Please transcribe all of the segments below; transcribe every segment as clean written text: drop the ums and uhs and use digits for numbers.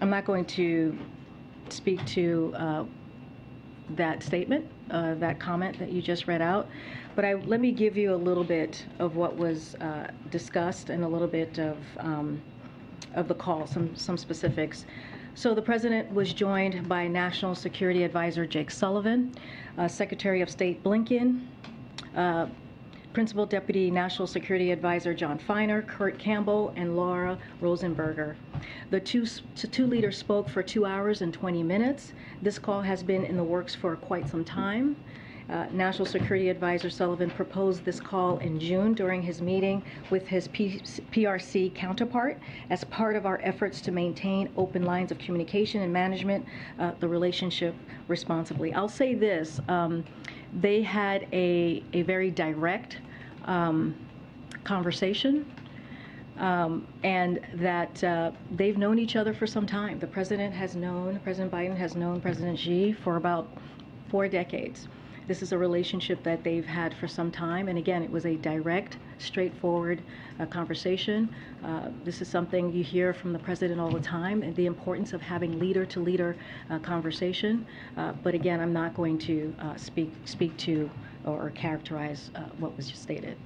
I'm not going to speak to that statement, that comment that you just read out, but let me give you a little bit of what was discussed and a little bit of the call, some specifics. So the President was joined by National Security Advisor Jake Sullivan, Secretary of State Blinken, Principal Deputy National Security Advisor John Feiner, Kurt Campbell, and Laura Rosenberger. The two leaders spoke for 2 hours and 20 minutes. This call has been in the works for quite some time. National Security Advisor Sullivan proposed this call in June during his meeting with his PRC counterpart as part of our efforts to maintain open lines of communication and management the relationship responsibly. I'll say this, they had a very direct conversation, and that they've known each other for some time. President Biden has known President Xi for about 4 decades. This is a relationship that they've had for some time, and again, it was a direct, straightforward conversation. This is something you hear from the President all the time, and the importance of having leader-to-leader conversation. But again, I'm not going to speak to or characterize what was just stated.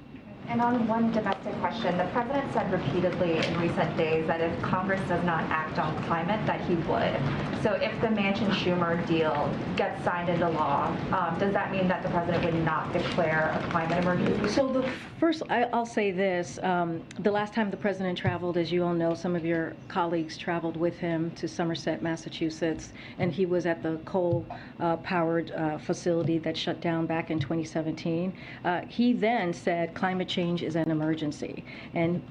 And on one domestic question, the President said repeatedly in recent days that if Congress does not act on climate, that he would. So if the Manchin-Schumer deal gets signed into law, does that mean that the President would not declare a climate emergency? So I'll say this. The last time the President traveled, as you all know, some of your colleagues traveled with him to Somerset, Massachusetts, and he was at the coal-powered facility that shut down back in 2017. He then said climate change is an emergency, and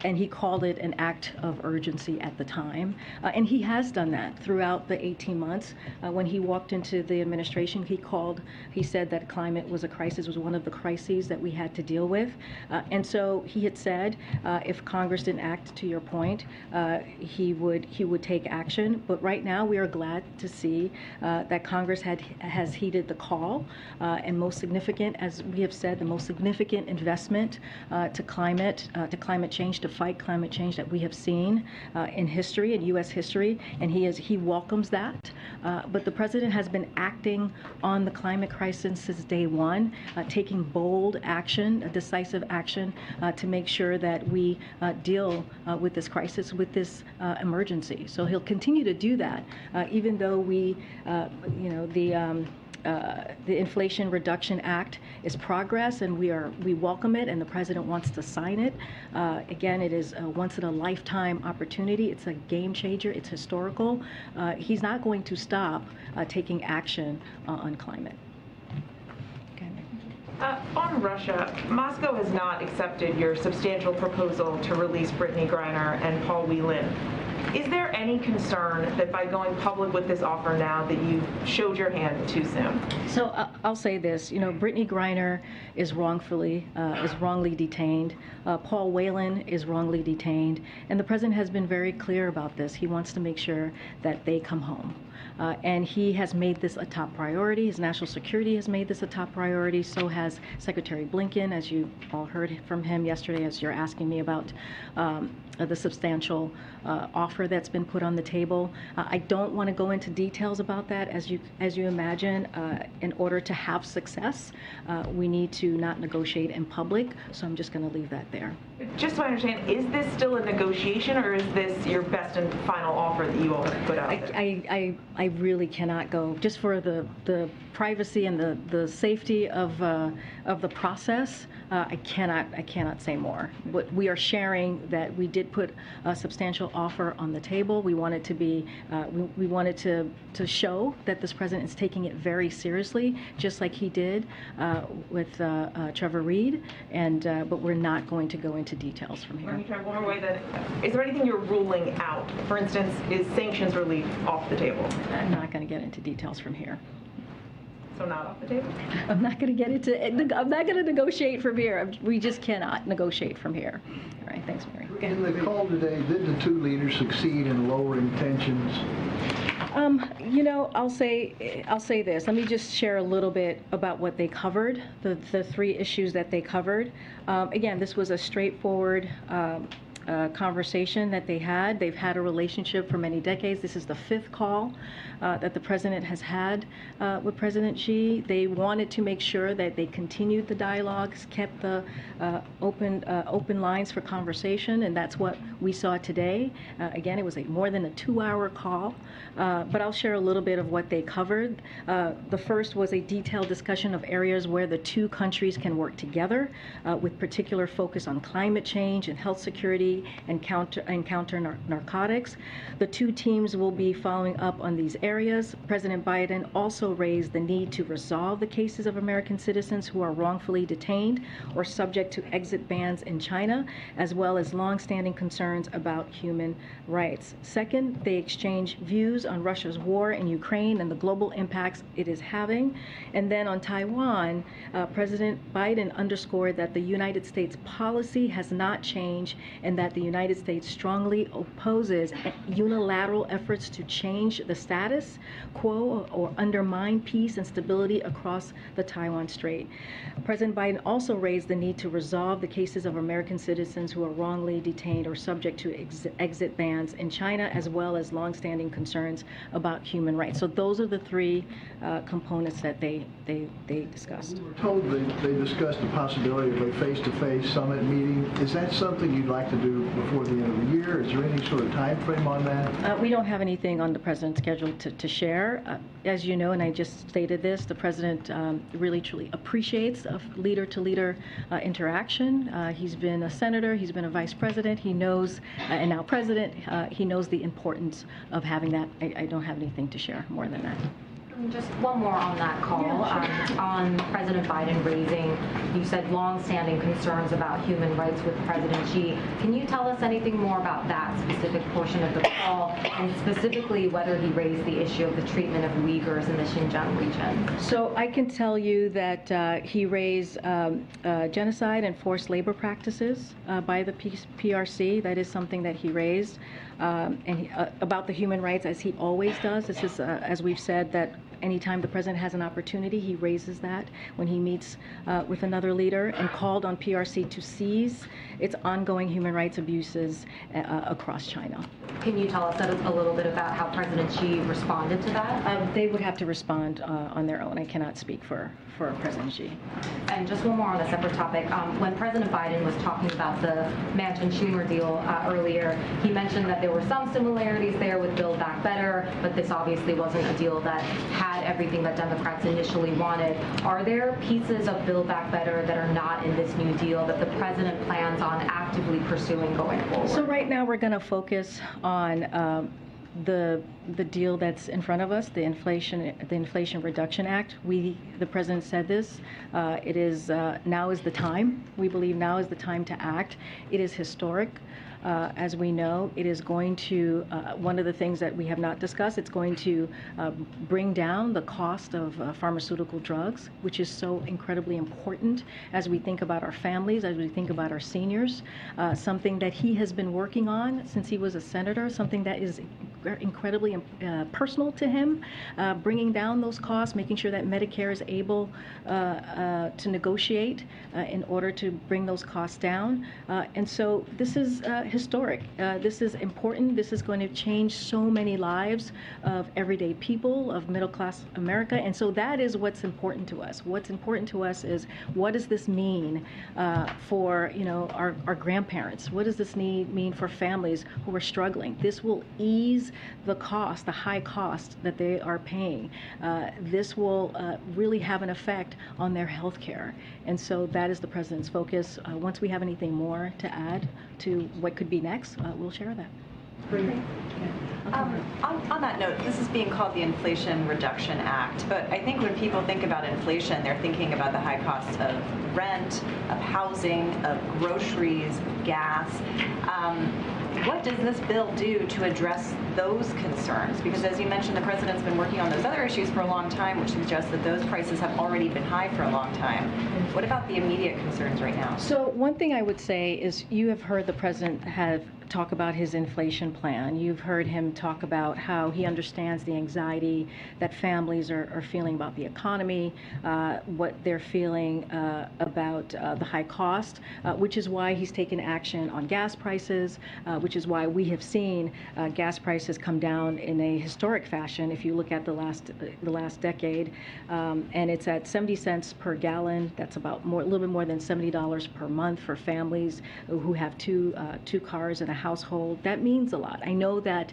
he called it an act of urgency at the time, and he has done that throughout the 18 months. When he walked into the administration, he said that climate was a crisis, was one of the crises that we had to deal with, and so he had said if Congress didn't act, to your point, he would take action. But right now we are glad to see that Congress has heeded the call, and most significant, as we have said, the most significant investment to climate change, to fight climate change that we have seen in history, in U.S. history, and he welcomes that. But the President has been acting on the climate crisis since day one, taking bold action, decisive action to make sure that we deal with this crisis, with this emergency. So he'll continue to do that, even though the Inflation Reduction Act is progress, and we welcome it, and the President wants to sign it. Again, it is a once-in-a-lifetime opportunity. It's a game changer. It's historical. He's not going to stop taking action on climate. Okay. On Russia, Moscow has not accepted your substantial proposal to release Brittany Griner and Paul Whelan. Is there any concern that by going public with this offer now that you showed your hand too soon? So I'll say this, Brittany Griner is wrongly detained. Paul Whelan is wrongly detained, and the President has been very clear about this. He wants to make sure that they come home. And he has made this a top priority. His national security has made this a top priority. So has Secretary Blinken, as you all heard from him yesterday, as you're asking me about the substantial offer that's been put on the table. I don't want to go into details about that. As you imagine, in order to have success, we need to not negotiate in public. So I'm just going to leave that there. Just so I understand, is this still a negotiation, or is this your best and final offer that you all have put out there? I really cannot go, just for the privacy and the safety of the process. I cannot say more. But we are sharing that we did put a substantial offer on the table. We wanted to be, we wanted to show that this President is taking it very seriously, just like he did with Trevor Reed. And but we're not going to go into details from here. Let me try one more way then. Is there anything you're ruling out? For instance, is sanctions relief off the table? I'm not going to get into details from here. So not off the table? I'm not going to get into, I'm not going to negotiate from here. We just cannot negotiate from here. All right, thanks, Mary. In the call today, did the two leaders succeed in lowering tensions? I'll say this. Let me just share a little bit about what they covered, the 3 issues that they covered. Again, this was a straightforward conversation that they had. They've had a relationship for many decades. This is the fifth call that the president has had with President Xi. They wanted to make sure that they continued the dialogues, kept the open lines for conversation, and that's what we saw today. Again, it was more than a 2-hour call, but I'll share a little bit of what they covered. The first was a detailed discussion of areas where the two countries can work together, with particular focus on climate change and health security and counter narcotics. The two teams will be following up on these areas. President Biden also raised the need to resolve the cases of American citizens who are wrongfully detained or subject to exit bans in China, as well as longstanding concerns about human rights. Second, they exchanged views on Russia's war in Ukraine and the global impacts it is having. And then on Taiwan, President Biden underscored that the United States policy has not changed and that the United States strongly opposes unilateral efforts to change the status quo or undermine peace and stability across the Taiwan Strait. President Biden also raised the need to resolve the cases of American citizens who are wrongly detained or subject to exit bans in China, as well as longstanding concerns about human rights. So those are the three components that they discussed. We were told they discussed the possibility of a face-to-face summit meeting. Is that something you'd like to do before the end of the year? Is there any sort of time frame on that? We don't have anything on the president's schedule to share. As you know, and I just stated this, the president really truly appreciates leader-to-leader interaction. He's been a senator, he's been a vice president, he knows, and now president, he knows the importance of having that. I don't have anything to share more than that. Just one more on that call. Yeah, sure. On President Biden raising, you said, long-standing concerns about human rights with President Xi. Can you tell us anything more about that specific portion of the call, and specifically whether he raised the issue of the treatment of Uyghurs in the Xinjiang region? So I can tell you that he raised genocide and forced labor practices by the PRC. That is something that he raised. And about the human rights, as he always does. This is, as we've said, that anytime the president has an opportunity, he raises that when he meets with another leader, and called on PRC to cease its ongoing human rights abuses across China. Can you tell us a little bit about how President Xi responded to that? They would have to respond on their own. I cannot speak for President Xi. And just one more on a separate topic. When President Biden was talking about the Manchin-Schumer deal earlier, he mentioned that there were some similarities there with Build Back Better, but this obviously wasn't a deal that had everything that Democrats initially wanted. Are there pieces of Build Back Better that are not in this new deal that the president plans on actively pursuing going forward? So right now we're going to focus on the deal that's in front of us, the Inflation Reduction Act. The president said this. It is now is the time. We believe now is the time to act. It is historic. As we know, it is going to, one of the things that we have not discussed, it's going to bring down the cost of pharmaceutical drugs, which is so incredibly important as we think about our families, as we think about our seniors, something that he has been working on since he was a senator, something that is incredibly personal to him, bringing down those costs, making sure that Medicare is able to negotiate in order to bring those costs down. And so this is historic. This is important. This is going to change so many lives of everyday people, of middle-class America. And so that is what's important to us. What's important to us is, what does this mean for our grandparents? What does this mean for families who are struggling? This will ease the cost, the high cost that they are paying. This will really have an effect on their health care. And so that is the president's focus. Once we have anything more to add to what could be next, we'll share that. On that note, this is being called the Inflation Reduction Act, but I think when people think about inflation, they're thinking about the high cost of rent, of housing, of groceries, gas. What does this bill do to address those concerns? Because as you mentioned, the president's been working on those other issues for a long time, which suggests that those prices have already been high for a long time. What about the immediate concerns right now? So one thing I would say is, you have heard the president have talk about his inflation plan. You've heard him talk about how he understands the anxiety that families are feeling about the economy, what they're feeling about the high cost, which is why he's taken action on gas prices, which is why we have seen gas prices come down in a historic fashion. If you look at the last decade, and it's at 70 cents per gallon. That's about a little bit more than $70 per month for families who have two cars in a household. That means a lot. I know that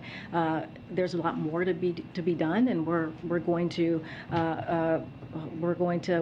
there's a lot more to be done, and we're going to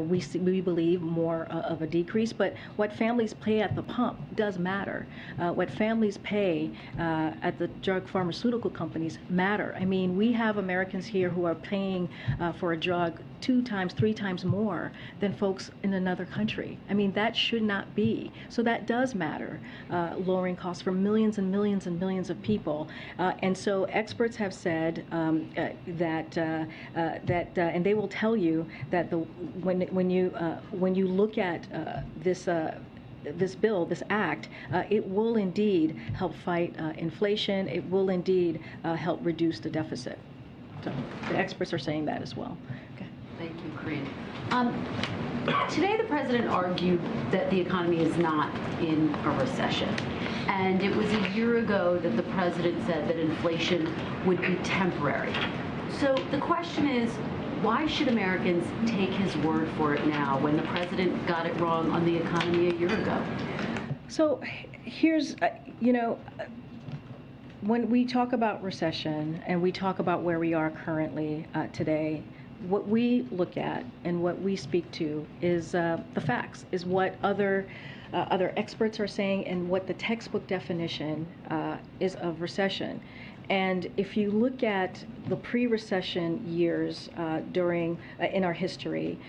we believe more of a decrease. But what families pay at the pump does matter. What families pay at the drug pharmaceutical companies matter. I mean, we have Americans here who are paying for a drug 2 times, 3 times more than folks in another country. I mean, that should not be. So that does matter, lowering costs for millions and millions and millions of people. And so experts have said that and they will tell you that when you look at this bill, this act, it will indeed help fight inflation. It will indeed help reduce the deficit. So the experts are saying that as well. Okay. Thank you, Corinne. Today, the president argued that the economy is not in a recession. And it was a year ago that the president said that inflation would be temporary. So the question is, why should Americans take his word for it now when the president got it wrong on the economy a year ago? So here's, when we talk about recession and we talk about where we are currently today, what we look at and what we speak to is the facts, is what other experts are saying and what the textbook definition is of recession. And if you look at the pre-recession years in our history,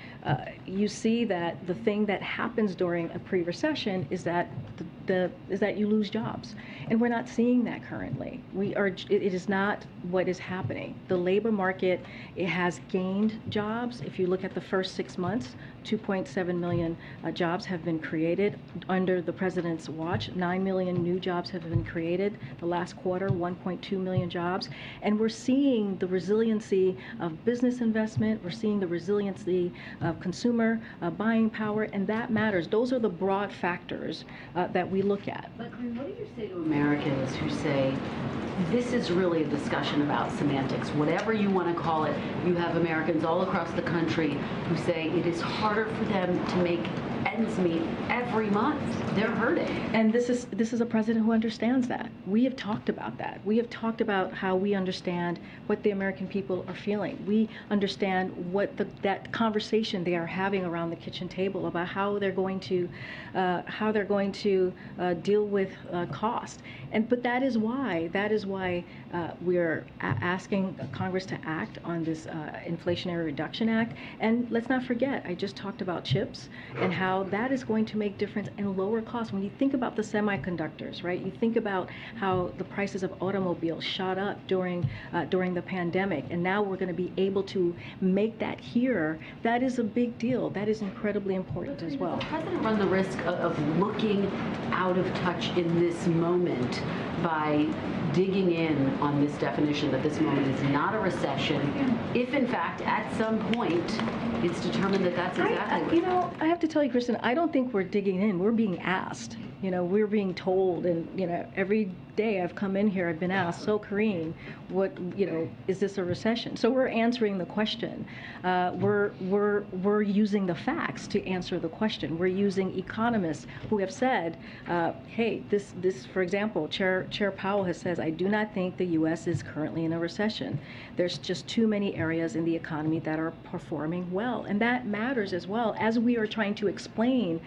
you see that the thing that happens during a pre-recession is that you lose jobs, and we're not seeing that currently. It is not what is happening. The labor market, it has gained jobs. If you look at the first 6 months, 2.7 million jobs have been created under the president's watch. 9 million new jobs have been created. The last quarter, 1.2 million jobs. And we're seeing the resiliency of business investment. We're seeing the resiliency of consumer buying power, and that matters. Those are the broad factors that we look at. But Corinne, what do you say to Americans who say, this is really a discussion about semantics? Whatever you want to call it, you have Americans all across the country who say it is harder for them to make ends meet every month. They're hurting. And this is a president who understands that. We have talked about that. We have talked about how we understand what the American people are feeling. We understand what that conversation they are having around the kitchen table about how they're going to deal with cost. But that is why we're asking Congress to act on this Inflationary Reduction Act. And let's not forget, I just talked about chips and how that is going to make difference and lower costs. When you think about the semiconductors, right? You think about how the prices of automobiles shot up during the pandemic, and now we're going to be able to make that here. That is a big deal. That is incredibly important as well. Does the president run the risk of looking out of touch in this moment by digging in on this definition that this moment is not a recession, if in fact at some point it's determined that that's exactly what I have to tell you, Kristen, I don't think we're digging in. We're being asked. We're being told, and every day I've come in here, I've been asked, so Corinne, is this a recession? So we're answering the question. We're using the facts to answer the question. We're using economists who have said, hey, this, for example, Chair Powell has said, I do not think the U.S. is currently in a recession. There's just too many areas in the economy that are performing well, and that matters as well as we are trying to explain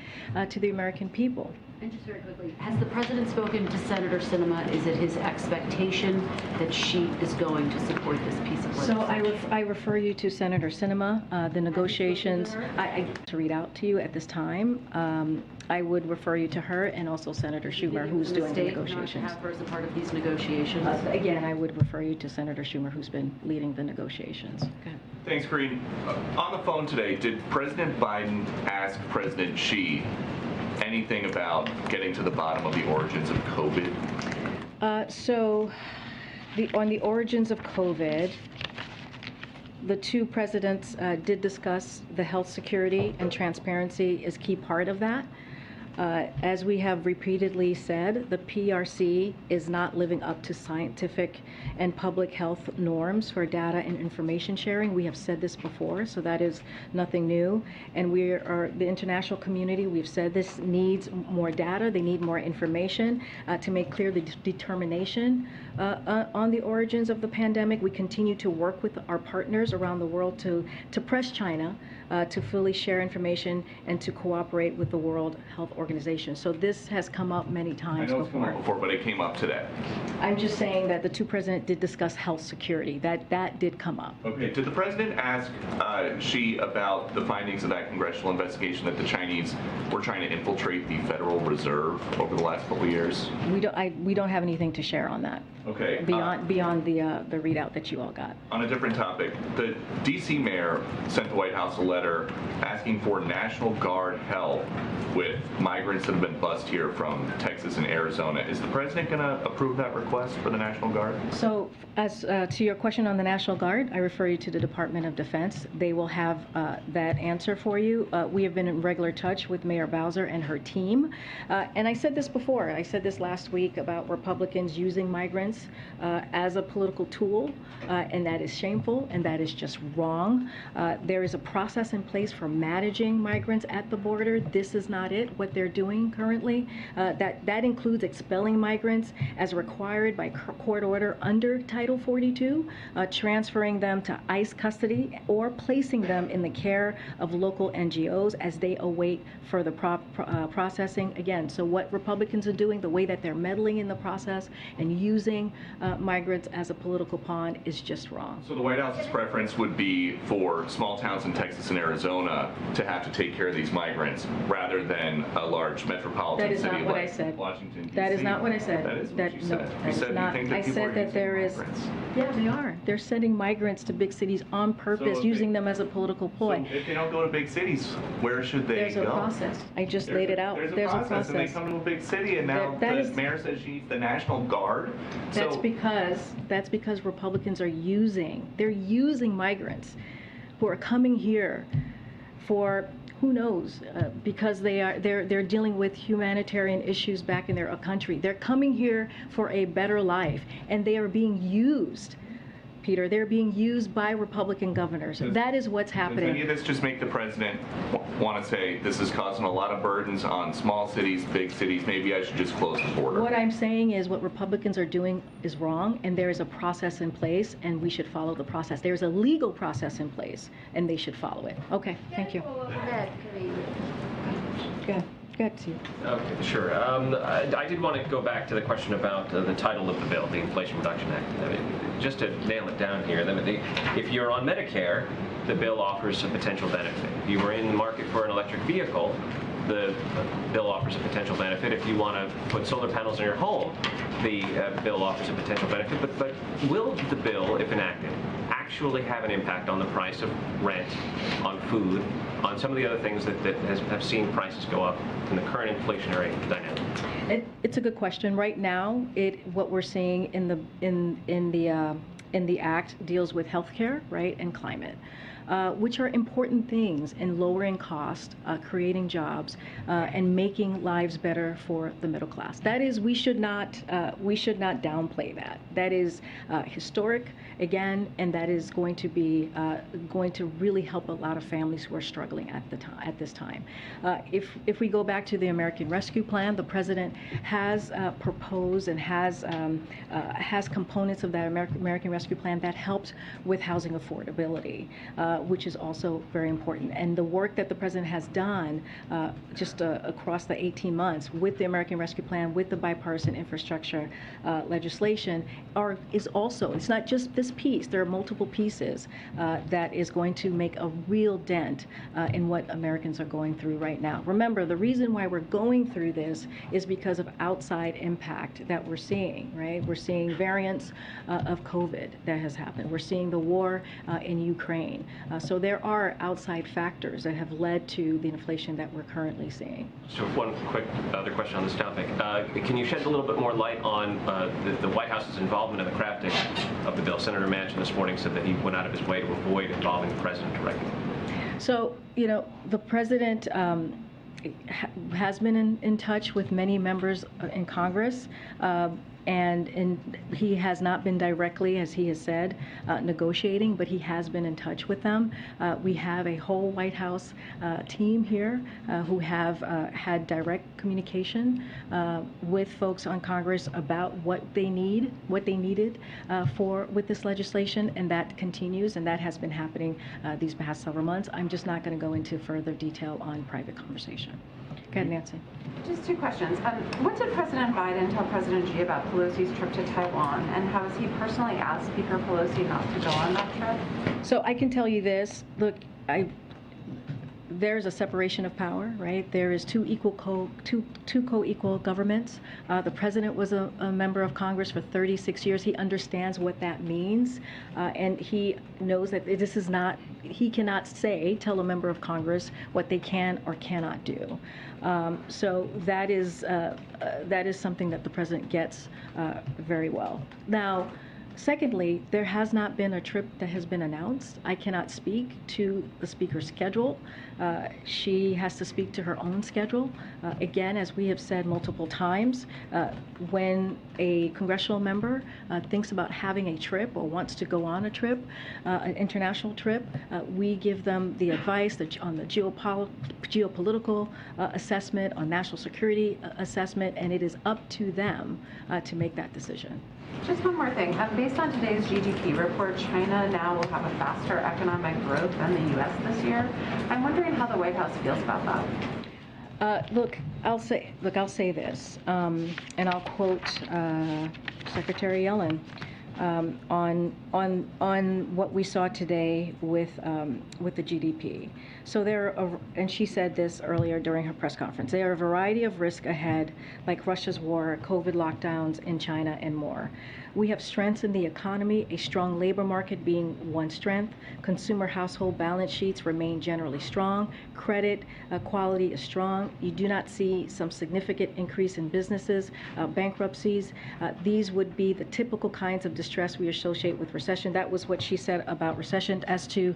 to the American people. And just very quickly, has the president spoken to Senator Sinema? Is it his expectation that she is going to support this piece of legislation? So I refer you to Senator Sinema. The negotiations, I to read out to you at this time. I would refer you to her and also Senator Schumer, who's doing the negotiations. Not to have her as a part of these negotiations? Again, I would refer you to Senator Schumer, who's been leading the negotiations. Okay. Thanks, Corinne. On the phone today, did President Biden ask President Xi anything about getting to the bottom of the origins of COVID? So, on the origins of COVID, the two presidents did discuss the health security, and transparency is key part of that. As we have repeatedly said, the PRC is not living up to scientific and public health norms for data and information sharing. We have said this before, so that is nothing new. And we are, the international community, we've said this needs more data, they need more information to make clear the determination on the origins of the pandemic. We continue to work with our partners around the world to press China to fully share information and to cooperate with the World Health Organization. So this has come up many times I know it's come before. up before, but it came up today. I'm just saying that the two presidents did discuss health security. That did come up. Okay. Did the president ask Xi about the findings of that congressional investigation that the Chinese were trying to infiltrate the Federal Reserve over the last couple of years? We don't have anything to share on that. Okay. Beyond the readout that you all got. On a different topic, the D.C. mayor sent the White House a letter asking for National Guard help with migrants that have been bused here from Texas and Arizona. Is the president going to approve that request for the National Guard? So, as to your question on the National Guard, I refer you to the Department of Defense. They will have that answer for you. We have been in regular touch with Mayor Bowser and her team. And I said this before. I said this last week about Republicans using migrants as a political tool, and that is shameful, and that is just wrong. There is a process in place for managing migrants at the border. This is not it, what they're doing currently. That includes expelling migrants as required by court order under Title 42, transferring them to ICE custody, or placing them in the care of local NGOs as they await further processing. Again, so what Republicans are doing, the way that they're meddling in the process and using migrants as a political pawn is just wrong. So the White House's preference would be for small towns in Texas and Arizona to have to take care of these migrants rather than a large metropolitan city like Washington, D.C. That is not what I said. That is what you said. No, You said you not. think that I people are said that using there is. migrants. Yeah, they are. They're sending migrants to big cities on purpose, So using them as a political ploy. So if they don't go to big cities, where should they There's go? a process. I just laid it out. There's a process, and they come to a big city, and now the mayor says she needs the National Guard. That's because Republicans are using migrants who are coming here for who knows, because they're dealing with humanitarian issues back in their country. They're coming here for a better life, and they are being used. Peter, they're being used by Republican governors. That is what's happening. Does any of this just make the president want to say this is causing a lot of burdens on small cities, big cities? Maybe I should just close the border. What I'm saying is what Republicans are doing is wrong, and there is a process in place, and we should follow the process. There's a legal process in place, and they should follow it. Okay, thank you. Go ahead, Steve. Okay, sure. I did want to go back to the question about the title of the bill, the Inflation Reduction Act. I mean, just to nail it down here, if you're on Medicare, the bill offers a potential benefit. If you were in the market for an electric vehicle, the bill offers a potential benefit. If you want to put solar panels in your home, the bill offers a potential benefit. But will the bill, if enacted, actually have an impact on the price of rent, on food, on some of the other things that have seen prices go up in the current inflationary dynamic? It's a good question. Right now, what we're seeing in the act deals with healthcare, right, and climate. Which are important things in lowering cost, creating jobs, and making lives better for the middle class. That is, we should not downplay that. That is historic, again, and that is going to be going to really help a lot of families who are struggling at this time. If we go back to the American Rescue Plan, the president has proposed and has components of that American Rescue Plan that helps with housing affordability. Which is also very important. And the work that the president has done just across the 18 months with the American Rescue Plan, with the bipartisan infrastructure legislation, is also, it's not just this piece, there are multiple pieces that is going to make a real dent in what Americans are going through right now. Remember, the reason why we're going through this is because of outside impact that we're seeing, right? We're seeing variants of COVID. COVID that has happened. We're seeing the war in Ukraine. So there are outside factors that have led to the inflation that we're currently seeing. So one quick other question on this topic. Can you shed a little bit more light on the White House's involvement in the crafting of the bill? Senator Manchin this morning said that he went out of his way to avoid involving the president directly. So, the president has been in touch with many members in Congress, and he has not been directly, as he has said, negotiating, but he has been in touch with them. We have a whole White House team here who have had direct communication with folks on Congress about what they needed with this legislation, and that continues, and that has been happening these past several months. I'm just not going to go into further detail on private conversation. Go ahead, Nancy. Just two questions. What did President Biden tell President Xi about Pelosi's trip to Taiwan, and how has he personally asked Speaker Pelosi not to go on that trip? So I can tell you this. Look, there's a separation of power, right? There is two co-equal governments. The president was a member of Congress for 36 years. He understands what that means, and he knows that this is not. He cannot tell a member of Congress what they can or cannot do. So that is something that the president gets very well. Now, secondly, there has not been a trip that has been announced. I cannot speak to the speaker's schedule. She has to speak to her own schedule. Again, as we have said multiple times, when a congressional member thinks about having a trip or wants to go on a trip, an international trip, we give them the advice on the geopolitical assessment, on national security assessment, and it is up to them to make that decision. Just one more thing. Based on today's GDP report, China now will have a faster economic growth than the U.S. this year. I'm wondering how the White House feels about that. Look, I'll say this, and I'll quote Secretary Yellen on what we saw today with the GDP. So and she said this earlier during her press conference, there are a variety of risks ahead, like Russia's war, COVID lockdowns in China, and more. We have strengths in the economy, a strong labor market being one strength. Consumer household balance sheets remain generally strong. Credit quality is strong. You do not see some significant increase in businesses, bankruptcies. These would be the typical kinds of distress we associate with recession. That was what she said about recession. As to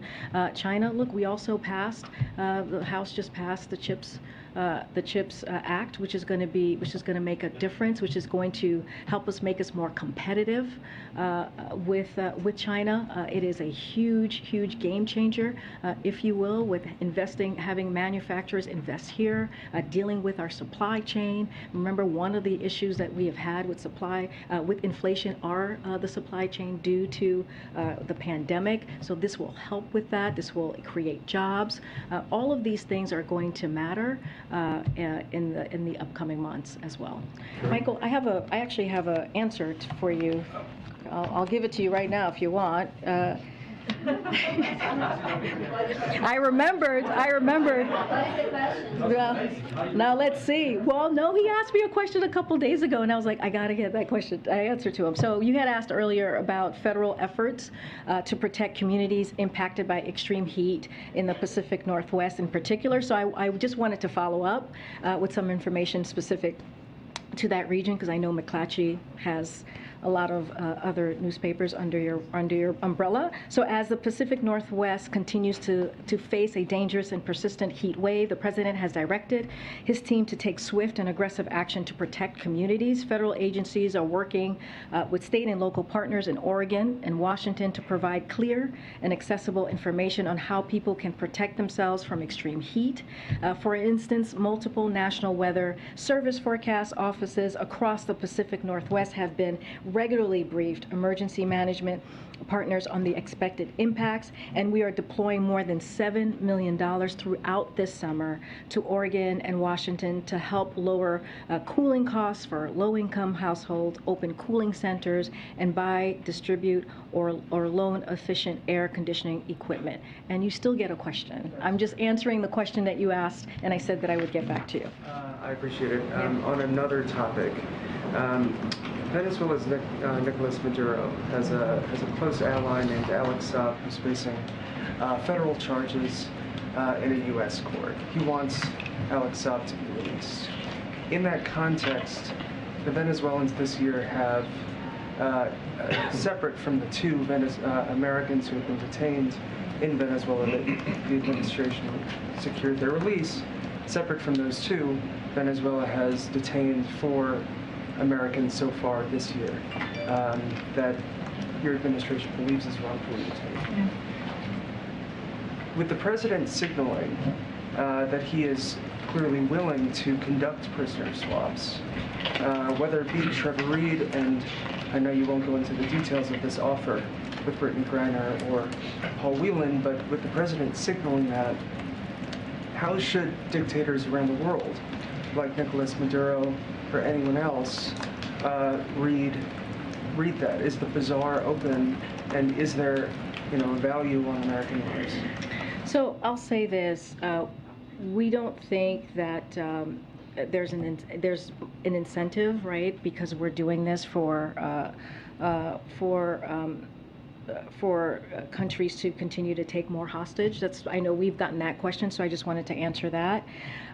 China, look, we also passed, the House just passed the CHIPS Act, which is going to make a difference, which is going to help us make us more competitive with China. It is a huge game changer, if you will, with having manufacturers invest here, dealing with our supply chain. Remember, one of the issues that we have had with inflation are the supply chain due to the pandemic. So this will help with that. This will create jobs. All of these things are going to matter in the upcoming months as well. Michael, I actually have an answer for you. I'll give it to you right now if you want. I remembered. Well, now let's see. Well, no, he asked me a question a couple days ago, and I was like, I gotta get that question. I answered to him. So you had asked earlier about federal efforts to protect communities impacted by extreme heat in the Pacific Northwest in particular. So I just wanted to follow up with some information specific to that region, because I know McClatchy has a lot of other newspapers under your umbrella. So as the Pacific Northwest continues to face a dangerous and persistent heat wave, the president has directed his team to take swift and aggressive action to protect communities. Federal agencies are working with state and local partners in Oregon and Washington to provide clear and accessible information on how people can protect themselves from extreme heat. For instance, multiple National Weather Service forecast offices across the Pacific Northwest have been regularly briefed emergency management partners on the expected impacts, and we are deploying more than $7 million throughout this summer to Oregon and Washington to help lower cooling costs for low-income households, open cooling centers, and buy, distribute, or loan efficient air conditioning equipment. And you still get a question. I'm just answering the question that you asked, and I said that I would get back to you. I appreciate it. On another topic, Venezuela's Nicolas Maduro has a close ally named Alex Saab who's facing federal charges in a U.S. court. He wants Alex Saab to be released. In that context, the Venezuelans this year have, separate from the two Americans who have been detained in Venezuela that the administration secured their release, separate from those two, Venezuela has detained 4 Americans so far this year that your administration believes is wrongfully detained. Yeah. With the president signaling that he is clearly willing to conduct prisoner swaps, whether it be Trevor Reed, and I know you won't go into the details of this offer with Brittany Griner or Paul Whelan, but with the president signaling that, how should dictators around the world, like Nicolas Maduro or anyone else, read that? Is the bazaar open, and is there, a value on American lives? So I'll say this: we don't think that there's an incentive, right? Because we're doing this for countries to continue to take more hostage. I know we've gotten that question, so I just wanted to answer that.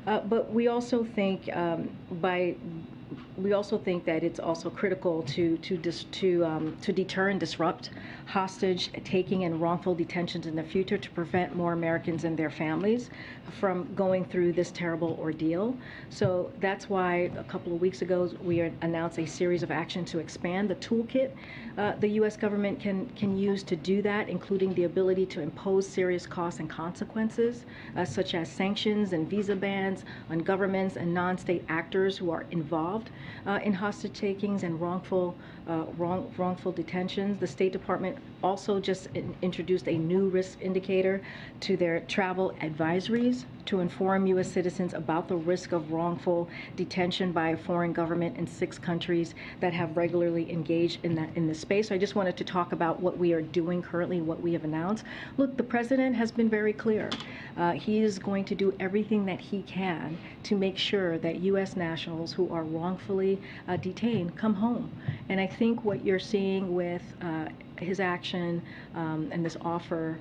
But we also think that it's also critical to deter and disrupt hostage taking and wrongful detentions in the future to prevent more Americans and their families from going through this terrible ordeal. So that's why a couple of weeks ago we announced a series of actions to expand the toolkit the U.S. government can use to do that, including the ability to impose serious costs and consequences, such as sanctions and visa bans on governments and non-state actors who are involved in hostage takings and wrongful detentions. The State Department also just introduced a new risk indicator to their travel advisories to inform U.S. citizens about the risk of wrongful detention by a foreign government in 6 countries that have regularly engaged in this space. So I just wanted to talk about what we are doing currently, what we have announced. Look, the president has been very clear. He is going to do everything that he can to make sure that U.S. nationals who are wrongfully detained come home. And I think what you're seeing with his action and this offer,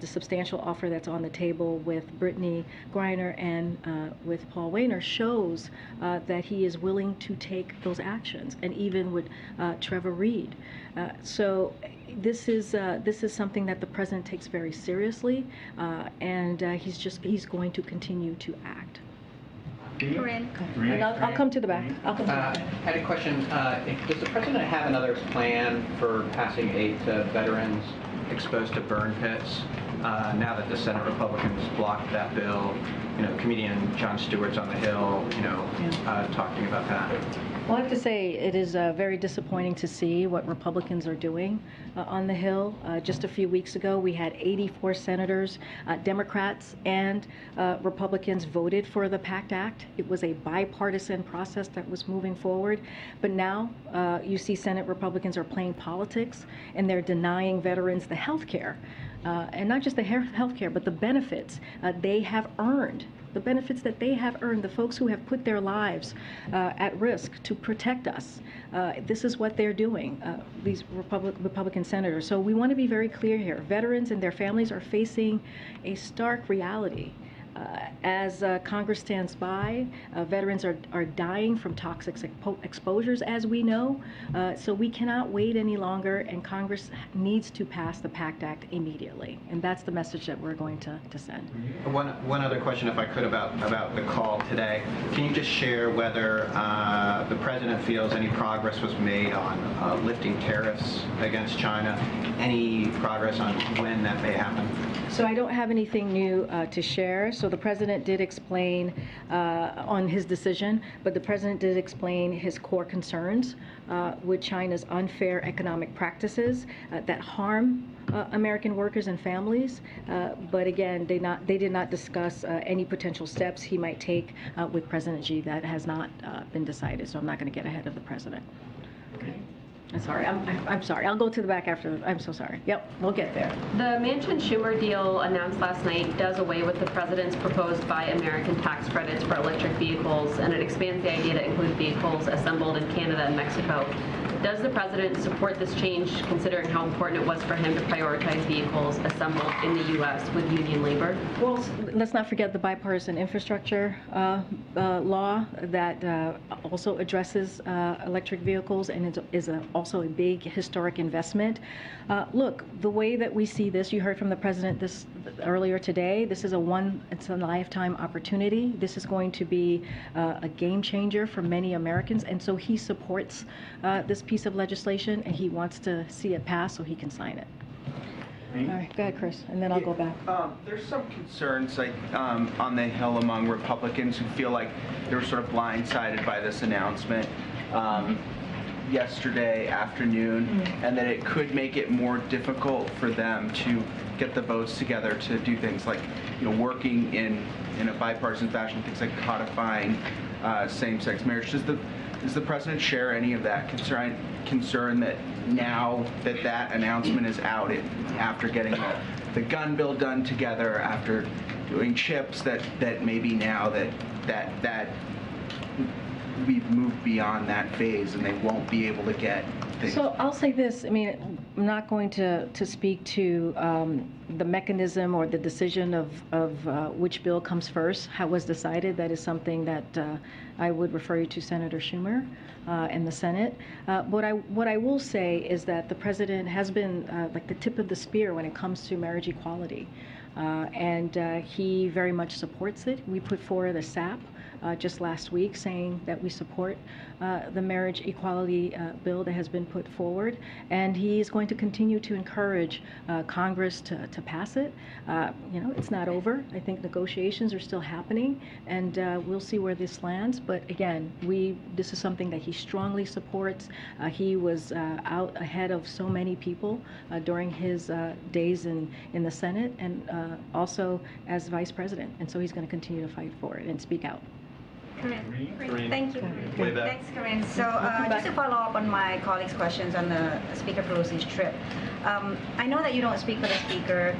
the substantial offer that's on the table with Brittany Griner and with Paul Whelan, shows that he is willing to take those actions, and even with Trevor Reed. So this is something that the president takes very seriously, and he's going to continue to act. Corinne. And I'll come to the back. I had a question. Does the president have another plan for passing aid to veterans exposed to burn pits? Now that the Senate Republicans blocked that bill, comedian Jon Stewart's on the Hill, talking about that. Well, I have to say it is very disappointing to see what Republicans are doing on the Hill. Just a few weeks ago, we had 84 senators, Democrats and Republicans, voted for the PACT Act. It was a bipartisan process that was moving forward. But now you see Senate Republicans are playing politics, and they're denying veterans the health care. And not just the health care, but the benefits they have earned. The benefits that they have earned, the folks who have put their lives at risk to protect us. This is what they're doing, these Republican senators. So we want to be very clear here. Veterans and their families are facing a stark reality. As Congress stands by, veterans are dying from toxic exposures, as we know. So we cannot wait any longer, and Congress needs to pass the PACT Act immediately. And that's the message that we're going to send. One other question, if I could, about the call today. Can you just share whether the president feels any progress was made on lifting tariffs against China? Any progress on when that may happen? So I don't have anything new to share. So the president did explain on his decision, but the president did explain his core concerns with China's unfair economic practices that harm American workers and families. But again, they did not discuss any potential steps he might take with President Xi. That has not been decided, so I'm not going to get ahead of the president. Okay. I'm sorry. I'm sorry. I'll go to the back after. I'm so sorry. Yep, we'll get there. The Manchin-Schumer deal announced last night does away with the president's proposed Buy American tax credits for electric vehicles, and it expands the idea to include vehicles assembled in Canada and Mexico. Does the president support this change, considering how important it was for him to prioritize vehicles assembled in the U.S. with union labor? Well, let's not forget the bipartisan infrastructure law that also addresses electric vehicles and is also a big historic investment. Look, the way that we see this, you heard from the president this earlier today, this is it's a lifetime opportunity. This is going to be a game changer for many Americans, and so he supports this piece of legislation, and he wants to see it pass so he can sign it. All right, go ahead, Chris, and then I'll go back. There's some concerns on the Hill among Republicans who feel like they were sort of blindsided by this announcement yesterday afternoon, and that it could make it more difficult for them to get the votes together to do things like, working in a bipartisan fashion, things like codifying same-sex marriage. Does the president share any of that concern that now that announcement is out, after getting the gun bill done together, after doing chips, that maybe now that we've moved beyond that phase and they won't be able to get things? So I'll say this, I'm not going to speak to the mechanism or the decision of which bill comes first, how it was decided. That is something that I would refer you to Senator Schumer in the Senate. What I will say is that the president has been like the tip of the spear when it comes to marriage equality. And he very much supports it. We put forward a SAP just last week saying that we support the marriage equality bill that has been put forward, and he is going to continue to encourage Congress to pass it. It's not over. I think negotiations are still happening, and we'll see where this lands. But again, this is something that he strongly supports. He was out ahead of so many people during his days in the Senate, and also as vice president, and so he's going to continue to fight for it and speak out. Corinne. Thank you. Thanks, Corinne. So just to follow up on my colleague's questions on the Speaker Pelosi's trip, I know that you don't speak for the Speaker,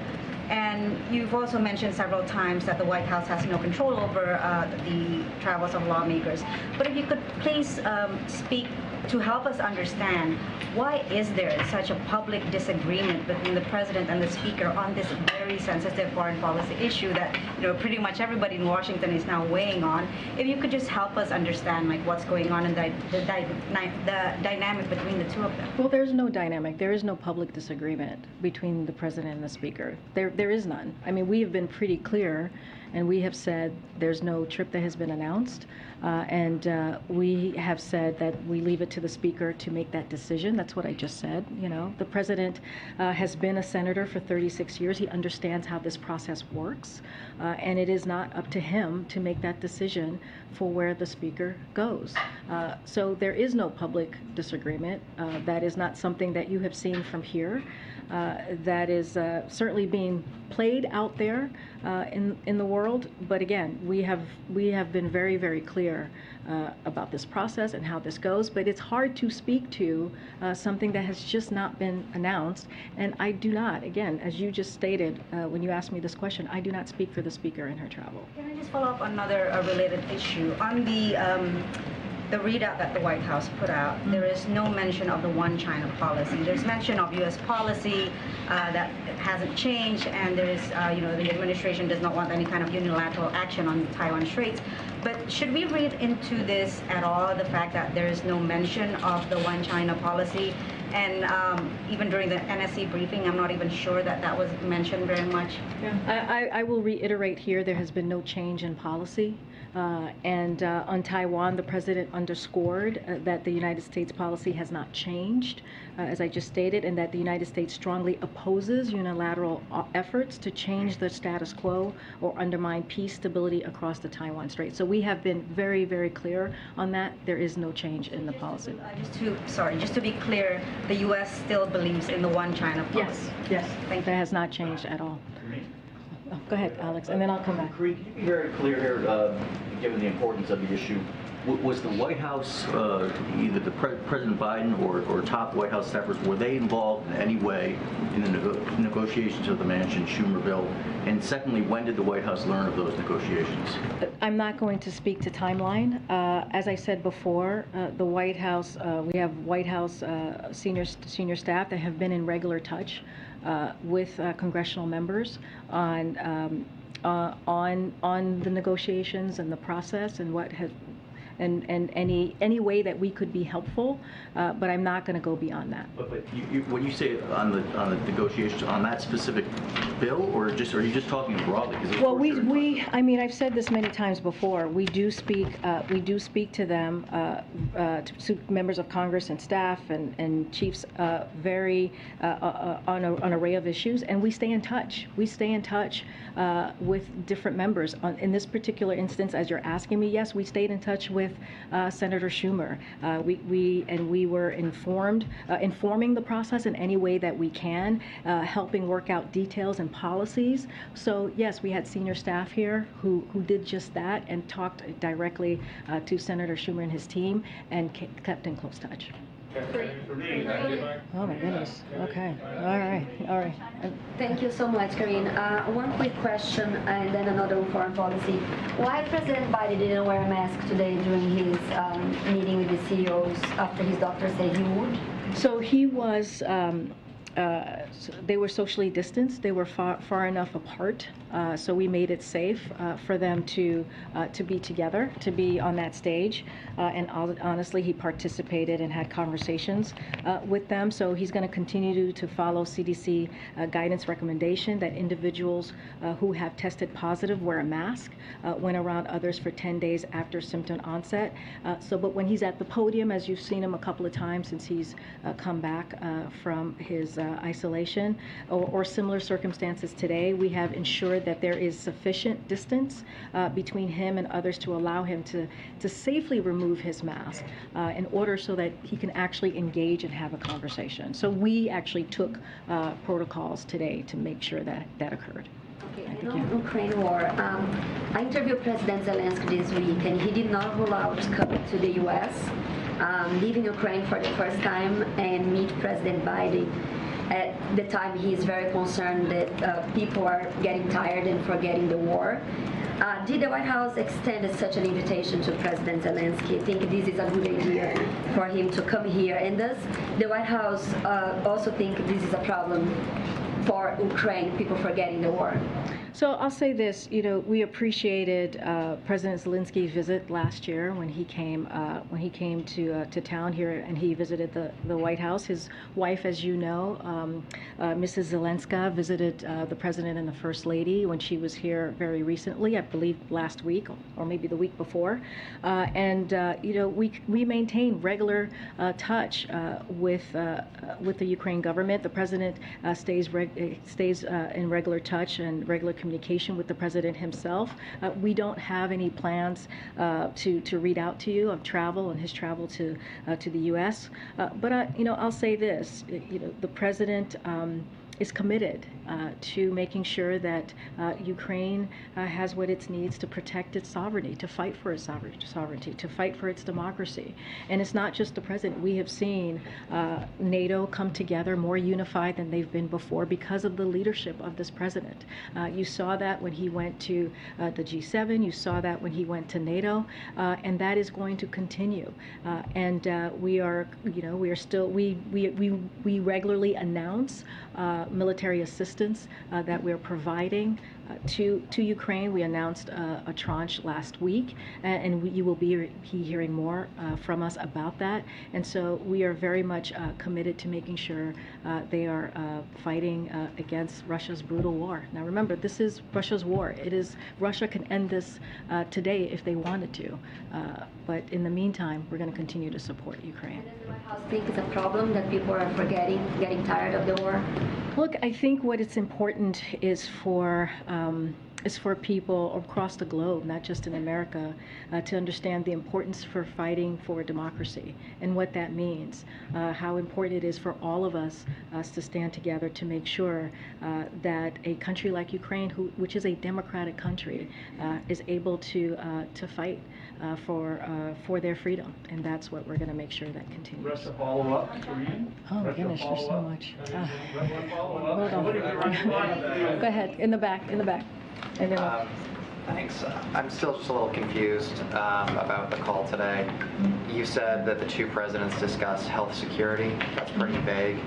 and you've also mentioned several times that the White House has no control over the travels of lawmakers. But if you could please speak to help us understand, why is there such a public disagreement between the President and the Speaker on this very sensitive foreign policy issue that pretty much everybody in Washington is now weighing on? If you could just help us understand what's going on and the dynamic between the two of them. Well, there's no dynamic. There is no public disagreement between the President and the Speaker. There is none. We have been pretty clear, and we have said there's no trip that has been announced, and we have said that we leave it to the Speaker to make that decision. That's what I just said. The President has been a senator for 36 years. He understands how this process works, and it is not up to him to make that decision for where the Speaker goes. So there is no public disagreement. That is not something that you have seen from here. That is certainly being played out there in the world. But again, we have been very, very clear about this process and how this goes. But it's hard to speak to something that has just not been announced. And I do not, again, as you just stated when you asked me this question, I do not speak for the Speaker in her travel. Can I just follow up on another related issue? On the readout that the White House put out, there is no mention of the one China policy. There's mention of U.S. policy that hasn't changed, and there is, the administration does not want any kind of unilateral action on Taiwan Straits. But should we read into this at all, the fact that there is no mention of the one China policy? And even during the NSC briefing, I'm not even sure that was mentioned very much. Yeah. I will reiterate here, there has been no change in policy. And on Taiwan, the President underscored that the United States policy has not changed, as I just stated, and that the United States strongly opposes unilateral efforts to change the status quo or undermine peace, stability across the Taiwan Strait. So we have been very, very clear on that. There is no change in the policy. Just to be clear, the U.S. still believes in the one China policy? Yes. Thank you. That has not changed at all. Oh, go ahead, Alex, and then I'll come back. Can you be very clear here, given the importance of the issue, Was the White House, either the President Biden or top White House staffers, were they involved in any way in the negotiations of the Manchin-Schumer bill? And secondly, when did the White House learn of those negotiations? I'm not going to speak to timeline. As I said before, the White House, we have White House senior staff that have been in regular touch with congressional members on the negotiations and the process and what has and any way that we could be helpful, but I'm not going to go beyond that. But when you say on the negotiations on that specific bill, or are you just talking broadly? Well, I mean, I've said this many times before. We do speak to them, to members of Congress and staff and chiefs, very on an array of issues, and we stay in touch. We stay in touch with different members. In this particular instance, as you're asking me, yes, we stayed in touch with Senator Schumer. We were informing the process in any way that we can, helping work out details and policies. So yes, we had senior staff here who did just that and talked directly to Senator Schumer and his team and kept in close touch. Oh my goodness. Okay. All right. Thank you so much, Karine. One quick question and then another on foreign policy. Why President Biden didn't wear a mask today during his meeting with the CEOs after his doctor said he would? So he was. They were socially distanced. They were far enough apart, so we made it safe for them to be together, to be on that stage. And honestly, he participated and had conversations with them. So he's going to continue to follow CDC guidance recommendation that individuals who have tested positive wear a mask when around others for 10 days after symptom onset. But when he's at the podium, as you've seen him a couple of times since he's come back from his isolation or similar circumstances today, we have ensured that there is sufficient distance between him and others to allow him to safely remove his mask in order so that he can actually engage and have a conversation. So we actually took protocols today to make sure that that occurred. Okay, and on Ukraine war, I interviewed President Zelensky this week, and he did not rule out coming to the U.S., leaving Ukraine for the first time and meet President Biden. At the time, he is very concerned that people are getting tired and forgetting the war. Did the White House extend such an invitation to President Zelensky? I think this is a good idea for him to come here. And does the White House also think this is a problem for Ukraine, people forgetting the war? So I'll say this, we appreciated President Zelensky's visit last year when he came to town here and he visited the White House. His wife, as you know, Mrs. Zelenska, visited the President and the First Lady when she was here very recently, I believe last week or maybe the week before. We maintain regular touch with the Ukraine government. The President stays in regular touch and regular communication with the President himself. We don't have any plans to read out to you of travel and his travel to the U.S. But I'll say this: the President is committed to making sure that Ukraine has what it needs to protect its sovereignty, to fight for its sovereignty, to fight for its democracy. And it's not just the President. We have seen NATO come together more unified than they've been before because of the leadership of this President. You saw that when he went to the G7. You saw that when he went to NATO, and that is going to continue. We regularly announce military assistance that we're providing to Ukraine. We announced a tranche last week, and you will be hearing more from us about that. And so we are very much committed to making sure they are fighting against Russia's brutal war. Now remember, this is Russia's war. Russia can end this today if they wanted to. But in the meantime, we're going to continue to support Ukraine. And does the White House think it's a problem that people are forgetting, getting tired of the war? Look, I think what it's important is for is for people across the globe, not just in America, to understand the importance for fighting for democracy and what that means, how important it is for all of us to stand together to make sure that a country like Ukraine, which is a democratic country, is able to fight for their freedom, and that's what we're going to make sure that continues. Rest of follow-up, Corinne? Oh goodness, there's so much. Hold on. Go Go ahead, in the back, and then. Thanks. I'm still just a little confused about the call today. You said that the two presidents discussed health security. That's pretty vague.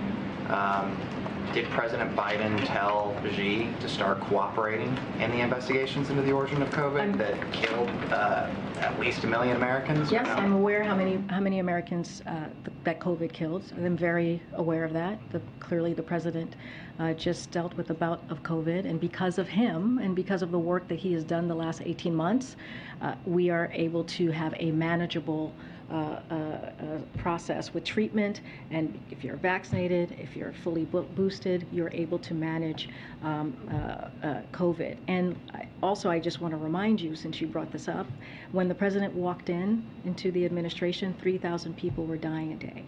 Did President Biden tell Xi to start cooperating in the investigations into the origin of COVID that killed at least 1 million Americans? Yes, I'm aware how many Americans that COVID killed. I'm very aware of that. Clearly, the president just dealt with a bout of COVID, and because of him and because of the work that he has done the last 18 months, we are able to have a manageable process with treatment, and if you're vaccinated, if you're fully boosted, you're able to manage COVID. And I just want to remind you, since you brought this up, when the president walked into the administration, 3,000 people were dying a day.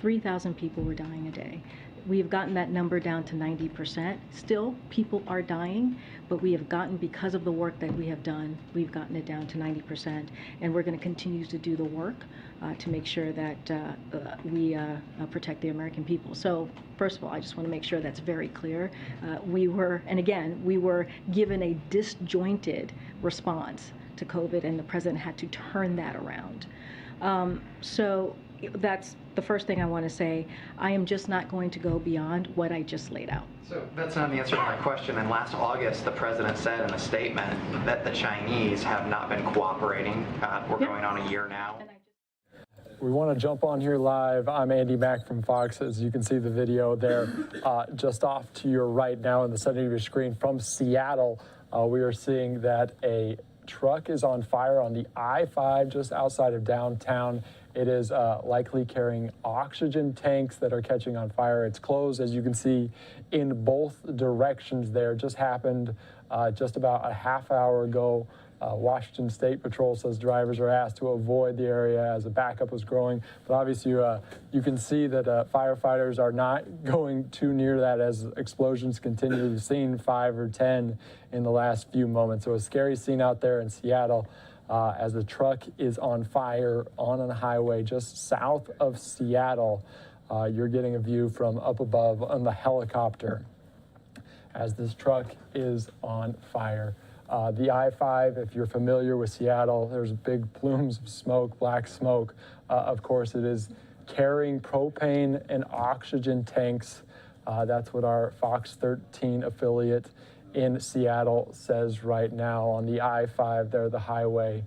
3,000 people were dying a day. We have gotten that number down to 90%. Still, people are dying, but we have gotten, because of the work that we have done, we've gotten it down to 90%. And we're going to continue to do the work to make sure that we protect the American people. So, first of all, I just want to make sure that's very clear. We were given a disjointed response to COVID, and the president had to turn that around. So that's the first thing I want to say. I am just not going to go beyond what I just laid out. So that's not the answer to my question. And last August, the president said in a statement that the Chinese have not been cooperating. We're going on a year now. We want to jump on here live. I'm Andy Mack from Fox. As you can see the video there, just off to your right now in the center of your screen from Seattle, we are seeing that a truck is on fire on the I-5 just outside of downtown. It is likely carrying oxygen tanks that are catching on fire. It's closed, as you can see, in both directions there. Just happened just about a half hour ago. Washington State Patrol says drivers are asked to avoid the area as a backup was growing. But obviously, you can see that firefighters are not going too near that as explosions continue. We've seen 5 or 10 in the last few moments. So a scary scene out there in Seattle. As the truck is on fire on a highway just south of Seattle. You're getting a view from up above on the helicopter as this truck is on fire. The I-5, if you're familiar with Seattle, there's big plumes of smoke, black smoke. Of course, it is carrying propane and oxygen tanks. That's what our Fox 13 affiliate in Seattle says right now on the I-5 there, the highway.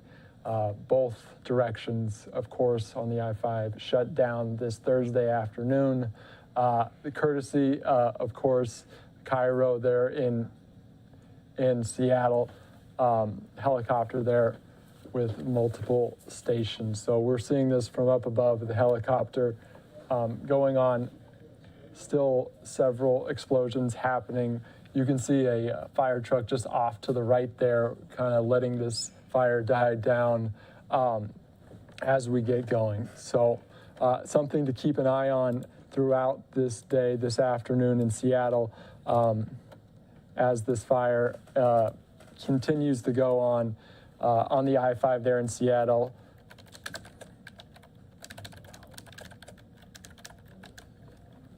Both directions, of course, on the I-5 shut down this Thursday afternoon. Courtesy, of course, Cairo there in Seattle, helicopter there with multiple stations. So we're seeing this from up above the helicopter going on. Still several explosions happening. You can see a fire truck just off to the right there, kind of letting this fire die down as we get going. So something to keep an eye on throughout this day, this afternoon in Seattle, as this fire continues to go on the I-5 there in Seattle.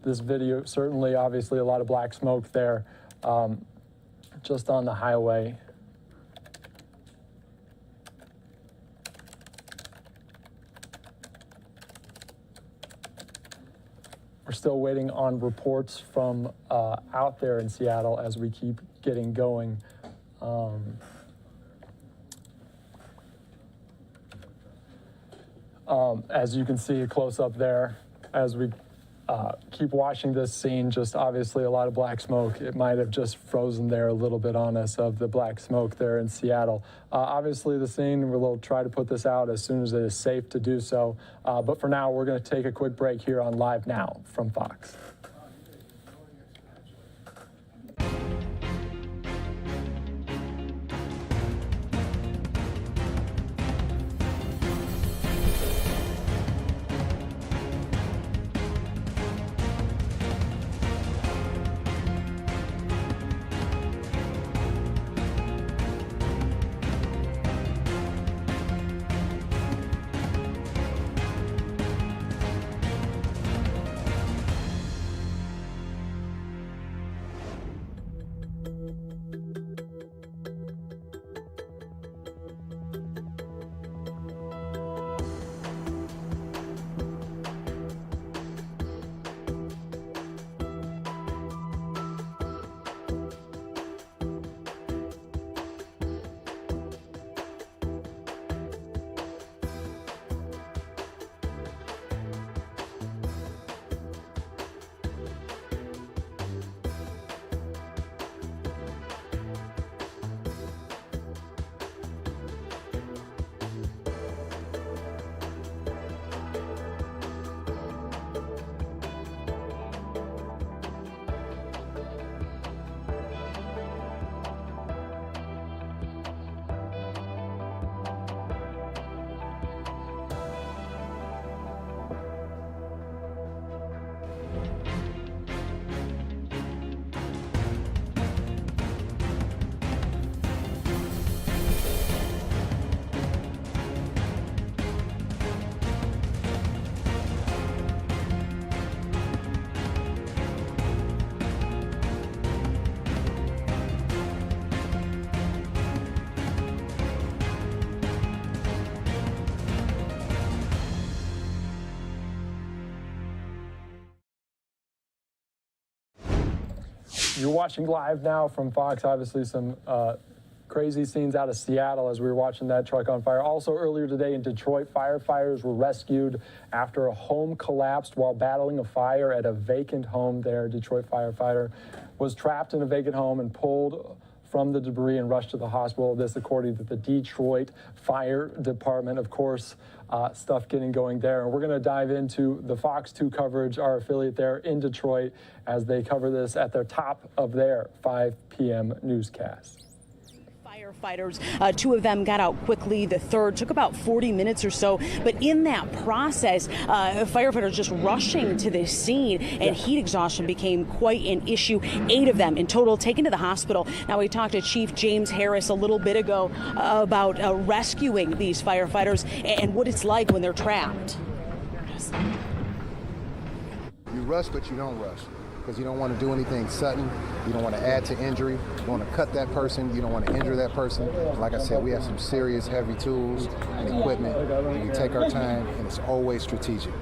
This video, certainly, obviously, a lot of black smoke there, just on the highway. We're still waiting on reports from out there in Seattle as we keep getting going. As you can see, a close-up there, as we keep watching this scene, just obviously a lot of black smoke. It might have just frozen there a little bit on us of the black smoke there in Seattle. Obviously the scene, we'll try to put this out as soon as it is safe to do so. But for now, we're going to take a quick break here on Live Now from Fox. You're watching Live Now from Fox. Obviously, some crazy scenes out of Seattle as we were watching that truck on fire. Also, earlier today in Detroit, firefighters were rescued after a home collapsed while battling a fire at a vacant home there. Detroit firefighter was trapped in a vacant home and pulled from the debris and rushed to the hospital. This according to the Detroit Fire Department. Of course, stuff getting going there. And we're going to dive into the Fox 2 coverage, our affiliate there in Detroit, as they cover this at the top of their 5 p.m. newscast. Firefighters, 2 of them got out quickly. The third took about 40 minutes or so. But in that process, firefighters just rushing to the scene, and heat exhaustion became quite an issue. 8 of them in total taken to the hospital. Now, we talked to Chief James Harris a little bit ago about rescuing these firefighters and what it's like when they're trapped. You rush, but you don't rush, because you don't want to do anything sudden. You don't want to add to injury. You want to cut that person. You don't want to injure that person. Like I said, we have some serious heavy tools and equipment. And we take our time, and it's always strategic.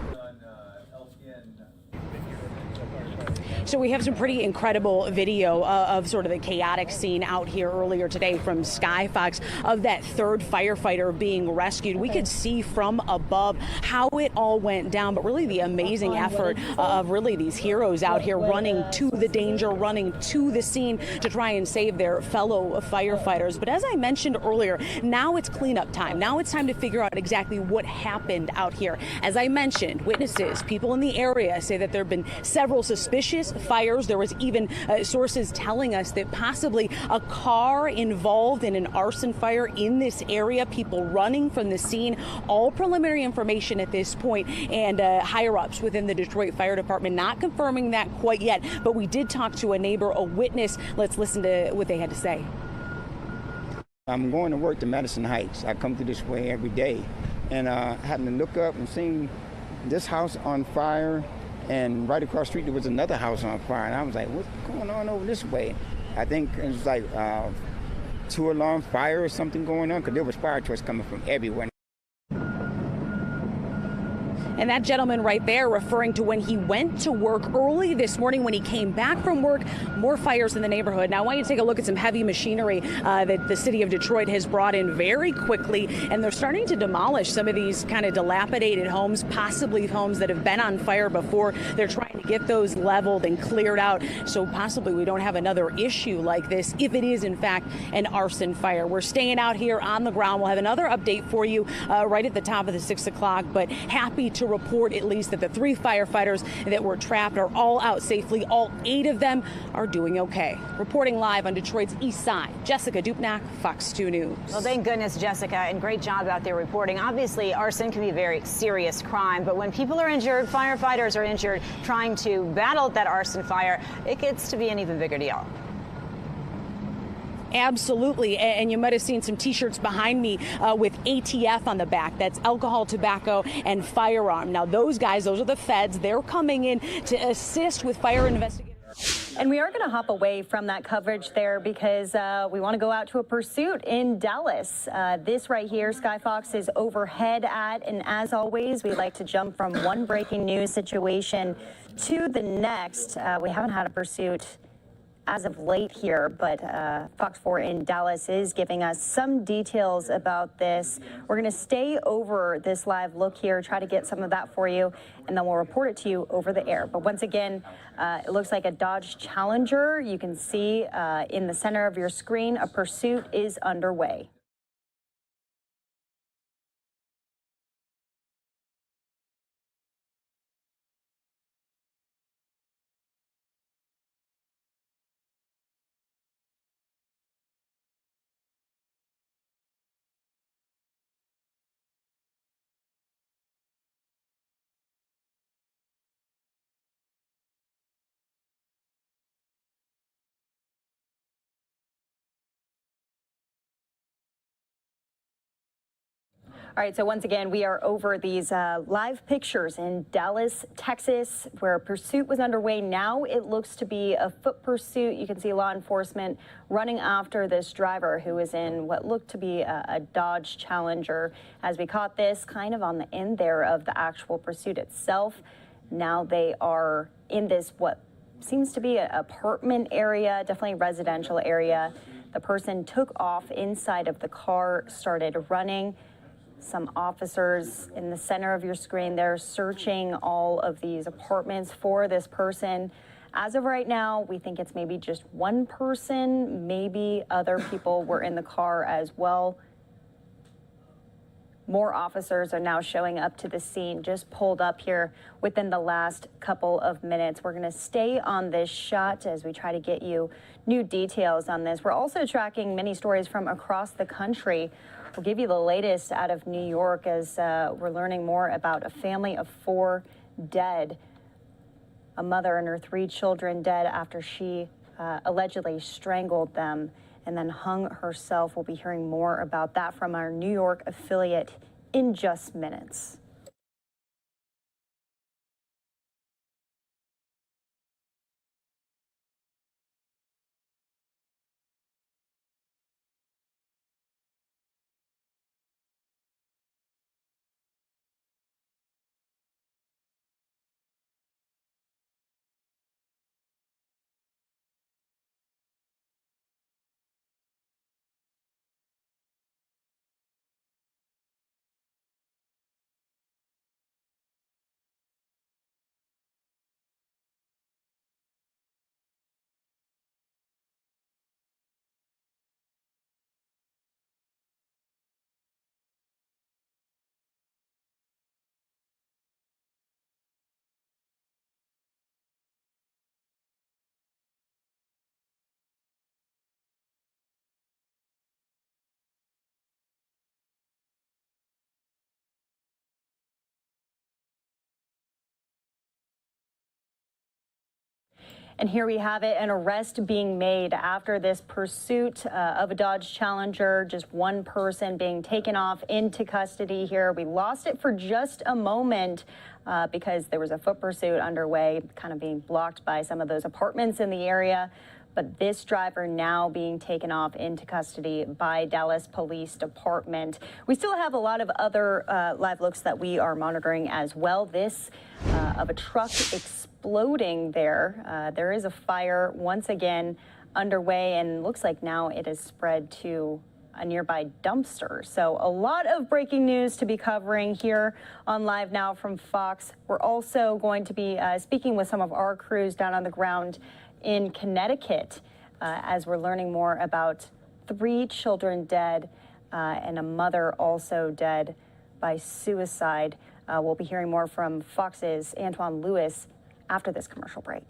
So we have some pretty incredible video of sort of the chaotic scene out here earlier today from Sky Fox of that third firefighter being rescued. We could see from above how it all went down, but really the amazing effort of really these heroes out here running to the danger, running to the scene to try and save their fellow firefighters. But as I mentioned earlier, now it's cleanup time. Now it's time to figure out exactly what happened out here. As I mentioned, witnesses, people in the area say that there have been several suspicious fires. There was even sources telling us that possibly a car involved in an arson fire in this area, people running from the scene. All preliminary information at this point, and higher-ups within the Detroit Fire Department not confirming that quite yet. But we did talk to a neighbor, a witness. Let's listen to what they had to say. I'm going to work to Madison Heights. I come through this way every day, and having to look up and seeing this house on fire. And right across the street, there was another house on fire. And I was like, what's going on over this way? I think it was like 2-alarm fire or something going on, because there was fire trucks coming from everywhere. And that gentleman right there referring to when he went to work early this morning. When he came back from work, more fires in the neighborhood. Now, I want you to take a look at some heavy machinery that the city of Detroit has brought in very quickly. And they're starting to demolish some of these kind of dilapidated homes, possibly homes that have been on fire before. They're trying to get those leveled and cleared out, so possibly we don't have another issue like this if it is, in fact, an arson fire. We're staying out here on the ground. We'll have another update for you right at the top of the 6 o'clock, but happy to report at least that the 3 firefighters that were trapped are all out safely. All 8 of them are doing okay. Reporting live on Detroit's east side, Jessica Dupnack, Fox 2 News. Well, thank goodness, Jessica, and great job out there reporting. Obviously, arson can be a very serious crime, but when people are injured, firefighters are injured trying to battle that arson fire, it gets to be an even bigger deal. Absolutely, and you might have seen some T-shirts behind me with ATF on the back. That's alcohol, tobacco, and firearm. Now, those guys, those are the feds. They're coming in to assist with fire investigators. And we are going to hop away from that coverage there because we want to go out to a pursuit in Dallas. This right here, Sky Fox is overhead at, and as always, we like to jump from one breaking news situation to the next. We haven't had a pursuit as of late here, but Fox 4 in Dallas is giving us some details about this. We're going to stay over this live look here, try to get some of that for you, and then we'll report it to you over the air. But once again, it looks like a Dodge Challenger. You can see in the center of your screen, a pursuit is underway. All right, so once again, we are over these live pictures in Dallas, Texas, where a pursuit was underway. Now it looks to be a foot pursuit. You can see law enforcement running after this driver who is in what looked to be a Dodge Challenger. As we caught this kind of on the end there of the actual pursuit itself. Now they are in this, what seems to be an apartment area, definitely a residential area. The person took off inside of the car, started running. Some officers in the center of your screen, they're searching all of these apartments for this person. As of right now, we think it's maybe just one person, maybe other people were in the car as well. More officers are now showing up to the scene, just pulled up here within the last couple of minutes. We're going to stay on this shot as we try to get you new details on this. We're also tracking many stories from across the country. We'll give you the latest out of New York as we're learning more about a family of 4 dead. A mother and her 3 children dead after she allegedly strangled them and then hung herself. We'll be hearing more about that from our New York affiliate in just minutes. And here we have it, an arrest being made after this pursuit of a Dodge Challenger, just one person being taken off into custody here. We lost it for just a moment because there was a foot pursuit underway, kind of being blocked by some of those apartments in the area. But this driver now being taken off into custody by Dallas Police Department. We still have a lot of other live looks that we are monitoring as well. This of a truck exploding there. There is a fire once again underway, and looks like now it has spread to a nearby dumpster. So a lot of breaking news to be covering here on Live Now from Fox. We're also going to be speaking with some of our crews down on the ground in Connecticut as we're learning more about 3 children dead and a mother also dead by suicide. We'll be hearing more from Fox's Antoine Lewis after this commercial break.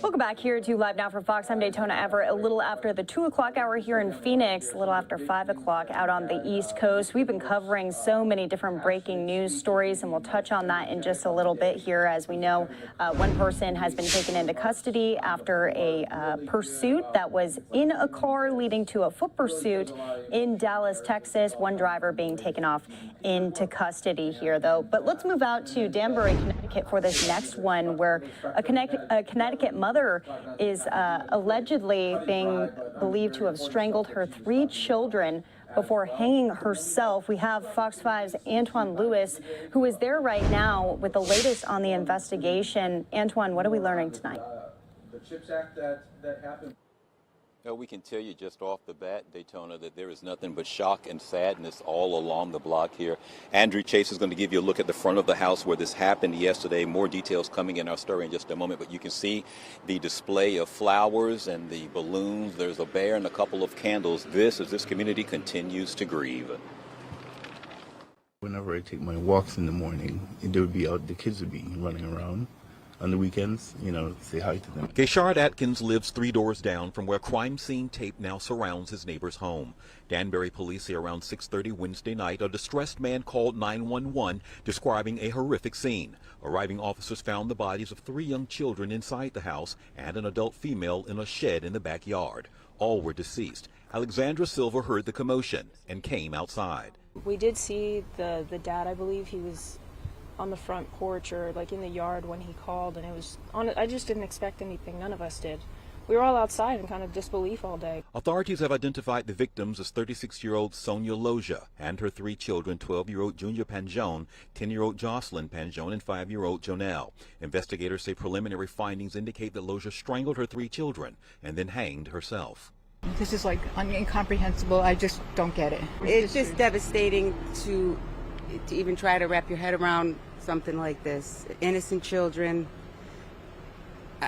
Welcome back here to Live Now from Fox. I'm Daytona Everett, a little after the 2 o'clock hour here in Phoenix, a little after 5 o'clock out on the East Coast. We've been covering so many different breaking news stories, and we'll touch on that in just a little bit here. As we know, one person has been taken into custody after a pursuit that was in a car leading to a foot pursuit in Dallas, Texas. One driver being taken off into custody here, though. But let's move out to Danbury, Connecticut for this next one, where a Connecticut mother is allegedly being believed to have strangled her 3 children before hanging herself. We have Fox 5's Antoine Lewis, who is there right now with the latest on the investigation. Antoine, what are we learning tonight? The CHIPS Act that happened. We can tell you just off the bat, Daytona, that there is nothing but shock and sadness all along the block here. Andrew Chase is going to give you a look at the front of the house where this happened yesterday. More details coming in our story in just a moment, but you can see the display of flowers and the balloons. There's a bear and a couple of candles. As this community continues to grieve. Whenever I take my walks in the morning, they would be out, the kids would be running around. On the weekends, say hi to them. Gayshard Atkins lives 3 doors down from where crime scene tape now surrounds his neighbor's home. Danbury police say around 6:30 Wednesday night, a distressed man called 911 describing a horrific scene. Arriving officers found the bodies of 3 young children inside the house and an adult female in a shed in the backyard. All were deceased. Alexandra Silver heard the commotion and came outside. We did see the dad, I believe he was on the front porch or like in the yard when he called, and it was I just didn't expect anything. None of us did. We were all outside in kind of disbelief all day. Authorities have identified the victims as 36-year-old Sonia Loja and her 3 children, 12-year-old Junior Panjone, 10-year-old Jocelyn Panjone, and 5-year-old Jonelle. Investigators say preliminary findings indicate that Loja strangled her 3 children and then hanged herself. This is like incomprehensible. I just don't get it. It's just devastating to even try to wrap your head around something like this. Innocent children,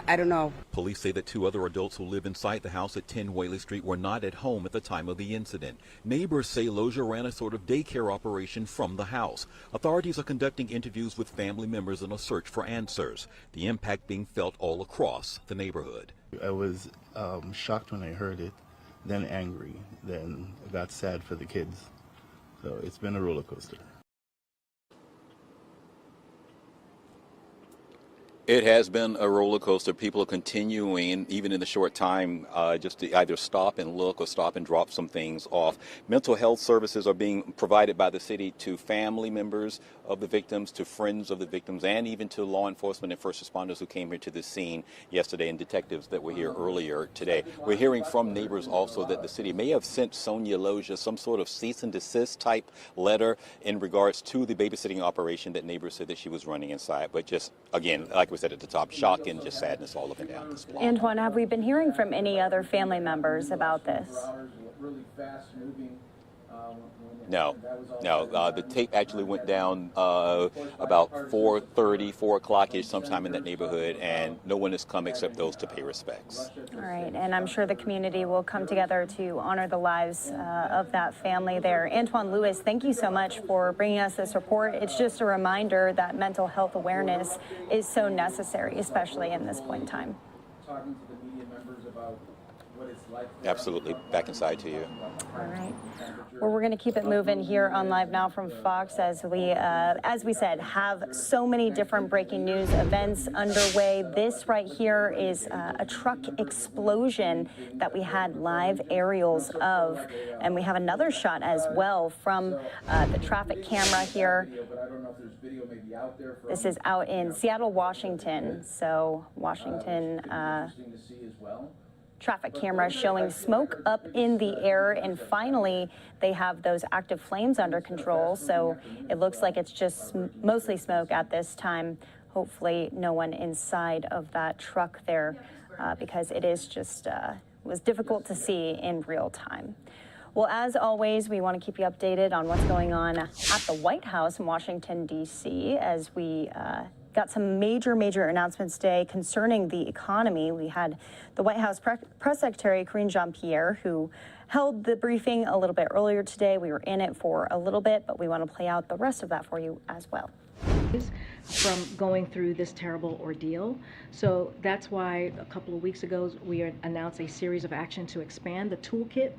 I don't know. Police say that 2 other adults who live inside the house at 10 Whaley Street were not at home at the time of the incident. Neighbors say Loja ran a sort of daycare operation from the house. Authorities are conducting interviews with family members in a search for answers. The impact being felt all across the neighborhood. I was shocked when I heard it, then angry, then I got sad for the kids. So it's been a roller coaster. It has been a roller coaster. People are continuing, even in the short time, just to either stop and look or stop and drop some things off. Mental health services are being provided by the city to family members of the victims, to friends of the victims, and even to law enforcement and first responders who came here to the scene yesterday and detectives that were here earlier today. We're hearing from neighbors also that the city may have sent Sonia Loja some sort of cease and desist type letter in regards to the babysitting operation that neighbors said that she was running inside. But just, again, like we said at the top, shock and just sadness all up and down this block. Antoine, have we been hearing from any other family members about this? No. The tape actually went down about 4:30, 4 o'clock-ish, sometime in that neighborhood, and no one has come except those to pay respects. All right, and I'm sure the community will come together to honor the lives of that family there. Antoine Lewis, thank you so much for bringing us this report. It's just a reminder that mental health awareness is so necessary, especially in this point in time. Talking to the media members about what it's like. Absolutely. Back inside to you. All right. Well, we're going to keep it moving here on Live Now from Fox as we said, have so many different breaking news events underway. This right here is a truck explosion that we had live aerials of, and we have another shot as well from the traffic camera here. This is out in Seattle, Washington. So Washington. Traffic camera showing smoke up in the air, and finally they have those active flames under control, so it looks like it's just mostly smoke at this time. Hopefully no one inside of that truck there, because it is just was difficult to see in real time. Well, as always, we want to keep you updated on what's going on at the White House in Washington, D.C. as we got some major announcements today concerning the economy. We had the White House Press Secretary Karine Jean-Pierre, who held the briefing a little bit earlier today. We were in it for a little bit, but we want to play out the rest of that for you as well. from going through this terrible ordeal. So that's why a couple of weeks ago we announced a series of actions to expand the toolkit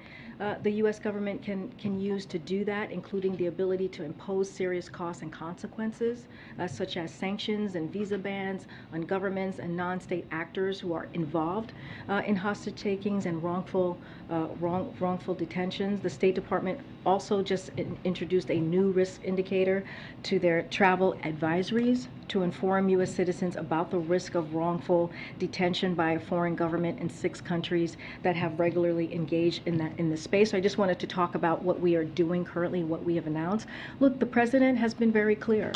the U.S. government can use to do that, including the ability to impose serious costs and consequences, such as sanctions and visa bans on governments and non-state actors who are involved in hostage takings and wrongful detentions. The State Department also just introduced a new risk indicator to their travel advisories to inform U.S. citizens about the risk of wrongful detention by a foreign government in 6 countries that have regularly engaged in this space. So I just wanted to talk about what we are doing currently, what we have announced. Look, the president has been very clear.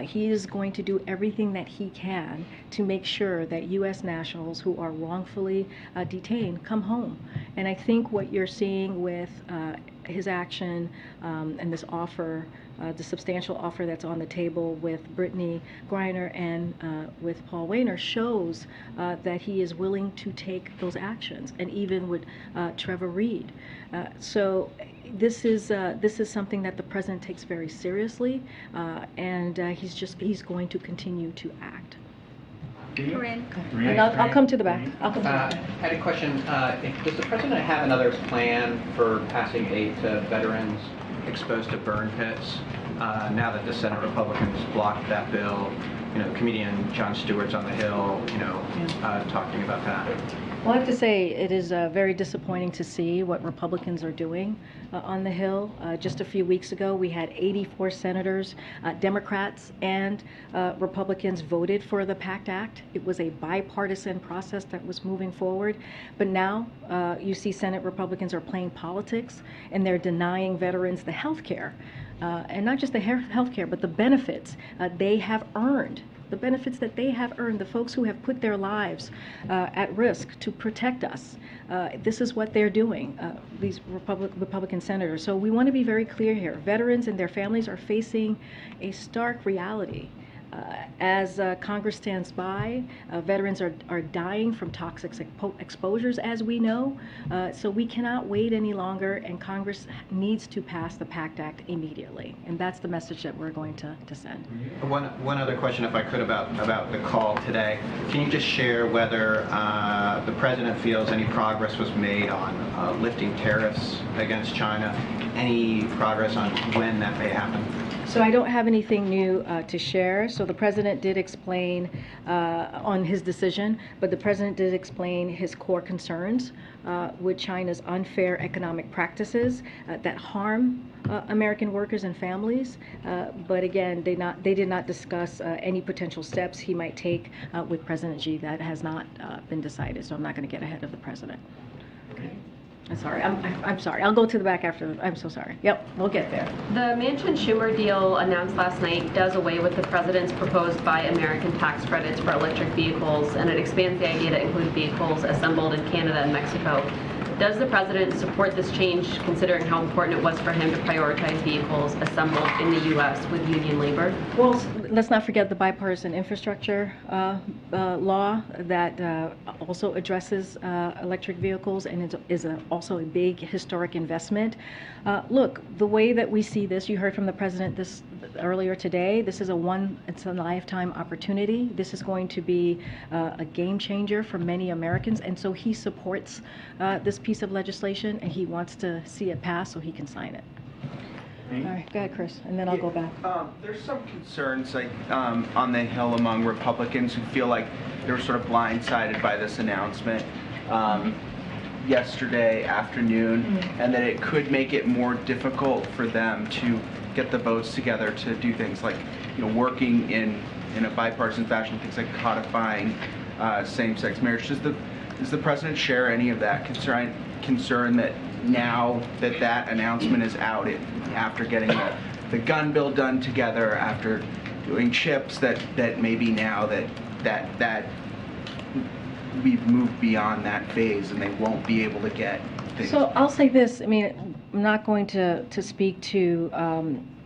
He is going to do everything that he can to make sure that U.S. nationals who are wrongfully detained come home. And I think what you're seeing with his action and this offer, the substantial offer that's on the table with Brittany Griner and with Paul Wehner shows that he is willing to take those actions, and even with Trevor Reed. So this is something that the president takes very seriously, and he's going to continue to act. Corinne. And I'll come to the back. I had a question. Does the president have another plan for passing aid to veterans exposed to burn pits? Now that the Senate Republicans blocked that bill, comedian Jon Stewart's on the Hill, talking about that. Well, I have to say it is very disappointing to see what Republicans are doing on the Hill. Just a few weeks ago, we had 84 senators, Democrats and Republicans voted for the PACT Act. It was a bipartisan process that was moving forward. But now you see Senate Republicans are playing politics, and they're denying veterans the health care. And not just the health care, but the benefits they have earned. The benefits that they have earned, the folks who have put their lives at risk to protect us. This is what they're doing, these Republican senators. So we want to be very clear here. Veterans and their families are facing a stark reality. As Congress stands by, veterans are dying from toxic exposures, as we know. So we cannot wait any longer, and Congress needs to pass the PACT Act immediately. And that's the message that we're going to send. One other question, if I could, about the call today. Can you just share whether the president feels any progress was made on lifting tariffs against China? Any progress on when that may happen? So I don't have anything new to share. So the president did explain on his decision, but the president did explain his core concerns with China's unfair economic practices that harm American workers and families. But again, they did not discuss any potential steps he might take with President Xi. That has not been decided, so I'm not going to get ahead of the president. Okay. I'm sorry. I'm sorry. I'll go to the back after. I'm so sorry. Yep, we'll get there. The Manchin-Schumer deal announced last night does away with the president's proposed Buy American tax credits for electric vehicles, and it expands the idea to include vehicles assembled in Canada and Mexico. Does the president support this change, considering how important it was for him to prioritize vehicles assembled in the U.S. with union labor? Well, let's not forget the bipartisan infrastructure law that also addresses electric vehicles, and is also a big historic investment. Look, the way that we see this, you heard from the president earlier today, this is it's a lifetime opportunity. This is going to be a game changer for many Americans, and so he supports this piece of legislation, and he wants to see it pass so he can sign it. All right, go ahead, Chris, and then I'll go back. There's some concerns on the Hill among Republicans who feel like they were sort of blindsided by this announcement yesterday afternoon, and that it could make it more difficult for them to get the votes together to do things like, working in a bipartisan fashion, things like codifying same-sex marriage. Does the president share any of that concern that now that announcement is out, after getting the gun bill done together, after doing chips, that maybe now that we've moved beyond that phase and they won't be able to get things? So I'll say this. I mean, I'm not going to speak to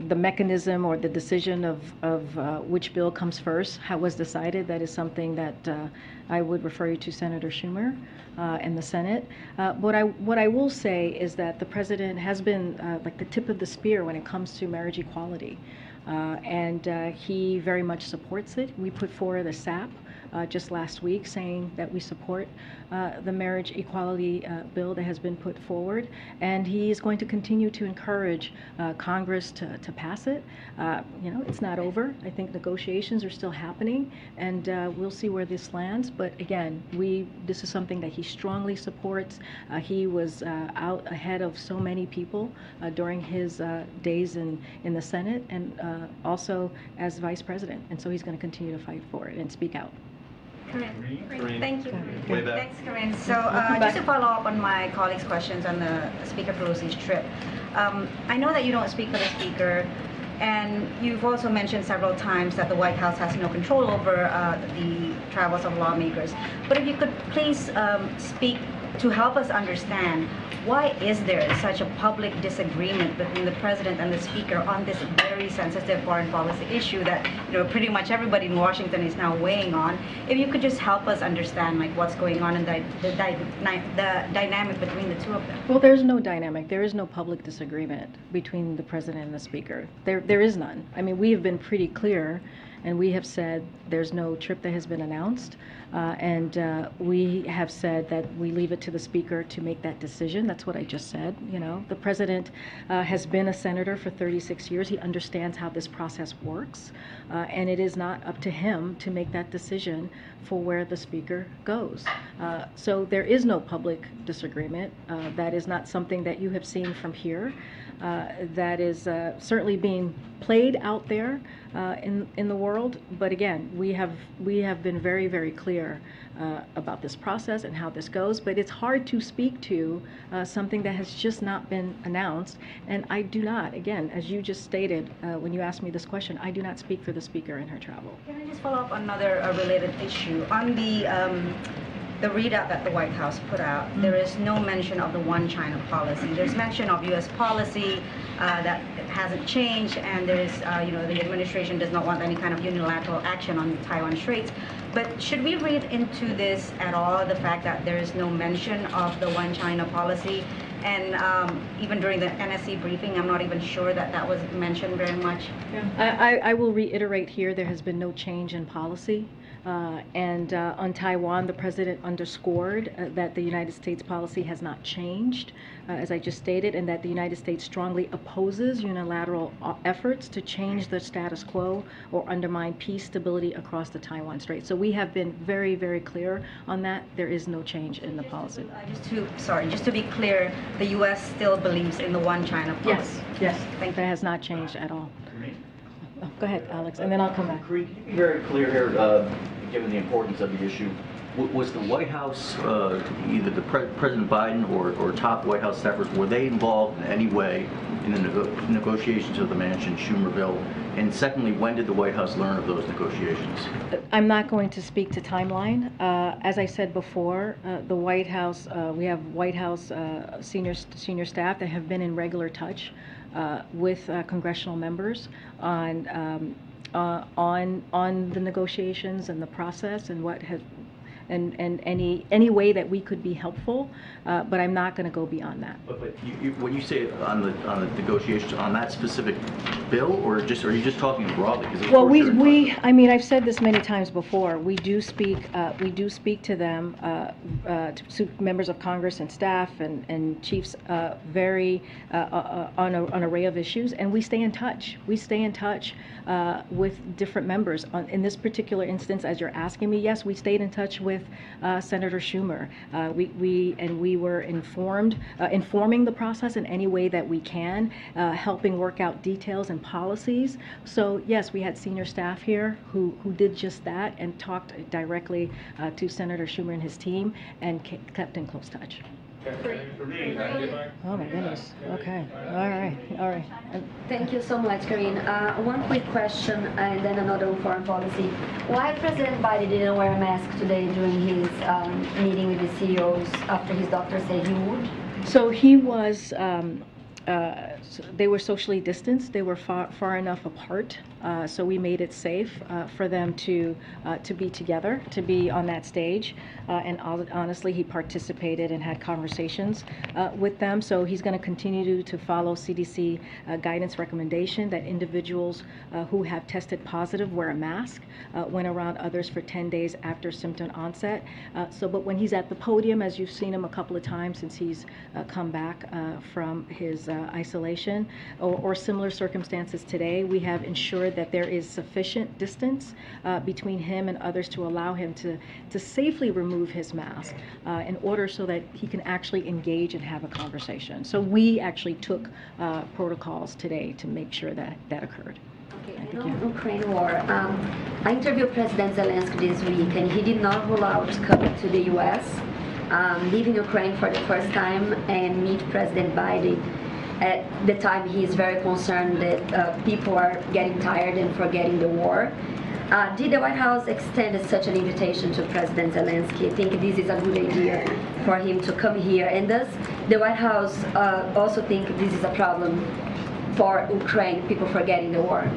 the mechanism or the decision of which bill comes first, how it was decided. That is something that I would refer you to Senator Schumer and the Senate. What I will say is that the president has been like the tip of the spear when it comes to marriage equality. and he very much supports it. We put forward a SAP just last week saying that we support the marriage equality bill that has been put forward, and he is going to continue to encourage Congress to pass it. You know, it's not over. I think negotiations are still happening, and we'll see where this lands. But again, this is something that he strongly supports. He was out ahead of so many people during his days in the Senate, and also as vice president, and so he's going to continue to fight for it and speak out. Corinne. Thank you. Way back. Thanks, Corinne. So just to follow up on my colleague's questions on the Speaker Pelosi's trip, I know that you don't speak for the Speaker, and you've also mentioned several times that the White House has no control over the travels of lawmakers. But if you could please speak to help us understand, why is there such a public disagreement between the President and the Speaker on this very sensitive foreign policy issue that, you know, pretty much everybody in Washington is now weighing on? If you could just help us understand, like, what's going on and the dynamic between the two of them. Well, there's no dynamic. There is no public disagreement between the President and the Speaker. There is none. I mean, we have been pretty clear, and we have said there's no trip that has been announced, and we have said that we leave it to the Speaker to make that decision. That's what I just said. You know, the President has been a senator for 36 years. He understands how this process works, and it is not up to him to make that decision for where the Speaker goes. So there is no public disagreement. That is not something that you have seen from here. That is certainly being played out there in the world. But again, we have been very, very clear about this process and how this goes. But it's hard to speak to something that has just not been announced. And I do not, again, as you just stated when you asked me this question, I do not speak for the Speaker in her travel. Can I just follow up on another related issue? On the readout that the White House put out, there is no mention of the one China policy. There's mention of U.S. policy that hasn't changed, and there's, you know, the administration does not want any kind of unilateral action on the Taiwan Straits. But should we read into this at all, the fact that there is no mention of the one China policy? And even during the NSC briefing, I'm not even sure that that was mentioned very much. I will reiterate here, there has been no change in policy. And on Taiwan, the President underscored that the United States policy has not changed, as I just stated, and that the United States strongly opposes unilateral efforts to change the status quo or undermine peace, stability across the Taiwan Strait. So we have been very, very clear on that. There is no change in the policy. Just to be clear, the U.S. still believes in the one China policy. Yes. That has not changed at all. Oh, go ahead, Alex, and then I'll come back. Very clear here, given the importance of the issue. Was the White House, either the President Biden or top White House staffers, were they involved in any way in the negotiations of the Manchin-Schumer bill? And secondly, when did the White House learn of those negotiations? I'm not going to speak to timeline. As I said before, the White House, we have White House senior staff that have been in regular touch with congressional members on the negotiations and the process and what has and any way that we could be helpful, but I'm not going to go beyond that. But when you say on the negotiations on that specific bill, or are you just talking broadly? Well, I mean, I've said this many times before. We do speak to them, to members of Congress and staff and chiefs, very on an array of issues, and we stay in touch. We stay in touch with different members. In this particular instance, as you're asking me, yes, we stayed in touch with Senator Schumer. We were informing the process in any way that we can, helping work out details and policies. So yes, we had senior staff here who did just that and talked directly to Senator Schumer and his team and kept in close touch. Oh my goodness. Okay. All right. Thank you so much, Corinne. One quick question and then another on foreign policy. Why President Biden didn't wear a mask today during his meeting with the CEOs after his doctor said he would? So he was they were socially distanced. They were far enough apart, so we made it safe for them to be together, to be on that stage. And honestly, he participated and had conversations with them. So he's going to continue to follow CDC guidance recommendation that individuals who have tested positive wear a mask when around others for 10 days after symptom onset. But when he's at the podium, as you've seen him a couple of times since he's come back from his isolation or similar circumstances today, we have ensured that there is sufficient distance between him and others to allow him to safely remove his mask in order so that he can actually engage and have a conversation. So we actually took protocols today to make sure that that occurred. Okay, on Ukraine war, I interviewed President Zelensky this week, and he did not rule out coming to the U.S., leaving Ukraine for the first time, and meet President Biden. At the time, he is very concerned that people are getting tired and forgetting the war. Did the White House extend such an invitation to President Zelensky? I think this is a good idea for him to come here. And does the White House also think this is a problem for Ukraine, people forgetting the war?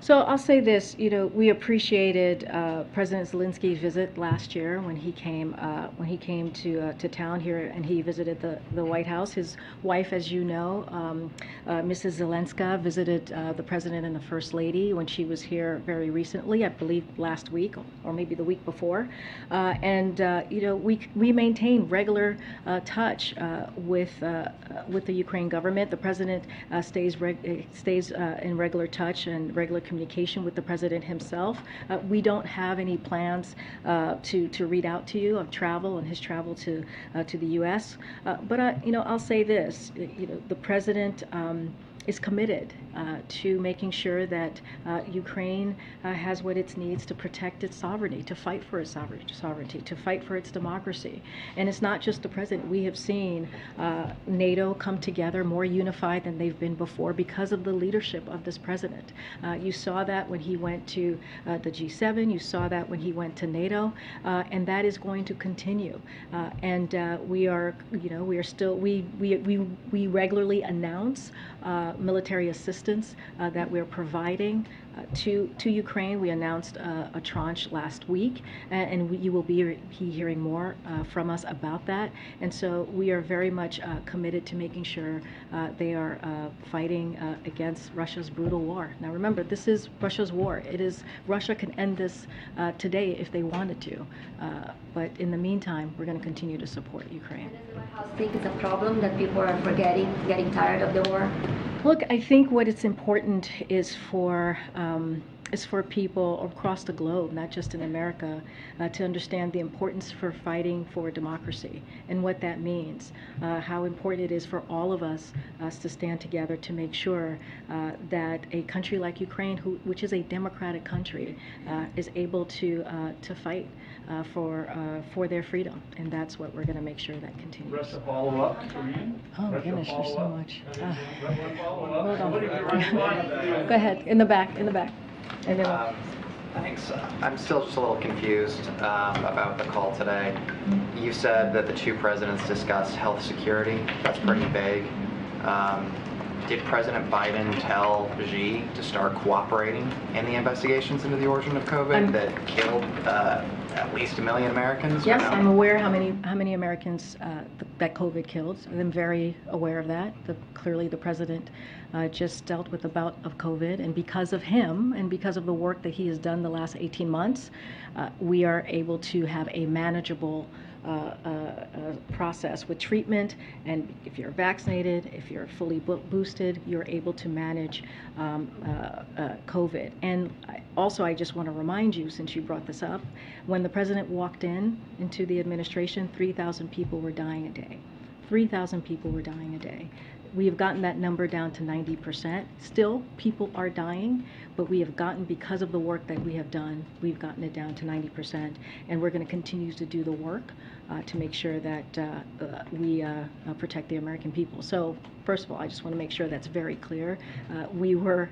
So I'll say this, we appreciated President Zelensky's visit last year when he came to town here and he visited the White House. His wife, as you know, Mrs. Zelenska, visited the President and the First Lady when she was here very recently, I believe last week or maybe the week before. We maintain regular touch with the Ukraine government. The President stays in regular touch and regular communication with the President himself. We don't have any plans to read out to you of travel and his travel to the U.S. But I'll say this: the President is committed to making sure that Ukraine has what it needs to protect its sovereignty, to fight for its sovereignty, to fight for its democracy. And it's not just the President. We have seen NATO come together more unified than they've been before because of the leadership of this President. You saw that when he went to the G7. You saw that when he went to NATO, and that is going to continue. We regularly announce military assistance that we're providing to Ukraine. We announced a tranche last week, and you will be hearing more from us about that. And so we are very much committed to making sure they are fighting against Russia's brutal war. Now remember, this is Russia's war. Russia can end this today if they wanted to. But in the meantime, we're going to continue to support Ukraine. And does the White House think it's a problem that people are forgetting, getting tired of the war? Look, I think what it's important is for people across the globe, not just in America, to understand the importance for fighting for democracy and what that means, how important it is for all of us to stand together to make sure that a country like Ukraine, which is a democratic country, is able to fight for their freedom. And that's what we're going to make sure that continues. Rest of follow-up. Oh my goodness, there's so much. Hold on. Go ahead, in the back. And then Thanks. I'm still just a little confused about the call today. You said that the two presidents discussed health security. That's pretty vague. Did President Biden tell Xi to start cooperating in the investigations into the origin of COVID that killed at least 1 million Americans? Yes, I'm aware how many Americans that COVID killed. I'm very aware of that. Clearly, the president just dealt with a bout of COVID, and because of him and because of the work that he has done the last 18 months, we are able to have a manageable process with treatment. And if you're vaccinated, if you're fully boosted, you're able to manage COVID. And I just want to remind you, since you brought this up, when the president walked into the administration, 3,000 people were dying a day. 3,000 people were dying a day. We have gotten that number down to 90%. Still, people are dying, but we have gotten, because of the work that we have done, we've gotten it down to 90%. And we're going to continue to do the work to make sure that we protect the American people. So, first of all, I just want to make sure that's very clear. We were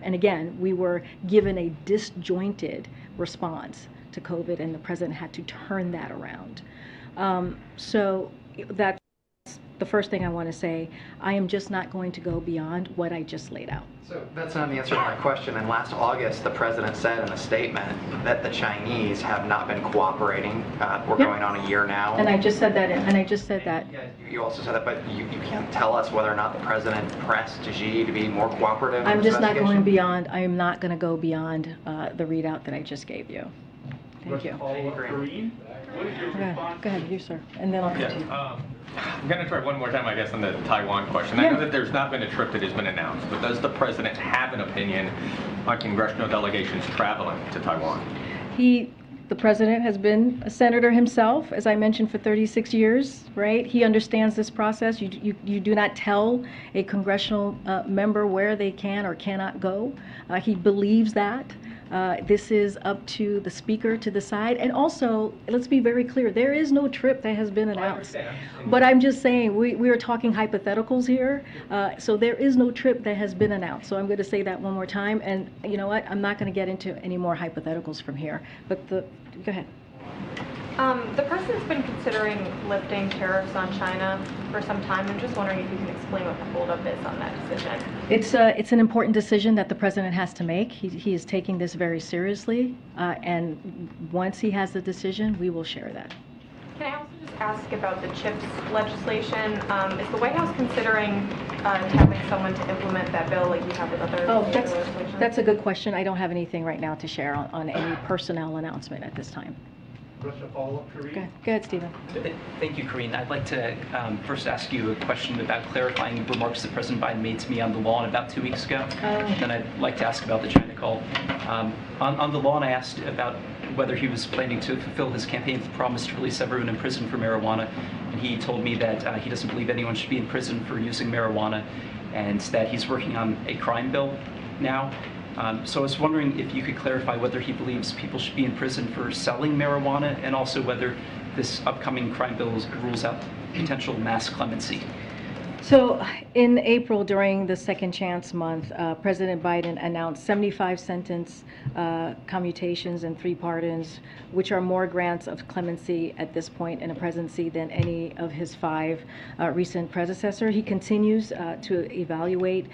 given a disjointed response to COVID, and the president had to turn that around. So the first thing I want to say, I am just not going to go beyond what I just laid out. So that's not the answer to my question. And last August, the president said in a statement that the Chinese have not been cooperating. We're going on a year now. And I just said that. You also said that, but you can't tell us whether or not the president pressed Xi to be more cooperative. I'm just not going beyond. I am not going to go beyond the readout that I just gave you. Thank you. Go ahead, you sir, and then I'll continue. I'm going to try one more time, I guess, on the Taiwan question. I know that there's not been a trip that has been announced, but does the president have an opinion on congressional delegations traveling to Taiwan? The president has been a senator himself, as I mentioned, for 36 years, right? He understands this process. You do not tell a congressional member where they can or cannot go. He believes that. This is up to the speaker to decide. And also, let's be very clear, there is no trip that has been announced. But I'm just saying, we are talking hypotheticals here. So there is no trip that has been announced. So I'm going to say that one more time. And you know what? I'm not going to get into any more hypotheticals from here. But go ahead. The president's been considering lifting tariffs on China for some time. I'm just wondering if you can explain what the holdup is on that decision. It's an important decision that the president has to make. He is taking this very seriously, and once he has the decision, we will share that. Can I also just ask about the CHIPS legislation? Is the White House considering having someone to implement that bill like you have with other legislation? That's a good question. I don't have anything right now to share on any personnel announcement at this time. Follow-up, Karine? Go ahead, Stephen. Thank you, Karine. I'd like to first ask you a question about clarifying remarks that President Biden made to me on the lawn about 2 weeks ago. Then I'd like to ask about the China call. On the lawn, I asked about whether he was planning to fulfill his campaign promise to release everyone in prison for marijuana. And he told me that he doesn't believe anyone should be in prison for using marijuana, and that he's working on a crime bill now. So I was wondering if you could clarify whether he believes people should be in prison for selling marijuana, and also whether this upcoming crime bill rules out potential mass clemency. So in April, during the Second Chance Month, President Biden announced 75 sentence commutations and 3 pardons, which are more grants of clemency at this point in a presidency than any of his 5 recent predecessors. He continues to evaluate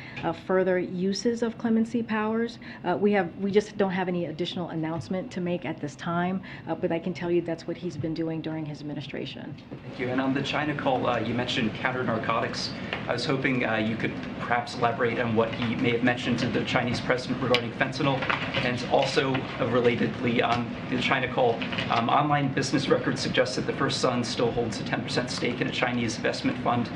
further uses of clemency powers. We just don't have any additional announcement to make at this time, but I can tell you that's what he's been doing during his administration. Thank you. And on the China call, you mentioned counter-narcotics. I was hoping you could perhaps elaborate on what he may have mentioned to the Chinese president regarding fentanyl, and also relatedly on the China call, online business records suggest that the First Son still holds a 10% stake in a Chinese investment fund.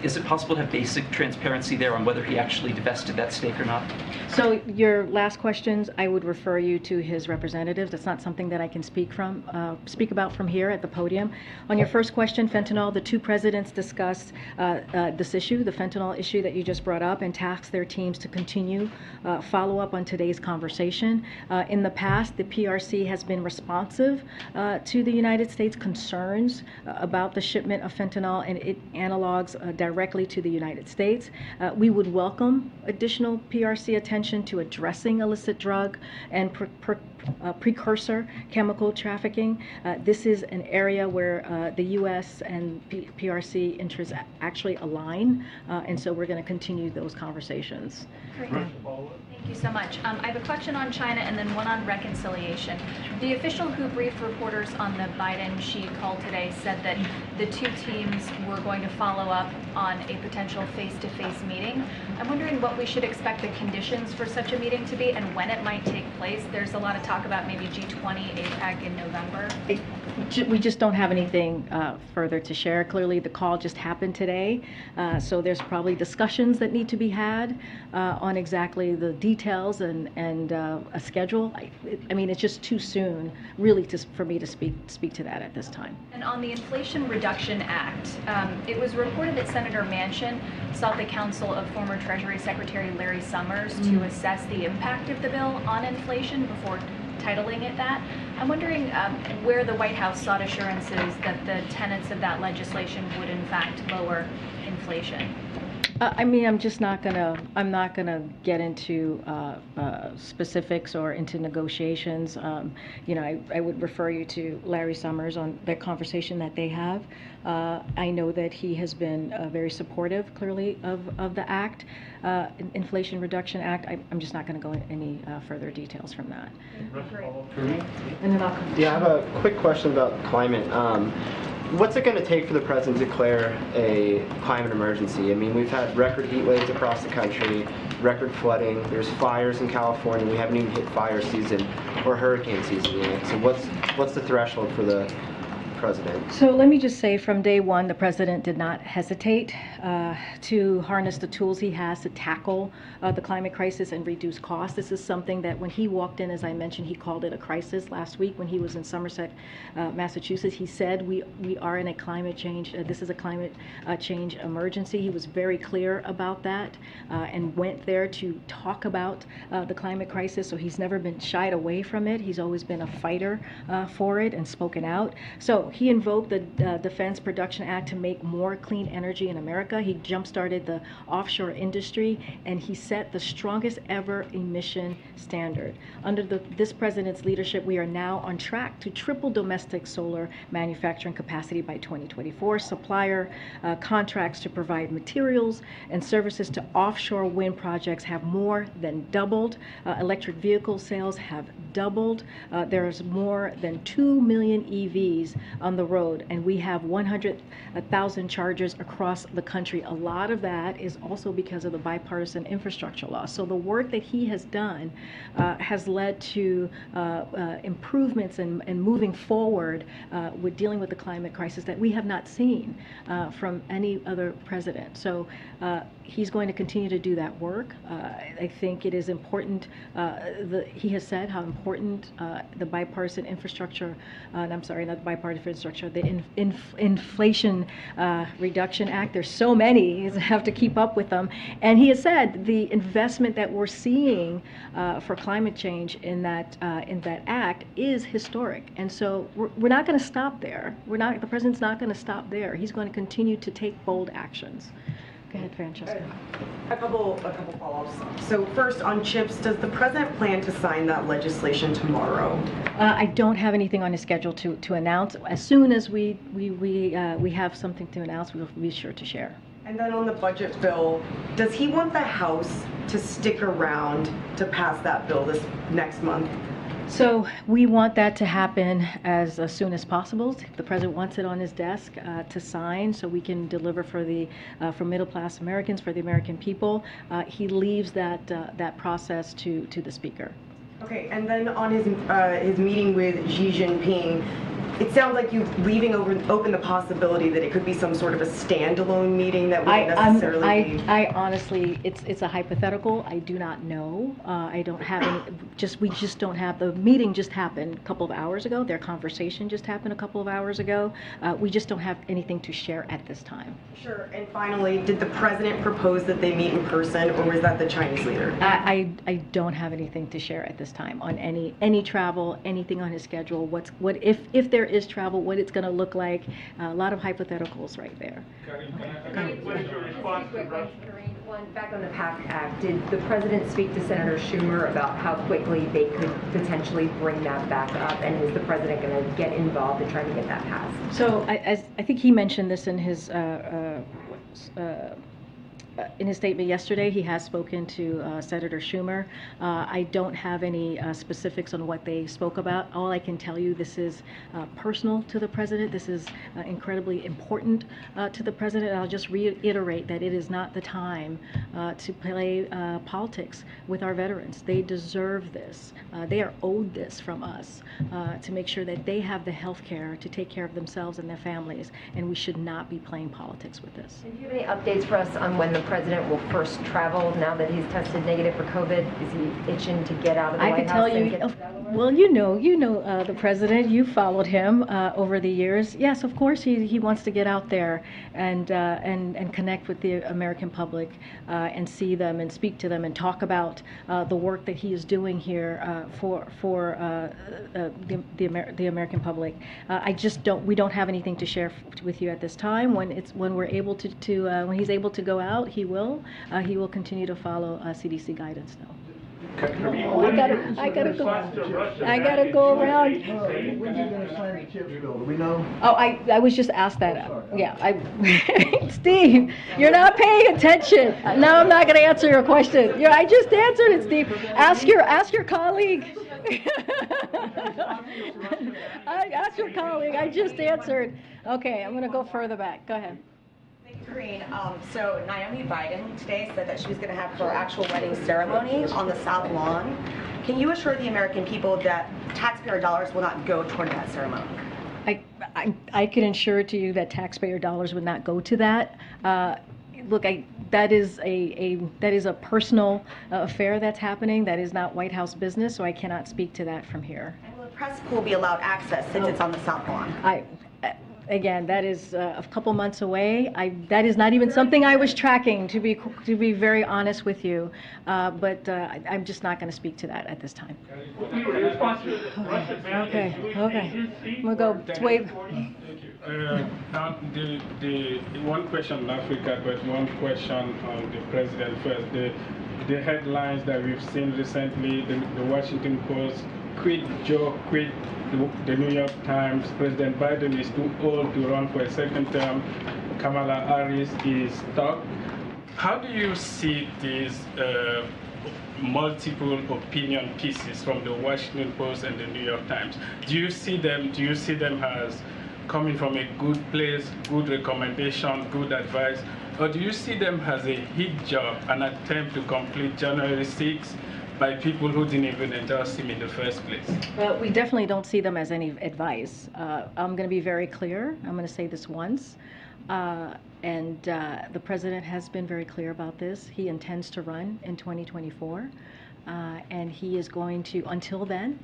Is it possible to have basic transparency there on whether he actually divested that stake or not? So your last questions, I would refer you to his representatives. That's not something that I can speak about from here at the podium. On your first question, fentanyl, the 2 presidents discussed this issue, the fentanyl issue that you just brought up, and tasked their teams to continue follow up on today's conversation. In the past, the PRC has been responsive to the United States concerns about the shipment of fentanyl and it analogs directly to the United States. We would welcome additional PRC attention to addressing illicit drug and precursor chemical trafficking. This is an area where the U.S. and PRC interests actually align, and so we're going to continue those conversations. Great. Thank you so much. I have a question on China and then one on reconciliation. The official who briefed reporters on the Biden-Xi call today said that the 2 teams were going to follow up on a potential face-to-face meeting. I'm wondering what we should expect the conditions for such a meeting to be and when it might take place. There's a lot of talk about maybe G20, APEC in November. We just don't have anything further to share. Clearly, the call just happened today, so there's probably discussions that need to be had on exactly the details and a schedule. I mean, it's just too soon, really, for me to speak to that at this time. And on the Inflation Reduction Act, it was reported that Senator Manchin sought the counsel of former Treasury Secretary Larry Summers to assess the impact of the bill on inflation before titling it that. I'm wondering where the White House sought assurances that the tenets of that legislation would in fact lower inflation. I mean, I'm not gonna get into specifics or into negotiations. I would refer you to Larry Summers on their conversation that they have. I know that he has been very supportive, clearly, of the act, Inflation Reduction Act. I'm just not gonna go into any further details from that. And then I'll come. Yeah, I have a quick question about climate. What's it going to take for the president to declare a climate emergency? I mean, we've had record heat waves across the country, record flooding. There's fires in California. We haven't even hit fire season or hurricane season yet. So what's the threshold for the president? So let me just say, from day one, the president did not hesitate to harness the tools he has to tackle the climate crisis and reduce costs. This is something that when he walked in, as I mentioned, he called it a crisis last week when he was in Somerset, Massachusetts. He said we are in a climate change, this is a climate change emergency. He was very clear about that and went there to talk about the climate crisis. So he's never been shied away from it. He's always been a fighter for it and spoken out. So he invoked the Defense Production Act to make more clean energy in America. He jump-started the offshore industry, and he set the strongest ever emission standard. Under this president's leadership, we are now on track to triple domestic solar manufacturing capacity by 2024. Supplier contracts to provide materials and services to offshore wind projects have more than doubled. Electric vehicle sales have doubled. There's more than 2 million EVs on the road, and we have 100,000 chargers across the country. A lot of that is also because of the bipartisan infrastructure law. So the work that he has done has led to improvements and moving forward with dealing with the climate crisis that we have not seen from any other president. So he's going to continue to do that work. I think it is important. He has said how important the bipartisan infrastructure, I'm sorry, not the bipartisan infrastructure, the Inflation Reduction Act. There's so many, you have to keep up with them. And he has said the investment that we're seeing for climate change in that act is historic. And so we're not going to stop there. The president's not going to stop there. He's going to continue to take bold actions. Go ahead, Francesca. A couple follow-ups. So first, on chips, does the president plan to sign that legislation tomorrow? I don't have anything on his schedule to announce. As soon as we have something to announce, we'll be sure to share. And then on the budget bill, does he want the House to stick around to pass that bill this next month? So we want that to happen as soon as possible. The president wants it on his desk to sign so we can deliver for middle-class Americans, for the American people. He leaves that process to the speaker. Okay, and then on his meeting with Xi Jinping, it sounds like you're leaving open the possibility that it could be some sort of a standalone meeting that wouldn't necessarily be... I honestly, it's a hypothetical. I do not know. I don't have any, we just don't have, the meeting just happened a couple of hours ago. Their conversation just happened a couple of hours ago. We just don't have anything to share at this time. Sure, and finally, did the president propose that they meet in person, or was that the Chinese leader? I don't have anything to share at this time on any travel, anything on his schedule, if there is travel, what it's going to look like. A lot of hypotheticals right there. What is your response to Russia? One, back on the PAC Act, did the president speak to Senator Schumer about how quickly they could potentially bring that back up, and is the president going to get involved in trying to get that passed? So I think he mentioned this in his statement yesterday. He has spoken to Senator Schumer. I don't have any specifics on what they spoke about. All I can tell you, this is personal to the president. This is incredibly important to the president. I'll just reiterate that it is not the time to play politics with our veterans. They deserve this. They are owed this from us to make sure that they have the health care to take care of themselves and their families, and we should not be playing politics with this. And do you have any updates for us on when the president will first travel now that he's tested negative for COVID? Is he itching to get out of the White House? I can tell you, well, you know the president. You followed him over the years. Yes, of course, he wants to get out there and connect with the American public and see them and speak to them and talk about the work that he is doing here for the American public. We don't have anything to share with you at this time. When we're able when he's able to go out, he will continue to follow CDC guidance now. I gotta go around. When are you going to sign the CHIPS bill? Do we know? Oh, I was just asked that. Yeah, Steve, you're not paying attention. No, I'm not going to answer your question. I just answered it, Steve. Ask your colleague. Ask your colleague. I just answered. Okay, I'm going to go further back. Go ahead. Green. So Naomi Biden today said that she was going to have her actual wedding ceremony on the South Lawn. Can you assure the American people that taxpayer dollars will not go toward that ceremony? I can ensure to you that taxpayer dollars would not go to that. Look, that is a personal affair that's happening. That is not White House business, so I cannot speak to that from here. And will the press will be allowed access since it's on the South Lawn? Again, that is a couple months away. That is not even something I was tracking, to be very honest with you. But I'm just not going to speak to that at this time. Okay. We'll go. Wait. Now, the one question on Africa, but one question on the president first. The headlines that we've seen recently, the Washington Post, quit Joe, quit the New York Times, President Biden is too old to run for a second term, Kamala Harris is stuck. How do you see these multiple opinion pieces from the Washington Post and the New York Times? Do you see them as coming from a good place, good recommendation, good advice, or do you see them as a hit job, an attempt to complete January 6th by people who didn't even endorse him in the first place? Well, we definitely don't see them as any advice. I'm going to be very clear. I'm going to say this once. And the president has been very clear about this. He intends to run in 2024. And he is going to, until then,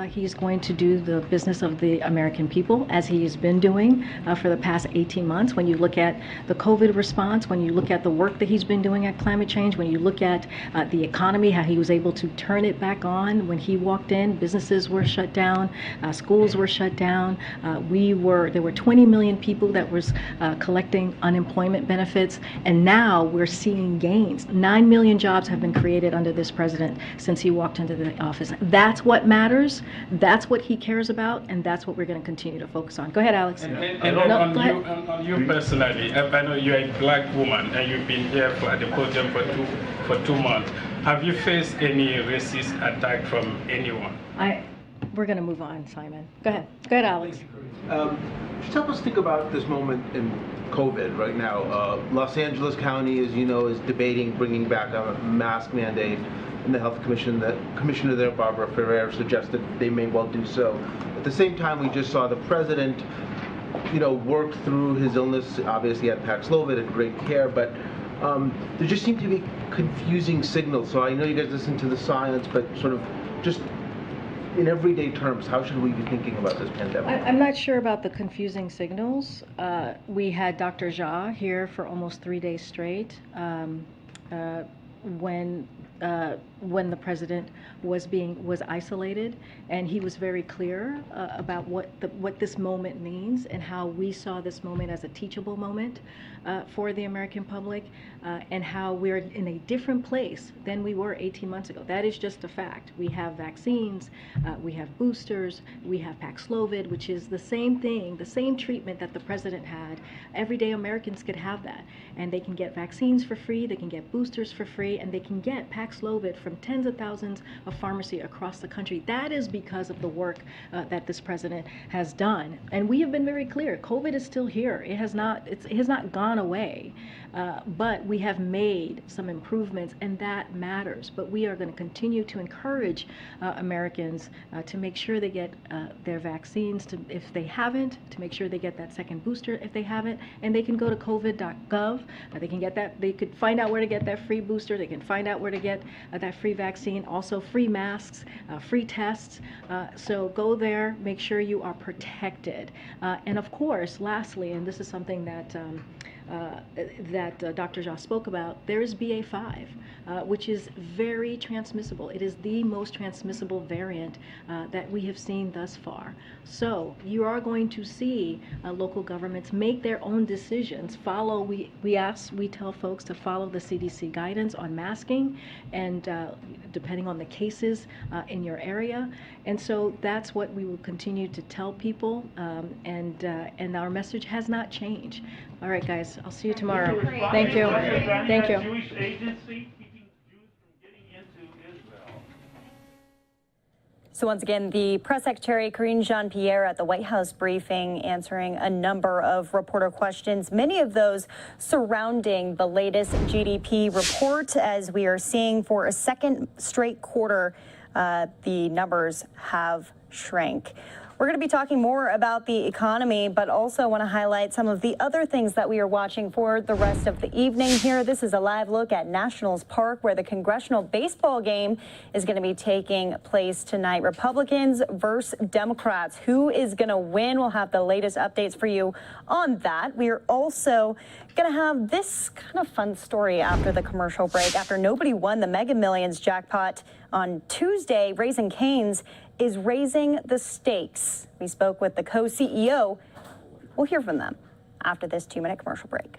he's going to do the business of the American people, as he has been doing for the past 18 months. When you look at the COVID response, when you look at the work that he's been doing at climate change, when you look at the economy, how he was able to turn it back on when he walked in, businesses were shut down, schools were shut down. There were 20 million people that was collecting unemployment benefits, and now we're seeing gains. 9 million jobs have been created under this president since he walked into the office. That's what matters. That's what he cares about, and that's what we're going to continue to focus on. Go ahead, Alex. On you personally, I know you're a black woman and you've been here at the podium for 2 months. Have you faced any racist attack from anyone? We're going to move on, Simon. Go ahead, Alex. Just help us think about this moment in COVID right now. Los Angeles County, as you know, is debating bringing back a mask mandate. And the health commission, the commissioner there, Barbara Ferrer, suggested they may well do so. At the same time, we just saw the president, work through his illness. Obviously, he had Paxlovid and great care, but there just seem to be confusing signals. So I know you guys listen to the science, but sort of just in everyday terms, how should we be thinking about this pandemic? I'm not sure about the confusing signals. We had Dr. Jha here for almost 3 days straight. When the president was isolated, and he was very clear about what this moment means and how we saw this moment as a teachable moment for the American public, and how we're in a different place than we were 18 months ago. That is just a fact. We have vaccines, we have boosters, we have Paxlovid, which is the same thing, the same treatment that the president had. Everyday Americans could have that, and they can get vaccines for free, they can get boosters for free, and they can get Paxlovid from tens of thousands of pharmacies across the country. That is because of the work that this president has done. And we have been very clear, COVID is still here. It has not gone away. But we have made some improvements, and that matters. But we are going to continue to encourage Americans to make sure they get their vaccines, if they haven't, to make sure they get that second booster if they haven't, and they can go to covid.gov. They can get that. They could find out where to get that free booster. They can find out where to get that free vaccine. Also, free masks, free tests. So go there. Make sure you are protected. And of course, lastly, and this is something that that Dr. Jha spoke about, there is BA.5, which is very transmissible. It is the most transmissible variant that we have seen thus far. So you are going to see local governments make their own decisions. We tell folks to follow the CDC guidance on masking, and depending on the cases in your area. And so that's what we will continue to tell people, and our message has not changed. All right, guys, I'll see you tomorrow. Thank you. Thank you. Jewish agency keeping Jews from getting into Israel. So once again, the press secretary, Karine Jean-Pierre, at the White House briefing, answering a number of reporter questions, many of those surrounding the latest GDP report. As we are seeing for a second straight quarter, the numbers have shrank. We're going to be talking more about the economy, but also want to highlight some of the other things that we are watching for the rest of the evening here. This is a live look at Nationals Park, where the Congressional baseball game is going to be taking place tonight. Republicans versus Democrats. Who is going to win? We'll have the latest updates for you on that. We are also going to have this kind of fun story after the commercial break. After nobody won the Mega Millions jackpot on Tuesday, Raising Cane's is raising the stakes. We spoke with the co-CEO. We'll hear from them after this 2-minute commercial break.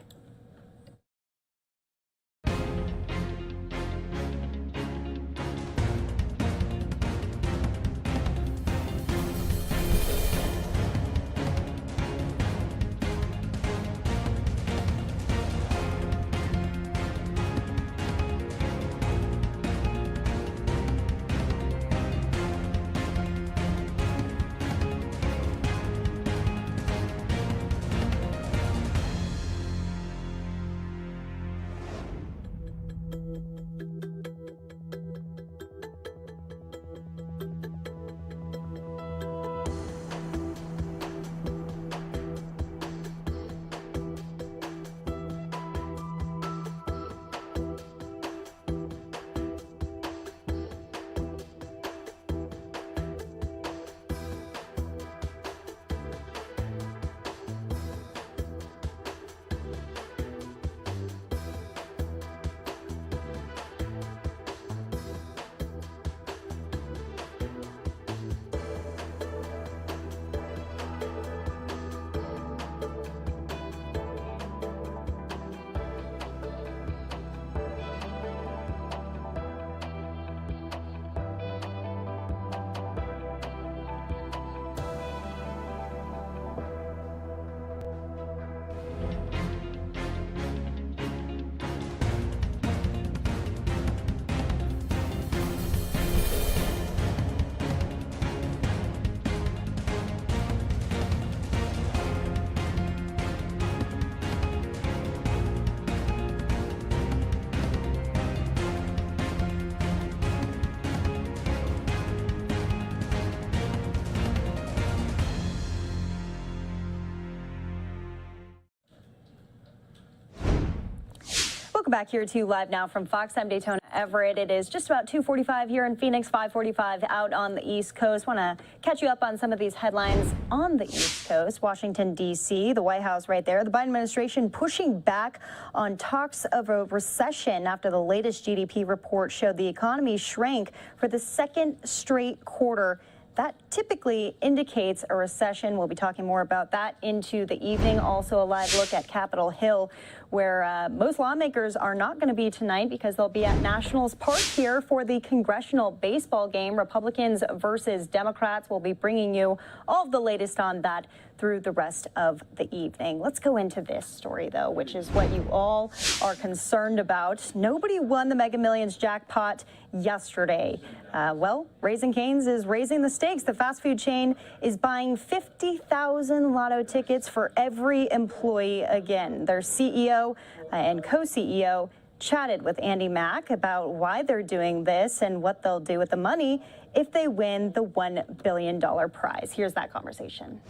Welcome back here to Live Now from Fox. I'm Daytona Everett. It is just about 2:45 here in Phoenix, 5:45 out on the East Coast. Want to catch you up on some of these headlines on the East Coast. Washington, D.C., the White House right there. The Biden administration pushing back on talks of a recession after the latest GDP report showed the economy shrank for the second straight quarter. That typically indicates a recession. We'll be talking more about that into the evening. Also a live look at Capitol Hill, where most lawmakers are not going to be tonight because they'll be at Nationals Park here for the Congressional baseball game. Republicans versus Democrats. Will be bringing you all of the latest on that through the rest of the evening. Let's go into this story, though, which is what you all are concerned about. Nobody won the Mega Millions jackpot yesterday. Well, Raising Cane's is raising the stakes. The fast food chain is buying 50,000 lotto tickets for every employee again. Their CEO and co-CEO chatted with Andy Mack about why they're doing this and what they'll do with the money if they win the $1 billion prize. Here's that conversation.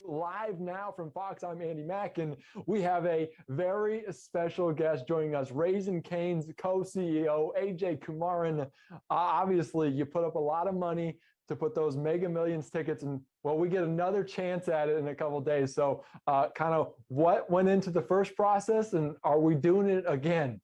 Live now from Fox, I'm Andy Mack, and we have a very special guest joining us, Raising Cane's co-CEO, AJ Kumaran. Obviously, you put up a lot of money to put those Mega Millions tickets in. Well, we get another chance at it in a couple of days. So kind of what went into the first process, and are we doing it again?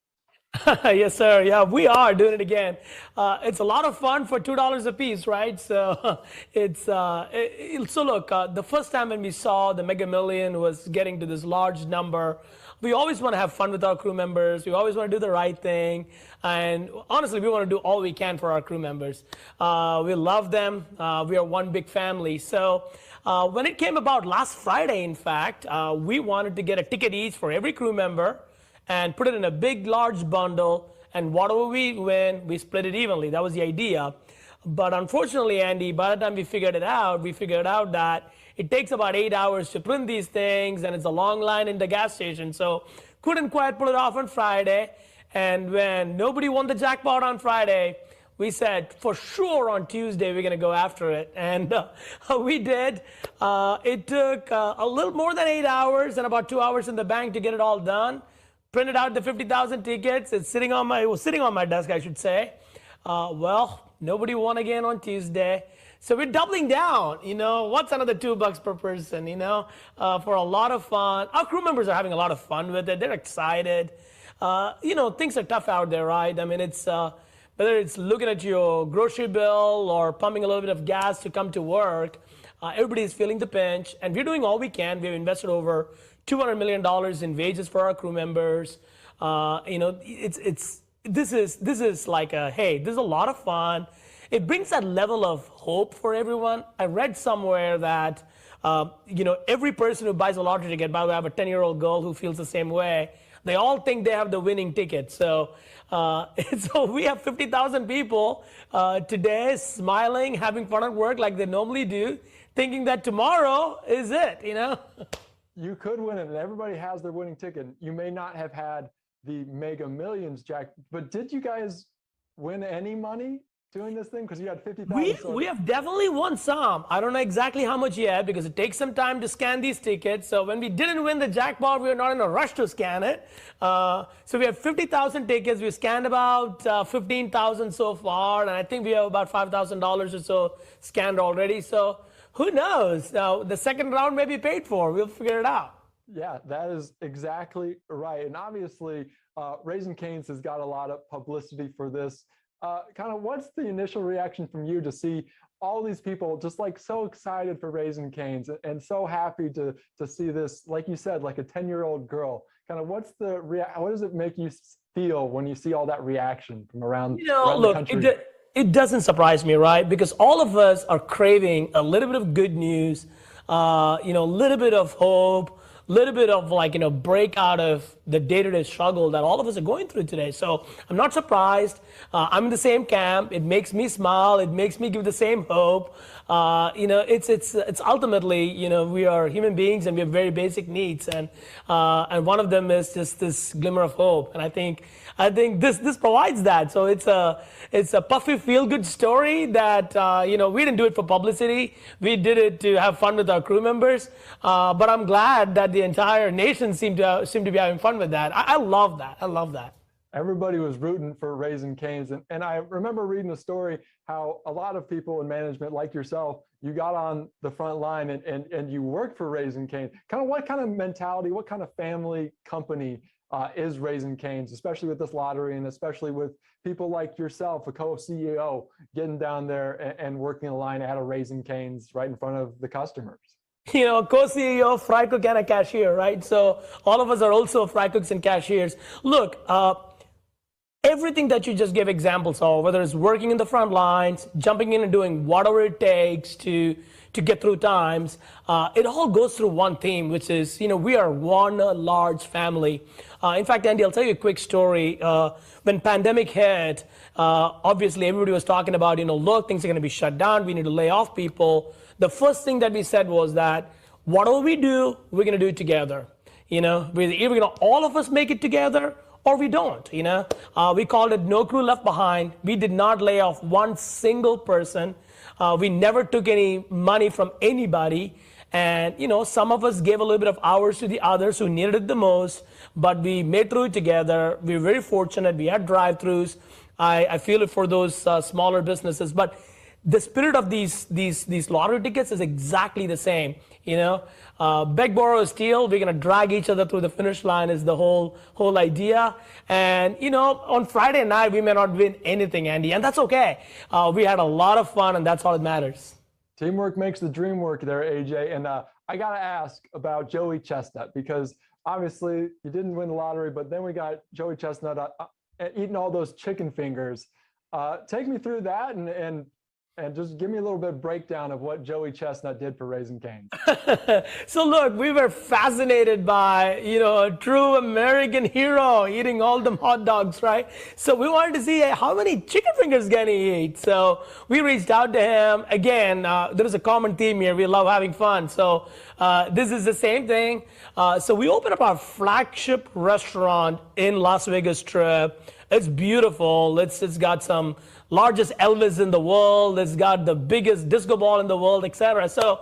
Yes, sir. Yeah, we are doing it again. It's a lot of fun for $2 a piece, right? So so look, the first time when we saw the Mega Million was getting to this large number, we always want to have fun with our crew members. We always want to do the right thing. And honestly, we want to do all we can for our crew members. We love them. We are one big family. So when it came about last Friday, in fact, we wanted to get a ticket each for every crew member and put it in a big, large bundle, and whatever we win, we split it evenly. That was the idea. But unfortunately, Andy, by the time we figured out that it takes about 8 hours to print these things, and it's a long line in the gas station. So couldn't quite pull it off on Friday. And when nobody won the jackpot on Friday, we said, for sure on Tuesday, we're going to go after it. And we did. It took a little more than 8 hours and about 2 hours in the bank to get it all done. Printed out the 50,000 tickets. It's sitting on my desk, I should say. Well, nobody won again on Tuesday. So we're doubling down. You know, what's another $2 per person, you know, for a lot of fun. Our crew members are having a lot of fun with it. They're excited. You know, things are tough out there, right? I mean, it's whether it's looking at your grocery bill or pumping a little bit of gas to come to work, everybody's feeling the pinch. And we're doing all we can. We've invested over $200 million in wages for our crew members. You know, this is like hey, this is a lot of fun. It brings that level of hope for everyone. I read somewhere that you know, every person who buys a lottery ticket, by the way, I have a 10-year-old girl who feels the same way. They all think they have the winning ticket. So so we have 50,000 people today smiling, having fun at work like they normally do, thinking that tomorrow is it, you know? You could win it, and everybody has their winning ticket. You may not have had the Mega Millions, Jack, but did you guys win any money doing this thing? Because you had 50,000. We have definitely won some. I don't know exactly how much yet because it takes some time to scan these tickets. So when we didn't win the jackpot, we were not in a rush to scan it. So we have 50,000 tickets. We scanned about 15,000 so far, and I think we have about $5,000 or so scanned already. So who knows? The second round may be paid for. We'll figure it out. Yeah, that is exactly right. And obviously, Raising Cane's has got a lot of publicity for this. Kind of what's the initial reaction from you to see all these people just like so excited for Raising Cane's and so happy to see this, like you said, like a 10-year-old girl? Kind of what does it make you feel when you see all that reaction from around the country? It doesn't surprise me, right? Because all of us are craving a little bit of good news, you know, a little bit of hope, a little bit of like, you know, break out of the day-to-day struggle that all of us are going through today. So I'm not surprised. I'm in the same camp. It makes me smile. It makes me give the same hope. You know, it's ultimately, you know, we are human beings and we have very basic needs, and one of them is just this glimmer of hope. And I think this provides that. So it's a puffy, feel-good story that you know, we didn't do it for publicity. We did it to have fun with our crew members. But I'm glad that the entire nation seemed to be having fun with that. I love that. I love that. Everybody was rooting for Raising Cane's. And I remember reading a story how a lot of people in management like yourself, you got on the front line and you worked for Raising Cane's. Kind of what kind of mentality, what kind of family company is Raising Cane's, especially with this lottery and especially with people like yourself, a co-CEO, getting down there and working a line at a Raising Cane's right in front of the customers? You know, co-CEO, fry cook, and a cashier, right? So all of us are also fry cooks and cashiers. Look, everything that you just gave examples of, whether it's working in the front lines, jumping in and doing whatever it takes to get through times, it all goes through one theme, which is, you know, we are one large family. In fact, Andy, I'll tell you a quick story. When pandemic hit, obviously everybody was talking about, you know, look, things are going to be shut down. We need to lay off people. The first thing that we said was that whatever we do, we're going to do it together. You know, we're either going to all of us make it together or we don't, you know. We called it No Crew Left Behind. We did not lay off one single person. We never took any money from anybody. And, you know, some of us gave a little bit of hours to the others who needed it the most, but we made through it together. We were very fortunate. We had drive-thrus. I feel it for those smaller businesses. But the spirit of these lottery tickets is exactly the same. Beg, borrow, steal. We're gonna drag each other through the finish line is the whole idea. And on Friday night we may not win anything, Andy, and that's okay. We had a lot of fun, and that's all that matters. Teamwork makes the dream work there, AJ. And I got to ask about Joey Chestnut, because obviously you didn't win the lottery, but then we got Joey Chestnut eating all those chicken fingers. Take me through that and just give me a little bit of breakdown of what Joey Chestnut did for Raising Cane's. So look, we were fascinated by, a true American hero eating all them hot dogs, right? So we wanted to see how many chicken fingers can he eat. So we reached out to him. Again, there is a common theme here. We love having fun. So this is the same thing. So we opened up our flagship restaurant in Las Vegas Strip. It's beautiful. It's got some largest Elvis in the world. It's got the biggest disco ball in the world, etc. So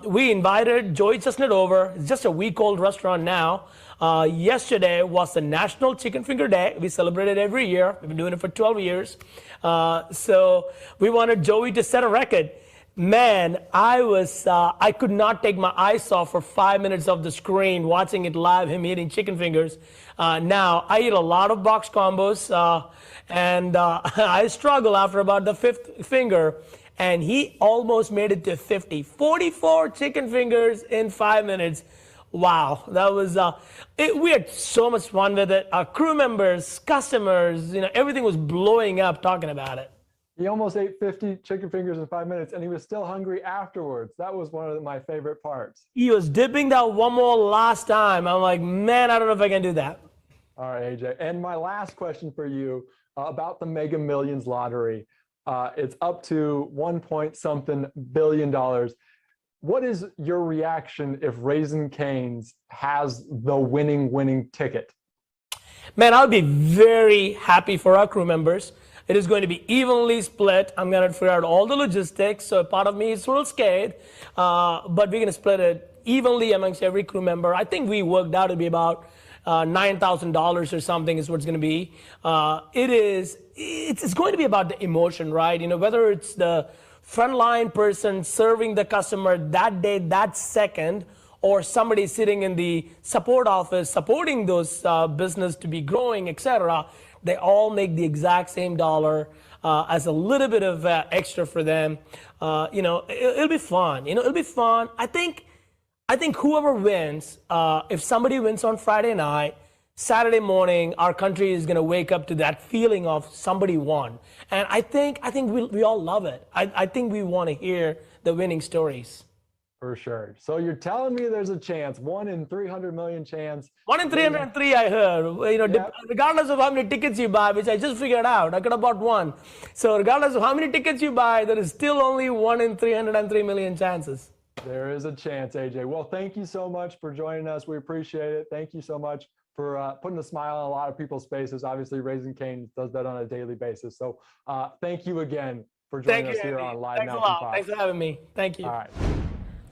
we invited Joey Chestnut over. It's just a week-old restaurant now. Yesterday was the National Chicken Finger Day. We celebrate it every year. We've been doing it for 12 years. So we wanted Joey to set a record. Man, I could not take my eyes off for 5 minutes of the screen watching it live, him eating chicken fingers. Now, I eat a lot of box combos, and I struggle after about the 5th finger, and he almost made it to 50. 44 chicken fingers in 5 minutes. Wow, that was, we had so much fun with it. Our crew members, customers, everything was blowing up talking about it. He almost ate 50 chicken fingers in 5 minutes, and he was still hungry afterwards. That was one of my favorite parts. He was dipping that one more last time. I'm like, man, I don't know if I can do that. All right, AJ. And my last question for you about the Mega Millions lottery. It's up to $1.something billion. What is your reaction if Raising Cane's has the winning ticket? Man, I'll be very happy for our crew members. It is going to be evenly split. I'm going to figure out all the logistics. So part of me is a little scared, but we're going to split it evenly amongst every crew member. I think we worked out to be about $9,000 or something is what it's going to be. It's going to be about the emotion, right? Whether it's the frontline person serving the customer that day, that second, or somebody sitting in the support office supporting those business to be growing, etc. They all make the exact same dollar as a little bit of extra for them. It'll be fun. It'll be fun. I think whoever wins, if somebody wins on Friday night, Saturday morning, our country is going to wake up to that feeling of somebody won. And I think we all love it. I think we want to hear the winning stories. For sure. So you're telling me there's a chance, 1 in 300 million chance. 1 in 303, I heard. Yep. Regardless of how many tickets you buy, which I just figured out, I could have bought 1. So regardless of how many tickets you buy, there is still only 1 in 303 million chances. There is a chance, AJ. Well, thank you so much for joining us. We appreciate it. Thank you so much for putting a smile on a lot of people's faces. Obviously, Raising Cane's does that on a daily basis. So thank you again for joining us here on LiveNOW. Thanks a lot. Thanks for having me. Thank you. All right.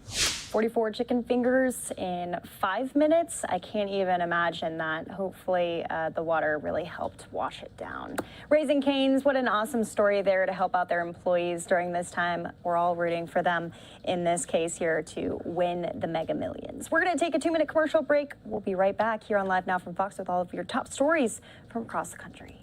44 chicken fingers in 5 minutes. I can't even imagine that. Hopefully the water really helped wash it down. Raising Cane's, what an awesome story there to help out their employees during this time. We're all rooting for them in this case here to win the Mega Millions. We're going to take a 2-minute commercial break. We'll be right back here on LiveNOW from Fox with all of your top stories from across the country.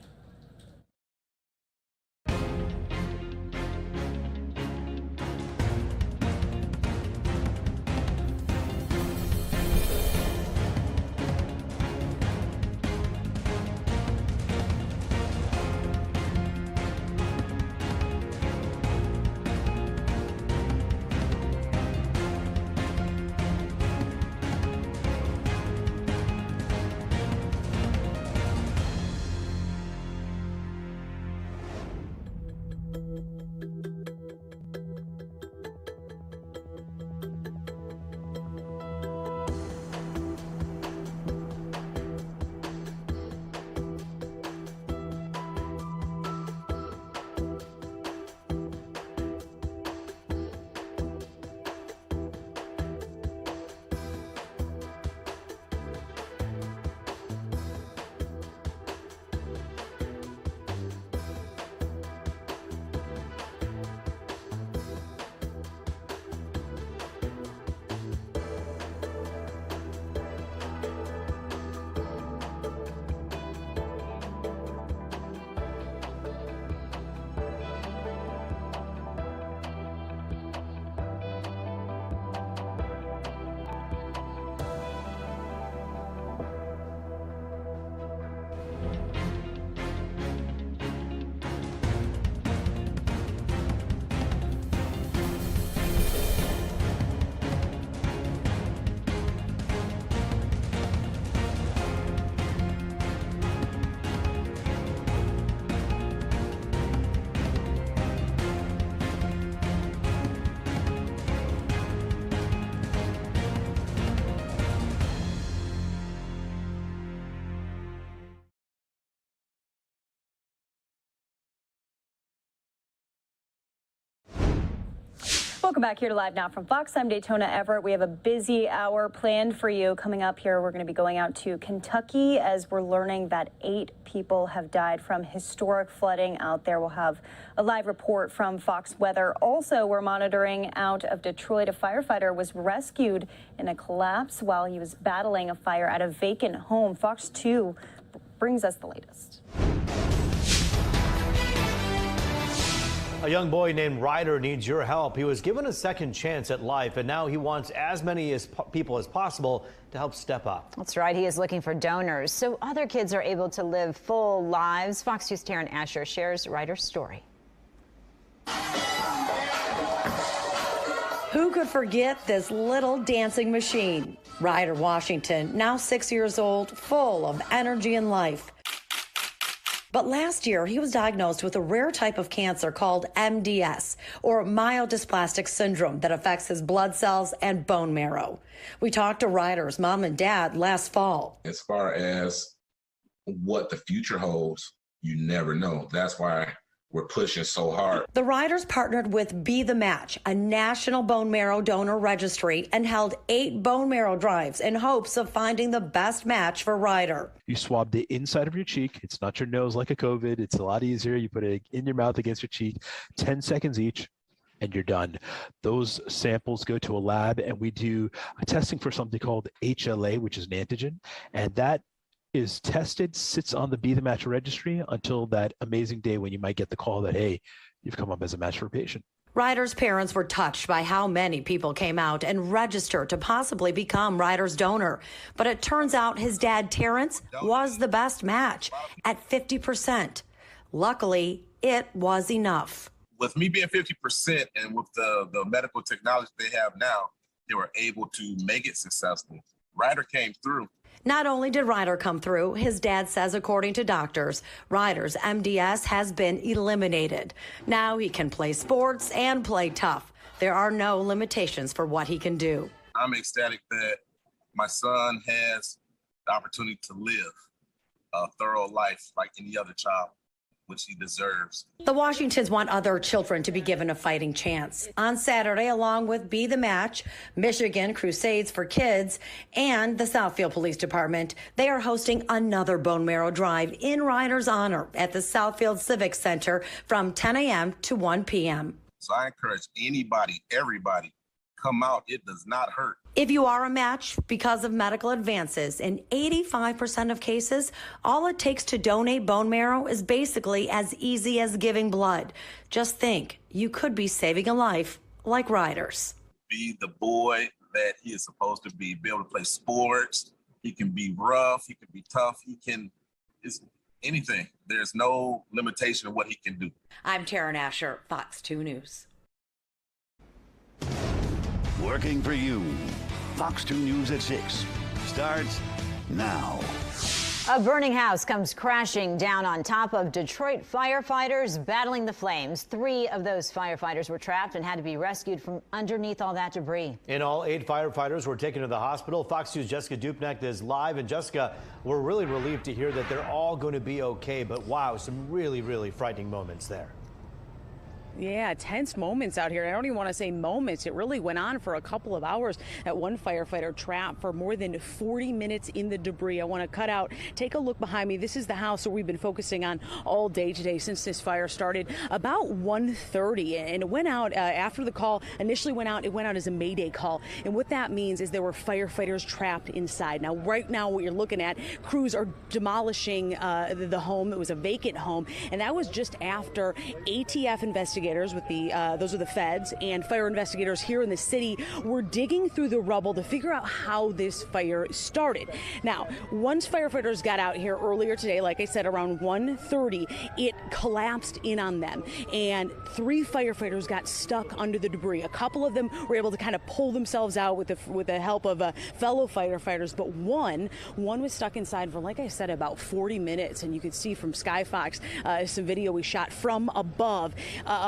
Welcome back here to Live Now from Fox. I'm Daytona Everett. We have a busy hour planned for you. Coming up here, we're going to be going out to Kentucky as we're learning that 8 people have died from historic flooding out there. We'll have a live report from Fox Weather. Also, we're monitoring out of Detroit. A firefighter was rescued in a collapse while he was battling a fire at a vacant home. Fox 2 brings us the latest. A young boy named Ryder needs your help. He was given a second chance at life, and now he wants as many people as possible to help step up. That's right. He is looking for donors so other kids are able to live full lives. Fox 2's Taryn Asher shares Ryder's story. Who could forget this little dancing machine? Ryder Washington, now 6 years old, full of energy and life. But last year, he was diagnosed with a rare type of cancer called MDS, or myelodysplastic syndrome, that affects his blood cells and bone marrow. We talked to Ryder's mom and dad last fall. As far as what the future holds, you never know. That's why we're pushing so hard. The Ryders partnered with Be the Match, a national bone marrow donor registry, and held 8 bone marrow drives in hopes of finding the best match for Ryder. You swab the inside of your cheek. It's not your nose like a COVID. It's a lot easier. You put it in your mouth against your cheek, 10 seconds each, and you're done. Those samples go to a lab, and we do testing for something called HLA, which is an antigen, and that is tested, sits on the Be the Match registry until that amazing day when you might get the call that, hey, you've come up as a match for a patient. Ryder's parents were touched by how many people came out and registered to possibly become Ryder's donor. But it turns out his dad, Terrence, was the best match at 50%. Luckily, it was enough. With me being 50% and with the medical technology they have now, they were able to make it successful. Ryder came through. Not only did Ryder come through, his dad says, according to doctors, Ryder's MDS has been eliminated. Now he can play sports and play tough. There are no limitations for what he can do. I'm ecstatic that my son has the opportunity to live a thorough life like any other child, which he deserves. The Washingtons want other children to be given a fighting chance. On Saturday, along with Be the Match, Michigan Crusades for Kids, and the Southfield Police Department, they are hosting another bone marrow drive in Ryder's honor at the Southfield Civic Center from 10 a.m. to 1 p.m. So I encourage anybody, everybody, come out. It does not hurt. If you are a match because of medical advances, in 85% of cases, all it takes to donate bone marrow is basically as easy as giving blood. Just think, you could be saving a life like Ryder's. Be the boy that he is supposed to be able to play sports. He can be rough. He can be tough. It's anything. There's no limitation of what he can do. I'm Taryn Asher, Fox 2 News. Working for you. Fox 2 News at 6 starts now. A burning house comes crashing down on top of Detroit. Firefighters battling the flames. 3 of those firefighters were trapped and had to be rescued from underneath all that debris. In all, 8 firefighters were taken to the hospital. Fox 2's Jessica Dupnecht is live. And Jessica, we're really relieved to hear that they're all going to be okay. But wow, some really, really frightening moments there. Yeah, tense moments out here. I don't even want to say moments. It really went on for a couple of hours. That one firefighter trapped for more than 40 minutes in the debris. I want to cut out, take a look behind me. This is the house that we've been focusing on all day today since this fire started about 1:30. And it went out after the call initially went out. It went out as a Mayday call. And what that means is there were firefighters trapped inside. Now, right now, what you're looking at, crews are demolishing the home. It was a vacant home. And that was just after ATF investigators with those are the feds and fire investigators here in the city were digging through the rubble to figure out how this fire started. Now, once firefighters got out here earlier today, like I said, around 1:30, it collapsed in on them, and 3 firefighters got stuck under the debris. A couple of them were able to kind of pull themselves out with the help of fellow firefighters, but one was stuck inside for, like I said, about 40 minutes, and you could see from Sky Fox some video we shot from above.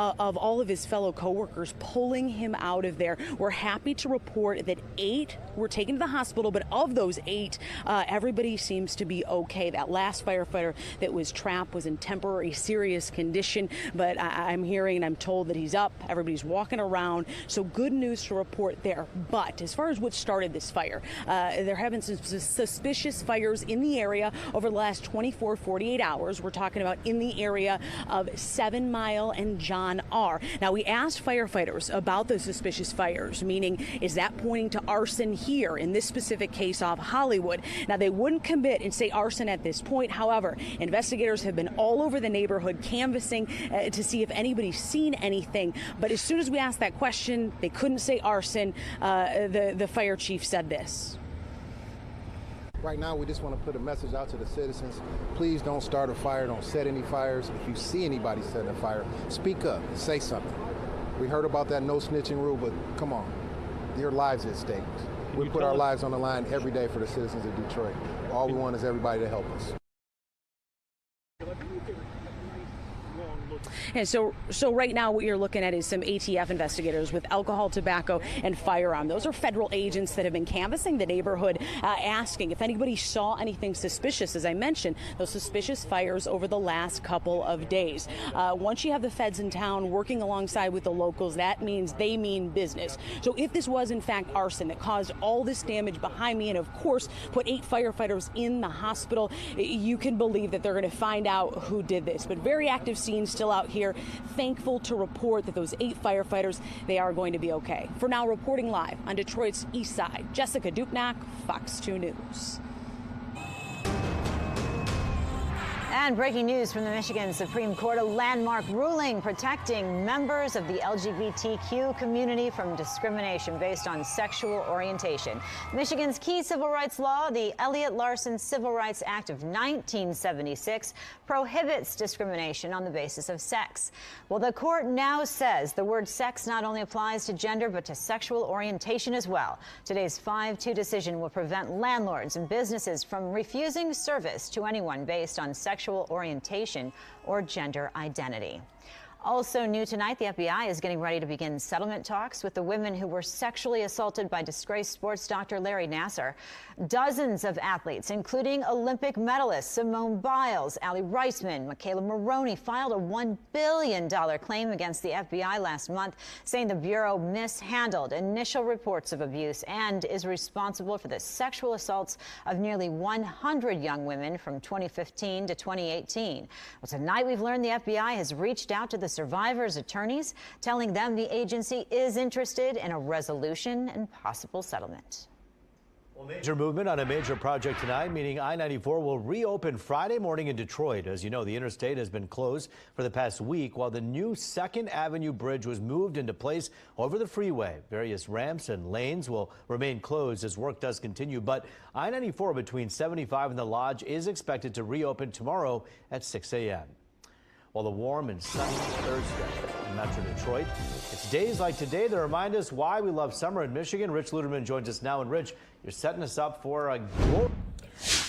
of all of his fellow coworkers pulling him out of there. We're happy to report that 8 were taken to the hospital, but of those 8, everybody seems to be okay. That last firefighter that was trapped was in temporary serious condition, but I'm hearing and I'm told that he's up. Everybody's walking around, so good news to report there. But as far as what started this fire, there have been some suspicious fires in the area over the last 24, 48 hours. We're talking about in the area of 7 Mile and John R. Now, we asked firefighters about those suspicious fires, meaning is that pointing to arson here in this specific case off Hollywood? Now, they wouldn't commit and say arson at this point. However, investigators have been all over the neighborhood canvassing to see if anybody's seen anything. But as soon as we asked that question, they couldn't say arson. The fire chief said this. Right now, we just want to put a message out to the citizens. Please don't start a fire. Don't set any fires. If you see anybody setting a fire, speak up and say something. We heard about that no snitching rule, but come on. Your lives at stake. We put our lives on the line every day for the citizens of Detroit. All we want is everybody to help us. And so right now what you're looking at is some ATF investigators with alcohol, tobacco, and firearm. Those are federal agents that have been canvassing the neighborhood, asking if anybody saw anything suspicious. As I mentioned, those suspicious fires over the last couple of days. Once you have the feds in town working alongside with the locals, that means they mean business. So if this was in fact arson that caused all this damage behind me and of course put 8 firefighters in the hospital, you can believe that they're going to find out who did this. But very active scenes still out here. Thankful to report that those 8 firefighters, they are going to be okay. For now, reporting live on Detroit's east side, Jessica Dupnack, Fox 2 News. And breaking news from the Michigan Supreme Court, a landmark ruling protecting members of the LGBTQ community from discrimination based on sexual orientation. Michigan's key civil rights law, the Elliott Larson Civil Rights Act of 1976, prohibits discrimination on the basis of sex. Well, the court now says the word sex not only applies to gender, but to sexual orientation as well. Today's 5-2 decision will prevent landlords and businesses from refusing service to anyone based on sexual orientation or gender identity. Also new tonight, the FBI is getting ready to begin settlement talks with the women who were sexually assaulted by disgraced sports doctor Larry Nassar. Dozens of athletes, including Olympic medalists Simone Biles, Allie Reisman, Michaela Maroney, filed a $1 billion claim against the FBI last month, saying the Bureau mishandled initial reports of abuse and is responsible for the sexual assaults of nearly 100 young women from 2015 to 2018. Well, tonight we've learned the FBI has reached out to the survivors' attorneys, telling them the agency is interested in a resolution and possible settlement. Well, major movement on a major project tonight, meaning I-94 will reopen Friday morning in Detroit. As you know, the interstate has been closed for the past week while the new 2nd Avenue Bridge was moved into place over the freeway. Various ramps and lanes will remain closed as work does continue, but I-94 between 75 and the Lodge is expected to reopen tomorrow at 6 a.m. Well, the warm and sunny Thursday in Metro Detroit. It's days like today that remind us why we love summer in Michigan. Rich Luderman joins us now. And Rich, you're setting us up for a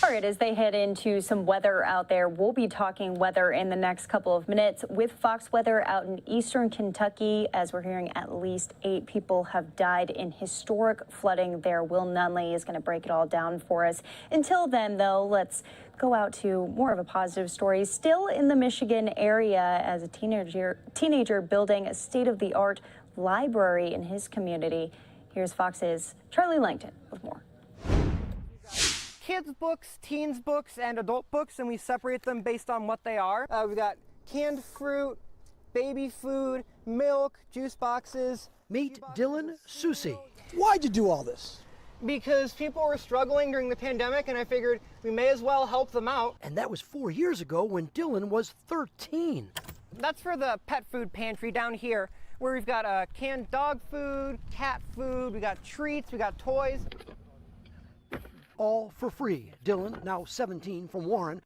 All right, as they head into some weather out there, we'll be talking weather in the next couple of minutes with Fox Weather out in eastern Kentucky. As we're hearing, at least 8 people have died in historic flooding there. Will Nunley is going to break it all down for us. Until then, though, let's go out to more of a positive story. Still in the Michigan area, as a teenager building a state-of-the-art library in his community. Here's Fox's Charlie Langton with more. Kids books, teens books, and adult books, and we separate them based on what they are. We've got canned fruit, baby food, milk, juice boxes. Meet Dylan Susi. Why'd you do all this? Because people were struggling during the pandemic, and I figured we may as well help them out. And that was 4 years ago when Dylan was 13. That's for the pet food pantry down here, where we've got canned dog food, cat food, we got treats, we got toys. All for free. Dylan, now 17 from Warren,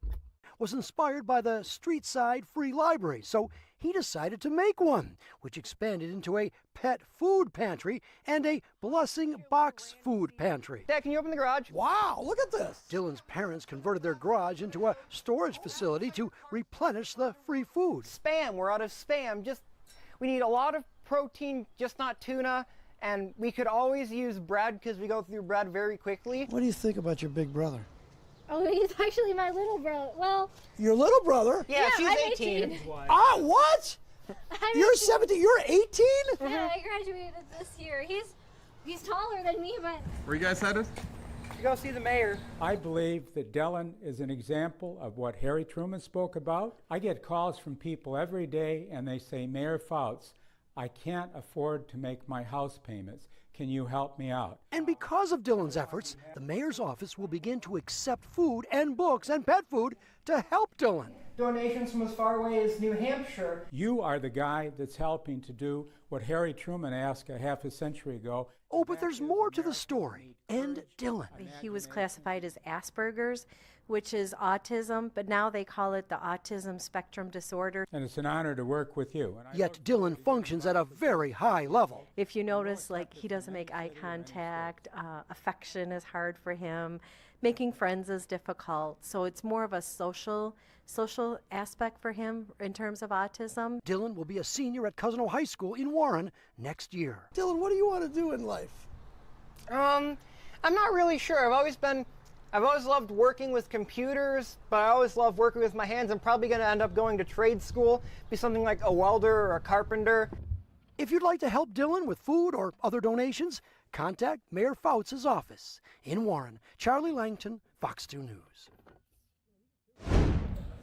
was inspired by the street side free library, so he decided to make one, which expanded into a pet food pantry and a blessing box food pantry. Dad, can you open the garage? Wow, look at this. Dylan's parents converted their garage into a storage facility to replenish the free food. Spam, we're out of Spam. Just We need a lot of protein, just not tuna, and we could always use bread because we go through bread very quickly. What do you think about your big brother? Oh, he's actually my little brother. Well, Your little brother? Yeah, she's I'm 18. Ah, what? You're 17, you're 18? Yeah, I graduated this year. He's taller than me, but Where you guys headed? To go see the mayor. I believe that Dylan is an example of what Harry Truman spoke about. I get calls from people every day and they say, Mayor Fouts, I can't afford to make my house payments. Can you help me out? And because of Dylan's efforts, the mayor's office will begin to accept food and books and pet food to help Dylan. Donations from as far away as New Hampshire. You are the guy that's helping to do what Harry Truman asked a half a century ago. Oh, but there's more to the story. And Dylan. He was classified as Asperger's, which is autism, but now they call it the autism spectrum disorder. And it's an honor to work with you. Yet Dylan functions at a very high level. If you notice, like, he doesn't make eye contact, affection is hard for him, making friends is difficult, so it's more of a social aspect for him in terms of autism. Dylan will be a senior at Cousino High School in Warren next year. Dylan, what do you want to do in life? I'm not really sure. I've always loved working with computers, but I always loved working with my hands. I'm probably going to end up going to trade school, be something like a welder or a carpenter. If you'd like to help Dylan with food or other donations, contact Mayor Fouts' office in Warren. Charlie Langton, Fox 2 News.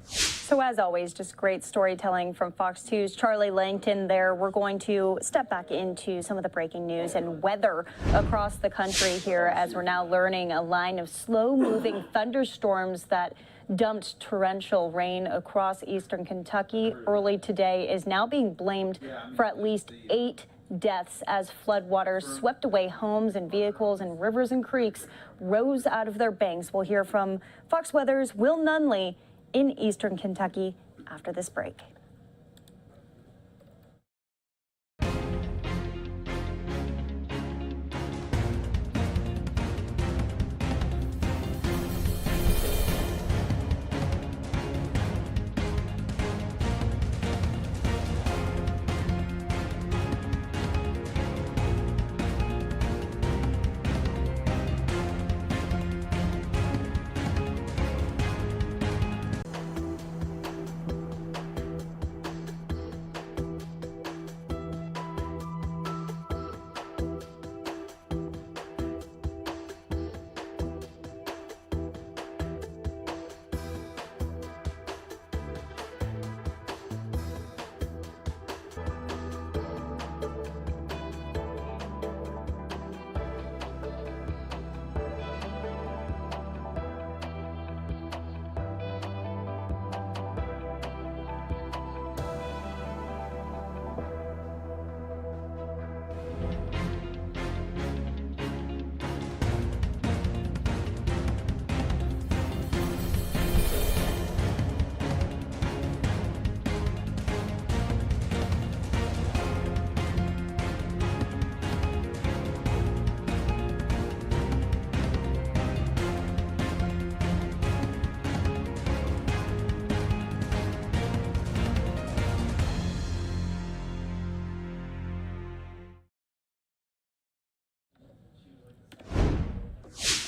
So as always, just great storytelling from Fox 2's Charlie Langton there. We're going to step back into some of the breaking news and weather across the country here as we're now learning a line of slow-moving thunderstorms that dumped torrential rain across eastern Kentucky early today is now being blamed for at least 8 deaths as floodwaters swept away homes and vehicles, and rivers and creeks rose out of their banks. We'll hear from Fox Weather's Will Nunley in eastern Kentucky after this break.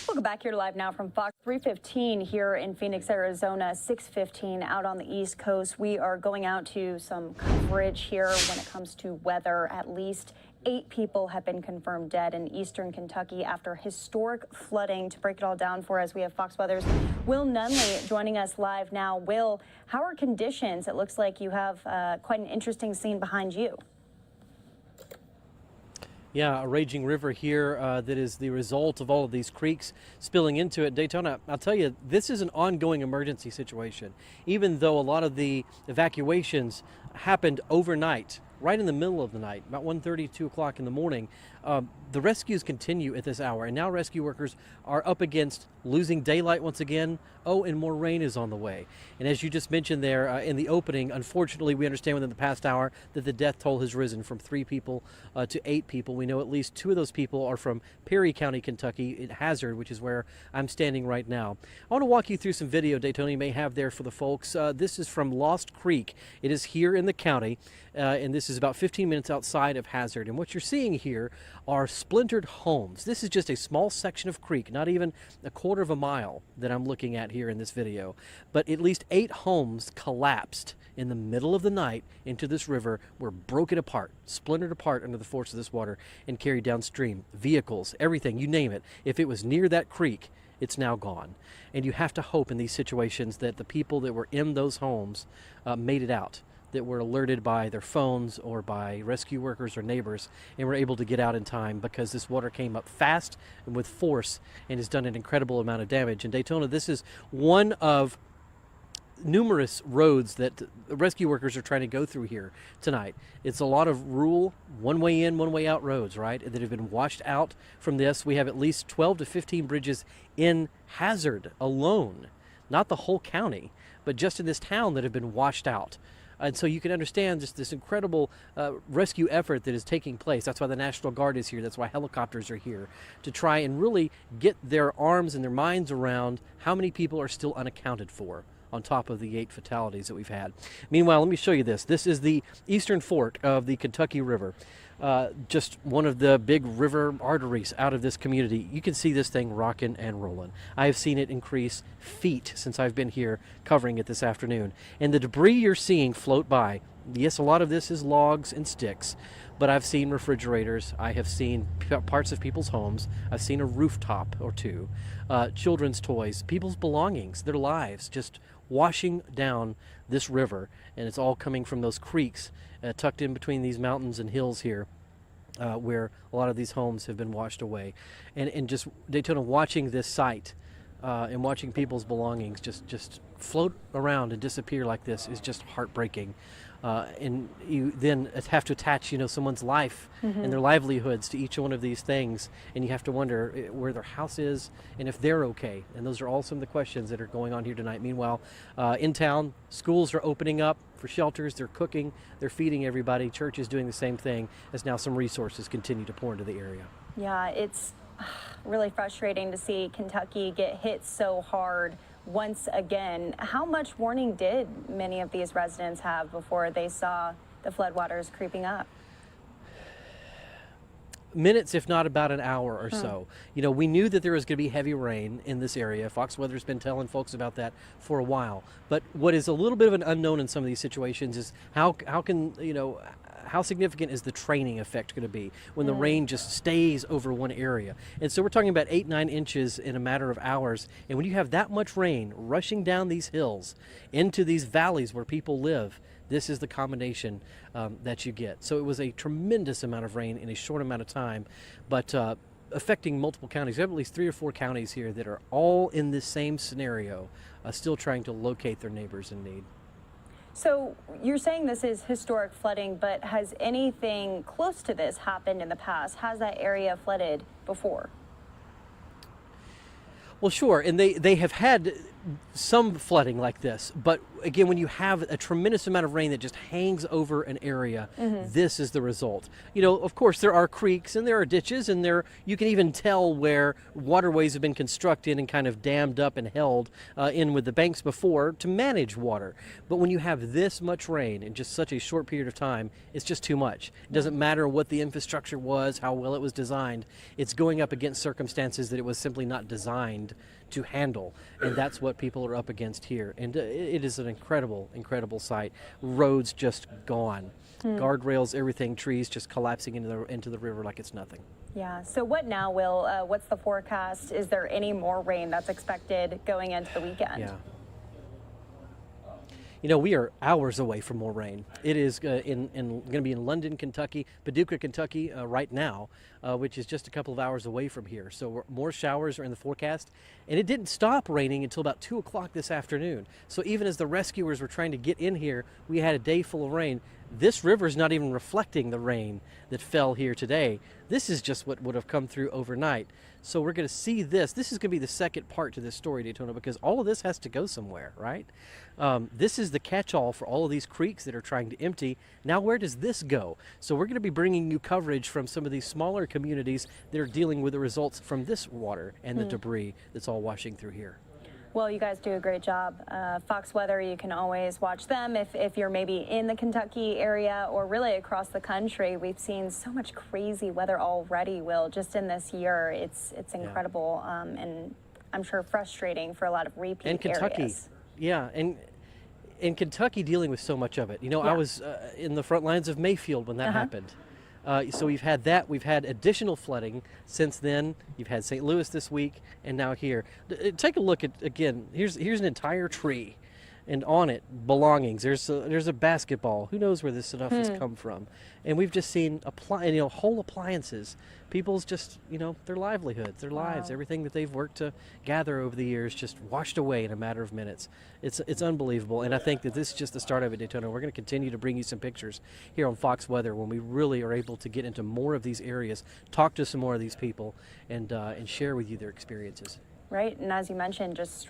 Welcome back here to Live Now from Fox. 3:15 here in Phoenix, Arizona, 6:15 out on the East Coast. We are going out to some coverage here when it comes to weather. At least 8 people have been confirmed dead in eastern Kentucky after historic flooding. To break it all down for us, we have Fox Weather's Will Nunley joining us live now. Will, how are conditions? It looks like you have quite an interesting scene behind you. Yeah, a raging river here that is the result of all of these creeks spilling into it. Daytona, I'll tell you, this is an ongoing emergency situation. Even though a lot of the evacuations happened overnight, right in the middle of the night, about 1:30, 2 o'clock in the morning, the rescues continue at this hour. And now rescue workers are up against losing daylight once again. Oh, and more rain is on the way. And as you just mentioned there in the opening, unfortunately, we understand within the past hour that the death toll has risen from 3 people to 8 people. We know at least 2 of those people are from Perry County, Kentucky, in Hazard, which is where I'm standing right now. I want to walk you through some video, Daytona, you may have there for the folks. This is from Lost Creek. It is here in the county, and this this is about 15 minutes outside of Hazard, and what you're seeing here are splintered homes. This is just a small section of creek, not even a quarter of a mile that I'm looking at here in this video, but at least 8 homes collapsed in the middle of the night into this river, were broken apart, splintered apart under the force of this water, and carried downstream. Vehicles, everything, you name it. If it was near that creek, it's now gone. And you have to hope in these situations that the people that were in those homes made it out, that were alerted by their phones or by rescue workers or neighbors, and were able to get out in time, because this water came up fast and with force and has done an incredible amount of damage. In Daytona, this is one of numerous roads that rescue workers are trying to go through here tonight. It's a lot of rural, one way in, one way out roads, right, that have been washed out from this. We have at least 12 to 15 bridges in Hazard alone, not the whole county, but just in this town that have been washed out. And so you can understand just this incredible rescue effort that is taking place. That's why the National Guard is here. That's why helicopters are here, to try and really get their arms and their minds around how many people are still unaccounted for, on top of the 8 fatalities that we've had. Meanwhile, let me show you this. This is the eastern fork of the Kentucky River. Just one of the big river arteries out of this community. You can see this thing rocking and rolling. I have seen it increase feet since I've been here covering it this afternoon. And the debris you're seeing float by, yes, a lot of this is logs and sticks, but I've seen refrigerators, I have seen parts of people's homes, I've seen a rooftop or two, children's toys, people's belongings, their lives, just washing down this river. And it's all coming from those creeks tucked in between these mountains and hills here, where a lot of these homes have been washed away. And just Daytona, watching this site and watching people's belongings just float around and disappear like this is just heartbreaking. And you then have to attach, someone's life and their livelihoods to each one of these things, and you have to wonder where their house is and if they're okay. And those are all some of the questions that are going on here tonight. Meanwhile, in town, schools are opening up for shelters. They're cooking, they're feeding everybody. Church is doing the same thing, as now some resources continue to pour into the area. Yeah, it's really frustrating to see Kentucky get hit so hard once again. How much warning did many of these residents have before they saw the floodwaters creeping up? Minutes, if not about an hour or so. We knew that there was going to be heavy rain in this area. Fox Weather's been telling folks about that for a while. But what is a little bit of an unknown in some of these situations is how significant is the training effect going to be when the rain just stays over one area? And so we're talking about 8-9 inches in a matter of hours. And when you have that much rain rushing down these hills into these valleys where people live, this is the combination that you get. So it was a tremendous amount of rain in a short amount of time, but affecting multiple counties. We have at least 3 or 4 counties here that are all in this same scenario, still trying to locate their neighbors in need. So you're saying this is historic flooding, but has anything close to this happened in the past? Has that area flooded before? Well, sure, and they have had some flooding like this, but again, when you have a tremendous amount of rain that just hangs over an area, this is the result. Of course, there are creeks and there are ditches, and you can even tell where waterways have been constructed and kind of dammed up and held in with the banks before to manage water. But when you have this much rain in just such a short period of time, it's just too much. It doesn't matter what the infrastructure was, how well it was designed. It's going up against circumstances that it was simply not designed to handle, and that's what people are up against here. And it is an incredible sight. Roads just gone, guardrails, everything, trees just collapsing into the river like it's nothing. Yeah. So what now, Will? What's the forecast? Is there any more rain that's expected going into the weekend? Yeah. We are hours away from more rain. It is going to be in London, Kentucky, Paducah, Kentucky right now, which is just a couple of hours away from here. So more showers are in the forecast. And it didn't stop raining until about 2 o'clock this afternoon. So even as the rescuers were trying to get in here, we had a day full of rain. This river is not even reflecting the rain that fell here today. This is just what would have come through overnight. So we're going to see this. This is going to be the second part to this story, Daytona, because all of this has to go somewhere, right? This is the catch-all for all of these creeks that are trying to empty. Now, where does this go? So we're going to be bringing you coverage from some of these smaller communities that are dealing with the results from this water and the debris that's all washing through here. Well, you guys do a great job. Fox Weather, you can always watch them if you're maybe in the Kentucky area or really across the country. We've seen so much crazy weather already, Will, just in this year. It's incredible, and I'm sure frustrating for a lot of repeat And Kentucky, areas. yeah, and in Kentucky dealing with so much of it. You know, I was in the front lines of Mayfield when that happened. So we've had that. We've had additional flooding since then. You've had St. Louis this week, and now here. Take a look at, again, here's an entire tree, and on it, belongings. There's a basketball. Who knows where this stuff has come from? And we've just seen whole appliances. People's just, their livelihoods, their lives, everything that they've worked to gather over the years just washed away in a matter of minutes. It's unbelievable, and I think that this is just the start of it, Daytona. We're going to continue to bring you some pictures here on Fox Weather when we really are able to get into more of these areas, talk to some more of these people, and share with you their experiences. Right, and as you mentioned, just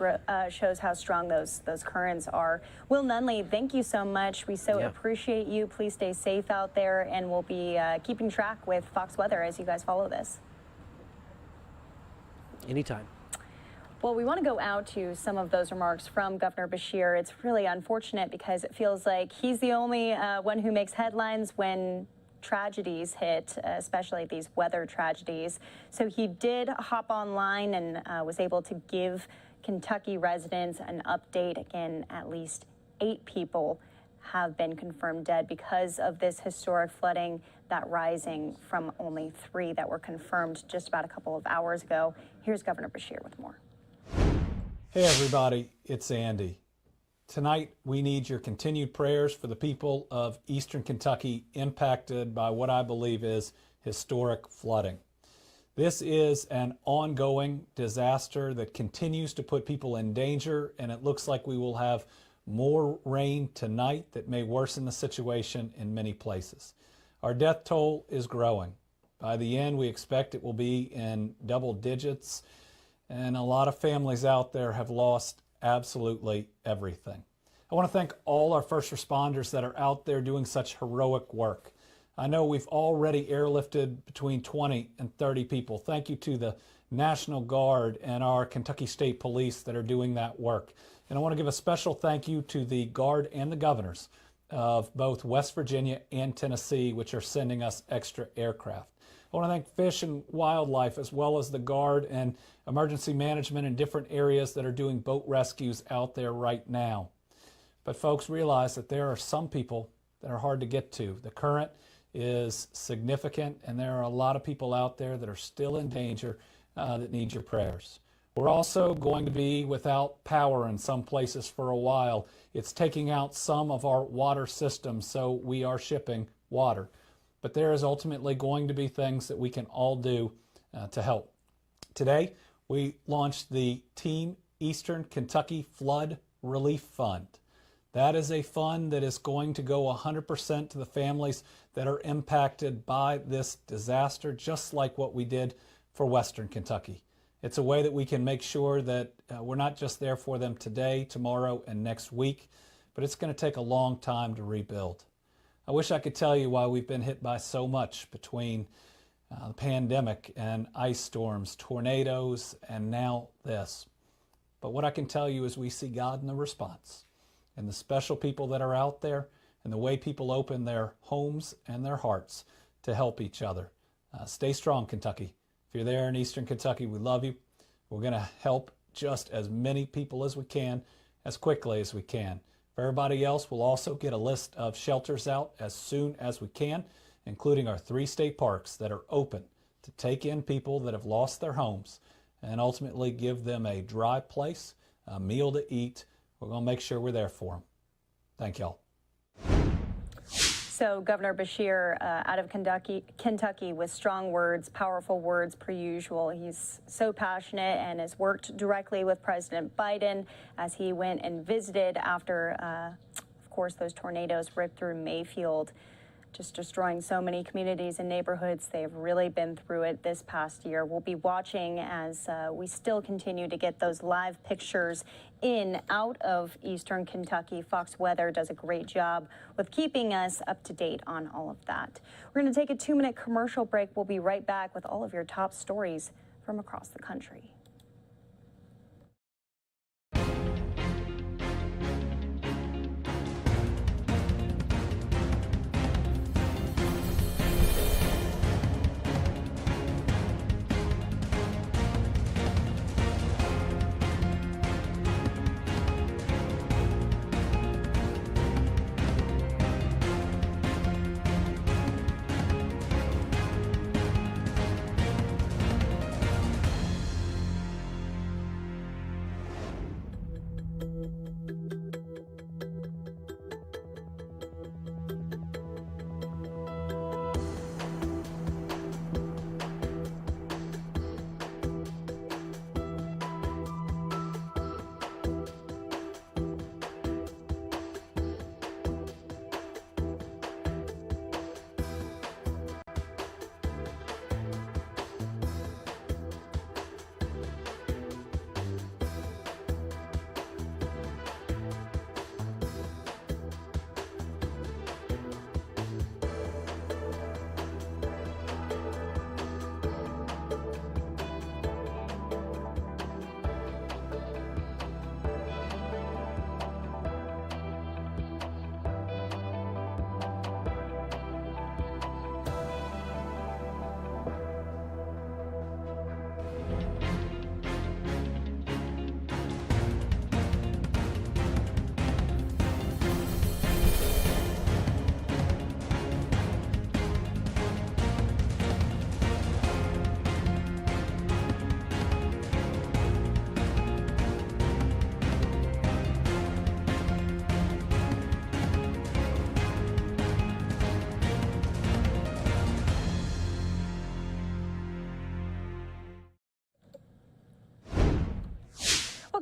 shows how strong those currents are. Will Nunley, thank you so much. We so appreciate you. Please stay safe out there, and we'll be keeping track with Fox Weather as you guys follow this. Anytime. Well, we want to go out to some of those remarks from Governor Beshear. It's really unfortunate because it feels like he's the only one who makes headlines when tragedies hit, especially these weather tragedies. So he did hop online and was able to give Kentucky residents an update. Again, at least 8 people have been confirmed dead because of this historic flooding, that rising from only 3 that were confirmed just about a couple of hours ago. Here's Governor Beshear with more. Hey everybody, it's Andy. Tonight, we need your continued prayers for the people of Eastern Kentucky impacted by what I believe is historic flooding. This is an ongoing disaster that continues to put people in danger, and it looks like we will have more rain tonight that may worsen the situation in many places. Our death toll is growing. By the end, we expect it will be in double digits, and a lot of families out there have lost absolutely everything. I want to thank all our first responders that are out there doing such heroic work. I know we've already airlifted between 20 and 30 people. Thank you to the National Guard and our Kentucky State Police that are doing that work. And I want to give a special thank you to the Guard and the governors of both West Virginia and Tennessee, which are sending us extra aircraft. I want to thank Fish and Wildlife, as well as the Guard and emergency management in different areas that are doing boat rescues out there right now. But folks, realize that there are some people that are hard to get to. The current is significant, and there are a lot of people out there that are still in danger that need your prayers. We're also going to be without power in some places for a while. It's taking out some of our water systems, so we are shipping water. But there is ultimately going to be things that we can all do to help. Today, we launched the Team Eastern Kentucky Flood Relief Fund. That is a fund that is going to go 100% to the families that are impacted by this disaster, just like what we did for Western Kentucky. It's a way that we can make sure that we're not just there for them today, tomorrow, and next week, but it's going to take a long time to rebuild. I wish I could tell you why we've been hit by so much between the pandemic and ice storms, tornadoes, and now this. But what I can tell you is we see God in the response, and the special people that are out there, and the way people open their homes and their hearts to help each other. Stay strong, Kentucky. If you're there in Eastern Kentucky, we love you. We're going to help just as many people as we can, as quickly as we can. For everybody else, we'll also get a list of shelters out as soon as we can, including our 3 state parks that are open to take in people that have lost their homes and ultimately give them a dry place, a meal to eat. We're going to make sure we're there for them. Thank y'all. So Governor Beshear out of Kentucky with strong words, powerful words per usual. He's so passionate and has worked directly with President Biden as he went and visited after, of course, those tornadoes ripped through Mayfield, just destroying so many communities and neighborhoods. They've really been through it this past year. We'll be watching as we still continue to get those live pictures out of Eastern Kentucky. Fox Weather does a great job with keeping us up to date on all of that. We're going to take a 2-minute commercial break. We'll be right back with all of your top stories from across the country.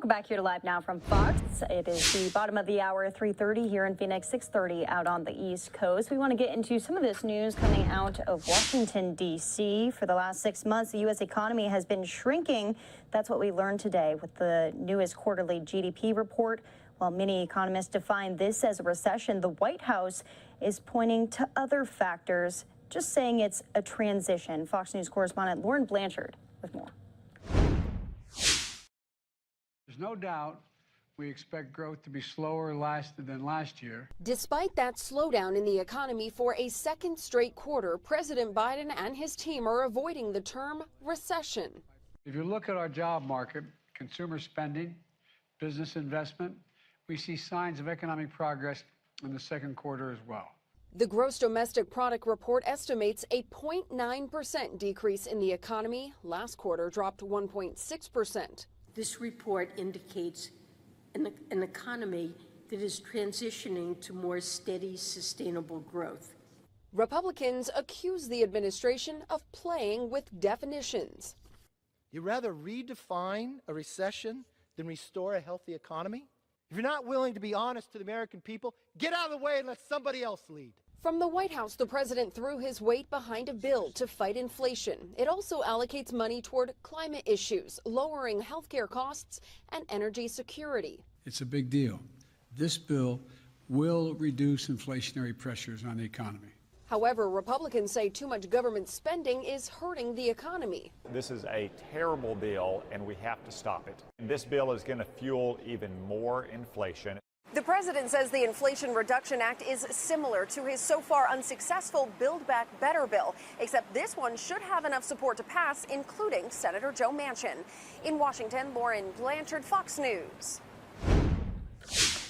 Welcome back here to Live Now from Fox. It is the bottom of the hour, 3:30 here in Phoenix, 6:30 out on the East Coast. We want to get into some of this news coming out of Washington, D.C. For the last 6 months, the U.S. economy has been shrinking. That's what we learned today with the newest quarterly GDP report. While many economists define this as a recession, the White House is pointing to other factors, just saying it's a transition. Fox News correspondent Lauren Blanchard with more. There's no doubt we expect growth to be slower than last year. Despite that slowdown in the economy for a second straight quarter, President Biden and his team are avoiding the term recession. If you look at our job market, consumer spending, business investment, we see signs of economic progress in the second quarter as well. The gross domestic product report estimates a 0.9% decrease in the economy. Last quarter dropped 1.6%. This report indicates an economy that is transitioning to more steady, sustainable growth. Republicans accuse the administration of playing with definitions. You rather redefine a recession than restore a healthy economy? If you're not willing to be honest to the American people, get out of the way and let somebody else lead. From the White House, the president threw his weight behind a bill to fight inflation. It also allocates money toward climate issues, lowering healthcare costs and energy security. It's a big deal. This bill will reduce inflationary pressures on the economy. However, Republicans say too much government spending is hurting the economy. This is a terrible bill, and we have to stop it. This bill is going to fuel even more inflation. The president says the Inflation Reduction Act is similar to his so far unsuccessful Build Back Better bill, except this one should have enough support to pass, including Senator Joe Manchin. In Washington, Lauren Blanchard, Fox News.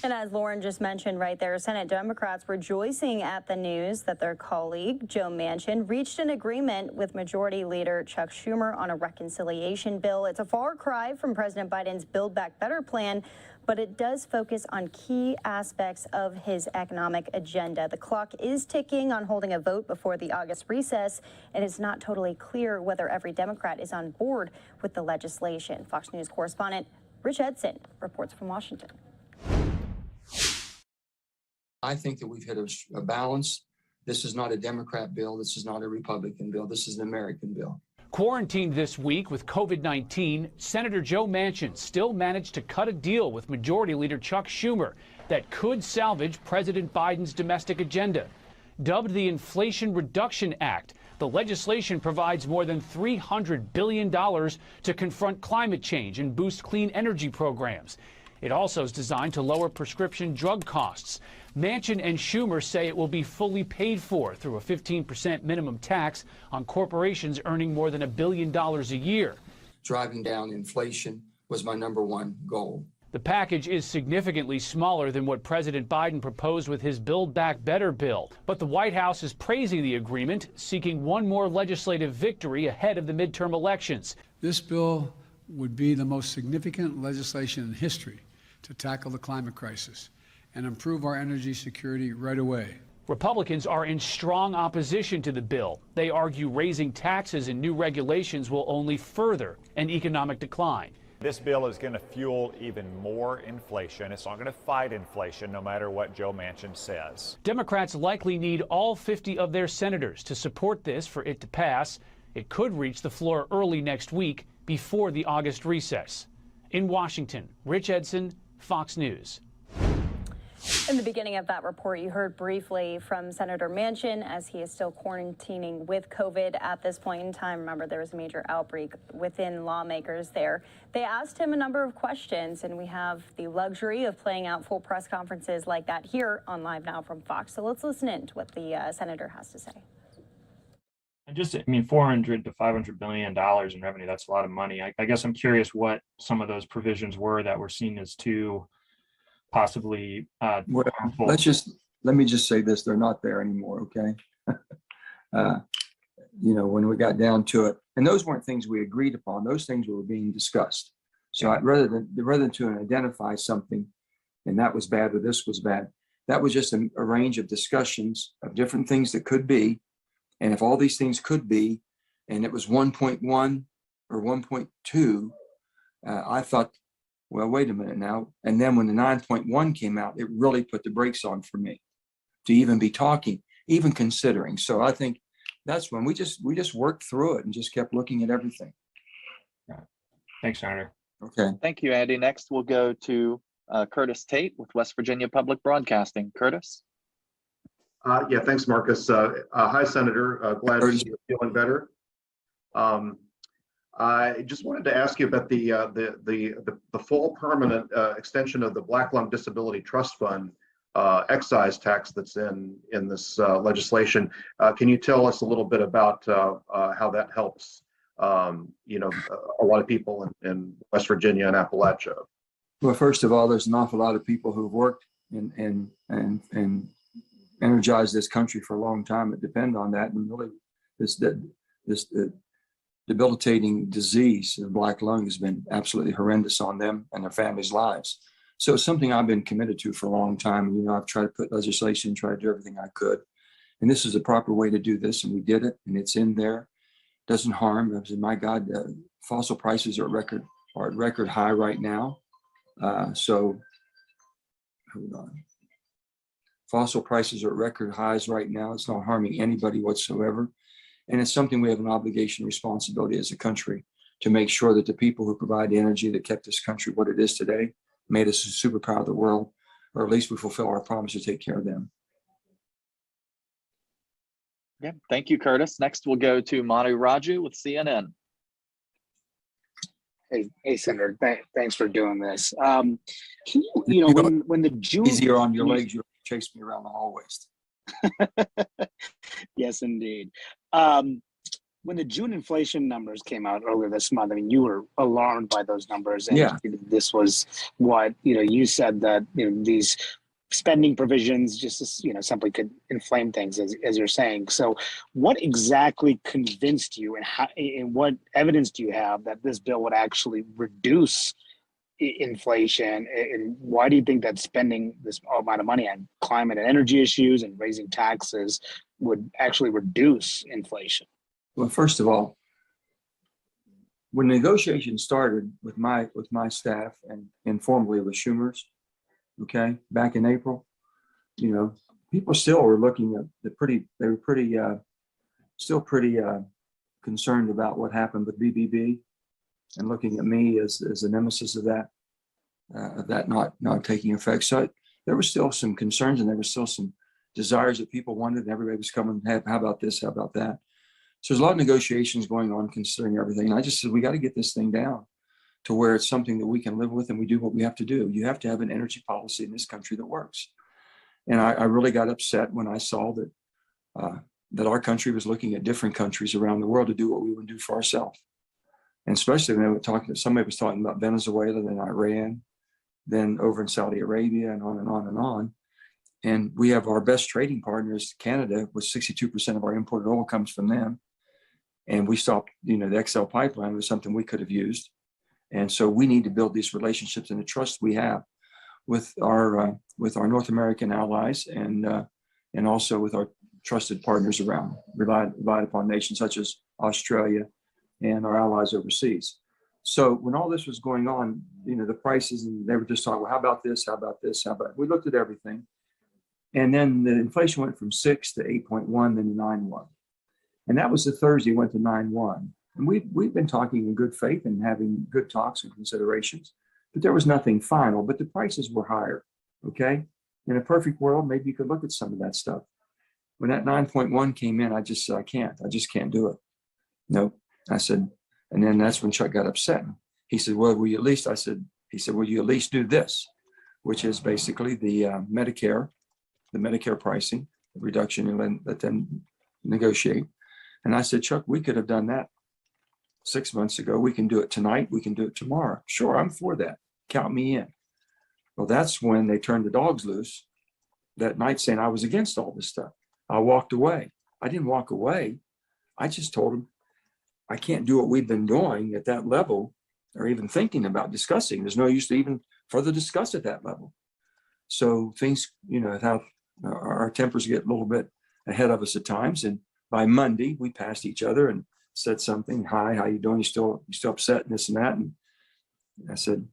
And as Lauren just mentioned right there, Senate Democrats rejoicing at the news that their colleague, Joe Manchin, reached an agreement with Majority Leader Chuck Schumer on a reconciliation bill. It's a far cry from President Biden's Build Back Better plan, but it does focus on key aspects of his economic agenda. The clock is ticking on holding a vote before the August recess, and it's not totally clear whether every Democrat is on board with the legislation. Fox News correspondent Rich Edson reports from Washington. I think that we've hit a balance. This is not a Democrat bill. This is not a Republican bill. This is an American bill. Quarantined this week with COVID-19, Senator Joe Manchin still managed to cut a deal with Majority Leader Chuck Schumer that could salvage President Biden's domestic agenda. Dubbed the Inflation Reduction Act, the legislation provides more than $300 billion to confront climate change and boost clean energy programs. It also is designed to lower prescription drug costs. Manchin and Schumer say it will be fully paid for through a 15% minimum tax on corporations earning more than $1 billion a year. Driving down inflation was my #1 goal. The package is significantly smaller than what President Biden proposed with his Build Back Better bill. But the White House is praising the agreement, seeking one more legislative victory ahead of the midterm elections. This bill would be the most significant legislation in history to tackle the climate crisis and improve our energy security right away. Republicans are in strong opposition to the bill. They argue raising taxes and new regulations will only further an economic decline. This bill is going to fuel even more inflation. It's not going to fight inflation, no matter what Joe Manchin says. Democrats likely need all 50 of their senators to support this for it to pass. It could reach the floor early next week before the August recess. In Washington, Rich Edson, Fox News. In the beginning of that report, you heard briefly from Senator Manchin as he is still quarantining with COVID at this point in time. Remember, there was a major outbreak within lawmakers there. They asked him a number of questions, and we have the luxury of playing out full press conferences like that here on Live Now from Fox. So let's listen in to what the senator has to say. And just, $400 to $500 billion in revenue, that's a lot of money. I guess I'm curious what some of those provisions were that were seen as too possibly harmful. Let me just say this, they're not there anymore, okay? When we got down to it, and those weren't things we agreed upon, those things were being discussed. So rather than to identify something, and that was bad or this was bad, that was just a range of discussions of different things that could be. And if all these things could be, and it was 1.1 or 1.2, I thought well, wait a minute now. And then when the 9.1 came out, it really put the brakes on for me to even be talking, even considering. So I think that's when we just worked through it and just kept looking at everything. Thanks, Senator. Okay. Thank you, Andy. Next, we'll go to Curtis Tate with West Virginia Public Broadcasting. Curtis. Yeah, thanks, Marcus. Hi, Senator. Glad to see you're feeling better. I just wanted to ask you about the full permanent extension of the Black Lung Disability Trust Fund excise tax that's in this legislation. Can you tell us a little bit about how that helps a lot of people in West Virginia and Appalachia? Well, first of all, there's an awful lot of people who've worked and energized this country for a long time that depend on that, and really this debilitating disease of black lung has been absolutely horrendous on them and their families' lives. So it's something I've been committed to for a long time. I've tried to put legislation, tried to do everything I could. And this is a proper way to do this, and we did it, and it's in there. Doesn't harm. My God, fossil prices are at record high right now. So hold on. Fossil prices are at record highs right now. It's not harming anybody whatsoever. And it's something we have an obligation and responsibility as a country to make sure that the people who provide the energy that kept this country what it is today, made us a superpower of the world, or at least we fulfill our promise to take care of them. Yeah, thank you, Curtis. Next, we'll go to Manu Raju with CNN. Hey, Senator, thanks for doing this. When the June easier on your legs, you chase me around the hallways. Yes, indeed. When the June inflation numbers came out earlier this month, I mean, you were alarmed by those numbers, and this was what you said that these spending provisions just simply could inflame things, as you're saying. So, what exactly convinced you, and what evidence do you have that this bill would actually reduce inflation, and why do you think that spending this amount of money on climate and energy issues and raising taxes would actually reduce inflation? Well, first of all, when negotiations started with my staff and informally with Schumer's, okay, back in April, people still were looking at they were pretty concerned about what happened with BBB, and looking at me as a nemesis of that not taking effect. So there were still some concerns, and there were still some desires that people wanted, and everybody was coming, hey, how about this, how about that? So there's a lot of negotiations going on considering everything. And I just said, we got to get this thing down to where it's something that we can live with, and we do what we have to do. You have to have an energy policy in this country that works. And I really got upset when I saw that our country was looking at different countries around the world to do what we would do for ourselves. And especially when somebody was talking about Venezuela, then Iran, then over in Saudi Arabia, and on and on and on. And we have our best trading partners, Canada, with 62% of our imported oil comes from them. And we stopped, the XL pipeline was something we could have used. And so we need to build these relationships and the trust we have with our North American allies, and also with our trusted partners around, relied upon nations such as Australia and our allies overseas. So when all this was going on, the prices, and they were just talking, well, how about this? How about this? We looked at everything. And then the inflation went from 6 to 8.1, then to 9.1. And that was the Thursday, went to 9.1. And we've been talking in good faith and having good talks and considerations, but there was nothing final, but the prices were higher, okay? In a perfect world, maybe you could look at some of that stuff. When that 9.1 came in, I just can't do it. Nope. I said, and then that's when Chuck got upset. He said, well, will you at least do this, which is basically the Medicare pricing, the reduction, and let them negotiate. And I said, Chuck, we could have done that 6 months ago. We can do it tonight. We can do it tomorrow. Sure, I'm for that. Count me in. Well, that's when they turned the dogs loose that night, saying I was against all this stuff. I walked away. I didn't walk away. I just told them I can't do what we've been doing at that level, or even thinking about discussing. There's no use to even further discuss at that level. So things, how our tempers get a little bit ahead of us at times. And by Monday, we passed each other and said something. Hi, how you doing? You still upset and this and that? And I said,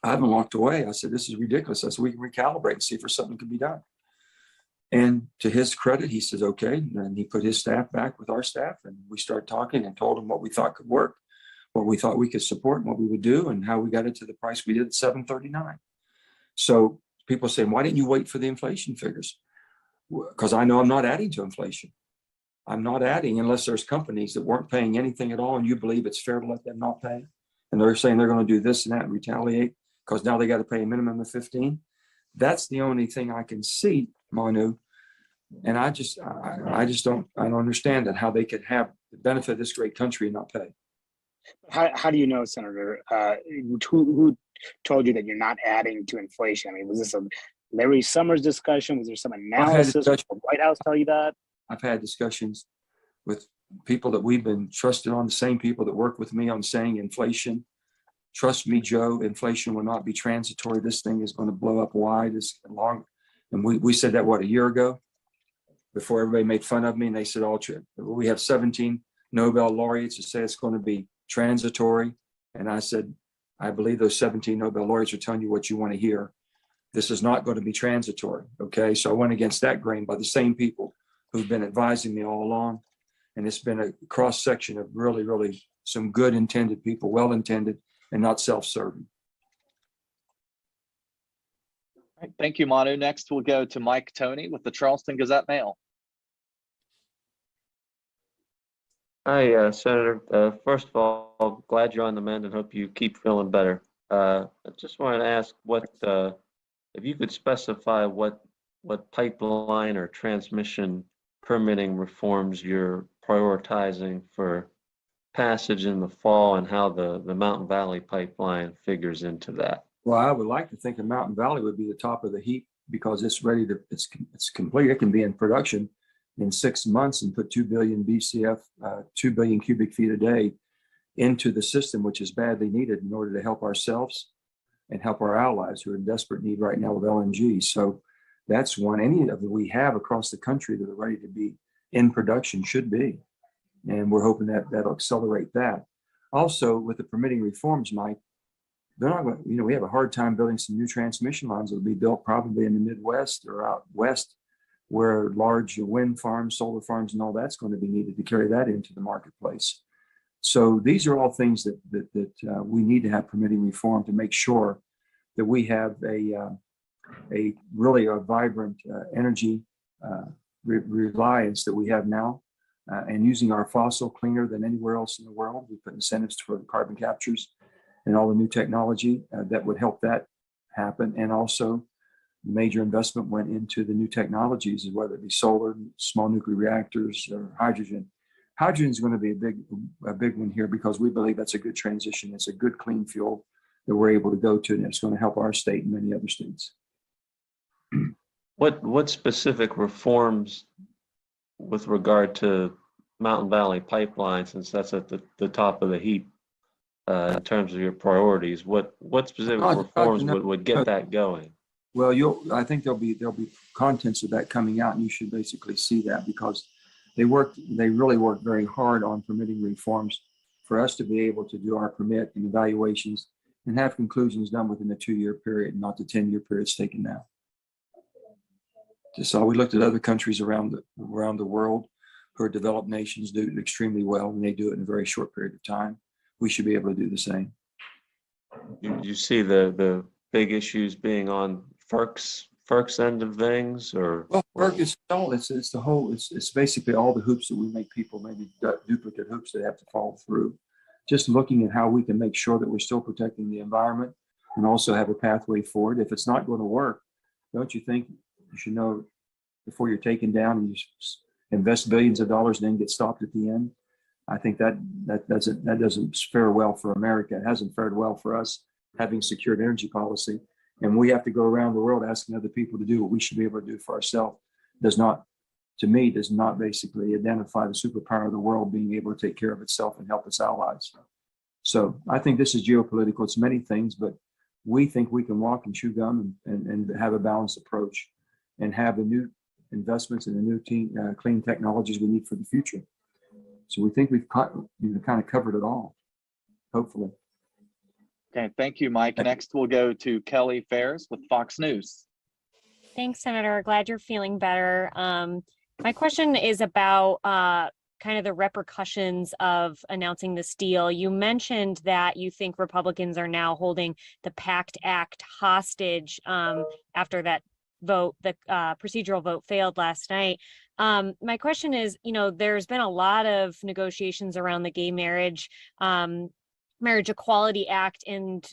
I haven't walked away. I said, this is ridiculous. I said, we can recalibrate and see if there's something that can be done. And to his credit, he says, okay. And he put his staff back with our staff, and we started talking and told him what we thought could work, what we thought we could support, and what we would do, and how we got it to the price we did at $7.39. So people say, why didn't you wait for the inflation figures? Because I know I'm not adding to inflation. I'm not adding unless there's companies that weren't paying anything at all, and you believe it's fair to let them not pay. And they're saying they're going to do this and that and retaliate because now they got to pay a minimum of 15. That's the only thing I can see, Manu. And I don't understand that, how they could have the benefit of this great country and not pay. How do you know, Senator? Who told you that you're not adding to inflation? I mean, was this a Larry Summers discussion? Was there some analysis? Did the White House tell you that? I've had discussions with people that we've been trusted on, the same people that work with me on saying inflation. Trust me, Joe, inflation will not be transitory. This thing is going to blow up wide as long. And we said that, what, a year ago? Before everybody made fun of me, and they said, all true. We have 17 Nobel laureates that say it's going to be transitory. And I said, I believe those 17 Nobel laureates are telling you what you want to hear. This is not going to be transitory. Okay. So I went against that grain by the same people who've been advising me all along. And it's been a cross section of really, really some good intended people, well intended and not self-serving. All right, thank you, Manu. Next, we'll go to Mike Toney with the Charleston Gazette-Mail. Hi, Senator. First of all, glad you're on the mend and hope you keep feeling better. I just wanted to ask if you could specify what pipeline or transmission permitting reforms you're prioritizing for passage in the fall, and how the Mountain Valley pipeline figures into that. Well, I would like to think the Mountain Valley would be the top of the heap because it's ready to, it's complete. It can be in production in 6 months and put 2 billion BCF, 2 billion cubic feet a day into the system, which is badly needed in order to help ourselves and help our allies who are in desperate need right now with LNG. So that's one. Any of that we have across the country that are ready to be in production should be. And we're hoping that that'll accelerate that. Also, with the permitting reforms, Mike, they're not going, we have a hard time building some new transmission lines that will be built probably in the Midwest or out west, where large wind farms, solar farms, and all that's going to be needed to carry that into the marketplace. So these are all things that we need to have permitting reform to make sure that we have a really vibrant energy reliance that we have now, and using our fossil cleaner than anywhere else in the world. We put incentives for the carbon captures and all the new technology that would help that happen. And also major investment went into the new technologies, whether it be solar, small nuclear reactors, or hydrogen. Hydrogen is going to be a big one here because we believe that's a good transition. It's a good clean fuel that we're able to go to, and it's going to help our state and many other states. What specific reforms with regard to Mountain Valley Pipeline, since that's at the top of the heap in terms of your priorities, what specific reforms would get that going? Well, I think there'll be contents of that coming out, and you should basically see that because they really worked very hard on permitting reforms for us to be able to do our permit and evaluations and have conclusions done within a 2-year period, not the 10-year periods taken now. So we looked at other countries around the world who are developed nations do it extremely well, and they do it in a very short period of time. We should be able to do the same. You see the big issues being on FERC's end of things, or? Well, FERC is all, it's the whole, it's basically all the hoops that we make people, maybe duplicate hoops that have to follow through. Just looking at how we can make sure that we're still protecting the environment and also have a pathway forward. If it's not going to work, don't you think you should know before you're taken down and you invest billions of dollars and then get stopped at the end? I think that doesn't fare well for America. It hasn't fared well for us having secured energy policy. And we have to go around the world asking other people to do what we should be able to do for ourselves. Does not basically identify the superpower of the world being able to take care of itself and help its allies. So I think this is geopolitical. It's many things, but we think we can walk and chew gum and have a balanced approach and have the new investments and the new clean technologies we need for the future. So we think we've kind of covered it all, hopefully. Okay, thank you, Mike. Next, we'll go to Kelly Ferris with Fox News. Thanks, Senator. Glad you're feeling better. My question is about kind of the repercussions of announcing this deal. You mentioned that you think Republicans are now holding the PACT Act hostage after that vote, the procedural vote failed last night. My question is, there's been a lot of negotiations around the gay marriage Equality Act, and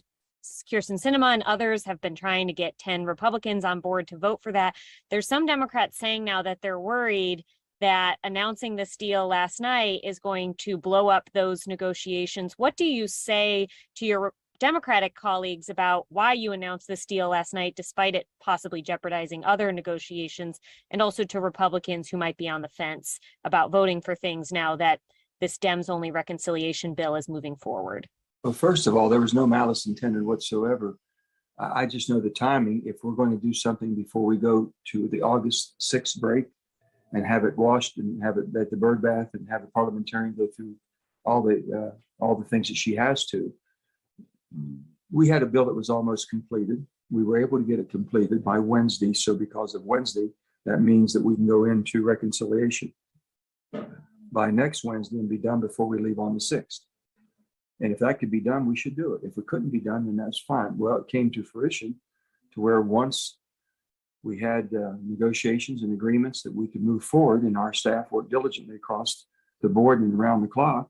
Kyrsten Sinema and others have been trying to get 10 Republicans on board to vote for that. There's some Democrats saying now that they're worried that announcing this deal last night is going to blow up those negotiations. What do you say to your Democratic colleagues about why you announced this deal last night, despite it possibly jeopardizing other negotiations, and also to Republicans who might be on the fence about voting for things now that this Dems-only reconciliation bill is moving forward? Well, first of all, there was no malice intended whatsoever. I just know the timing. If we're going to do something before we go to the August 6th break and have it washed and have it at the bird bath and have the parliamentarian go through all the things that she has to, we had a bill that was almost completed. We were able to get it completed by Wednesday. So because of Wednesday, that means that we can go into reconciliation by next Wednesday and be done before we leave on the 6th. And if that could be done, we should do it. If it couldn't be done, then that's fine. Well, it came to fruition to where once we had negotiations and agreements that we could move forward, and our staff worked diligently across the board and around the clock,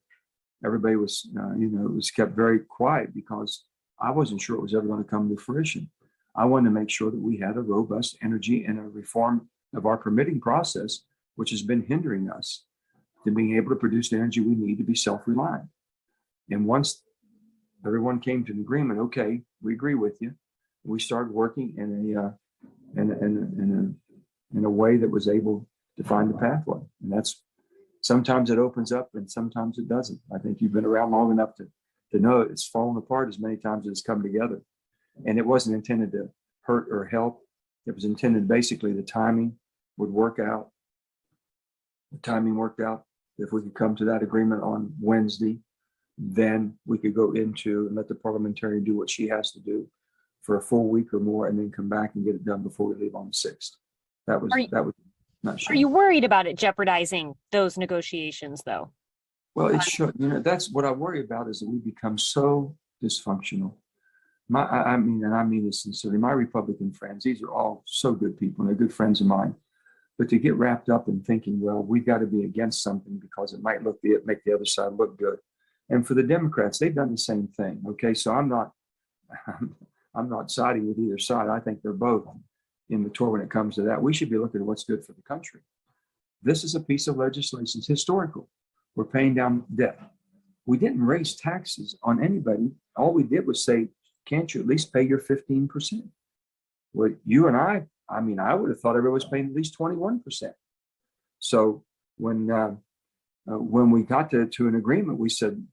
everybody was, it was kept very quiet because I wasn't sure it was ever going to come to fruition. I wanted to make sure that we had a robust energy and a reform of our permitting process, which has been hindering us to being able to produce the energy we need to be self-reliant. And once everyone came to an agreement, okay, we agree with you, we started working in a way that was able to find the pathway. And that's, sometimes it opens up and sometimes it doesn't. I think you've been around long enough to know it's fallen apart as many times as it's come together. And it wasn't intended to hurt or help. It was intended, basically, the timing would work out. The timing worked out. If we could come to that agreement on Wednesday, then we could go into and let the parliamentarian do what she has to do for a full week or more, and then come back and get it done before we leave on the 6th. That was not sure. Are you worried about it jeopardizing those negotiations, though? Well, it should. That's what I worry about, is that we become so dysfunctional. I mean this sincerely. My Republican friends, these are all so good people, and they're good friends of mine. But to get wrapped up in thinking, well, we've got to be against something because it might make the other side look good. And for the Democrats, they've done the same thing. Okay, so I'm not siding with either side. I think they're both immature when it comes to that. We should be looking at what's good for the country. This is a piece of legislation. It's historical. We're paying down debt. We didn't raise taxes on anybody. All we did was say, can't you at least pay your 15%? Well, you and I would have thought everybody was paying at least 21%. So when we got to an agreement, we said,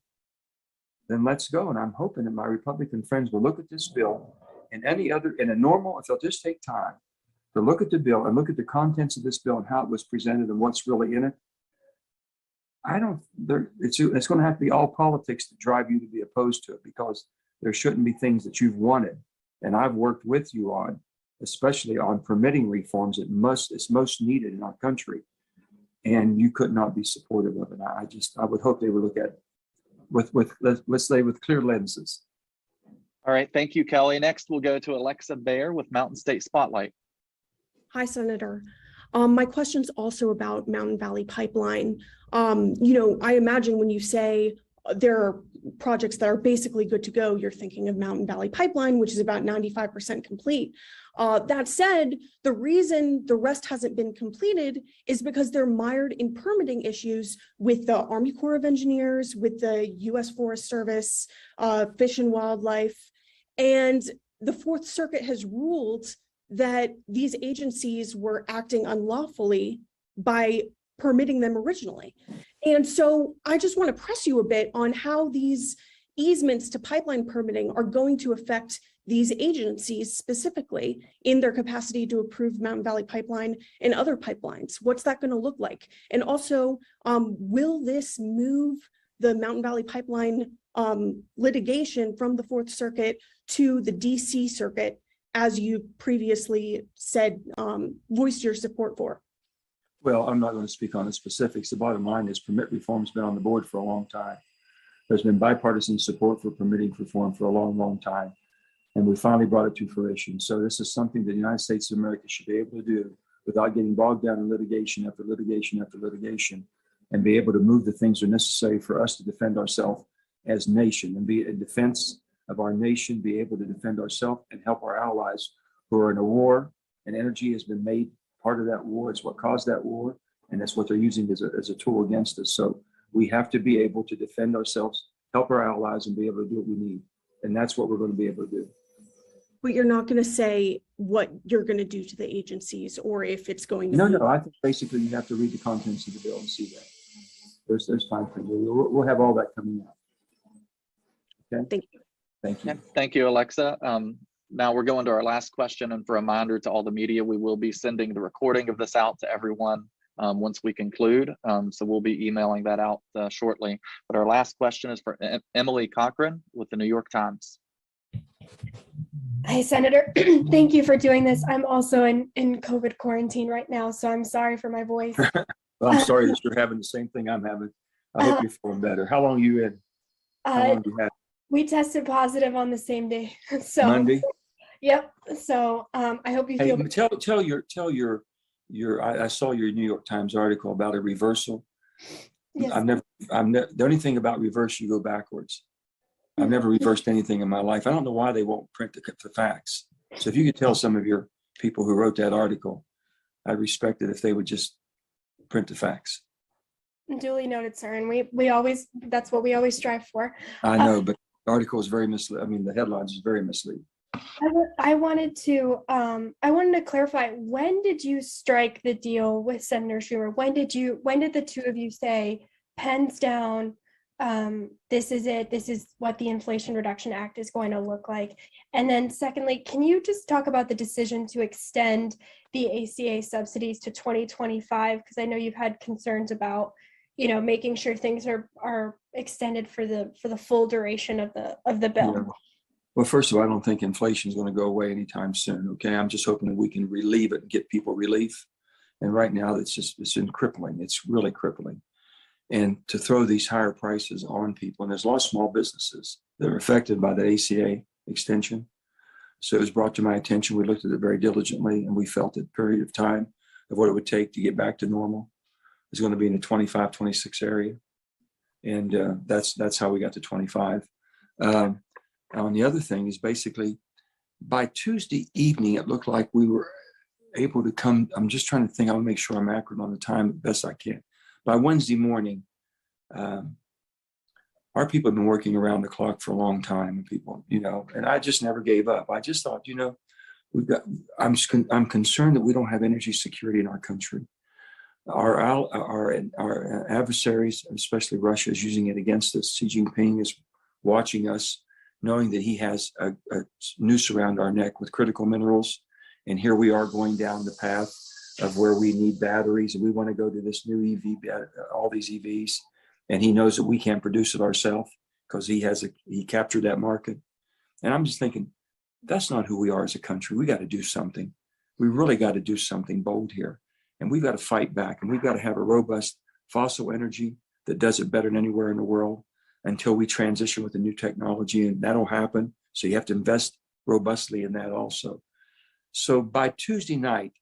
then let's go. And I'm hoping that my Republican friends will look at this bill and if they'll just take time to look at the bill and look at the contents of this bill and how it was presented and what's really in it. It's going to have to be all politics to drive you to be opposed to it, because there shouldn't be things that you've wanted and I've worked with you on, especially on permitting reforms that it's most needed in our country. And you could not be supportive of it. I would hope they would look at it with clear lenses. All right, thank you, Kelly. Next, we'll go to Alexa Baer with Mountain State Spotlight. Hi, Senator. My question's also about Mountain Valley Pipeline. I imagine when you say there are projects that are basically good to go, you're thinking of Mountain Valley Pipeline, which is about 95% complete. That said, the reason the rest hasn't been completed is because they're mired in permitting issues with the Army Corps of Engineers, with the U.S. Forest Service, Fish and Wildlife, and the Fourth Circuit has ruled that these agencies were acting unlawfully by permitting them originally. And so I just want to press you a bit on how these easements to pipeline permitting are going to affect these agencies specifically in their capacity to approve Mountain Valley Pipeline and other pipelines. What's that going to look like? And also, will this move the Mountain Valley Pipeline litigation from the Fourth Circuit to the DC Circuit, as you previously said, voiced your support for? Well, I'm not going to speak on the specifics. The bottom line is permit reform's been on the board for a long time. There's been bipartisan support for permitting reform for a long, long time. And we finally brought it to fruition. So this is something that the United States of America should be able to do without getting bogged down in litigation after litigation after litigation, and be able to move the things that are necessary for us to defend ourselves as nation and be in defense of our nation, be able to defend ourselves and help our allies who are in a war. And energy has been made part of that war. It's what caused that war. And that's what they're using as a tool against us. So we have to be able to defend ourselves, help our allies, and be able to do what we need. And that's what we're going to be able to do. But you're not going to say what you're going to do to the agencies or if it's going to No, I think basically you have to read the contents of the bill and see that. There's time for you. We'll have all that coming out. Okay. Thank you. Thank you. Thank you, Alexa. Now we're going to our last question, and for a reminder to all the media, we will be sending the recording of this out to everyone once we conclude. So we'll be emailing that out shortly. But our last question is for Emily Cochran with the New York Times. Hi, Senator. Thank you for doing this. I'm also in COVID quarantine right now, so I'm sorry for my voice. Well, I'm sorry that you're having the same thing I'm having. I hope you're feeling better. How long are you in? How long do you have? We tested positive on the same day. So Monday? Yep. So I hope you feel better. Tell your I saw your New York Times article about a reversal. Yes. The only thing about reverse, you go backwards. I've never reversed anything in my life. I don't know why they won't print the facts. So if you could tell some of your people who wrote that article, I'd respect it if they would just print the facts. Duly noted, sir. And we always, that's what we always strive for. I know, but the article is very misleading. I mean, the headlines is very misleading. I wanted to clarify, when did you strike the deal with Senator Schumer? When did the two of you say, pens down, this is it, this is what the Inflation Reduction Act is going to look like? And then secondly, can you just talk about the decision to extend the ACA subsidies to 2025? Because I know you've had concerns about, making sure things are extended for the full duration of the bill. Yeah. Well, first of all, I don't think inflation is going to go away anytime soon. Okay, I'm just hoping that we can relieve it and get people relief. And right now, it's crippling. It's really crippling. And to throw these higher prices on people, and there's a lot of small businesses that are affected by the ACA extension. So it was brought to my attention. We looked at it very diligently, and we felt a period of time of what it would take to get back to normal is going to be in the 25, 26 area. And that's how we got to 25. On the other thing is basically by Tuesday evening, it looked like we were able to come. I'm just trying to think. I'll make sure I'm accurate on the time as best I can. By Wednesday morning, our people have been working around the clock for a long time. People, and I just never gave up. I just thought, I'm concerned that we don't have energy security in our country. Our adversaries, especially Russia, is using it against us. Xi Jinping is watching us, knowing that he has a noose around our neck with critical minerals. And here we are going down the path of where we need batteries, and we want to go to this new EV, all these EVs. And he knows that we can't produce it ourselves because he captured that market. And I'm just thinking, that's not who we are as a country. We got to do something. We really got to do something bold here. And we've got to fight back, and we've got to have a robust fossil energy that does it better than anywhere in the world until we transition with the new technology, and that'll happen. So you have to invest robustly in that also. So by Tuesday night,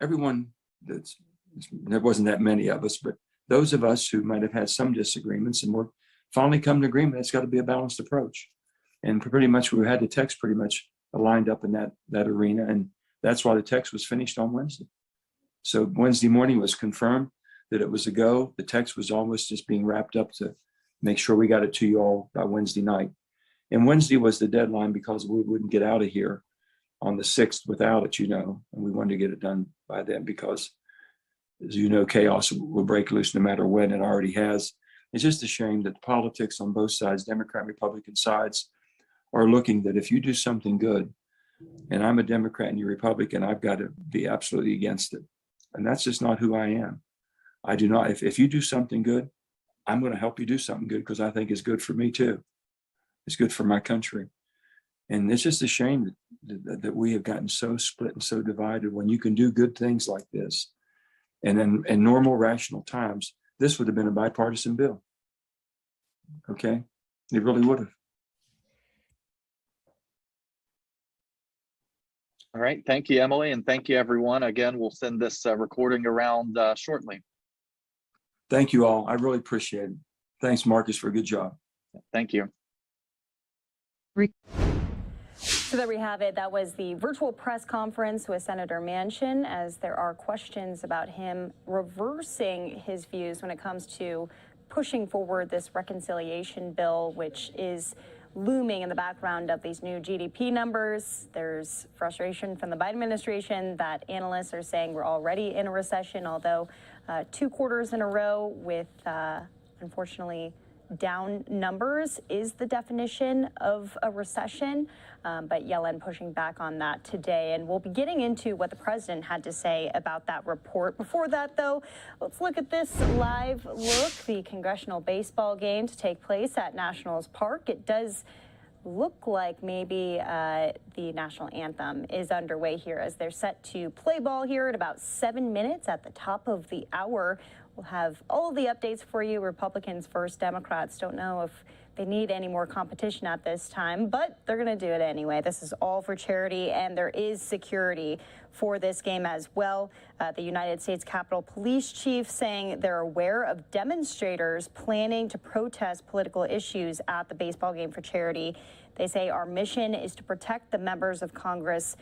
everyone there wasn't that many of us, but those of us who might have had some disagreements and we're finally come to agreement, it's got to be a balanced approach. And pretty much we had the text pretty much lined up in that arena. And that's why the text was finished on Wednesday. So Wednesday morning was confirmed that it was a go. The text was almost just being wrapped up to make sure we got it to you all by Wednesday night. And Wednesday was the deadline because we wouldn't get out of here on the 6th without it, and we wanted to get it done by then because, as you know, chaos will break loose no matter when. It already has. It's just a shame that the politics on both sides, Democrat and Republican sides, are looking that if you do something good, and I'm a Democrat and you're Republican, I've got to be absolutely against it. And that's just not who I am. I do not, if you do something good, I'm going to help you do something good because I think it's good for me too. It's good for my country. And it's just a shame that we have gotten so split and so divided when you can do good things like this. And then in normal, rational times, this would have been a bipartisan bill. Okay? It really would have. All right. Thank you, Emily. And thank you, everyone. Again, we'll send this recording around shortly. Thank you all. I really appreciate it. Thanks, Marcus, for a good job. Thank you. So there we have it. That was the virtual press conference with Senator Manchin, as there are questions about him reversing his views when it comes to pushing forward this reconciliation bill, which is looming in the background of these new GDP numbers. There's frustration from the Biden administration that analysts are saying we're already in a recession, although 2 quarters in a row with, unfortunately, down numbers is the definition of a recession. But Yellen pushing back on that today. And we'll be getting into what the president had to say about that report. Before that, though, let's look at this live look. The Congressional baseball game to take place at Nationals Park. It does look like maybe the national anthem is underway here as they're set to play ball here at about 7 minutes at the top of the hour. We'll have all of the updates for you. Republicans first, Democrats don't know if they need any more competition at this time, but they're going to do it anyway. This is all for charity, and there is security for this game as well. The United States Capitol Police Chief saying they're aware of demonstrators planning to protest political issues at the baseball game for charity. They say our mission is to protect the members of Congress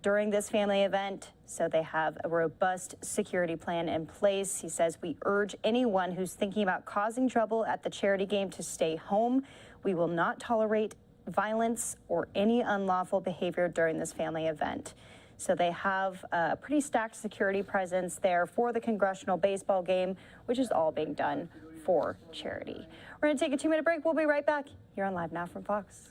during this family event, so they have a robust security plan in place. He says, we urge anyone who's thinking about causing trouble at the charity game to stay home. We will not tolerate violence or any unlawful behavior during this family event. So they have a pretty stacked security presence there for the Congressional baseball game, which is all being done for charity. We're going to take a 2-minute break. We'll be right back. You're on Live Now from Fox.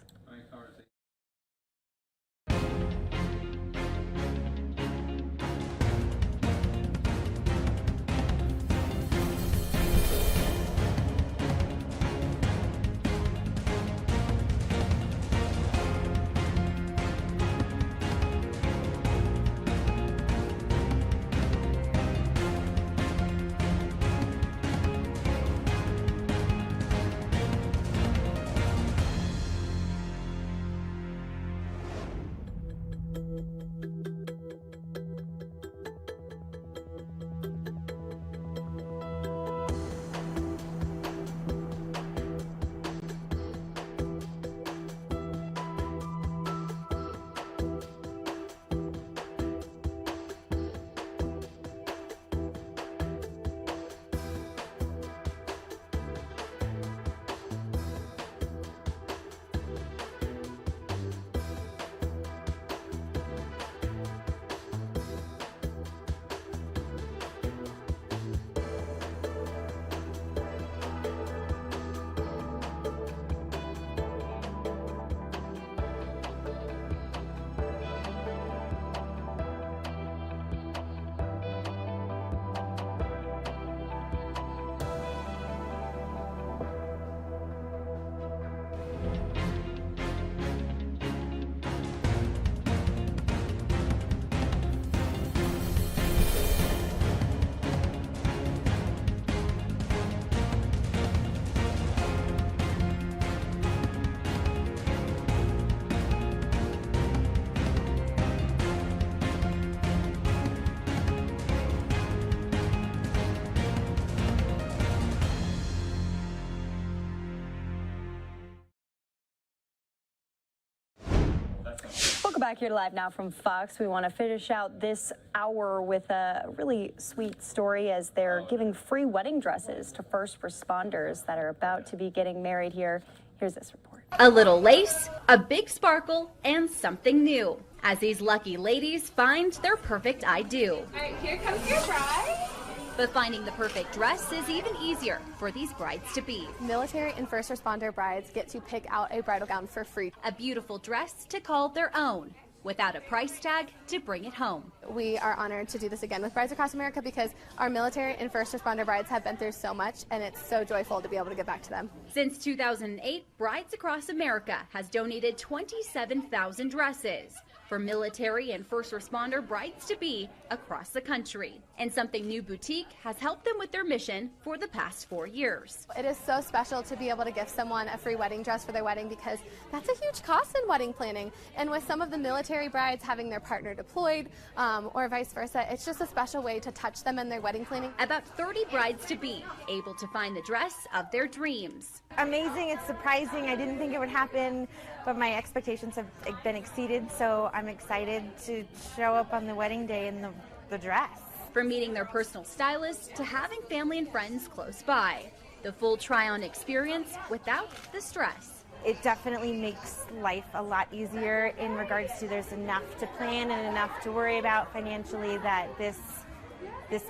Welcome back here to Live Now from Fox. We want to finish out this hour with a really sweet story as they're giving free wedding dresses to first responders that are about to be getting married here. Here's this report. A little lace, a big sparkle, and something new as these lucky ladies find their perfect I do. All right, here comes your bride. But finding the perfect dress is even easier for these brides-to-be. Military and first responder brides get to pick out a bridal gown for free. A beautiful dress to call their own. without a price tag to bring it home. We are honored to do this again with Brides Across America because our military and first responder brides have been through so much, and it's so joyful to be able to give back to them. Since 2008, Brides Across America has donated 27,000 dresses for military and first responder brides-to-be across the country. And Something New Boutique has helped them with their mission for the past 4 years. It is so special to be able to give someone a free wedding dress for their wedding because that's a huge cost in wedding planning. And with some of the military brides having their partner deployed or vice versa, it's just a special way to touch them in their wedding planning. About 30 brides-to-be able to find the dress of their dreams. Amazing, it's surprising. I didn't think it would happen, but my expectations have been exceeded, so I'm excited to show up on the wedding day in the dress. From meeting their personal stylist to having family and friends close by. The full try-on experience without the stress. It definitely makes life a lot easier in regards to there's enough to plan and enough to worry about financially that this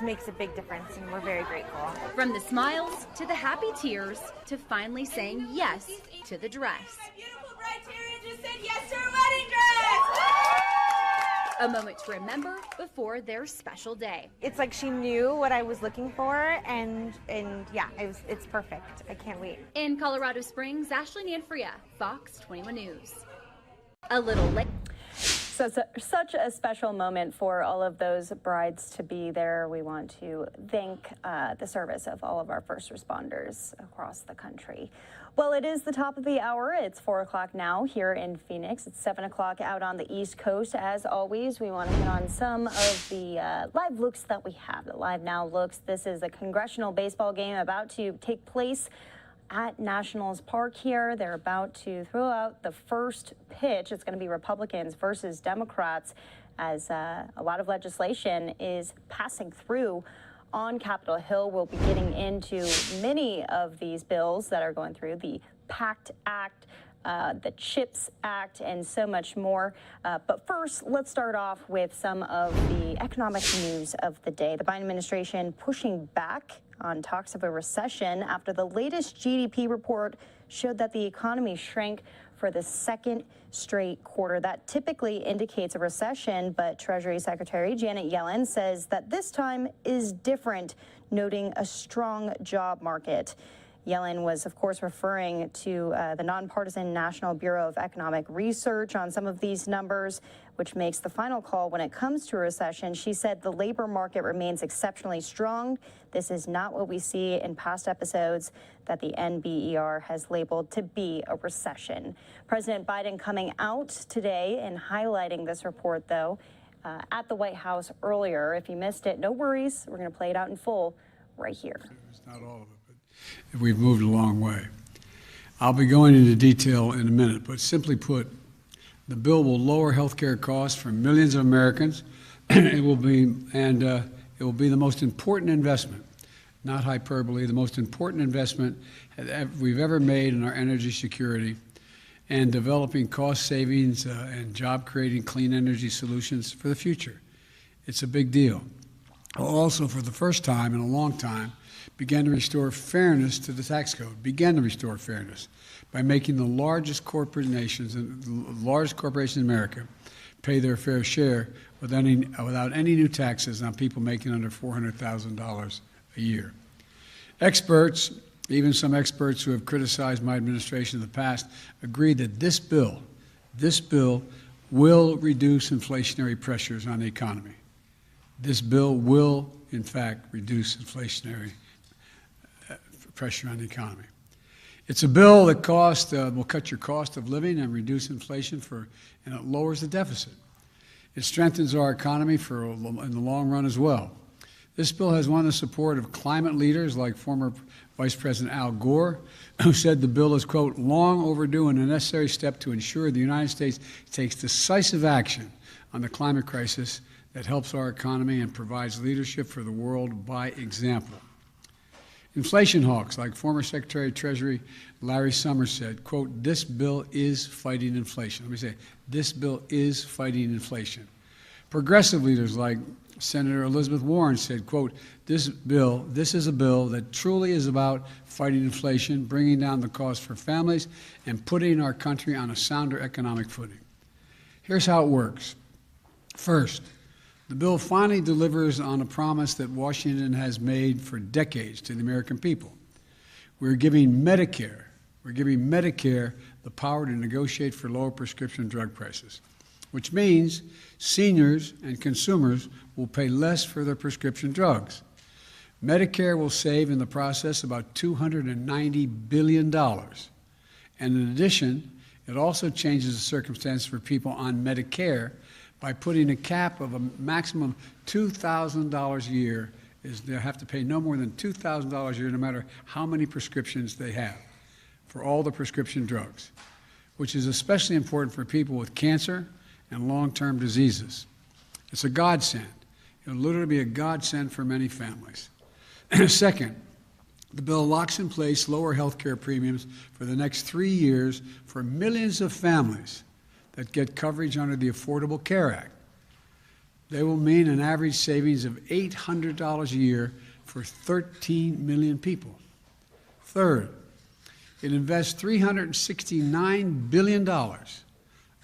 makes a big difference, and we're very grateful. From the smiles to the happy tears to finally saying yes to the dress. My beautiful bride Terry just said yes to her wedding dress! A moment to remember before their special day. It's like she knew what I was looking for, and yeah, it's perfect. I can't wait. In Colorado Springs, Ashley Nanfria, Fox 21 News. A little late. So such a special moment for all of those brides to be there. We want to thank the service of all of our first responders across the country. Well, it is the top of the hour. It's 4 o'clock now here in Phoenix. It's 7 o'clock out on the East Coast. As always, we want to hit on some of the live looks that we have, the LiveNOW looks. This is a Congressional baseball game about to take place at Nationals Park here. They're about to throw out the first pitch. It's going to be Republicans versus Democrats as a lot of legislation is passing through on Capitol Hill. We'll be getting into many of these bills that are going through, the PACT Act, the CHIPS Act, and so much more. But first, let's start off with some of the economic news of the day. The Biden administration pushing back on talks of a recession after the latest GDP report showed that the economy shrank for the second straight quarter. That typically indicates a recession, but Treasury Secretary Janet Yellen says that this time is different, noting a strong job market. Yellen was, of course, referring to the nonpartisan National Bureau of Economic Research on some of these numbers, which makes the final call when it comes to a recession. She said the labor market remains exceptionally strong. This is not what we see in past episodes that the NBER has labeled to be a recession. President Biden coming out today and highlighting this report, though, at the White House earlier. If you missed it, no worries. We're going to play it out in full right here. It's not all of it. We've moved a long way. I'll be going into detail in a minute, but simply put, the bill will lower health care costs for millions of Americans. It will be the most important investment, not hyperbole, the most important investment we've ever made in our energy security and developing cost savings and job-creating clean energy solutions for the future. It's a big deal. Also, for the first time in a long time, began to restore fairness to the tax code, by making the largest corporations in America pay their fair share without any new taxes on people making under $400,000 a year. Experts, even some experts who have criticized my administration in the past, agree that this bill will reduce inflationary pressures on the economy. This bill will, in fact, reduce inflationary pressure on the economy. It's a bill that will cut your cost of living and reduce inflation and it lowers the deficit. It strengthens our economy in the long run as well. This bill has won the support of climate leaders like former Vice President Al Gore, who said the bill is, quote, long overdue and a necessary step to ensure the United States takes decisive action on the climate crisis that helps our economy and provides leadership for the world by example. Inflation hawks like former Secretary of Treasury Larry Summers said, quote, this bill is fighting inflation. Let me say, this bill is fighting inflation. Progressive leaders like Senator Elizabeth Warren said, quote, this is a bill that truly is about fighting inflation, bringing down the cost for families, and putting our country on a sounder economic footing. Here's how it works. First, the bill finally delivers on a promise that Washington has made for decades to the American people. We're giving Medicare the power to negotiate for lower prescription drug prices, which means seniors and consumers will pay less for their prescription drugs. Medicare will save in the process about $290 billion. And in addition, it also changes the circumstances for people on Medicare by putting a cap of a maximum $2,000 a year. They have to pay no more than $2,000 a year no matter how many prescriptions they have for all the prescription drugs, which is especially important for people with cancer and long-term diseases. It's a godsend. It'll literally be a godsend for many families. Second, the bill locks in place lower health care premiums for the next 3 years for millions of families that get coverage under the Affordable Care Act. They will mean an average savings of $800 a year for 13 million people. Third, it invests $369 billion.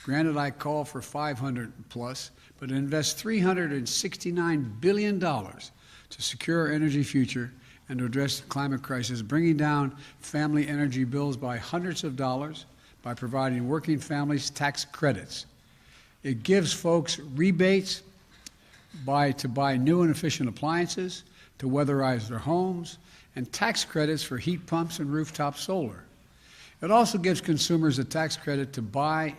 Granted, I call for 500 plus, but it invests $369 billion to secure our energy future and to address the climate crisis, bringing down family energy bills by hundreds of dollars by providing working families tax credits. It gives folks rebates to buy new and efficient appliances, to weatherize their homes, and tax credits for heat pumps and rooftop solar. It also gives consumers a tax credit to buy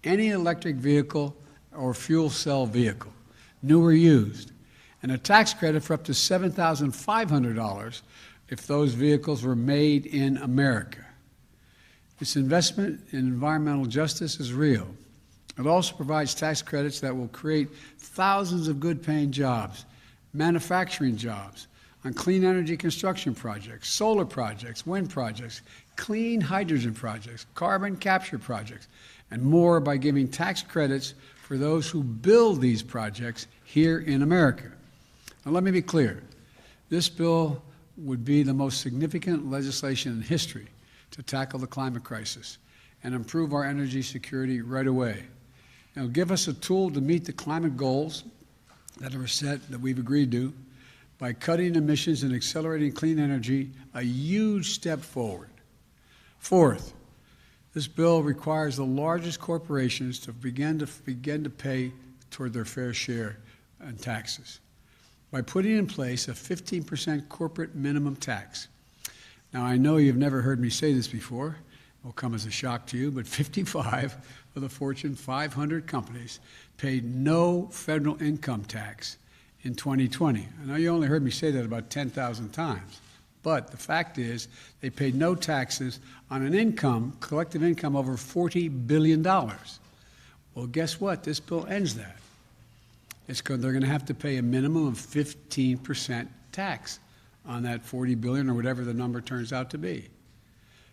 any electric vehicle or fuel cell vehicle, new or used, and a tax credit for up to $7,500 if those vehicles were made in America. This investment in environmental justice is real. It also provides tax credits that will create thousands of good-paying jobs, manufacturing jobs, on clean energy construction projects, solar projects, wind projects, clean hydrogen projects, carbon capture projects, and more by giving tax credits for those who build these projects here in America. Now, let me be clear. This bill would be the most significant legislation in history to tackle the climate crisis and improve our energy security right away. It'll give us a tool to meet the climate goals that are set, that we've agreed to, by cutting emissions and accelerating clean energy, a huge step forward. Fourth, this bill requires the largest corporations to begin to pay toward their fair share in taxes by putting in place a 15% corporate minimum tax. Now, I know you've never heard me say this before. It will come as a shock to you, but 55 of the Fortune 500 companies paid no federal income tax in 2020. I know you only heard me say that about 10,000 times, but the fact is they paid no taxes on an income, collective income, over $40 billion. Well, guess what? This bill ends that. They're going to have to pay a minimum of 15% tax on that $40 billion or whatever the number turns out to be.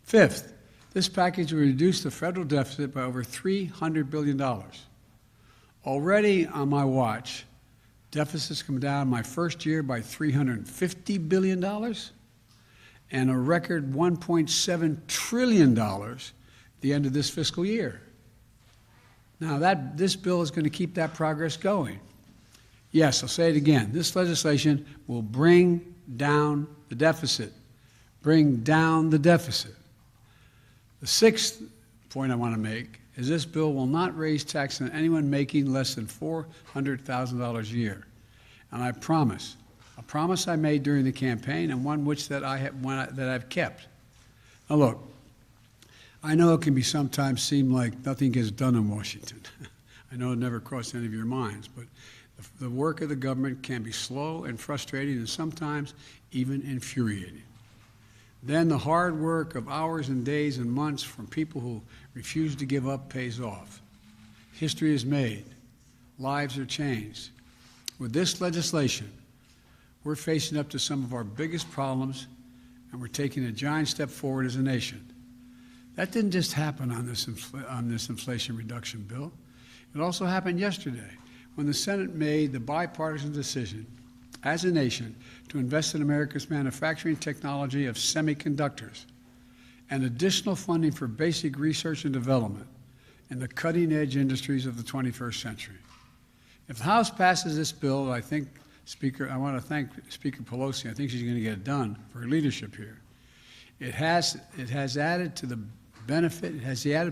Fifth, this package will reduce the federal deficit by over $300 billion. Already on my watch, deficits come down my first year by $350 billion and a record $1.7 trillion at the end of this fiscal year. Now, this bill is going to keep that progress going. Yes, I'll say it again. This legislation will bring down the deficit. Bring down the deficit. The sixth point I want to make is this bill will not raise taxes on anyone making less than $400,000 a year. And I promise, a promise I made during the campaign and one that I've kept. Now look, I know it can be sometimes seem like nothing gets done in Washington. I know it never crossed any of your minds, but the work of the government can be slow and frustrating and sometimes even infuriating. Then the hard work of hours and days and months from people who refuse to give up pays off. History is made. Lives are changed. With this legislation, we're facing up to some of our biggest problems, and we're taking a giant step forward as a nation. That didn't just happen on this Inflation Reduction Bill. It also happened yesterday when the Senate made the bipartisan decision as a nation to invest in America's manufacturing technology of semiconductors and additional funding for basic research and development and the cutting-edge industries of the 21st century. If the House passes this bill, I think, I want to thank Speaker Pelosi. I think she's going to get it done for her leadership here. It has the added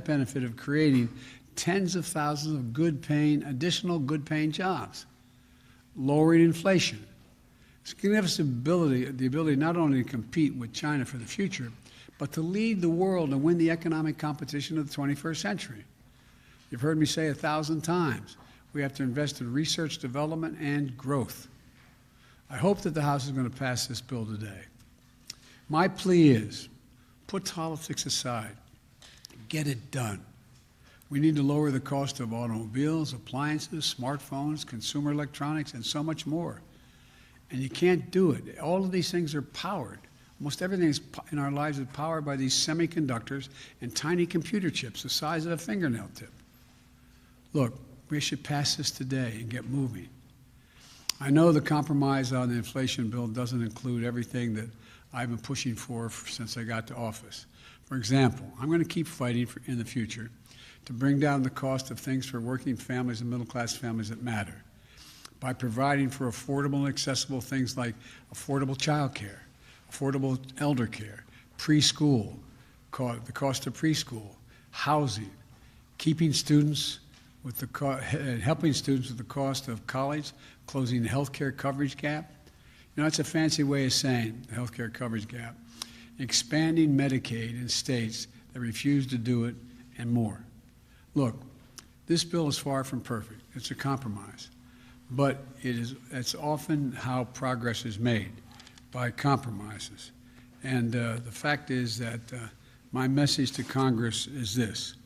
benefit of creating tens of thousands of additional good-paying jobs, lowering inflation. It's going to give us the ability not only to compete with China for the future, but to lead the world and win the economic competition of the 21st century. You've heard me say 1,000 times, we have to invest in research, development, and growth. I hope that the House is going to pass this bill today. My plea is, put politics aside, get it done. We need to lower the cost of automobiles, appliances, smartphones, consumer electronics, and so much more. And you can't do it. All of these things are powered. Almost everything in our lives is powered by these semiconductors and tiny computer chips the size of a fingernail tip. Look, we should pass this today and get moving. I know the compromise on the inflation bill doesn't include everything that I've been pushing for since I got to office. For example, I'm going to keep fighting in the future to bring down the cost of things for working families and middle-class families that matter by providing for affordable and accessible things like affordable child care, affordable elder care, preschool, the cost of preschool, housing, keeping students with helping students with the cost of college, closing the health care coverage gap. You know, that's a fancy way of saying the health care coverage gap. Expanding Medicaid in states that refuse to do it, and more. Look, this bill is far from perfect. It's a compromise. But it's often how progress is made, by compromises. And the fact is that my message to Congress is this.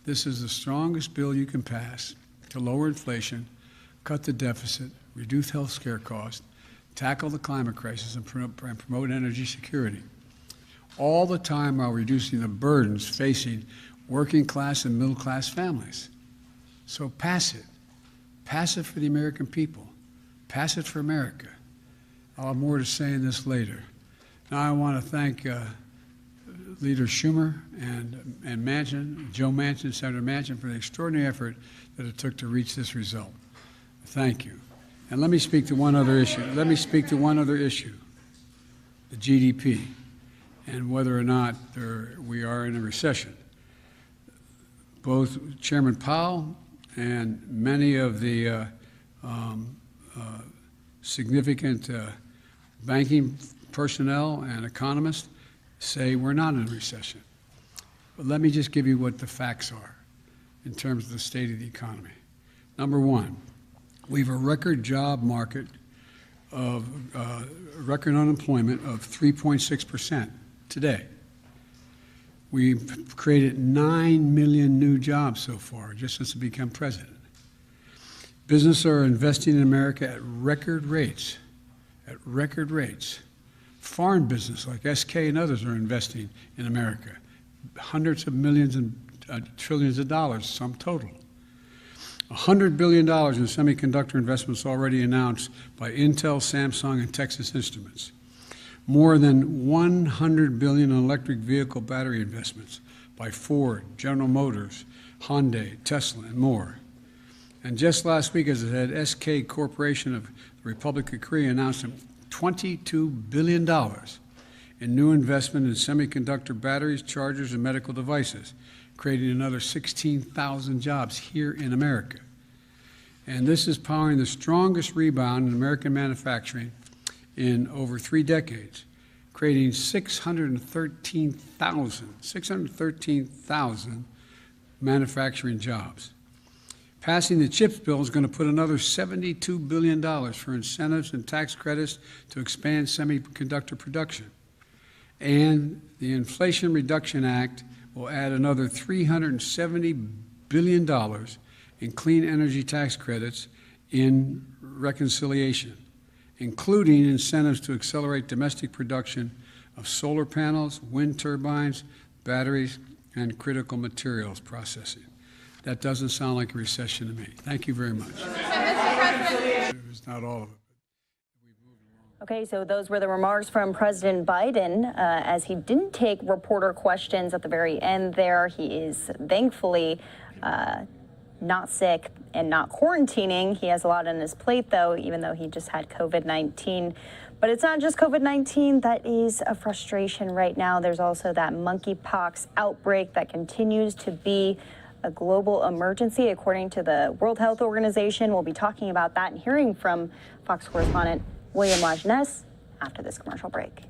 This is the strongest bill you can pass to lower inflation, cut the deficit, reduce health care costs, tackle the climate crisis, and promote energy security, all the time while reducing the burdens facing working class and middle class families. So pass it. Pass it for the American people. Pass it for America. I'll have more to say in this later. Now I want to thank Leader Schumer and Manchin, Joe Manchin, Senator Manchin, for the extraordinary effort that it took to reach this result. Thank you. And let me speak to one other issue. The GDP, and whether or not we are in a recession. Both Chairman Powell and many of the significant banking personnel and economists say we're not in a recession. But let me just give you what the facts are in terms of the state of the economy. Number one, we have a record job market of record unemployment of 3.6% today. We've created 9 million new jobs so far, just since I became president. Businesses are investing in America at record rates, Foreign business like SK and others are investing in America, hundreds of millions and trillions of dollars, sum total. $100 billion in semiconductor investments already announced by Intel, Samsung, and Texas Instruments. More than $100 billion in electric vehicle battery investments by Ford, General Motors, Hyundai, Tesla, and more. And just last week, as I said, SK Corporation of the Republic of Korea announced $22 billion in new investment in semiconductor batteries, chargers, and medical devices, creating another 16,000 jobs here in America. And this is powering the strongest rebound in American manufacturing in over 3 decades, creating 613,000 manufacturing jobs. Passing the CHIPS bill is going to put another $72 billion for incentives and tax credits to expand semiconductor production. And the Inflation Reduction Act will add another $370 billion in clean energy tax credits in reconciliation, including incentives to accelerate domestic production of solar panels, wind turbines, batteries, and critical materials processing. That doesn't sound like a recession to me. Thank you very much. It was not all of it. Okay, so those were the remarks from President Biden as he didn't take reporter questions at the very end there. He is thankfully not sick and not quarantining. He has a lot on his plate, though, even though he just had COVID-19. But it's not just COVID-19 that is a frustration right now. There's also that monkeypox outbreak that continues to be a global emergency, according to the World Health Organization. We'll be talking about that and hearing from Fox correspondent William Lajeunesse after this commercial break.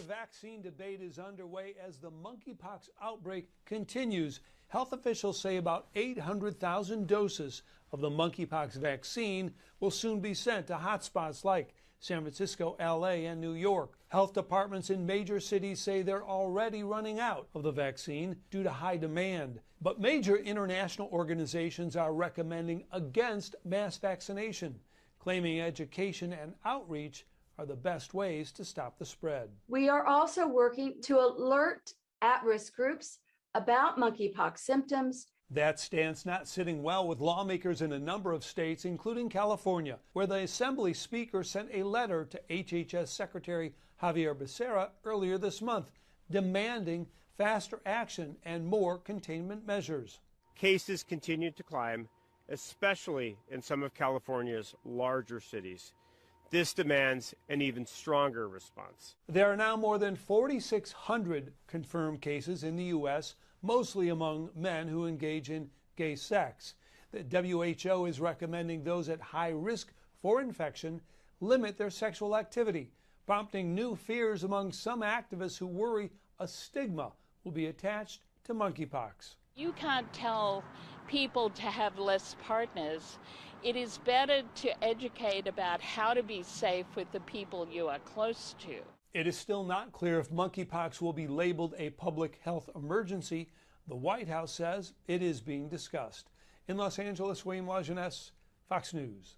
Vaccine debate is underway as the monkeypox outbreak continues. Health officials say about 800,000 doses of the monkeypox vaccine will soon be sent to hotspots like San Francisco, LA, and New York. Health departments in major cities say they're already running out of the vaccine due to high demand. But major international organizations are recommending against mass vaccination, claiming education and outreach are the best ways to stop the spread. We are also working to alert at-risk groups about monkeypox symptoms. That stance not sitting well with lawmakers in a number of states, including California, where the Assembly Speaker sent a letter to HHS Secretary Javier Becerra earlier this month, demanding faster action and more containment measures. Cases continue to climb, especially in some of California's larger cities. This demands an even stronger response. There are now more than 4,600 confirmed cases in the U.S., mostly among men who engage in gay sex. The WHO is recommending those at high risk for infection limit their sexual activity, prompting new fears among some activists who worry a stigma will be attached to monkeypox. You can't tell people to have less partners. It is better to educate about how to be safe with the people you are close to. It is still not clear if monkeypox will be labeled a public health emergency. The White House says it is being discussed. In Los Angeles, William Lajeunesse, Fox News.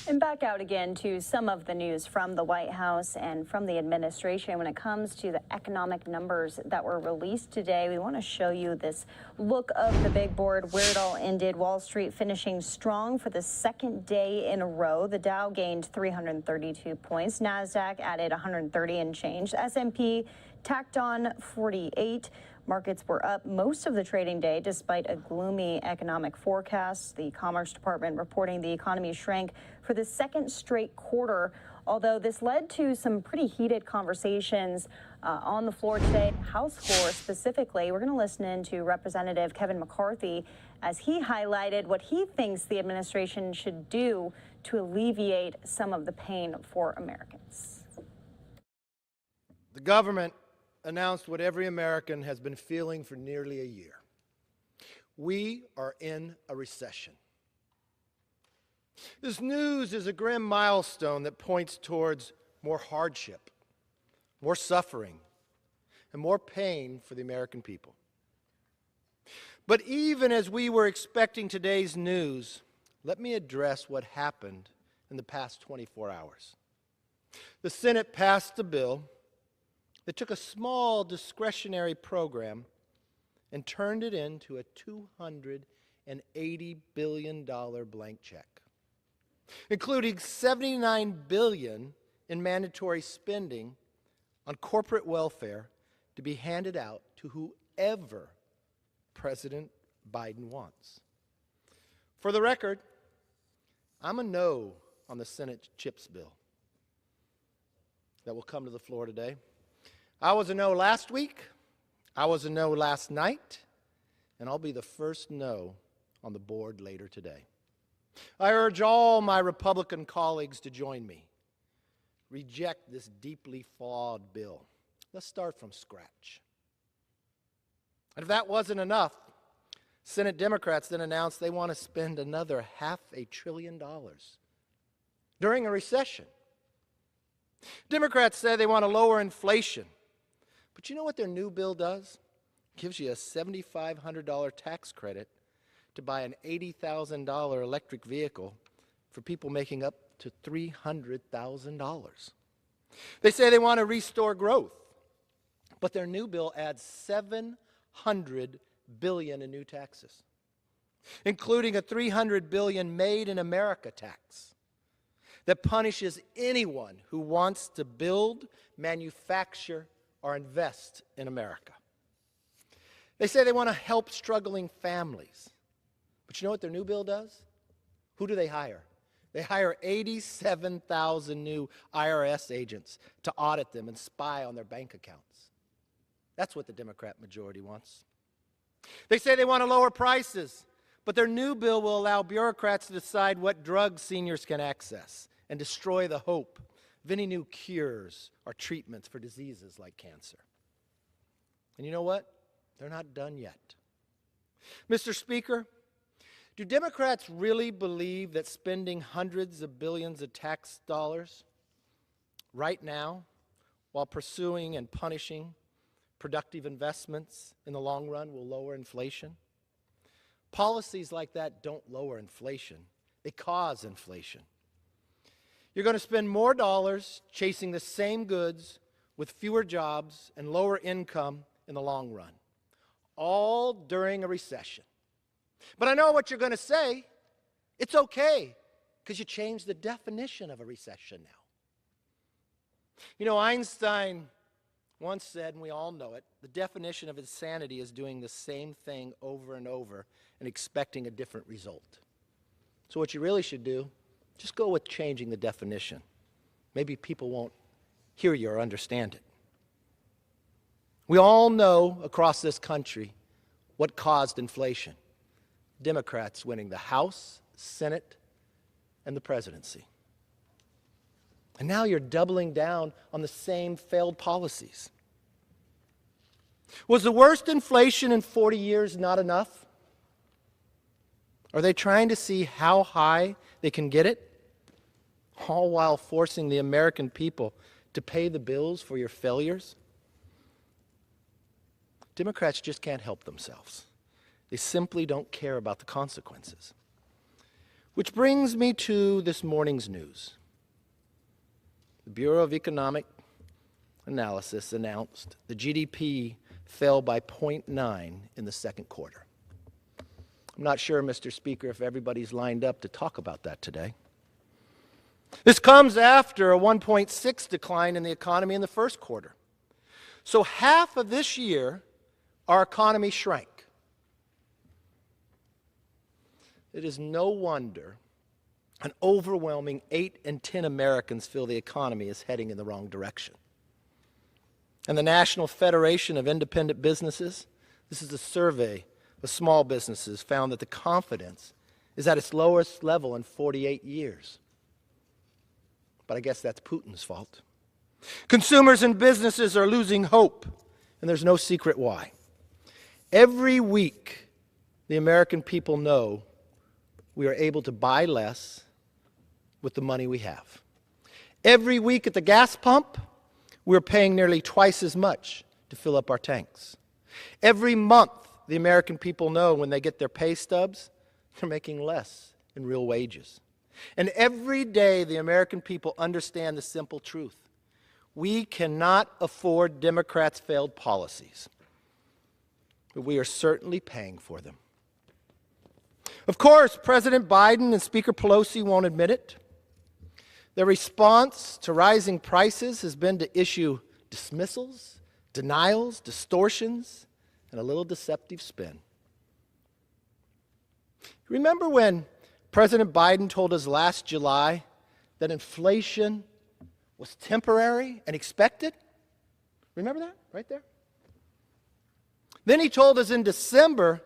And back out again to some of the news from the White House and from the administration when it comes to the economic numbers that were released today. We want to show you this look of the big board, where it all ended. Wall Street finishing strong for the second day in a row. The Dow gained 332 points. NASDAQ added 130 and change. S&P tacked on 48. Markets were up most of the trading day despite a gloomy economic forecast. The Commerce Department reporting the economy shrank for the second straight quarter, although this led to some pretty heated conversations on the floor today, House floor specifically. We're going to listen in to Representative Kevin McCarthy as he highlighted what he thinks the administration should do to alleviate some of the pain for Americans. The government announced what every American has been feeling for nearly a year. We are in a recession. This news is a grim milestone that points towards more hardship, more suffering, and more pain for the American people. But even as we were expecting today's news, let me address what happened in the past 24 hours. The Senate passed a bill that took a small discretionary program and turned it into a $280 billion blank check, including $79 billion in mandatory spending on corporate welfare to be handed out to whoever President Biden wants. For the record, I'm a no on the Senate CHIPS bill that will come to the floor today. I was a no last week, I was a no last night, and I'll be the first no on the board later today. I urge all my Republican colleagues to join me. Reject this deeply flawed bill. Let's start from scratch. And if that wasn't enough, Senate Democrats then announced they want to spend another $500 billion during a recession. Democrats say they want to lower inflation. But you know what their new bill does? It gives you a $7,500 tax credit to buy an $80,000 electric vehicle for people making up to $300,000. They say they want to restore growth, but their new bill adds $700 billion in new taxes, including a $300 billion Made in America tax that punishes anyone who wants to build, manufacture, or invest in America. They say they want to help struggling families. But you know what their new bill does? Who do they hire? They hire 87,000 new IRS agents to audit them and spy on their bank accounts. That's what the Democrat majority wants. They say they want to lower prices, but their new bill will allow bureaucrats to decide what drugs seniors can access and destroy the hope of any new cures or treatments for diseases like cancer. And you know what? They're not done yet. Mr. Speaker, do Democrats really believe that spending hundreds of billions of tax dollars right now while pursuing and punishing productive investments in the long run will lower inflation? Policies like that don't lower inflation. They cause inflation. You're going to spend more dollars chasing the same goods with fewer jobs and lower income in the long run, all during a recession. But I know what you're going to say. It's okay, because you changed the definition of a recession now. You know, Einstein once said, and we all know it, the definition of insanity is doing the same thing over and over and expecting a different result. So what you really should do, just go with changing the definition. Maybe people won't hear you or understand it. We all know across this country what caused inflation. Democrats winning the House, Senate, and the presidency. And now you're doubling down on the same failed policies. Was the worst inflation in 40 years not enough? Are they trying to see how high they can get it? All while forcing the American people to pay the bills for your failures? Democrats just can't help themselves. They simply don't care about the consequences. Which brings me to this morning's news. The Bureau of Economic Analysis announced the GDP fell by 0.9 in the second quarter. I'm not sure, Mr. Speaker, if everybody's lined up to talk about that today. This comes after a 1.6 decline in the economy in the first quarter. So half of this year, our economy shrank. It is no wonder an overwhelming 8 in 10 Americans feel the economy is heading in the wrong direction. And the National Federation of Independent Businesses, this is a survey of small businesses, found that the confidence is at its lowest level in 48 years. But I guess that's Putin's fault. Consumers and businesses are losing hope And there's no secret why. Every week, the American people know we are able to buy less with the money we have. Every week at the gas pump, we're paying nearly twice as much to fill up our tanks. Every month, the American people know when they get their pay stubs, they're making less in real wages. And every day, the American people understand the simple truth. We cannot afford Democrats' failed policies, but we are certainly paying for them. Of course, President Biden and Speaker Pelosi won't admit it. Their response to rising prices has been to issue dismissals, denials, distortions, and a little deceptive spin. Remember when President Biden told us last July that inflation was temporary and expected? Remember that right there? Then he told us in December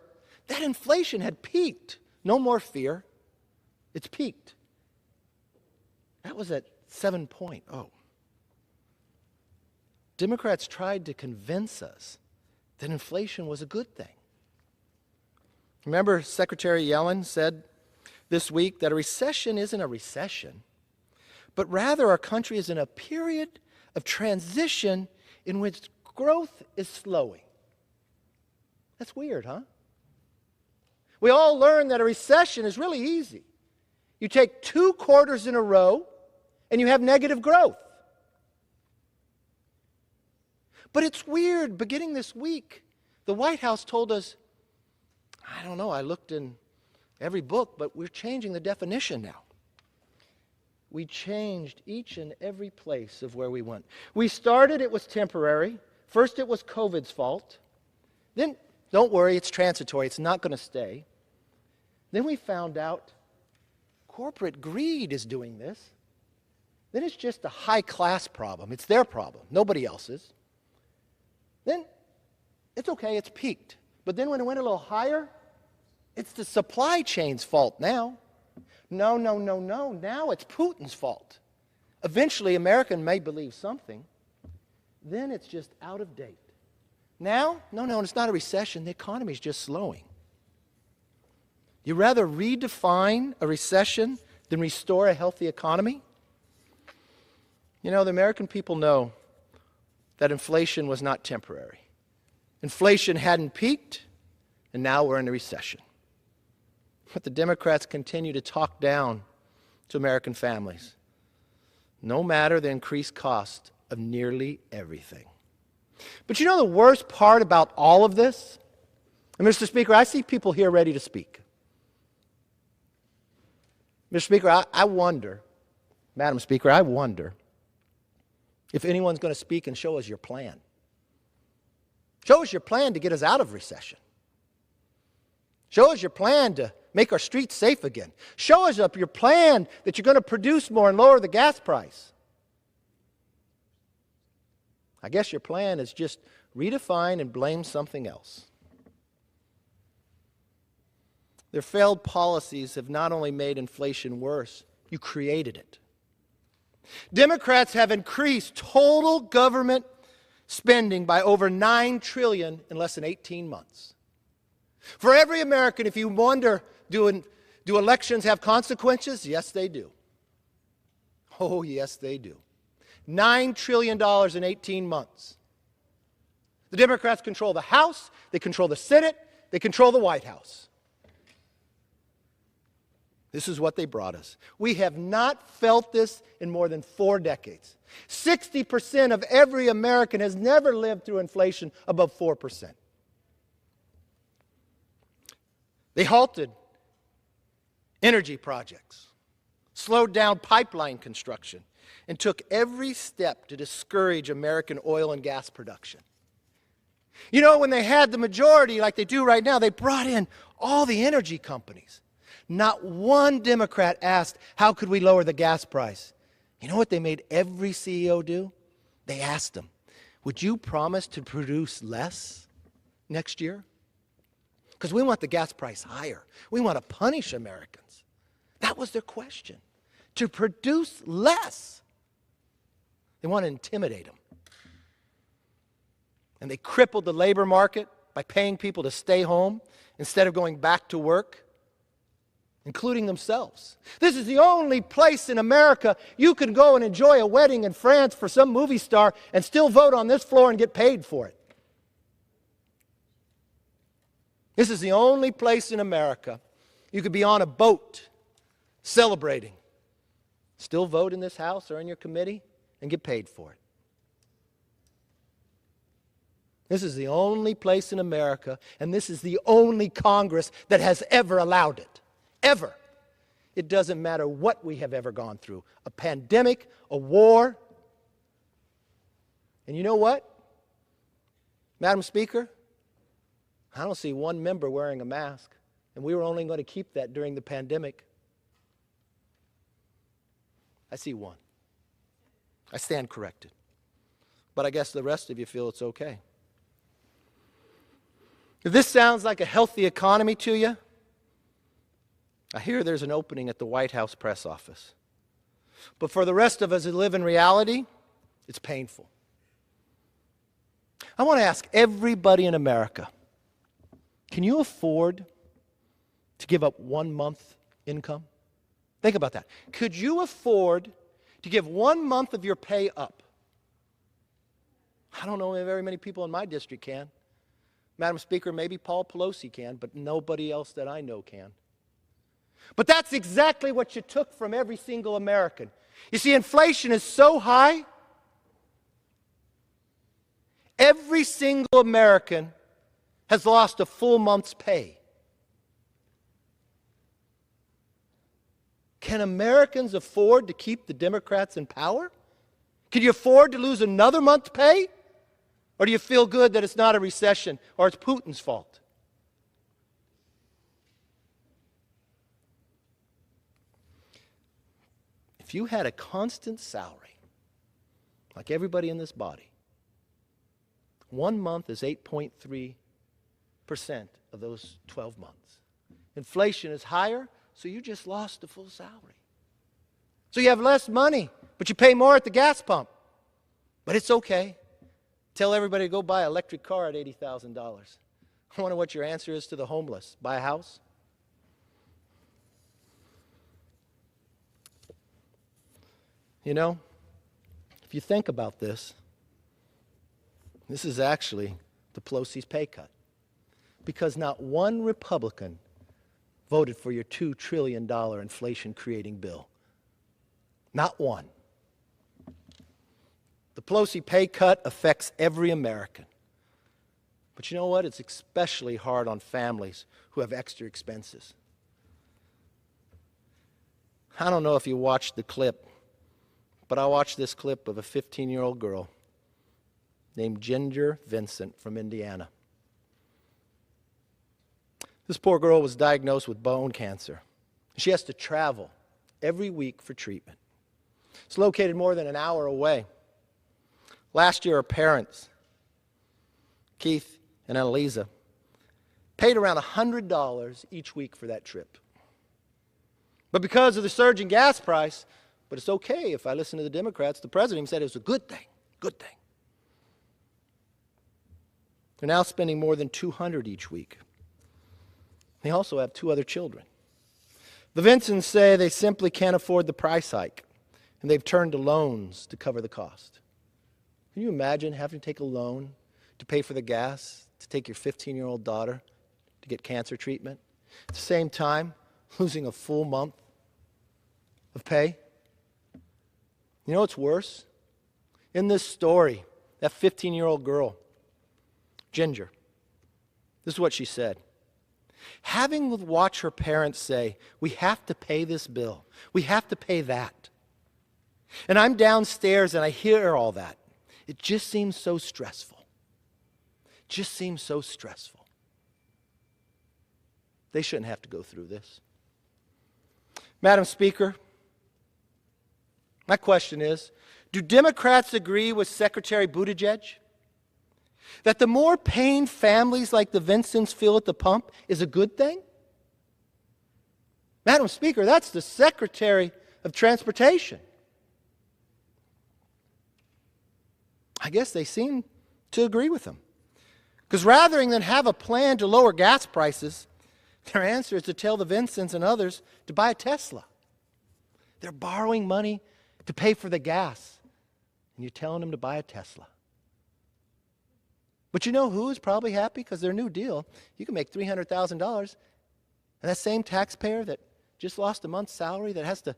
that inflation had peaked. No more fear. It's peaked. That was at 7.0. Democrats tried to convince us that inflation was a good thing. Remember, Secretary Yellen said this week that a recession isn't a recession, but rather our country is in a period of transition in which growth is slowing. That's weird, huh? We all learned that a recession is really easy. You take 2 quarters in a row and you have negative growth. But it's weird, beginning this week, the White House told us, I don't know, I looked in every book, but we're changing the definition now. We changed each and every place of where we went. We started, it was temporary. First, it was COVID's fault. Then, don't worry, it's transitory, it's not going to stay. Then we found out corporate greed is doing this. Then it's just a high-class problem. It's their problem, nobody else's. Then it's okay, it's peaked. But then when it went a little higher, it's the supply chain's fault now. No, now it's Putin's fault. Eventually, America may believe something. Then it's just out of date. Now, no, it's not a recession. The economy is just slowing. You rather redefine a recession than restore a healthy economy? You know, the American people know that inflation was not temporary. Inflation hadn't peaked, and now we're in a recession. But the Democrats continue to talk down to American families, no matter the increased cost of nearly everything. But you know the worst part about all of this? And Mr. Speaker, I see people here ready to speak. Mr. Speaker, I wonder, Madam Speaker, I wonder if anyone's going to speak and show us your plan. Show us your plan to get us out of recession. Show us your plan to make our streets safe again. Show us up your plan that you're going to produce more and lower the gas price. I guess your plan is just redefine and blame something else. Their failed policies have not only made inflation worse, you created it. Democrats have increased total government spending by over $9 trillion in less than 18 months. For every American, if you wonder, do elections have consequences? Yes, they do. Oh, yes, they do. $9 trillion in 18 months. The Democrats control the House, they control the Senate, they control the White House. This is what they brought us. We have not felt this in more than 4 decades. 60% of every American has never lived through inflation above 4%. They halted energy projects, slowed down pipeline construction, and took every step to discourage American oil and gas production. You know, when they had the majority like they do right now, they brought in all the energy companies. Not one Democrat asked, how could we lower the gas price? You know what they made every CEO do? They asked them, would you promise to produce less next year? Because we want the gas price higher. We want to punish Americans. That was their question. To produce less. They want to intimidate them. and they crippled the labor market by paying people to stay home instead of going back to work, including themselves. This is the only place in America you can go and enjoy a wedding in France for some movie star and still vote on this floor and get paid for it. This is the only place in America you could be on a boat celebrating, still vote in this house or in your committee and get paid for it. This is the only place in America, and this is the only Congress that has ever allowed it. Ever. It doesn't matter what we have ever gone through. A pandemic, a war. And you know what? Madam Speaker, I don't see one member wearing a mask, and we were only going to keep that during the pandemic. I see one. I stand corrected. But I guess the rest of you feel it's okay. If this sounds like a healthy economy to you, I hear there's an opening at the White House press office. But for the rest of us who live in reality, it's painful. I want to ask everybody in America, can you afford to give up 1 month income? Think about that. Could you afford to give 1 month of your pay up? I don't know if very many people in my district can. Madam Speaker, maybe Paul Pelosi can, but nobody else that I know can. But that's exactly what you took from every single American. You see, inflation is so high, every single American has lost a full month's pay. Can Americans afford to keep the Democrats in power? Can you afford to lose another month's pay? Or do you feel good that it's not a recession or it's Putin's fault? If you had a constant salary, like everybody in this body, 1 month is 8.3% of those 12 months. Inflation is higher, so you just lost the full salary. So you have less money, but you pay more at the gas pump. But it's okay. Tell everybody to go buy an electric car at $80,000. I wonder what your answer is to the homeless. Buy a house? You know, if you think about this, this is actually the Pelosi's pay cut. Because not one Republican voted for your $2 trillion inflation-creating bill. Not one. The Pelosi pay cut affects every American. But you know what? It's especially hard on families who have extra expenses. I don't know if you watched the clip, but I watched this clip of a 15-year-old girl named Ginger Vincent from Indiana. This poor girl was diagnosed with bone cancer. She has to travel every week for treatment. It's located more than an hour away. Last year, her parents, Keith and Annalisa, paid around $100 each week for that trip. But because of the surge in gas price, but it's okay if I listen to the Democrats, the president said it was a good thing, good thing. They're now spending more than $200 each week. They also have 2 other children. The Vincents say they simply can't afford the price hike, and they've turned to loans to cover the cost. Can you imagine having to take a loan to pay for the gas, to take your 15-year-old daughter to get cancer treatment? At the same time, losing a full month of pay? You know what's worse? In this story, that 15-year-old girl, Ginger, this is what she said. Having to watch her parents say, we have to pay this bill, we have to pay that. And I'm downstairs and I hear all that. It just seems so stressful. Just seems so stressful. They shouldn't have to go through this. Madam Speaker, my question is, do Democrats agree with Secretary Buttigieg that the more pain families like the Vincents feel at the pump is a good thing? Madam Speaker, that's the Secretary of Transportation. I guess they seem to agree with him. Because rather than have a plan to lower gas prices, their answer is to tell the Vincents and others to buy a Tesla. They're borrowing money to pay for the gas, and you're telling them to buy a Tesla. But you know who is probably happy? Because their new deal, you can make $300,000, and that same taxpayer that just lost a month's salary that has to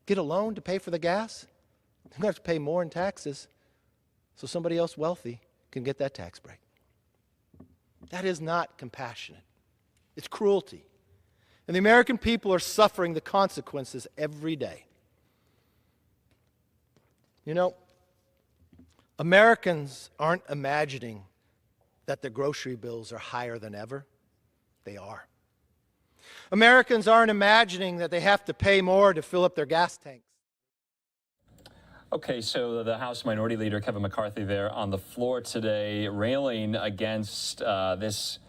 get a loan to pay for the gas, they're going to have to pay more in taxes so somebody else wealthy can get that tax break. That is not compassionate. It's cruelty. And the American people are suffering the consequences every day. You know, Americans aren't imagining that their grocery bills are higher than ever. They are. Americans aren't imagining that they have to pay more to fill up their gas tanks. Okay, so the House Minority Leader Kevin McCarthy there on the floor today railing against this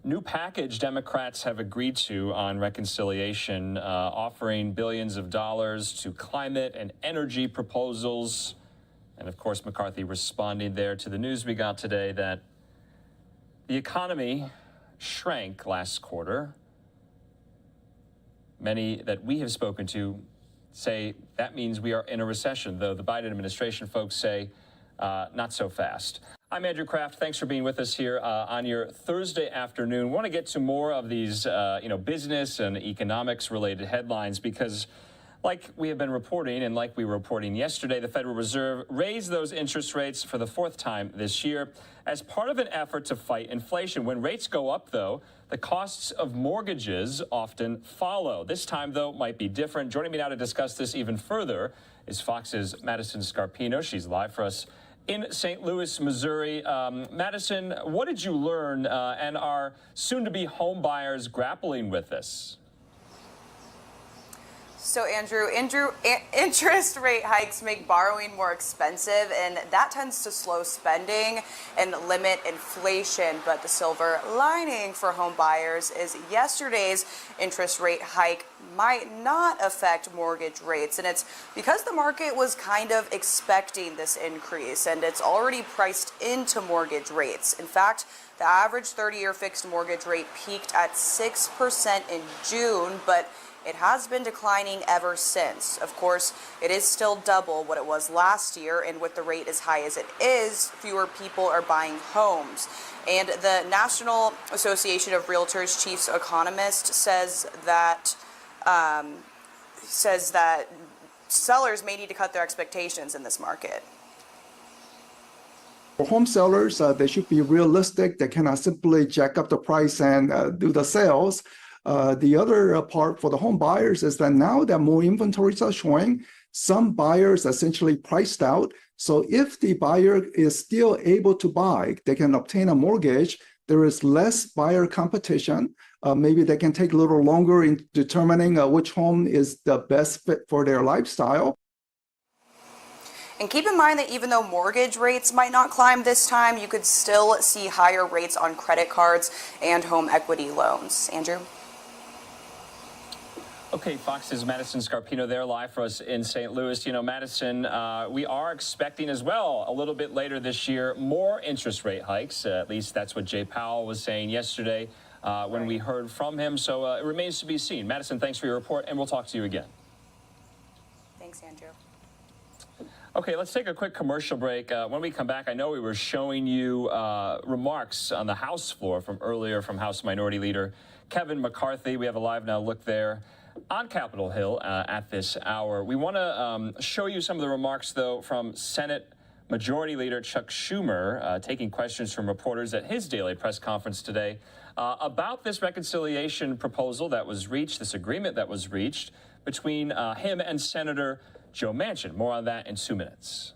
new package Democrats have agreed to on reconciliation, offering billions of dollars to climate and energy proposals. And of course, McCarthy responding there to the news we got today that the economy shrank last quarter. Many that we have spoken to say that means we are in a recession, though the Biden administration folks say not so fast. I'm Andrew Kraft. Thanks for being with us here on your Thursday afternoon. We want to get to more of these, business and economics related headlines because like we have been reporting and like we were reporting yesterday, the Federal Reserve raised those interest rates for the fourth time this year as part of an effort to fight inflation. When rates go up, though, the costs of mortgages often follow. This time, though, might be different. Joining me now to discuss this even further is Fox's Madison Scarpino. She's live for us in St. Louis, Missouri. Madison, what did you learn and are soon-to-be home buyers grappling with this? So Andrew, interest rate hikes make borrowing more expensive, and that tends to slow spending and limit inflation. But the silver lining for home buyers is yesterday's interest rate hike might not affect mortgage rates. And it's because the market was kind of expecting this increase, and it's already priced into mortgage rates. In fact, the average 30-year fixed mortgage rate peaked at 6% in June, but it has been declining ever since. Of course, it is still double what it was last year, and with the rate as high as it is, fewer people are buying homes. And the National Association of Realtors chief economist says that sellers may need to cut their expectations in this market. For home sellers, they should be realistic. They cannot simply jack up the price and do the sales. The other part for the home buyers is that now that more inventories are showing, some buyers essentially priced out. So if the buyer is still able to buy, they can obtain a mortgage. There is less buyer competition. Maybe they can take a little longer in determining which home is the best fit for their lifestyle. And keep in mind that even though mortgage rates might not climb this time, you could still see higher rates on credit cards and home equity loans. Andrew? Okay, Fox's Madison Scarpino there live for us in St. Louis. You know, Madison, we are expecting as well a little bit later this year more interest rate hikes. At least that's what Jay Powell was saying yesterday when we heard from him. So it remains to be seen. Madison, thanks for your report, and we'll talk to you again. Thanks, Andrew. Okay, let's take a quick commercial break. When we come back, I know we were showing you remarks on the House floor from earlier from House Minority Leader Kevin McCarthy. We have a LiveNOW look there on Capitol Hill at this hour. We want to show you some of the remarks, though, from Senate Majority Leader Chuck Schumer taking questions from reporters at his daily press conference today about this reconciliation proposal that was reached, this agreement that was reached between him and Senator Joe Manchin. More on that in 2 minutes.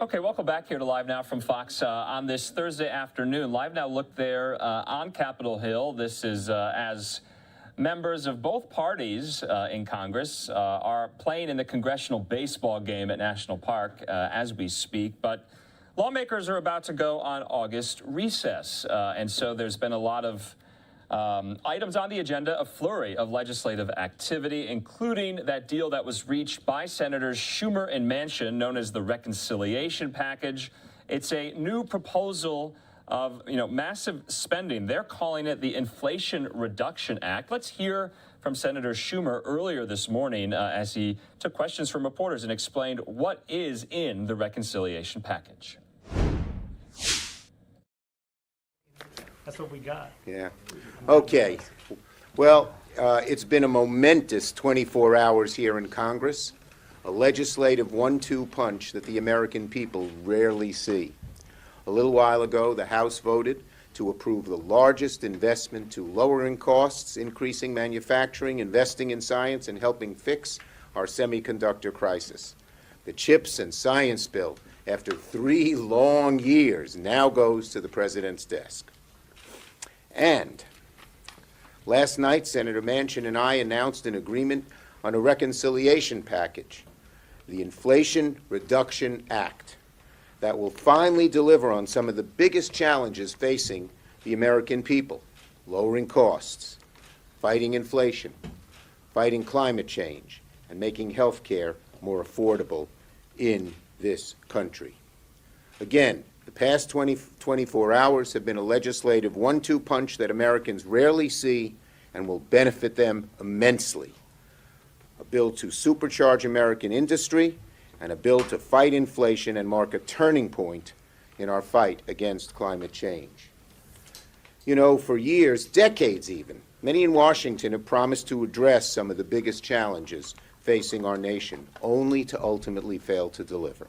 Okay, welcome back here to Live Now from Fox on this Thursday afternoon. Live Now looked there on Capitol Hill. This is as members of both parties in Congress are playing in the congressional baseball game at National Park as we speak. But lawmakers are about to go on August recess. And so there's been a lot of items on the agenda, a flurry of legislative activity, including that deal that was reached by Senators Schumer and Manchin, known as the reconciliation package. It's a new proposal of, massive spending. They're calling it the Inflation Reduction Act. Let's hear from Senator Schumer earlier this morning as he took questions from reporters and explained what is in the reconciliation package. That's what we got. Yeah. Okay. Well, it's been a momentous 24 hours here in Congress, a legislative 1-2 punch that the American people rarely see. A little while ago, the House voted to approve the largest investment to lowering costs, increasing manufacturing, investing in science, and helping fix our semiconductor crisis. The CHIPS and Science bill, after 3 long years, now goes to the President's desk. And last night, Senator Manchin and I announced an agreement on a reconciliation package, the Inflation Reduction Act, that will finally deliver on some of the biggest challenges facing the American people: lowering costs, fighting inflation, fighting climate change, and making health care more affordable in this country. Again, the past 24 hours have been a legislative 1-2 punch that Americans rarely see and will benefit them immensely. A bill to supercharge American industry and a bill to fight inflation and mark a turning point in our fight against climate change. For years, decades even, many in Washington have promised to address some of the biggest challenges facing our nation, only to ultimately fail to deliver.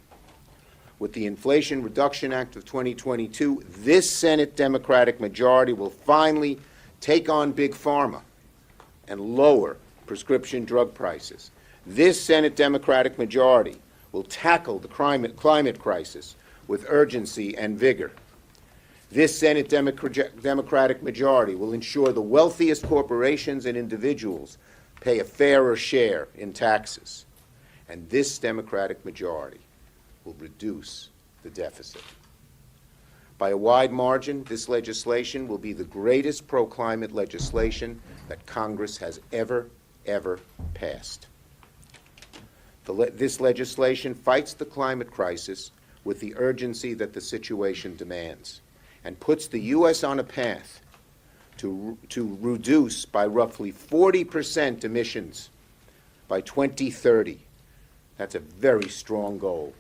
With the Inflation Reduction Act of 2022, this Senate Democratic majority will finally take on Big Pharma and lower prescription drug prices. This Senate Democratic majority will tackle the climate crisis with urgency and vigor. This Senate Democratic majority will ensure the wealthiest corporations and individuals pay a fairer share in taxes. And this Democratic majority will reduce the deficit. By a wide margin, this legislation will be the greatest pro-climate legislation that Congress has ever passed. This legislation fights the climate crisis with the urgency that the situation demands and puts the U.S. on a path to reduce by roughly 40% emissions by 2030. That's a very strong goal,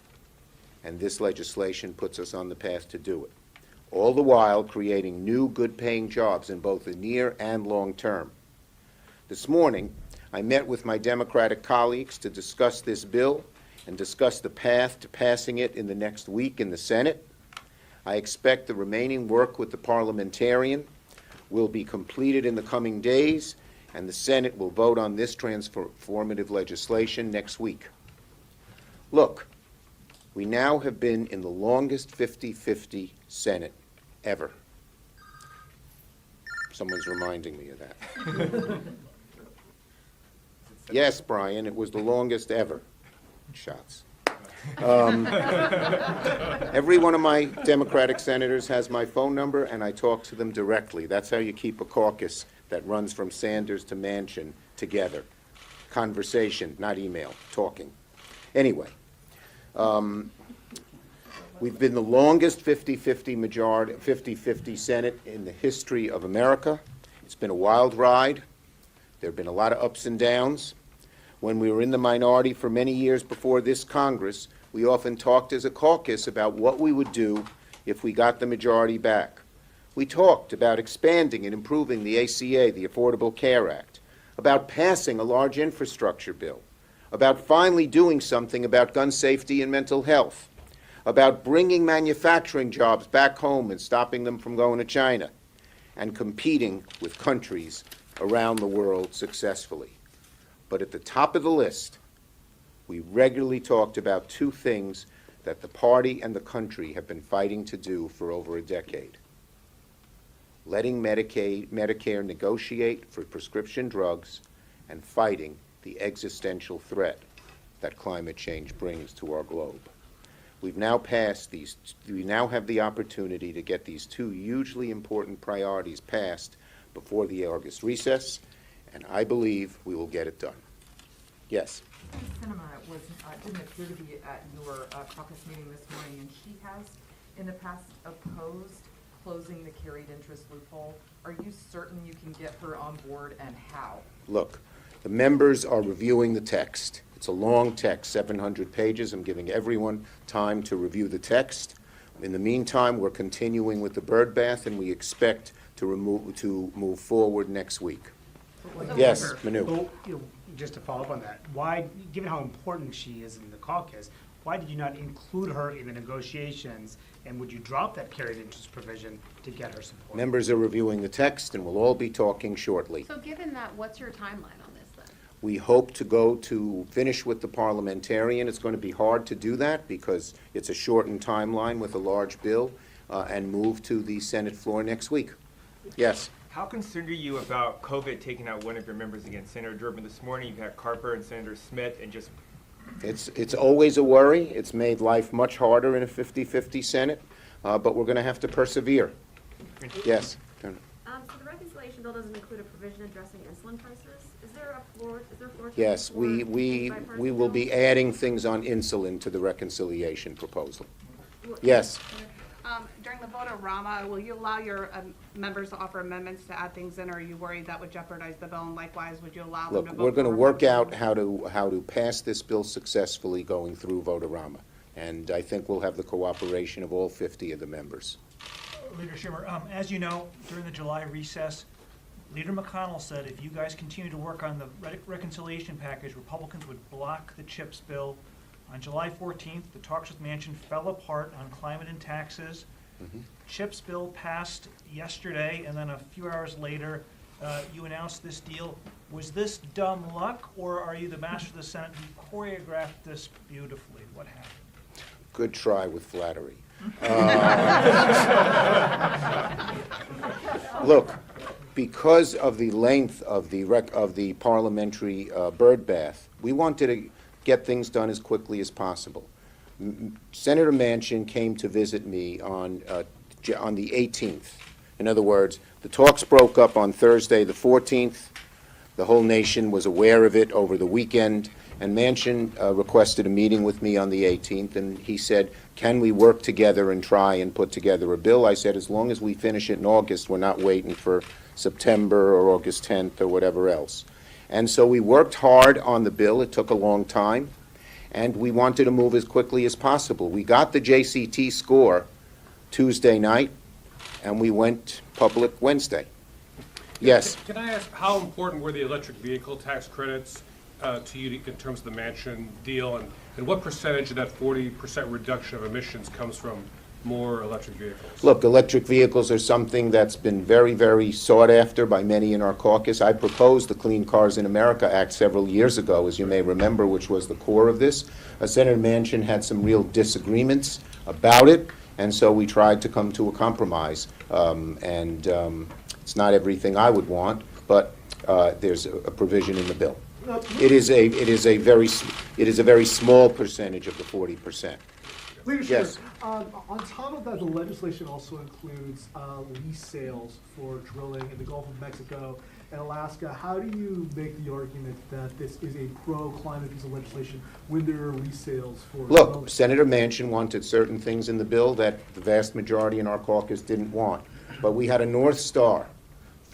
and this legislation puts us on the path to do it, all the while creating new good-paying jobs in both the near and long term. This morning, I met with my Democratic colleagues to discuss this bill and discuss the path to passing it in the next week in the Senate. I expect the remaining work with the parliamentarian will be completed in the coming days, and the Senate will vote on this transformative legislation next week. Look, we now have been in the longest 50-50 Senate ever. Someone's reminding me of that. Yes, Brian, it was the longest ever. Shots. Every one of my Democratic senators has my phone number, and I talk to them directly. That's how you keep a caucus that runs from Sanders to Manchin together. Conversation, not email, talking. Anyway, we've been the longest 50-50 majority, 50-50 Senate in the history of America. It's been a wild ride. There have been a lot of ups and downs. When we were in the minority for many years before this Congress, we often talked as a caucus about what we would do if we got the majority back. We talked about expanding and improving the ACA, the Affordable Care Act, about passing a large infrastructure bill, about finally doing something about gun safety and mental health, about bringing manufacturing jobs back home and stopping them from going to China, and competing with countries around the world successfully. But at the top of the list, we regularly talked about two things that the party and the country have been fighting to do for over a decade. Letting Medicare negotiate for prescription drugs and fighting the existential threat that climate change brings to our globe. We now have the opportunity to get these two hugely important priorities passed before the August recess, and I believe we will get it done. Yes? Sinema didn't appear to be at your caucus meeting this morning, and she has in the past opposed closing the carried interest loophole. Are you certain you can get her on board, and how? Look, the members are reviewing the text. It's a long text, 700 pages. I'm giving everyone time to review the text. In the meantime, we're continuing with the bird bath, and we expect to move forward next week. Yes, Manu. Well, just to follow up on that, why, given how important she is in the caucus, why did you not include her in the negotiations, and would you drop that carried interest provision to get her support? Members are reviewing the text, and we'll all be talking shortly. So given that, what's your timeline on this then? We hope to finish with the parliamentarian. It's going to be hard to do that because it's a shortened timeline with a large bill, and move to the Senate floor next week. Yes? How concerned are you about COVID taking out one of your members again? Senator Durbin this morning, you've had Carper and Senator Smith, and just... It's always a worry. It's made life much harder in a 50-50 Senate, but we're going to have to persevere. Yes? So the reconciliation bill doesn't include a provision addressing insulin prices. Is there a floor? Yes, we will be adding things on insulin to the reconciliation proposal. Yes? During the vote-a-rama, will you allow your members to offer amendments to add things in, or are you worried that would jeopardize the bill? And likewise, would you allow them to Look, vote? we're going to work out how to pass this bill successfully going through vote-a-rama, and I think we'll have the cooperation of all 50 of the members. Leader Schumer, as you know, during the July recess, Leader McConnell said if you guys continue to work on the reconciliation package, Republicans would block the CHIPS bill. On July 14th, the talks with Manchin fell apart on climate and taxes. CHIPS bill passed yesterday, and then a few hours later, you announced this deal. Was this dumb luck, or are you the master of the Senate who choreographed this beautifully? What happened? Good try with flattery. Look, because of the length of the parliamentary bird bath, we wanted to get things done as quickly as possible. Senator Manchin came to visit me on the 18th. In other words, the talks broke up on Thursday the 14th. The whole nation was aware of it over the weekend, and Manchin requested a meeting with me on the 18th, and he said, can we work together and try and put together a bill? I said, as long as we finish it in August, we're not waiting for September or August 10th or whatever else. And so we worked hard on the bill. It took a long time, and we wanted to move as quickly as possible. We got the JCT score Tuesday night, and we went public Wednesday. Yes? Can I ask, how important were the electric vehicle tax credits to you in terms of the Manchin deal, and what percentage of that 40% reduction of emissions comes from more electric vehicles? Look, electric vehicles are something that's been very, very sought after by many in our caucus. I proposed the Clean Cars in America Act several years ago, as you may remember, which was the core of this. Senator Manchin had some real disagreements about it, and so we tried to come to a compromise. It's not everything I would want, but there's a provision in the bill. It is a very small percentage of the 40%. Leadership, yes. On top of that, the legislation also includes lease sales for drilling in the Gulf of Mexico and Alaska. How do you make the argument that this is a pro-climate piece of legislation when there are lease sales for Look, drilling? Senator Manchin wanted certain things in the bill that the vast majority in our caucus didn't want. But we had a North Star,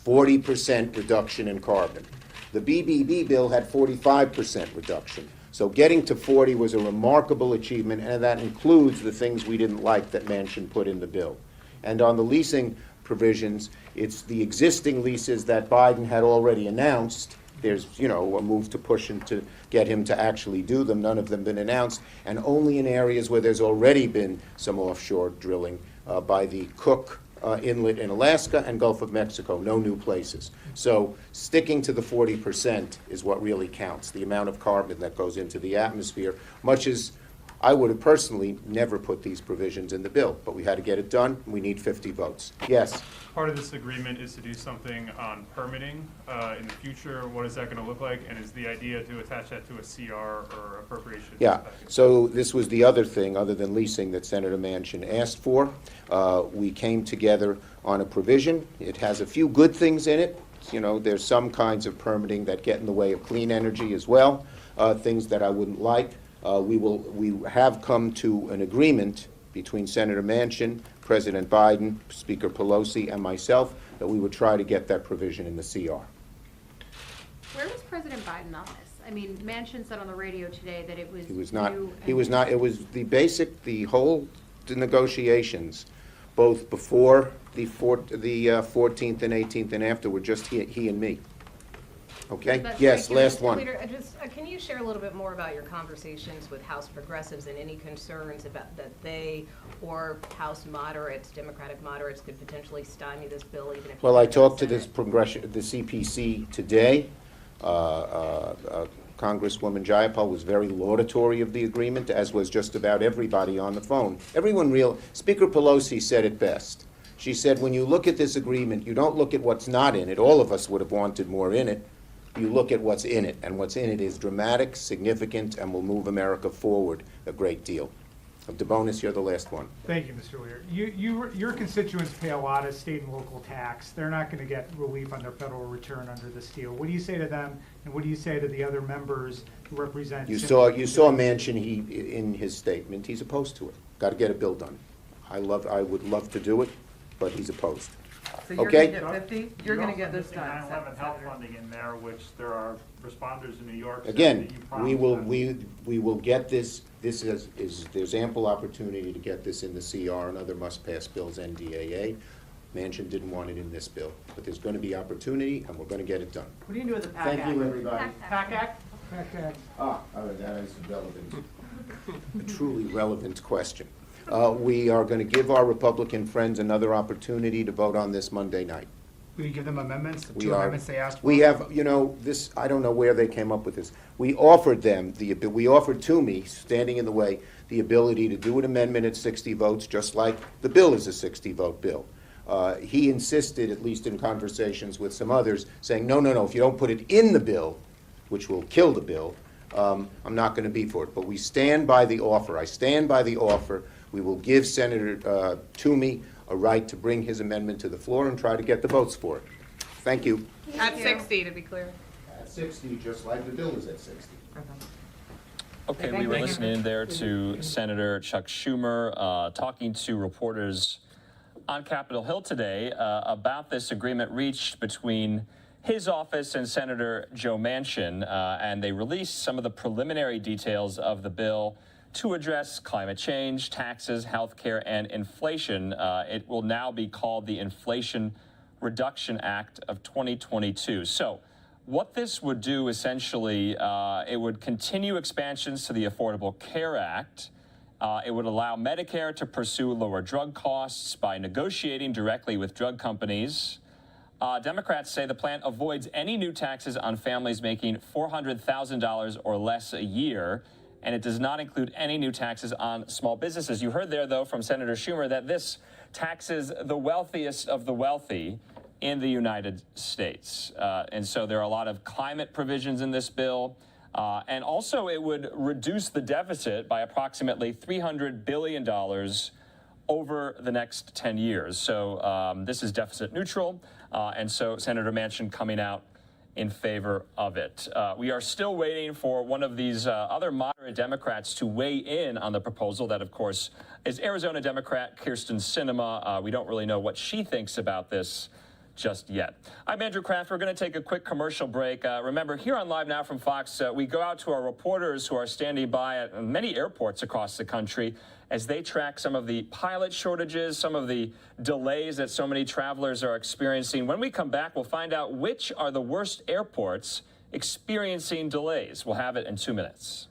40% reduction in carbon. The BBB bill had 45% reduction. So getting to 40 was a remarkable achievement, and that includes the things we didn't like that Manchin put in the bill. And on the leasing provisions, it's the existing leases that Biden had already announced. There's, a move to push him to get him to actually do them. None of them been announced, and only in areas where there's already been some offshore drilling by the Cook Inlet in Alaska and Gulf of Mexico, no new places. So sticking to the 40% is what really counts, the amount of carbon that goes into the atmosphere, much as I would have personally never put these provisions in the bill, but we had to get it done. We need 50 votes. Yes? Part of this agreement is to do something on permitting in the future. What is that going to look like? And is the idea to attach that to a CR or appropriation? Yeah, so this was the other thing, other than leasing, that Senator Manchin asked for. We came together on a provision. It has a few good things in it. You know, there's some kinds of permitting that get in the way of clean energy as well, things that I wouldn't like. We have come to an agreement between Senator Manchin, President Biden, Speaker Pelosi, and myself that we would try to get that provision in the CR. Where was President Biden on this? I mean, Manchin said on the radio today that it was. He was not. He was not. It was the whole negotiations, both before the 14th and 18th and after, were just he and me. Okay. That's yes. right. Last one. Leader, can you share a little bit more about your conversations with House progressives and any concerns about that they or House moderates, Democratic moderates, could potentially stymie this bill even if? Well, I talked to the CPC today. Congresswoman Jayapal was very laudatory of the agreement, as was just about everybody on the phone. Speaker Pelosi said it best. She said, when you look at this agreement, you don't look at what's not in it. All of us would have wanted more in it. You look at what's in it, and what's in it is dramatic, significant, and will move America forward a great deal. DeBonis, you're the last one. Thank you, Mr. Leader. Your constituents pay a lot of state and local tax. They're not going to get relief on their federal return under this deal. What do you say to them, and what do you say to the other members who represent? You saw Manchin in his statement. He's opposed to it. Got to get a bill done. I would love to do it, but he's opposed. So you're okay. going to get 50? You're going to get this done. 9/11 health funding in there, which there are responders in New York. Again, we will get this. There's ample opportunity to get this in the CR and other must-pass bills, NDAA. Manchin didn't want it in this bill, but there's going to be opportunity, and we're going to get it done. What do you do with the PAC Act? Thank you, everybody. PAC Act? That is a truly relevant question. We are going to give our Republican friends another opportunity to vote on this Monday night. Will you give them amendments, the We two are. amendments they asked for? We have, this, I don't know where they came up with this. We offered to me, standing in the way, the ability to do an amendment at 60 votes, just like the bill is a 60-vote bill. He insisted, at least in conversations with some others, saying, no, if you don't put it in the bill, which will kill the bill, I'm not going to be for it. But we stand by the offer. I stand by the offer. We will give Senator Toomey a right to bring his amendment to the floor and try to get the votes for it. Thank you. At 60, to be clear. At 60, just like the bill is at 60. Okay, we were listening there to Senator Chuck Schumer talking to reporters on Capitol Hill today about this agreement reached between his office and Senator Joe Manchin, and they released some of the preliminary details of the bill to address climate change, taxes, health care, and inflation. It will now be called the Inflation Reduction Act of 2022. So what this would do, essentially, it would continue expansions to the Affordable Care Act. It would allow Medicare to pursue lower drug costs by negotiating directly with drug companies. Democrats say the plan avoids any new taxes on families making $400,000 or less a year, and it does not include any new taxes on small businesses. You heard there, though, from Senator Schumer that this taxes the wealthiest of the wealthy in the United States. And so there are a lot of climate provisions in this bill. And also it would reduce the deficit by approximately $300 billion over the next 10 years. So this is deficit neutral. And so Senator Manchin coming out in favor of it. We are still waiting for one of these other moderate Democrats to weigh in on the proposal. That, of course, is Arizona Democrat Kyrsten Sinema. We don't really know what she thinks about this just yet. I'm Andrew Kraft. We're going to take a quick commercial break. Remember, here on Live Now from Fox, we go out to our reporters who are standing by at many airports across the country as they track some of the pilot shortages, some of the delays that so many travelers are experiencing. When we come back, we'll find out which are the worst airports experiencing delays. We'll have it in 2 minutes.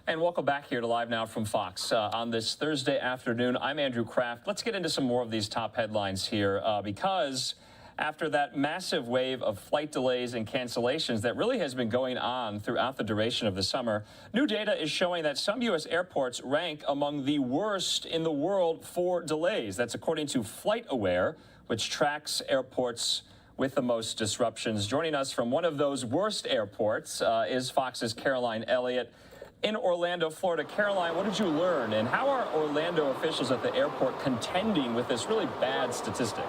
And welcome back here to Live Now from Fox. On this Thursday afternoon, I'm Andrew Kraft. Let's get into some more of these top headlines here because after that massive wave of flight delays and cancellations that really has been going on throughout the duration of the summer, new data is showing that some U.S. airports rank among the worst in the world for delays. That's according to FlightAware, which tracks airports with the most disruptions. Joining us from one of those worst airports is Fox's Caroline Elliott in Orlando, Florida. Caroline, what did you learn, and how are Orlando officials at the airport contending with this really bad statistic?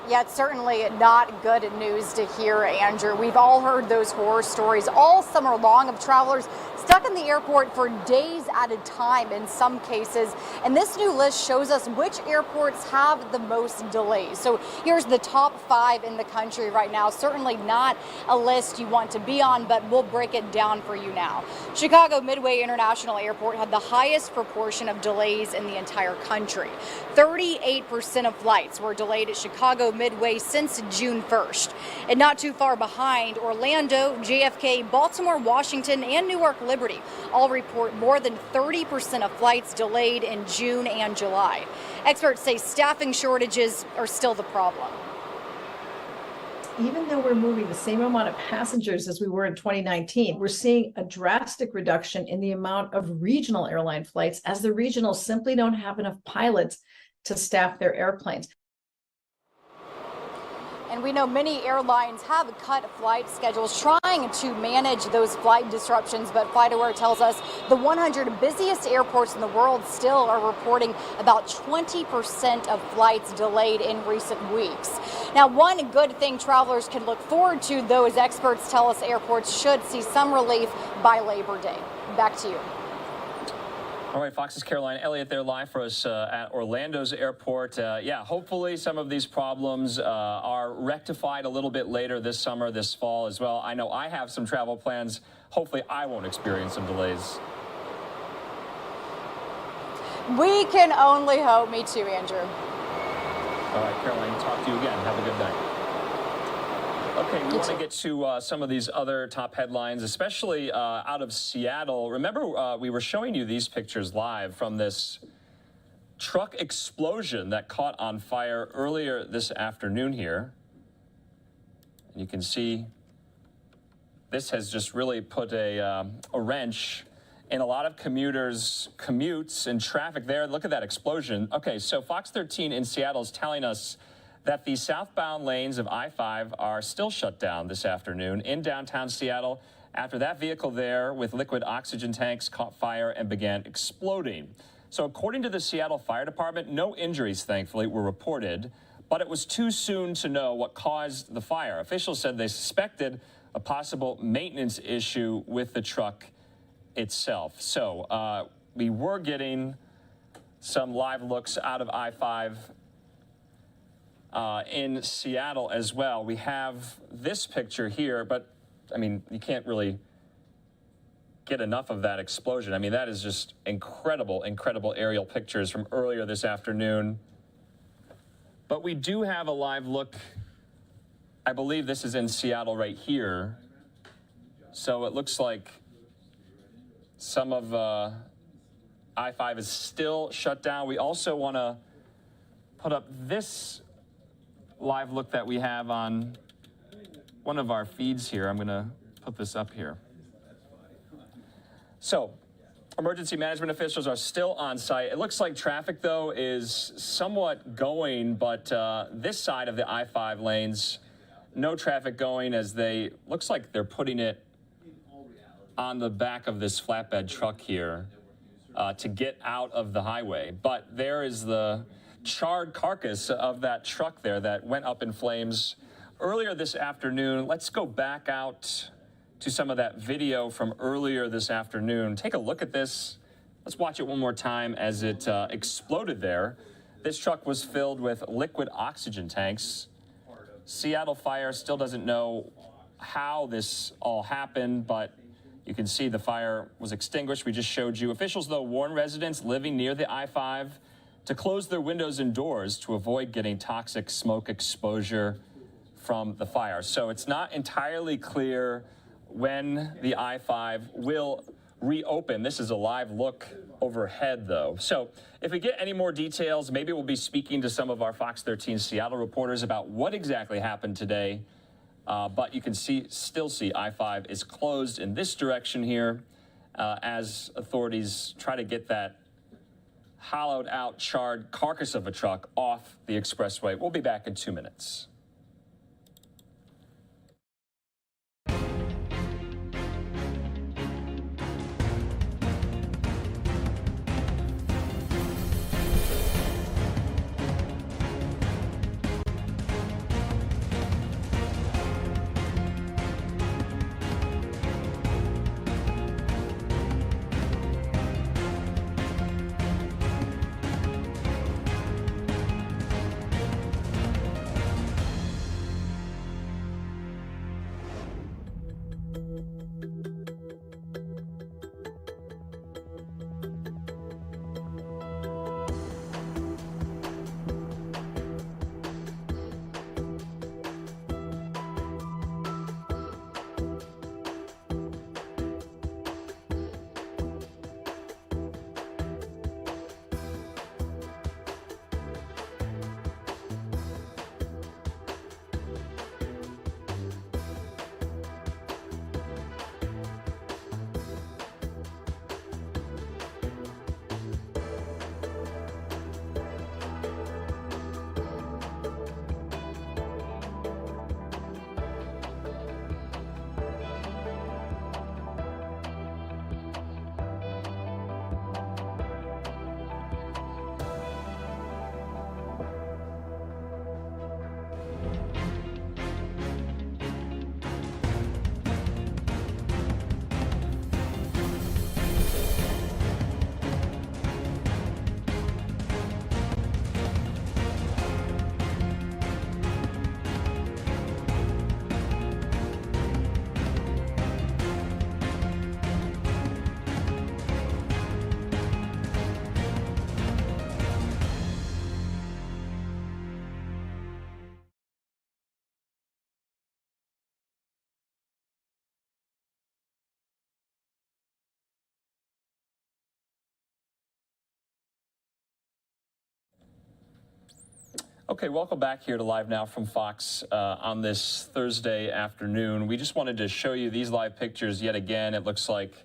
Yeah, it's certainly not good news to hear, Andrew. We've all heard those horror stories all summer long of travelers stuck in the airport for days at a time in some cases. And this new list shows us which airports have the most delays. So here's the top 5 in the country right now. Certainly not a list you want to be on, but we'll break it down for you now. Chicago Midway International Airport had the highest proportion of delays in the entire country. 38% of flights were delayed at Chicago Midway since June 1st. And not too far behind, Orlando, JFK, Baltimore, Washington, and Newark Liberty all report more than 30% of flights delayed in June and July. Experts say staffing shortages are still the problem. Even though we're moving the same amount of passengers as we were in 2019, we're seeing a drastic reduction in the amount of regional airline flights as the regionals simply don't have enough pilots to staff their airplanes. And we know many airlines have cut flight schedules trying to manage those flight disruptions, but FlightAware tells us the 100 busiest airports in the world still are reporting about 20% of flights delayed in recent weeks. Now, one good thing travelers can look forward to, though, as experts tell us airports should see some relief by Labor Day. Back to you. All right, Fox's Caroline Elliott there live for us at Orlando's airport. Yeah, hopefully some of these problems are rectified a little bit later this summer, this fall as well. I know I have some travel plans. Hopefully I won't experience some delays. We can only hope. Me too, Andrew. All right, Caroline, talk to you again. Have a good night. Okay, we want to get to some of these other top headlines, especially out of Seattle. Remember, we were showing you these pictures live from this truck explosion that caught on fire earlier this afternoon here. And you can see this has just really put a wrench in a lot of commuters' commutes and traffic there. Look at that explosion. Okay, so Fox 13 in Seattle is telling us that the southbound lanes of I-5 are still shut down this afternoon in downtown Seattle after that vehicle there with liquid oxygen tanks caught fire and began exploding. So according to the Seattle Fire Department, no injuries, thankfully, were reported, but it was too soon to know what caused the fire. Officials said they suspected a possible maintenance issue with the truck itself. So we were getting some live looks out of I-5 in Seattle as well. We have this picture here, but I mean, you can't really get enough of that explosion. I mean, that is just incredible, incredible aerial pictures from earlier this afternoon. But we do have a live look. I believe this is in Seattle right here. So it looks like some of I-5 is still shut down. We also want to put up this live look that we have on one of our feeds here. I'm going to put this up here. So, emergency management officials are still on site. It looks like traffic, though, is somewhat going, but this side of the I-5 lanes, no traffic going as looks like they're putting it on the back of this flatbed truck here to get out of the highway. But there is the charred carcass of that truck there that went up in flames earlier this afternoon. Let's go back out to some of that video from earlier this afternoon. Take a look at this. Let's watch it one more time as it exploded there. This truck was filled with liquid oxygen tanks. Seattle Fire still doesn't know how this all happened, but you can see the fire was extinguished. We just showed you. Officials, though, warn residents living near the I-5 to close their windows and doors to avoid getting toxic smoke exposure from the fire. So it's not entirely clear when the I-5 will reopen. This is a live look overhead, though. So if we get any more details, maybe we'll be speaking to some of our Fox 13 Seattle reporters about what exactly happened today. But you can still see I-5 is closed in this direction here as authorities try to get that hollowed out, charred carcass of a truck off the expressway. We'll be back in 2 minutes. Okay, welcome back here to Live Now from Fox on this Thursday afternoon. We just wanted to show you these live pictures yet again. It looks like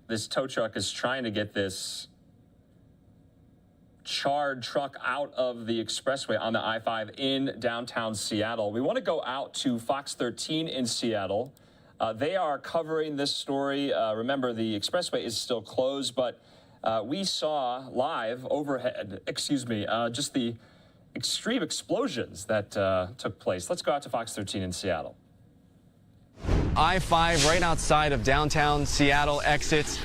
this tow truck is trying to get this charred truck out of the expressway on the I-5 in downtown Seattle. We want to go out to Fox 13 in Seattle. They are covering this story. Remember, the expressway is still closed, but we saw live overhead, just the extreme explosions that took place. Let's go out to Fox 13 in Seattle. I-5 right outside of downtown Seattle exits.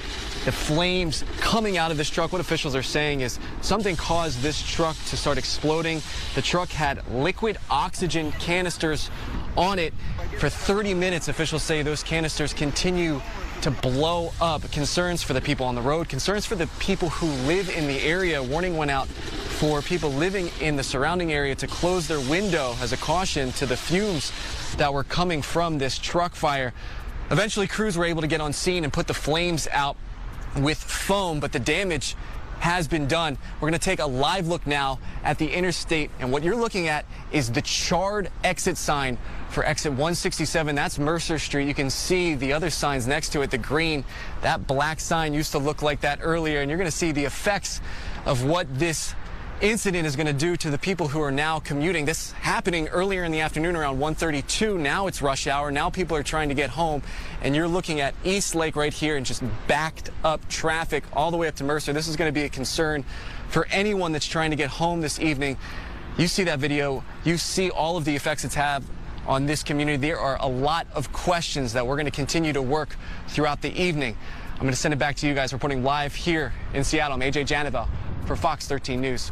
The flames coming out of this truck. What officials are saying is something caused this truck to start exploding. The truck had liquid oxygen canisters on it. For 30 minutes, officials say those canisters continue to blow up. Concerns for the people on the road, concerns for the people who live in the area. Warning went out for people living in the surrounding area to close their window as a caution to the fumes that were coming from this truck fire. Eventually, crews were able to get on scene and put the flames out with foam, but the damage has been done. We're going to take a live look now at the interstate, and what you're looking at is the charred exit sign for exit 167. That's Mercer Street. You can see the other signs next to it, the green. That black sign used to look like that earlier, and you're going to see the effects of what this incident is going to do to the people who are now commuting. This happening earlier in the afternoon around 1:32. Now it's rush hour. Now people are trying to get home, and you're looking at East Lake right here and just backed up traffic all the way up to Mercer. This is going to be a concern for anyone that's trying to get home this evening. You see that video. You see all of the effects it's had on this community. There are a lot of questions that we're going to continue to work throughout the evening. I'm going to send it back to you guys reporting live here in Seattle. I'm AJ Janavel for Fox 13 News.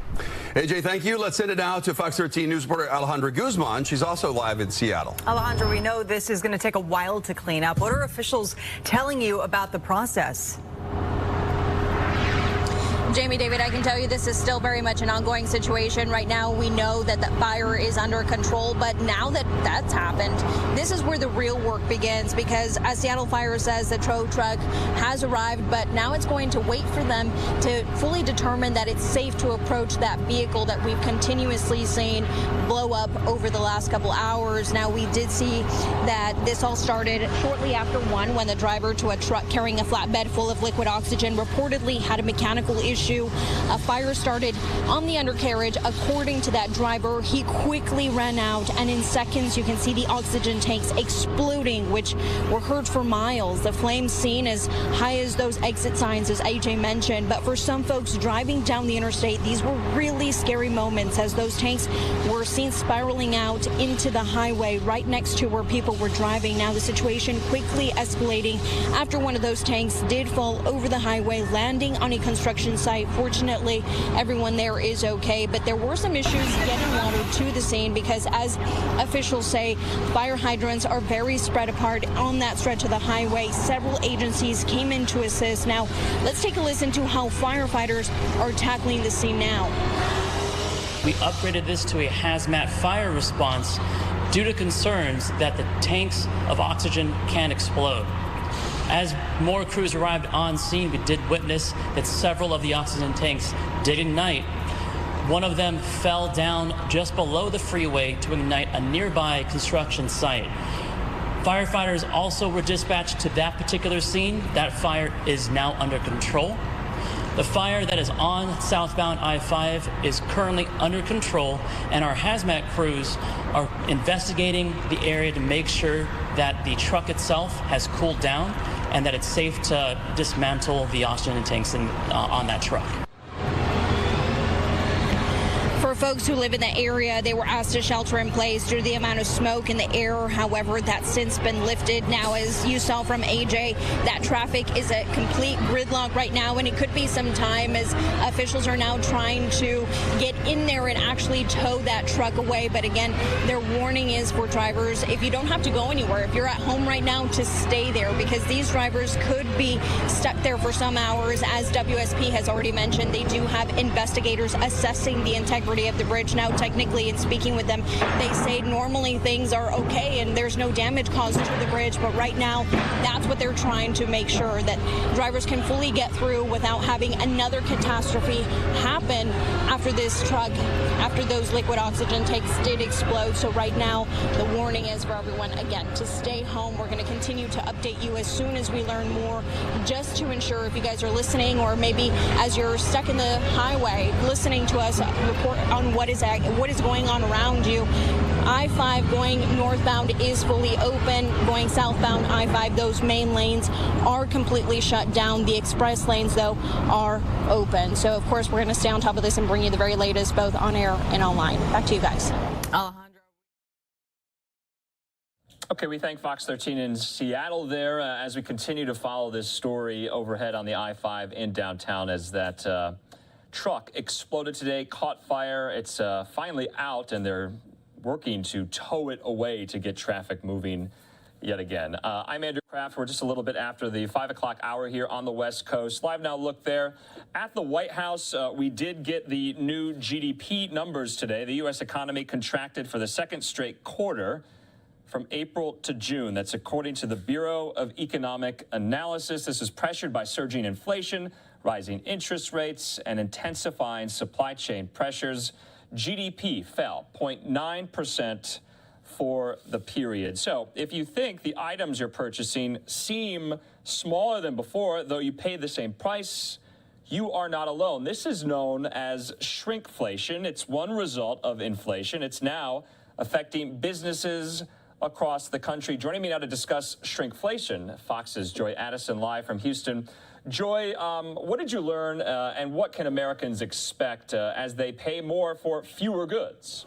AJ, thank you. Let's send it now to Fox 13 News reporter Alejandra Guzman. She's also live in Seattle. Alejandra, we know this is going to take a while to clean up. What are officials telling you about the process? Jamie, David, I can tell you this is still very much an ongoing situation. Right now, we know that the fire is under control, but now that that's happened, this is where the real work begins, because as Seattle Fire says, the tow truck has arrived, but now it's going to wait for them to fully determine that it's safe to approach that vehicle that we've continuously seen blow up over the last couple hours. Now, we did see that this all started shortly after 1 when the driver to a truck carrying a flatbed full of liquid oxygen reportedly had a mechanical issue. A fire started on the undercarriage. According to that driver, he quickly ran out, and in seconds you can see the oxygen tanks exploding, which were heard for miles. The flames seen as high as those exit signs, as AJ mentioned. But for some folks driving down the interstate, these were really scary moments as those tanks were seen spiraling out into the highway right next to where people were driving. Now the situation quickly escalating after one of those tanks did fall over the highway, landing on a construction site. Fortunately, everyone there is okay, but there were some issues getting water to the scene because, as officials say, fire hydrants are very spread apart on that stretch of the highway. Several agencies came in to assist. Now, let's take a listen to how firefighters are tackling the scene now. We upgraded this to a hazmat fire response due to concerns that the tanks of oxygen can explode. As more crews arrived on scene, we did witness that several of the oxygen tanks did ignite. One of them fell down just below the freeway to ignite a nearby construction site. Firefighters also were dispatched to that particular scene. That fire is now under control. The fire that is on southbound I-5 is currently under control, and our hazmat crews are investigating the area to make sure that the truck itself has cooled down and that it's safe to dismantle the oxygen tanks on that truck. For folks who live in the area, they were asked to shelter in place due to the amount of smoke in the air. However, that's since been lifted. Now, as you saw from AJ, that traffic is a complete gridlock right now, and it could be some time as officials are now trying to get in there and actually tow that truck away. But again, their warning is for drivers, if you don't have to go anywhere, if you're at home right now, to stay there, because these drivers could be stuck there for some hours. As WSP has already mentioned, they do have investigators assessing the integrity of the bridge. Now, technically, in speaking with them, they say normally things are okay and there's no damage caused to the bridge, but right now that's what they're trying to make sure, that drivers can fully get through without having another catastrophe happen after this truck, after those liquid oxygen tanks did explode. So right now the warning is for everyone, again, to stay home. We're going to continue to update you as soon as we learn more, just to ensure, if you guys are listening, or maybe as you're stuck in the highway listening to us report on what is going on around you. I-5 going northbound is fully open. Going southbound I-5, those main lanes are completely shut down. The express lanes, though, are open. So, of course, we're going to stay on top of this and bring you the very latest, both on air and online. Back to you guys. Okay, we thank Fox 13 in Seattle there as we continue to follow this story overhead on the I-5 in downtown as that truck exploded today, caught fire. It's finally out, and they're working to tow it away to get traffic moving yet again. I'm Andrew Kraft. We're just a little bit after the 5 o'clock hour here on the West Coast. Live Now look there. At the White House, we did get the new GDP numbers today. The U.S. economy contracted for the second straight quarter from April to June. That's according to the Bureau of Economic Analysis. This is pressured by surging inflation, rising interest rates, and intensifying supply chain pressures. GDP fell 0.9% for the period. So if you think the items you're purchasing seem smaller than before, though you pay the same price, you are not alone. This is known as shrinkflation. It's one result of inflation. It's now affecting businesses across the country. Joining me now to discuss shrinkflation, Fox's Joy Addison live from Houston. Joy, what did you learn and what can Americans expect as they pay more for fewer goods?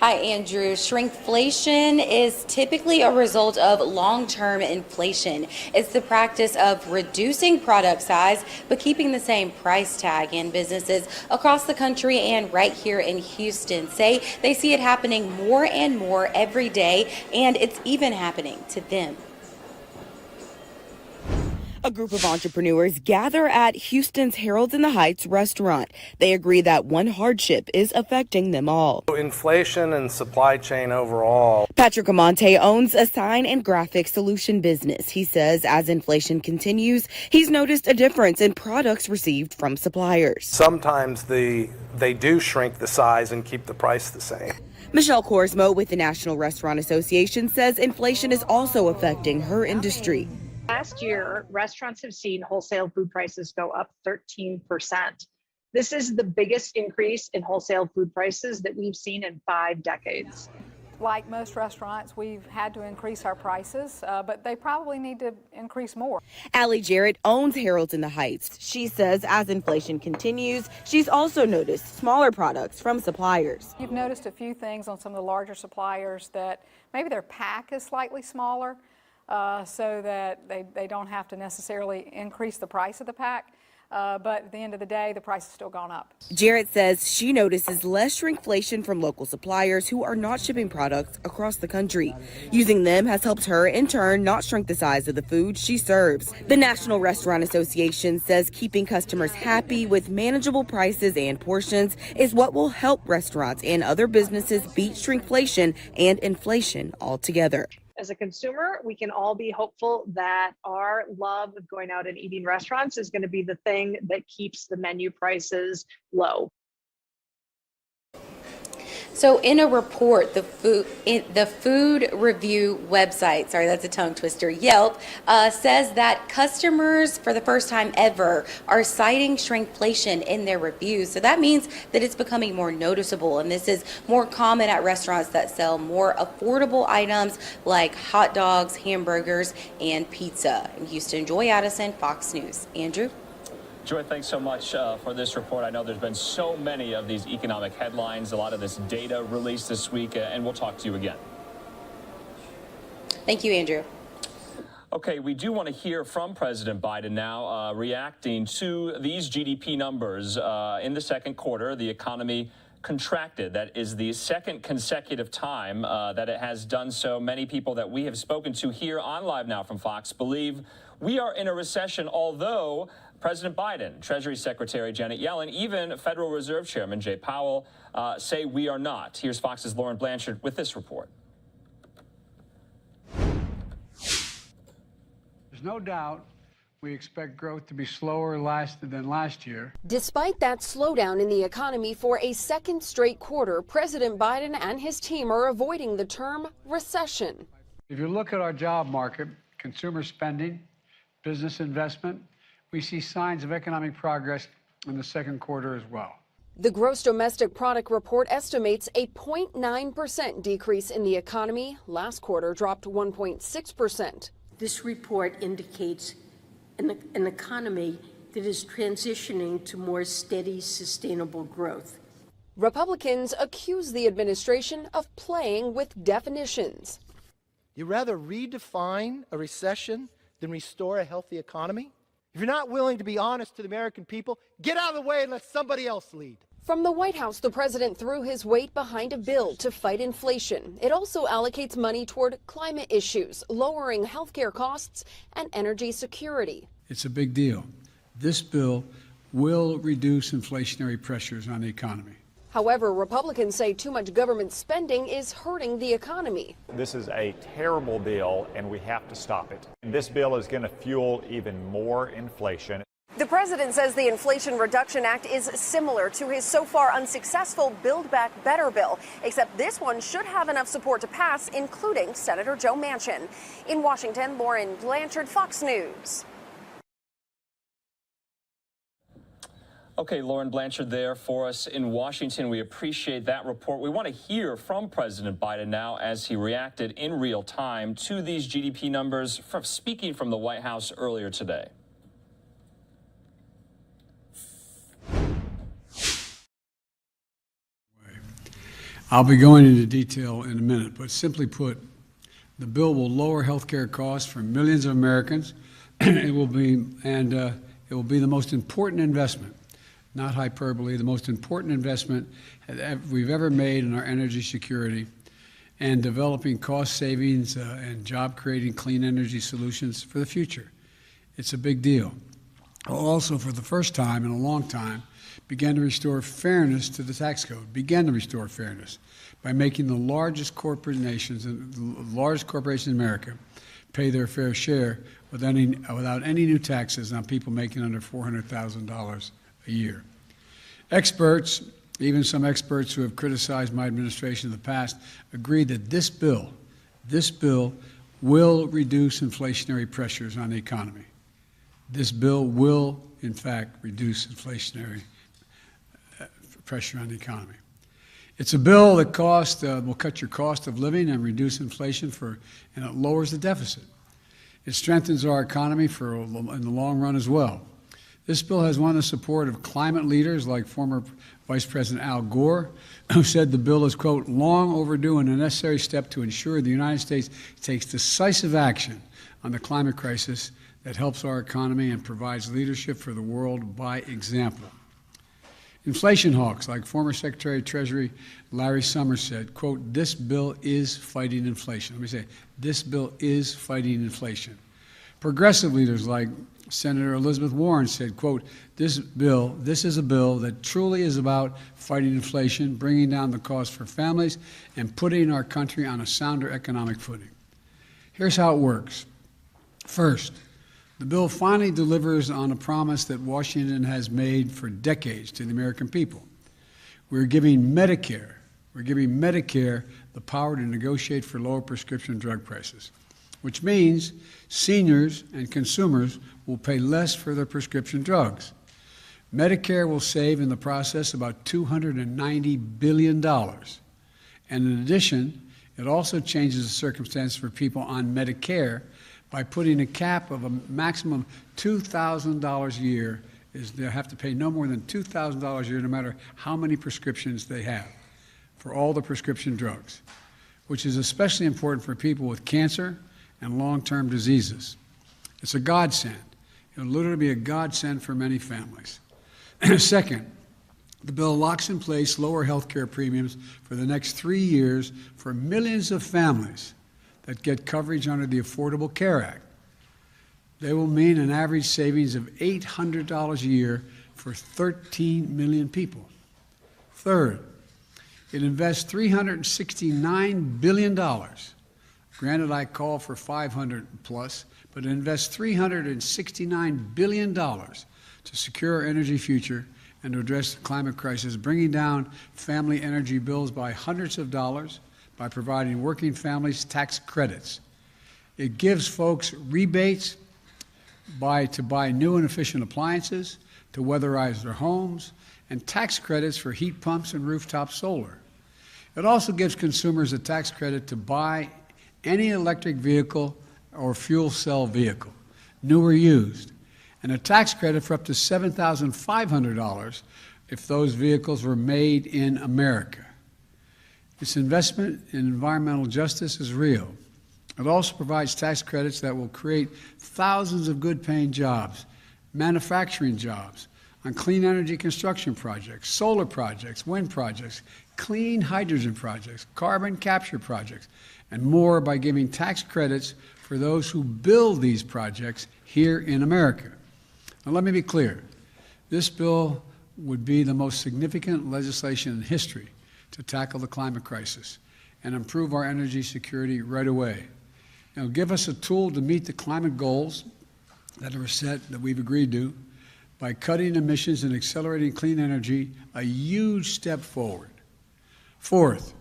Hi, Andrew. Shrinkflation is typically a result of long-term inflation. It's the practice of reducing product size but keeping the same price tag. And businesses across the country and right here in Houston say they see it happening more and more every day, and it's even happening to them. A group of entrepreneurs gather at Houston's Harold's in the Heights restaurant. They agree that one hardship is affecting them all. Inflation and supply chain overall. Patrick Amante owns a sign and graphic solution business. He says as inflation continues, he's noticed a difference in products received from suppliers. Sometimes they do shrink the size and keep the price the same. Michelle Korsmo with the National Restaurant Association says inflation is also affecting her industry. Last year, restaurants have seen wholesale food prices go up 13%. This is the biggest increase in wholesale food prices that we've seen in 5 decades. Like most restaurants, we've had to increase our prices, but they probably need to increase more. Allie Jarrett owns Harold's in the Heights. She says as inflation continues, she's also noticed smaller products from suppliers. You've noticed a few things on some of the larger suppliers that maybe their pack is slightly smaller so that they don't have to necessarily increase the price of the pack. But at the end of the day, the price has still gone up. Jarrett says she notices less shrinkflation from local suppliers who are not shipping products across the country. Using them has helped her, in turn, not shrink the size of the food she serves. The National Restaurant Association says keeping customers happy with manageable prices and portions is what will help restaurants and other businesses beat shrinkflation and inflation altogether. As a consumer, we can all be hopeful that our love of going out and eating restaurants is going to be the thing that keeps the menu prices low. So in a report, the food review website, sorry, that's a tongue twister, Yelp, says that customers, for the first time ever, are citing shrinkflation in their reviews. So that means that it's becoming more noticeable, and this is more common at restaurants that sell more affordable items like hot dogs, hamburgers, and pizza. In Houston, Joy Addison, Fox News. Andrew? Joy, thanks so much for this report. I know there's been so many of these economic headlines, a lot of this data released this week, and we'll talk to you again. Thank you, Andrew. Okay, we do want to hear from President Biden now, reacting to these GDP numbers. In the second quarter, the economy contracted. That is the second consecutive time that it has done so. Many people that we have spoken to here on Live Now from Fox believe we are in a recession, although President Biden, Treasury Secretary Janet Yellen, even Federal Reserve Chairman Jay Powell say we are not. Here's Fox's Lauren Blanchard with this report. There's no doubt we expect growth to be slower than last year. Despite that slowdown in the economy for a second straight quarter, President Biden and his team are avoiding the term recession. If you look at our job market, consumer spending, business investment, we see signs of economic progress in the second quarter as well. The gross domestic product report estimates a 0.9% decrease in the economy. Last quarter dropped 1.6%. This report indicates an economy that is transitioning to more steady, sustainable growth. Republicans accuse the administration of playing with definitions. You rather redefine a recession than restore a healthy economy? If you're not willing to be honest to the American people, get out of the way and let somebody else lead. From the White House, the president threw his weight behind a bill to fight inflation. It also allocates money toward climate issues, lowering healthcare costs, and energy security. It's a big deal. This bill will reduce inflationary pressures on the economy. However, Republicans say too much government spending is hurting the economy. This is a terrible bill, and we have to stop it. This bill is going to fuel even more inflation. The president says the Inflation Reduction Act is similar to his so far unsuccessful Build Back Better bill, except this one should have enough support to pass, including Senator Joe Manchin. In Washington, Lauren Blanchard, Fox News. Okay, Lauren Blanchard there for us in Washington. We appreciate that report. We want to hear from President Biden now as he reacted in real time to these GDP numbers, speaking from the White House earlier today. I'll be going into detail in a minute, but simply put, the bill will lower health care costs for millions of Americans. It will be the most important investment, not hyperbole, the most important investment we've ever made in our energy security and developing cost savings and job creating clean energy solutions for the future. It's a big deal. Also, for the first time in a long time, began to restore fairness to the tax code, by making the largest corporations in America pay their fair share without any new taxes on people making under $400,000 a year. Experts, even some experts who have criticized my administration in the past, agree that this bill will reduce inflationary pressures on the economy. This bill will, in fact, reduce inflationary pressure on the economy. It's a bill that will cut your cost of living and reduce inflation and it lowers the deficit. It strengthens our economy in the long run as well. This bill has won the support of climate leaders like former Vice President Al Gore, who said the bill is, quote, long overdue and a necessary step to ensure the United States takes decisive action on the climate crisis that helps our economy and provides leadership for the world by example. Inflation hawks like former Secretary of Treasury Larry Summers said, quote, this bill is fighting inflation. Let me say, this bill is fighting inflation. Progressive leaders like Senator Elizabeth Warren said, quote, this is a bill that truly is about fighting inflation, bringing down the cost for families, and putting our country on a sounder economic footing. Here's how it works. First, the bill finally delivers on a promise that Washington has made for decades to the American people. We're giving Medicare the power to negotiate for lower prescription drug prices, which means seniors and consumers will pay less for their prescription drugs. Medicare will save in the process about $290 billion. And in addition, it also changes the circumstances for people on Medicare by putting a cap of a maximum $2,000 a year. They have to pay no more than $2,000 a year no matter how many prescriptions they have for all the prescription drugs, which is especially important for people with cancer and long-term diseases. It's a godsend. It'll literally be a godsend for many families. Second, the bill locks in place lower health care premiums for the next 3 years for millions of families that get coverage under the Affordable Care Act. They will mean an average savings of $800 a year for 13 million people. Third, it invests $369 billion. Granted, I call for 500 plus, but it invests $369 billion to secure our energy future and to address the climate crisis, bringing down family energy bills by hundreds of dollars by providing working families tax credits. It gives folks rebates to buy new and efficient appliances, to weatherize their homes, and tax credits for heat pumps and rooftop solar. It also gives consumers a tax credit to buy any electric vehicle or fuel cell vehicle, new or used, and a tax credit for up to $7,500 if those vehicles were made in America. This investment in environmental justice is real. It also provides tax credits that will create thousands of good-paying jobs, manufacturing jobs, on clean energy construction projects, solar projects, wind projects, clean hydrogen projects, carbon capture projects, and more by giving tax credits for those who build these projects here in America. Now, let me be clear. This bill would be the most significant legislation in history to tackle the climate crisis and improve our energy security right away. It'll give us a tool to meet the climate goals that are set, that we've agreed to, by cutting emissions and accelerating clean energy, a huge step forward. Fourth,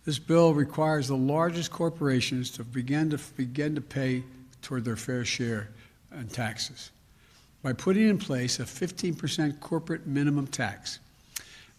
this bill requires the largest corporations to begin to pay toward their fair share in taxes by putting in place a 15% corporate minimum tax.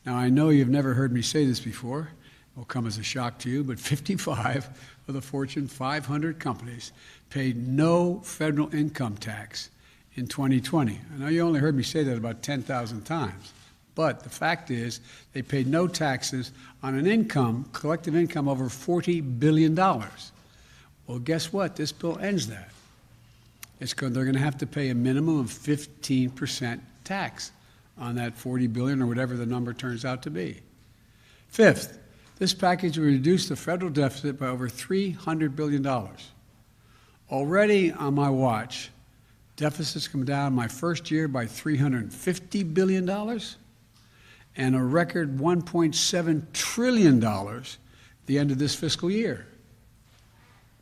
Now, I know you've never heard me say this before. It will come as a shock to you, but 55 of the Fortune 500 companies paid no federal income tax in 2020. I know you only heard me say that about 10,000 times, but the fact is they paid no taxes on an income, collective income, over $40 billion. Well, guess what? This bill ends that. They're going to have to pay a minimum of 15% tax on that $40 billion or whatever the number turns out to be. Fifth, this package will reduce the federal deficit by over $300 billion. Already on my watch, Deficits come down my first year by $350 billion and a record $1.7 trillion at the end of this fiscal year.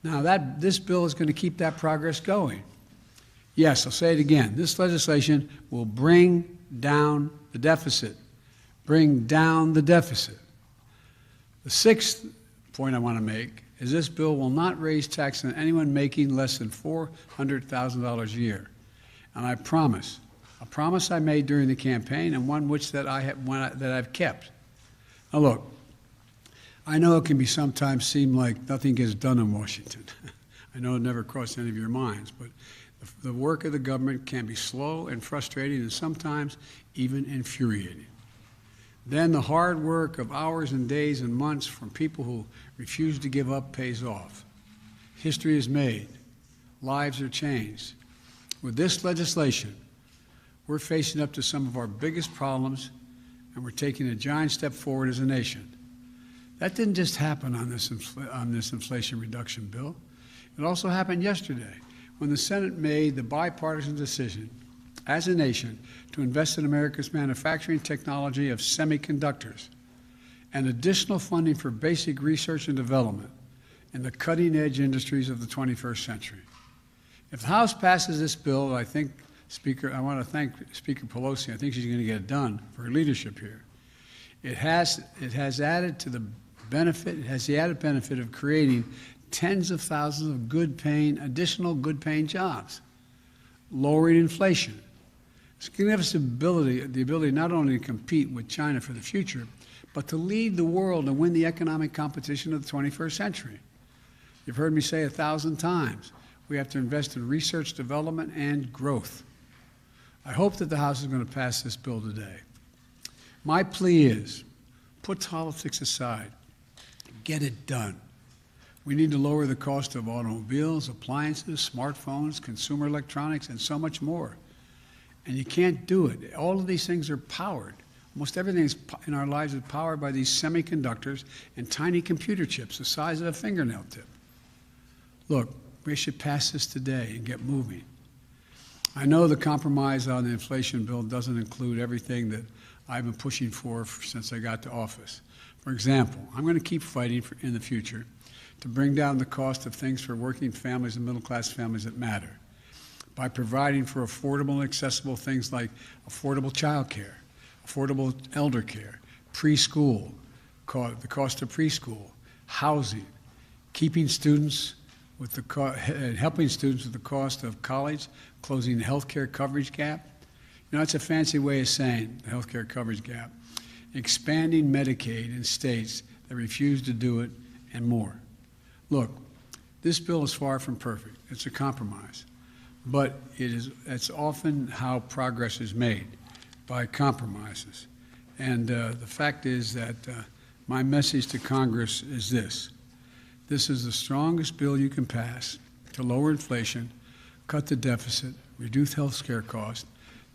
Now, this bill is going to keep that progress going. Yes, I'll say it again. This legislation will bring down the deficit. Bring down the deficit. The sixth point I want to make is this bill will not raise taxes on anyone making less than $400,000 a year. And I promise, a promise I made during the campaign and one that I've kept. Now look, I know it can sometimes seem like nothing gets done in Washington. I know it never crossed any of your minds, but the work of the government can be slow and frustrating and sometimes even infuriating. Then the hard work of hours and days and months from people who refuse to give up pays off. History is made. Lives are changed. With this legislation, we're facing up to some of our biggest problems, and we're taking a giant step forward as a nation. That didn't just happen on this Inflation Reduction Bill. It also happened yesterday when the Senate made the bipartisan decision as a nation to invest in America's manufacturing technology of semiconductors and additional funding for basic research and development in the cutting-edge industries of the 21st century. If the House passes this bill, I want to thank Speaker Pelosi. I think she's going to get it done for her leadership here. It has the added benefit of creating tens of thousands of additional good-paying jobs, lowering inflation. It's going to give us the ability not only to compete with China for the future, but to lead the world and win the economic competition of the 21st century. You've heard me say 1,000 times, we have to invest in research, development, and growth. I hope that the House is going to pass this bill today. My plea is, put politics aside, get it done. We need to lower the cost of automobiles, appliances, smartphones, consumer electronics, and so much more. And you can't do it. All of these things are powered. Almost everything in our lives is powered by these semiconductors and tiny computer chips the size of a fingernail tip. Look, we should pass this today and get moving. I know the compromise on the inflation bill doesn't include everything that I've been pushing for since I got to office. For example, I'm going to keep fighting in the future to bring down the cost of things for working families and middle-class families that matter by providing for affordable and accessible things like affordable child care, affordable elder care, preschool, the cost of preschool, housing, keeping students with helping students with the cost of college, closing the health care coverage gap. You know, it's a fancy way of saying the health care coverage gap. Expanding Medicaid in states that refuse to do it, and more. Look, this bill is far from perfect. It's a compromise. But it's often how progress is made, by compromises. And the fact is that my message to Congress is this. This is the strongest bill you can pass to lower inflation, cut the deficit, reduce health care costs,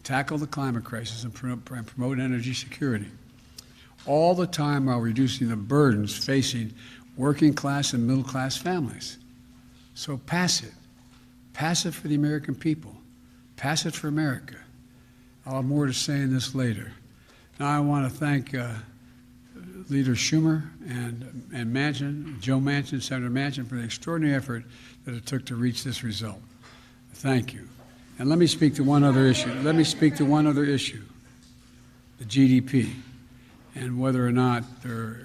tackle the climate crisis, and promote energy security. All the time while reducing the burdens facing working class and middle class families. So pass it. Pass it for the American people. Pass it for America. I'll have more to say in this later. Now I want to thank Leader Schumer and Manchin, Joe Manchin, Senator Manchin, for the extraordinary effort that it took to reach this result. Thank you. And let me speak to one other issue. The GDP, and whether or not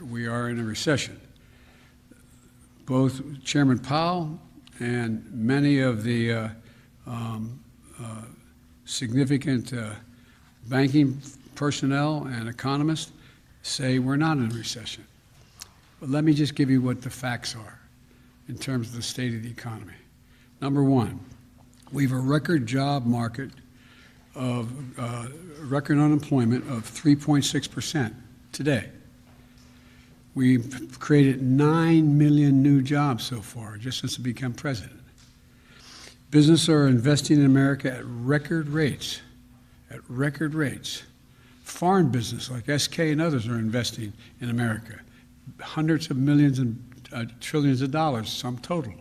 we are in a recession. Both Chairman Powell and many of the significant banking personnel and economists say we're not in a recession. But let me just give you what the facts are in terms of the state of the economy. Number one, we have a record job market of record unemployment of 3.6% today. We've created 9 million new jobs so far, just since I became president. Businesses are investing in America at record rates, Foreign business like SK and others are investing in America, hundreds of millions and trillions of dollars, sum total.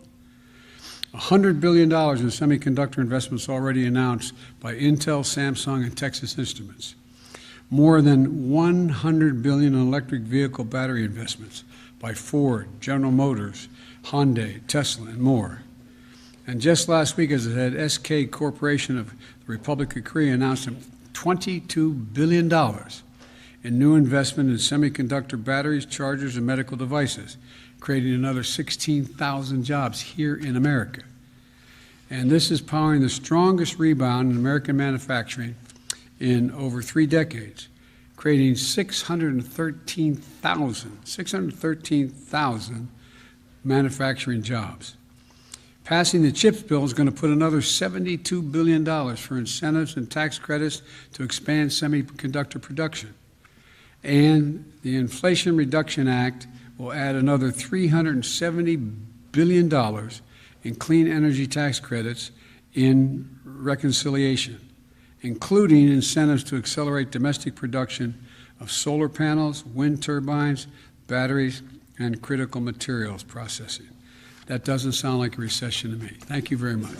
$100 billion in semiconductor investments already announced by Intel, Samsung, and Texas Instruments. More than $100 billion in electric vehicle battery investments by Ford, General Motors, Hyundai, Tesla, and more. And just last week, as I said, SK Corporation of the Republic of Korea announced $22 billion in new investment in semiconductor batteries, chargers, and medical devices, creating another 16,000 jobs here in America. And this is powering the strongest rebound in American manufacturing in over 3 decades, creating 613,000 manufacturing jobs. Passing the CHIPS bill is going to put another $72 billion for incentives and tax credits to expand semiconductor production. And the Inflation Reduction Act will add another $370 billion in clean energy tax credits in reconciliation, including incentives to accelerate domestic production of solar panels, wind turbines, batteries, and critical materials processing. That doesn't sound like a recession to me. Thank you very much.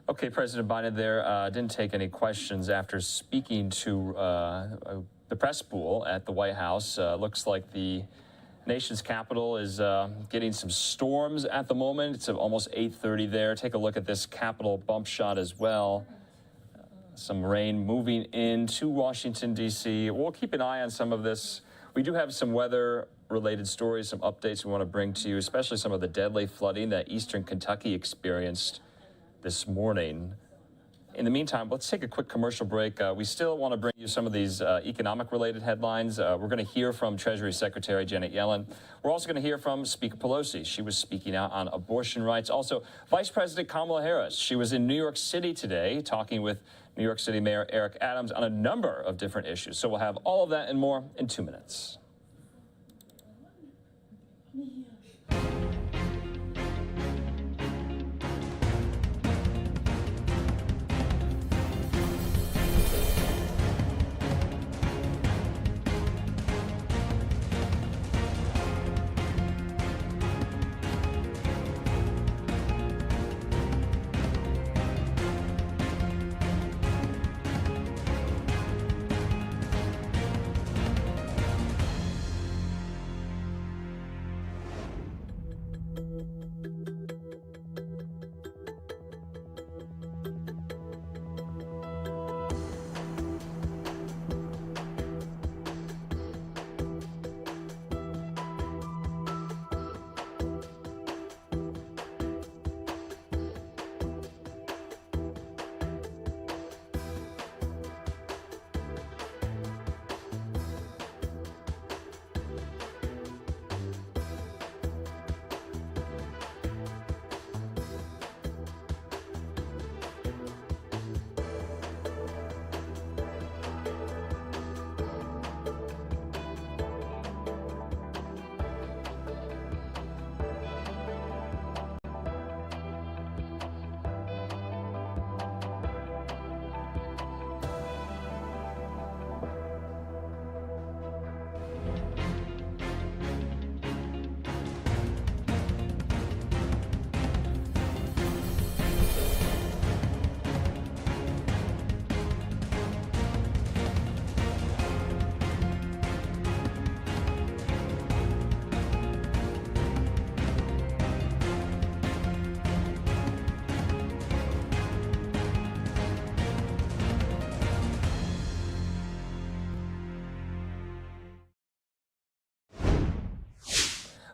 Okay, President Biden there didn't take any questions after speaking to the press pool at the White House. Looks like the nation's capital is getting some storms at the moment. It's almost 8:30 there. Take a look at this Capitol bump shot as well. Some rain moving into Washington, D.C. We'll keep an eye on some of this. We do have some weather-related stories, some updates we want to bring to you, especially some of the deadly flooding that eastern Kentucky experienced this morning. In the meantime, let's take a quick commercial break. We still want to bring you some of these economic-related headlines. We're going to hear from Treasury Secretary Janet Yellen. We're also going to hear from Speaker Pelosi. She was speaking out on abortion rights. Also, Vice President Kamala Harris. She was in New York City today talking with New York City Mayor Eric Adams on a number of different issues. So we'll have all of that and more in 2 minutes.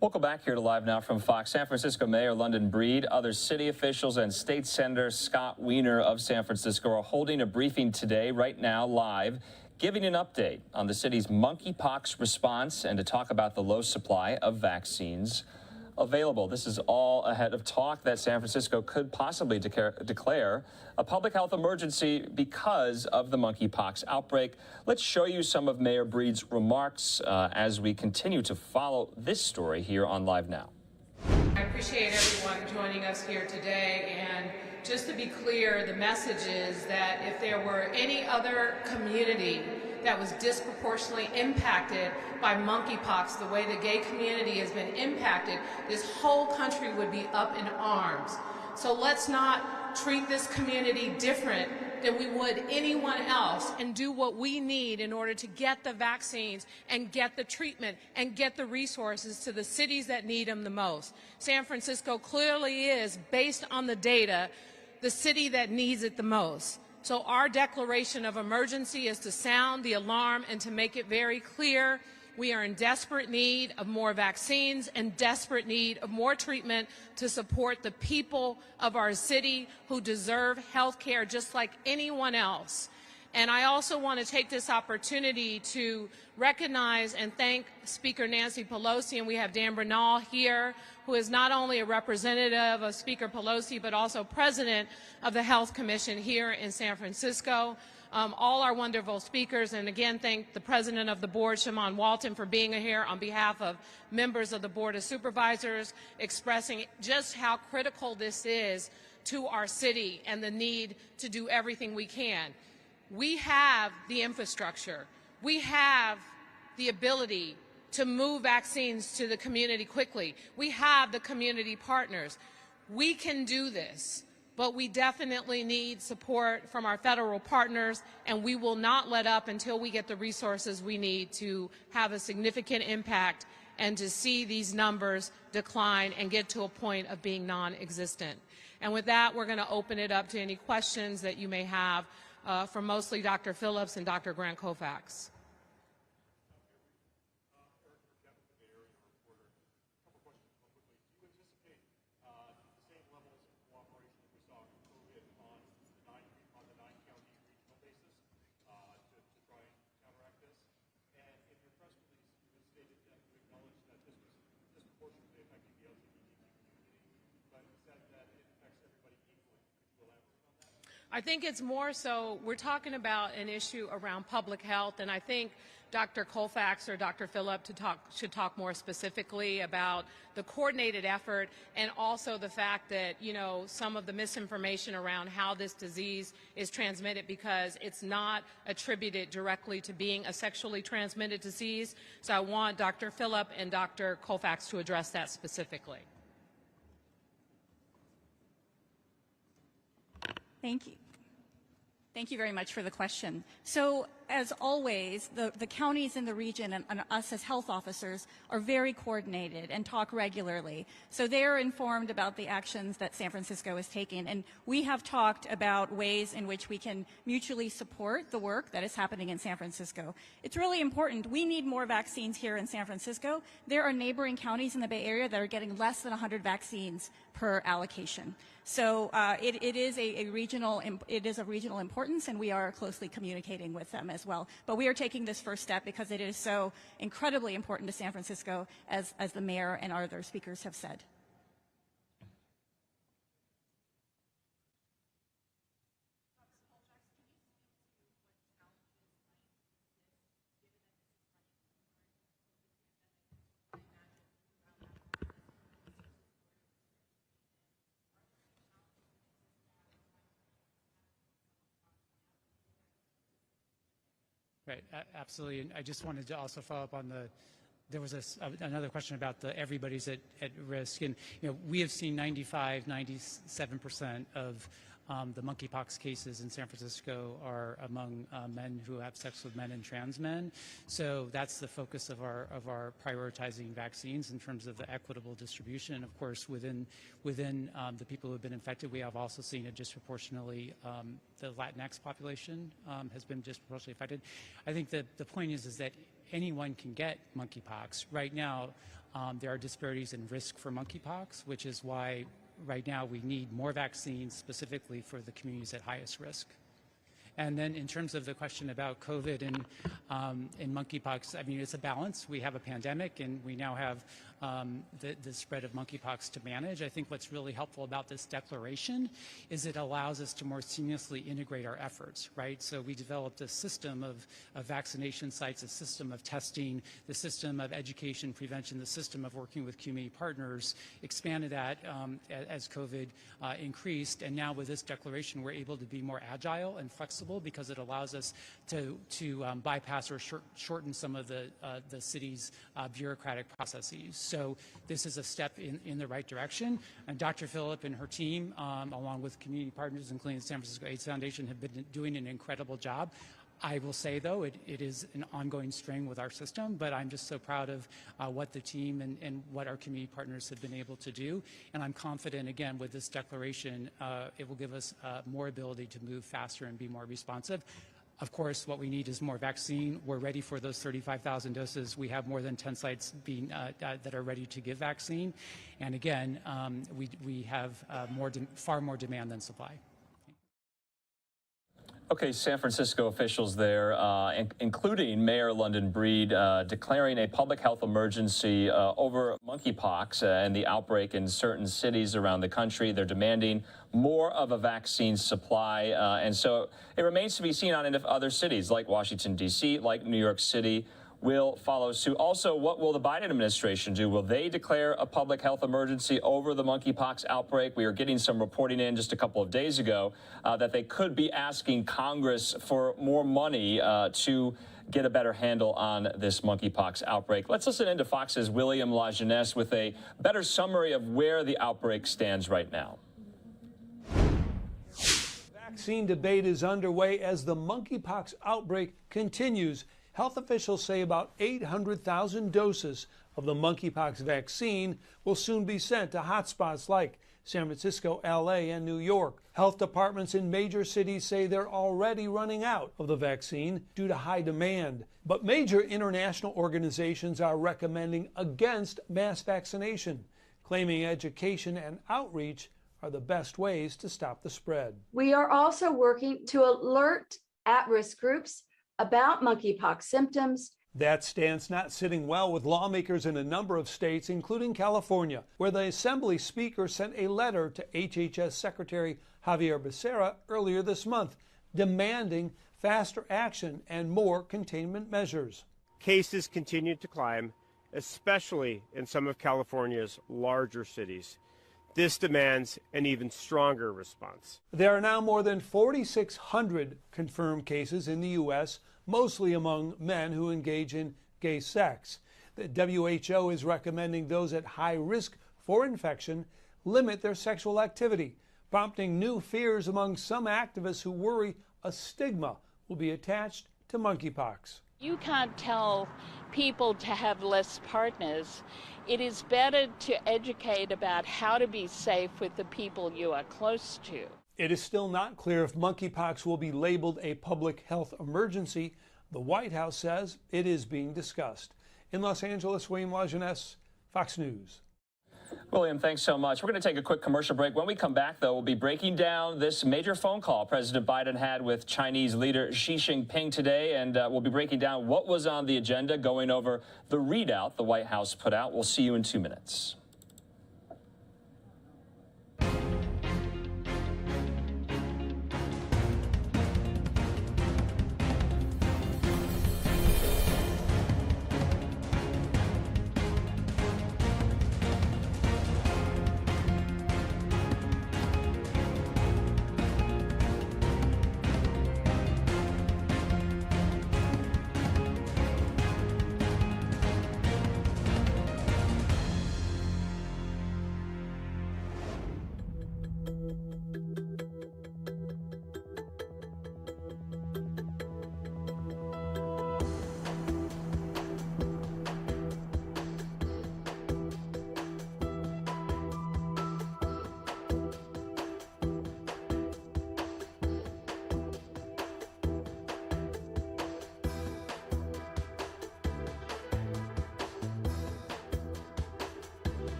Welcome back here to Live Now from Fox. San Francisco Mayor London Breed, other city officials, and State Senator Scott Wiener of San Francisco are holding a briefing today, right now, live, giving an update on the city's monkeypox response and to talk about the low supply of vaccines available. This is all ahead of talk that San Francisco could possibly declare a public health emergency because of the monkeypox outbreak. Let's show you some of Mayor Breed's remarks as we continue to follow this story here on Live Now. I appreciate everyone joining us here today, and just to be clear, the message is that if there were any other community that was disproportionately impacted by monkeypox, the way the gay community has been impacted, this whole country would be up in arms. So let's not treat this community different than we would anyone else, and do what we need in order to get the vaccines and get the treatment and get the resources to the cities that need them the most. San Francisco clearly is, based on the data, the city that needs it the most. So our declaration of emergency is to sound the alarm and to make it very clear we are in desperate need of more vaccines and desperate need of more treatment to support the people of our city who deserve health care just like anyone else. And I also want to take this opportunity to recognize and thank Speaker Nancy Pelosi, and we have Dan Bernal here, who is not only a representative of Speaker Pelosi, but also president of the Health Commission here in San Francisco. All our wonderful speakers, and again, thank the president of the board, Shimon Walton, for being here on behalf of members of the Board of Supervisors, expressing just how critical this is to our city and the need to do everything we can. We have the infrastructure. We have the ability to move vaccines to the community quickly. We have the community partners. We can do this. But we definitely need support from our federal partners, and we will not let up until we get the resources we need to have a significant impact and to see these numbers decline and get to a point of being non-existent. And with that, we're going to open it up to any questions that you may have from mostly Dr. Phillips and Dr. Grant Kofax. I think it's more so we're talking about an issue around public health, and I think Dr. Colfax or Dr. Phillip should talk more specifically about the coordinated effort and also the fact that, you know, some of the misinformation around how this disease is transmitted, because it's not attributed directly to being a sexually transmitted disease. So I want Dr. Phillip and Dr. Colfax to address that specifically. Thank you. Thank you very much for the question. So, as always, the counties in the region and us as health officers are very coordinated and talk regularly. So they are informed about the actions that San Francisco is taking. And we have talked about ways in which we can mutually support the work that is happening in San Francisco. It's really important. We need more vaccines here in San Francisco. There are neighboring counties in the Bay Area that are getting less than 100 vaccines per allocation. So it is a regional importance, and we are closely communicating with them as well. But we are taking this first step because it is so incredibly important to San Francisco, as the mayor and other speakers have said. Right, absolutely. And I just wanted to also follow up on there was another question about everybody's at risk. And, you know, we have seen 97% of the monkeypox cases in San Francisco are among men who have sex with men and trans men. So that's the focus of our prioritizing vaccines in terms of the equitable distribution. Of course, within the people who have been infected, we have also seen a disproportionately, the Latinx population has been disproportionately affected. I think the point is that anyone can get monkeypox. Right now, there are disparities in risk for monkeypox, which is why right now we need more vaccines specifically for the communities at highest risk. And then in terms of the question about COVID and monkeypox, I mean, it's a balance. We have a pandemic, and we now have the spread of monkeypox to manage. I think what's really helpful about this declaration is it allows us to more seamlessly integrate our efforts, right? So we developed a system of vaccination sites, a system of testing, the system of education prevention, the system of working with community partners, expanded that as COVID increased. And now with this declaration, we're able to be more agile and flexible because it allows us to bypass or shorten some of the city's bureaucratic processes. So this is a step in the right direction. And Dr. Phillip and her team, along with community partners, including the San Francisco AIDS Foundation, have been doing an incredible job. I will say, though, it is an ongoing strain with our system, but I'm just so proud of what the team and what our community partners have been able to do. And I'm confident, again, with this declaration, it will give us more ability to move faster and be more responsive. Of course, what we need is more vaccine. We're ready for those 35,000 doses. We have more than 10 sites being, that are ready to give vaccine. And again, we have far more demand than supply. Okay, San Francisco officials there, including Mayor London Breed, declaring a public health emergency over monkeypox and the outbreak in certain cities around the country. They're demanding more of a vaccine supply. And so it remains to be seen on if other cities like Washington, D.C., like New York City, will follow suit. Also, what will the Biden administration do? Will they declare a public health emergency over the monkeypox outbreak? We are getting some reporting in just a couple of days ago that they could be asking Congress for more money to get a better handle on this monkeypox outbreak. Let's listen into Fox's William LaJeunesse with a better summary of where the outbreak stands right now. Vaccine debate is underway as the monkeypox outbreak continues. Health officials say about 800,000 doses of the monkeypox vaccine will soon be sent to hotspots like San Francisco, LA, and New York. Health departments in major cities say they're already running out of the vaccine due to high demand. But major international organizations are recommending against mass vaccination, claiming education and outreach are the best ways to stop the spread. We are also working to alert at-risk groups about monkeypox symptoms. That stance not sitting well with lawmakers in a number of states, including California, where the Assembly Speaker sent a letter to HHS Secretary Javier Becerra earlier this month, demanding faster action and more containment measures. Cases continue to climb, especially in some of California's larger cities. This demands an even stronger response. There are now more than 4,600 confirmed cases in the U.S., mostly among men who engage in gay sex. The WHO is recommending those at high risk for infection limit their sexual activity, prompting new fears among some activists who worry a stigma will be attached to monkeypox. You can't tell people to have less partners. It is better to educate about how to be safe with the people you are close to. It is still not clear if monkeypox will be labeled a public health emergency. The White House says it is being discussed. In Los Angeles, William LaJeunesse, Fox News. William, thanks so much. We're going to take a quick commercial break. When we come back, though, we'll be breaking down this major phone call President Biden had with Chinese leader Xi Jinping today, and we'll be breaking down what was on the agenda, going over the readout the White House put out. We'll see you in 2 minutes.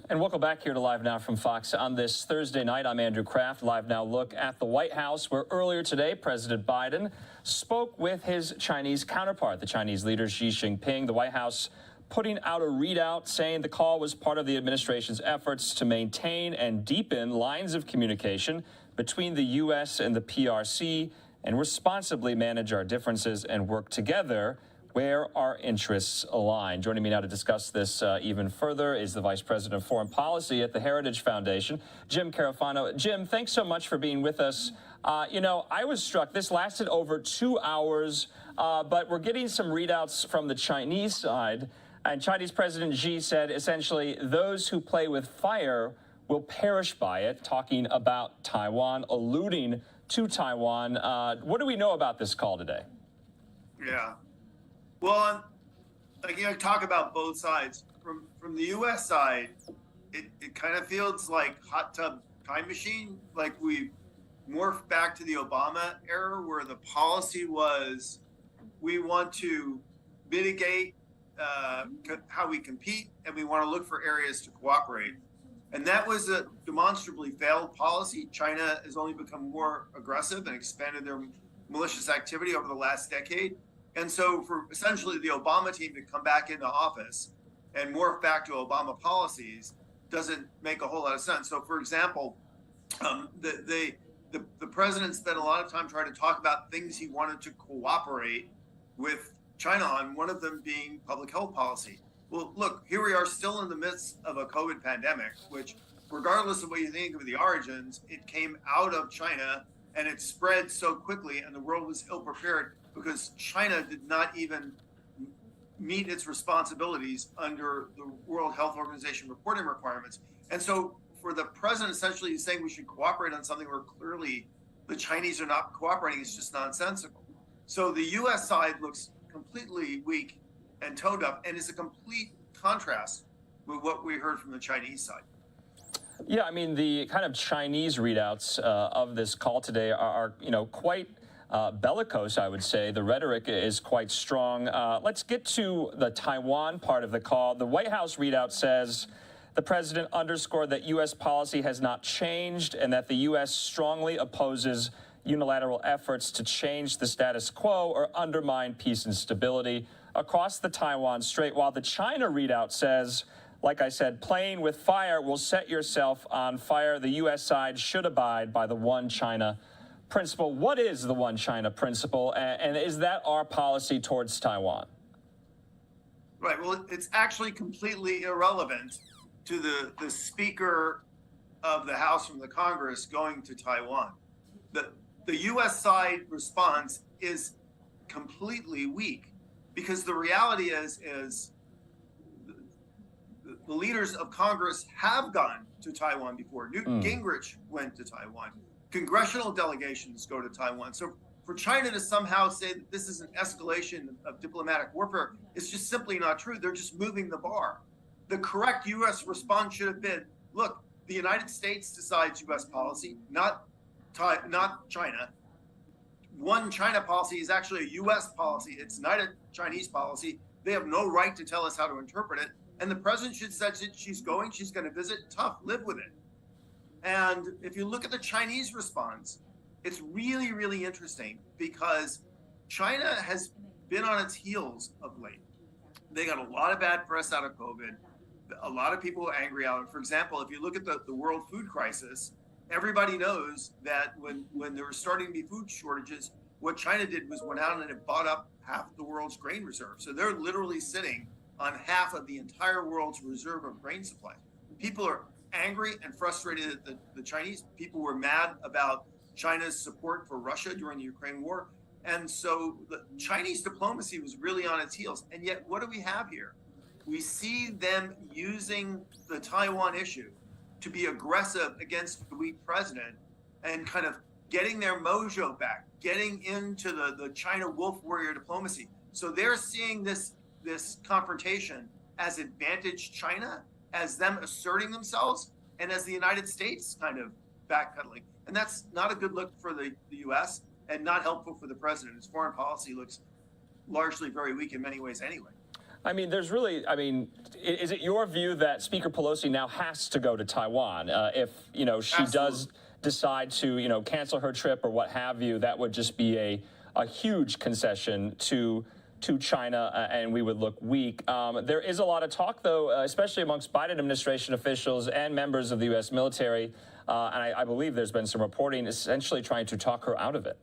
And welcome back here to Live Now from Fox. On this Thursday night, I'm Andrew Kraft. Live Now look at the White House, where earlier today, President Biden spoke with his Chinese counterpart, the Chinese leader Xi Jinping. The White House putting out a readout saying the call was part of the administration's efforts to maintain and deepen lines of communication between the U.S. and the PRC and responsibly manage our differences and work together where our interests align. Joining me now to discuss this even further is the Vice President of Foreign Policy at the Heritage Foundation, Jim Carafano. Jim, thanks so much for being with us. You know, I was struck, this lasted over 2 hours, but we're getting some readouts from the Chinese side. And Chinese President Xi said, essentially, those who play with fire will perish by it, talking about Taiwan, alluding to Taiwan. What do we know about this call today? Yeah. Well, again, talk about both sides. From the U.S. side, it kind of feels like hot tub time machine, like we morphed back to the Obama era, where the policy was we want to mitigate how we compete, and we want to look for areas to cooperate. And that was a demonstrably failed policy. China has only become more aggressive and expanded their malicious activity over the last decade. And so for essentially the Obama team to come back into office and morph back to Obama policies doesn't make a whole lot of sense. So for example, the president spent a lot of time trying to talk about things he wanted to cooperate with China on, one of them being public health policy. Well, look, here we are still in the midst of a COVID pandemic, which regardless of what you think of the origins, it came out of China and it spread so quickly, and the world was ill prepared because China did not even meet its responsibilities under the World Health Organization reporting requirements. And so for the president essentially saying we should cooperate on something where clearly the Chinese are not cooperating is just nonsensical. So the US side looks completely weak and toned up, and is a complete contrast with what we heard from the Chinese side. Yeah, I mean, the kind of Chinese readouts of this call today are you know, quite bellicose, I would say. The rhetoric is quite strong. Let's get to the Taiwan part of the call. The White House readout says the president underscored that U.S. policy has not changed and that the U.S. strongly opposes unilateral efforts to change the status quo or undermine peace and stability across the Taiwan Strait, while the China readout says, like I said, playing with fire will set yourself on fire. The U.S. side should abide by the one China principle. What is the one China principle, and is that our policy towards Taiwan? Right, well, it's actually completely irrelevant to the Speaker of the House from the Congress going to Taiwan. The U.S. side response is completely weak, because the reality is the leaders of Congress have gone to Taiwan before. Newt Gingrich went to Taiwan. Congressional delegations go to Taiwan. So for China to somehow say that this is an escalation of diplomatic warfare is just simply not true. They're just moving the bar. The correct U.S. response should have been, look, the United States decides U.S. policy, not China. One China policy is actually a U.S. policy. It's not a Chinese policy. They have no right to tell us how to interpret it. And the president should say she's going to visit, tough, live with it. And if you look at the Chinese response, it's really, really interesting, because China has been on its heels of late. They got a lot of bad press out of COVID. A lot of people are angry out. For example, if you look at the world food crisis, everybody knows that when there were starting to be food shortages, what China did was went out and it bought up half the world's grain reserve. So they're literally sitting on half of the entire world's reserve of grain supply. People are angry and frustrated that the Chinese people were mad about China's support for Russia during the Ukraine war. And so the Chinese diplomacy was really on its heels. And yet, what do we have here? We see them using the Taiwan issue to be aggressive against the weak president and kind of getting their mojo back, getting into the China wolf warrior diplomacy. So they're seeing this confrontation as advantage China, as them asserting themselves, and as the United States kind of backpedaling. And that's not a good look for the U.S. and not helpful for the president. His foreign policy looks largely very weak in many ways anyway. I mean, there's really, I mean, is it your view that Speaker Pelosi now has to go to Taiwan? If, you know, she does decide to, you know, cancel her trip or what have you, that would just be a huge concession to China, and we would look weak. There is a lot of talk, though, especially amongst Biden administration officials and members of the U.S. military, and I believe there's been some reporting essentially trying to talk her out of it.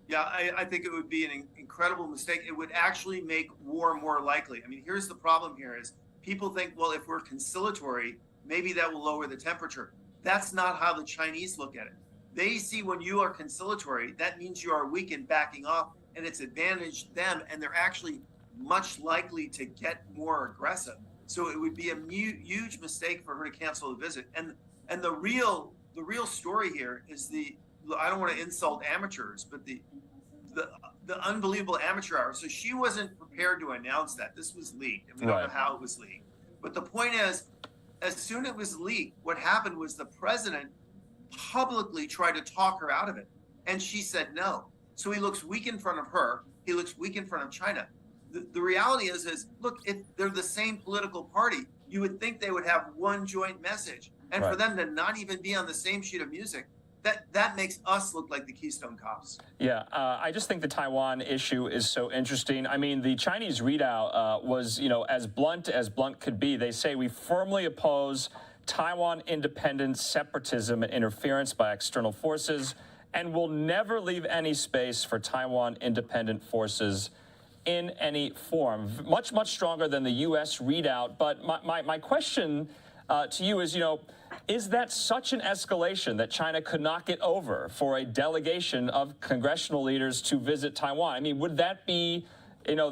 Yeah, I think it would be an incredible mistake. It would actually make war more likely. I mean, here's the problem here is people think, well, if we're conciliatory, maybe that will lower the temperature. That's not how the Chinese look at it. They see when you are conciliatory, that means you are weak and backing off, and it's advantaged them, and they're actually much likely to get more aggressive. So it would be a huge mistake for her to cancel the visit. And the real story here is I don't want to insult amateurs, but the unbelievable amateur hour. So she wasn't prepared to announce that. This was leaked, and we don't know how it was leaked. But the point is, as soon as it was leaked, what happened was the president publicly tried to talk her out of it, and she said no. So he looks weak in front of her. He looks weak in front of China. The reality is look, if they're the same political party, you would think they would have one joint message. And for them to not even be on the same sheet of music, that makes us look like the Keystone Cops. Yeah, I just think the Taiwan issue is so interesting. I mean, the Chinese readout was, you know, as blunt could be. They say we firmly oppose Taiwan independence, separatism, and interference by external forces, and will never leave any space for Taiwan independent forces in any form. Much, much stronger than the U.S. readout. But my question to you is, you know, is that such an escalation that China could not get over for a delegation of congressional leaders to visit Taiwan? I mean, would that be, you know,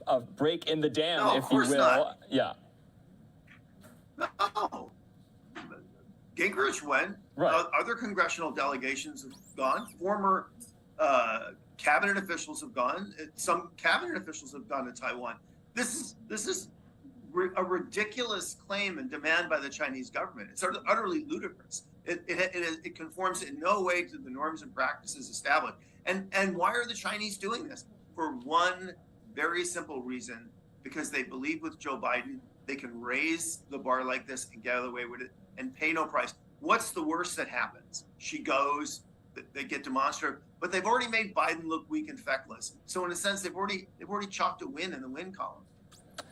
a break in the dam, if you will? Not. Yeah. No. Gingrich went. Other congressional delegations have gone. Former cabinet officials have gone. Some cabinet officials have gone to Taiwan. This is a ridiculous claim and demand by the Chinese government. It's utterly ludicrous. It conforms in no way to the norms and practices established. And why are the Chinese doing this? For one very simple reason, because they believe with Joe Biden, they can raise the bar like this and get away with it and pay no price. What's the worst that happens? She goes, they get demonstrative, but they've already made Biden look weak and feckless. So in a sense, they've already chalked a win in the win column.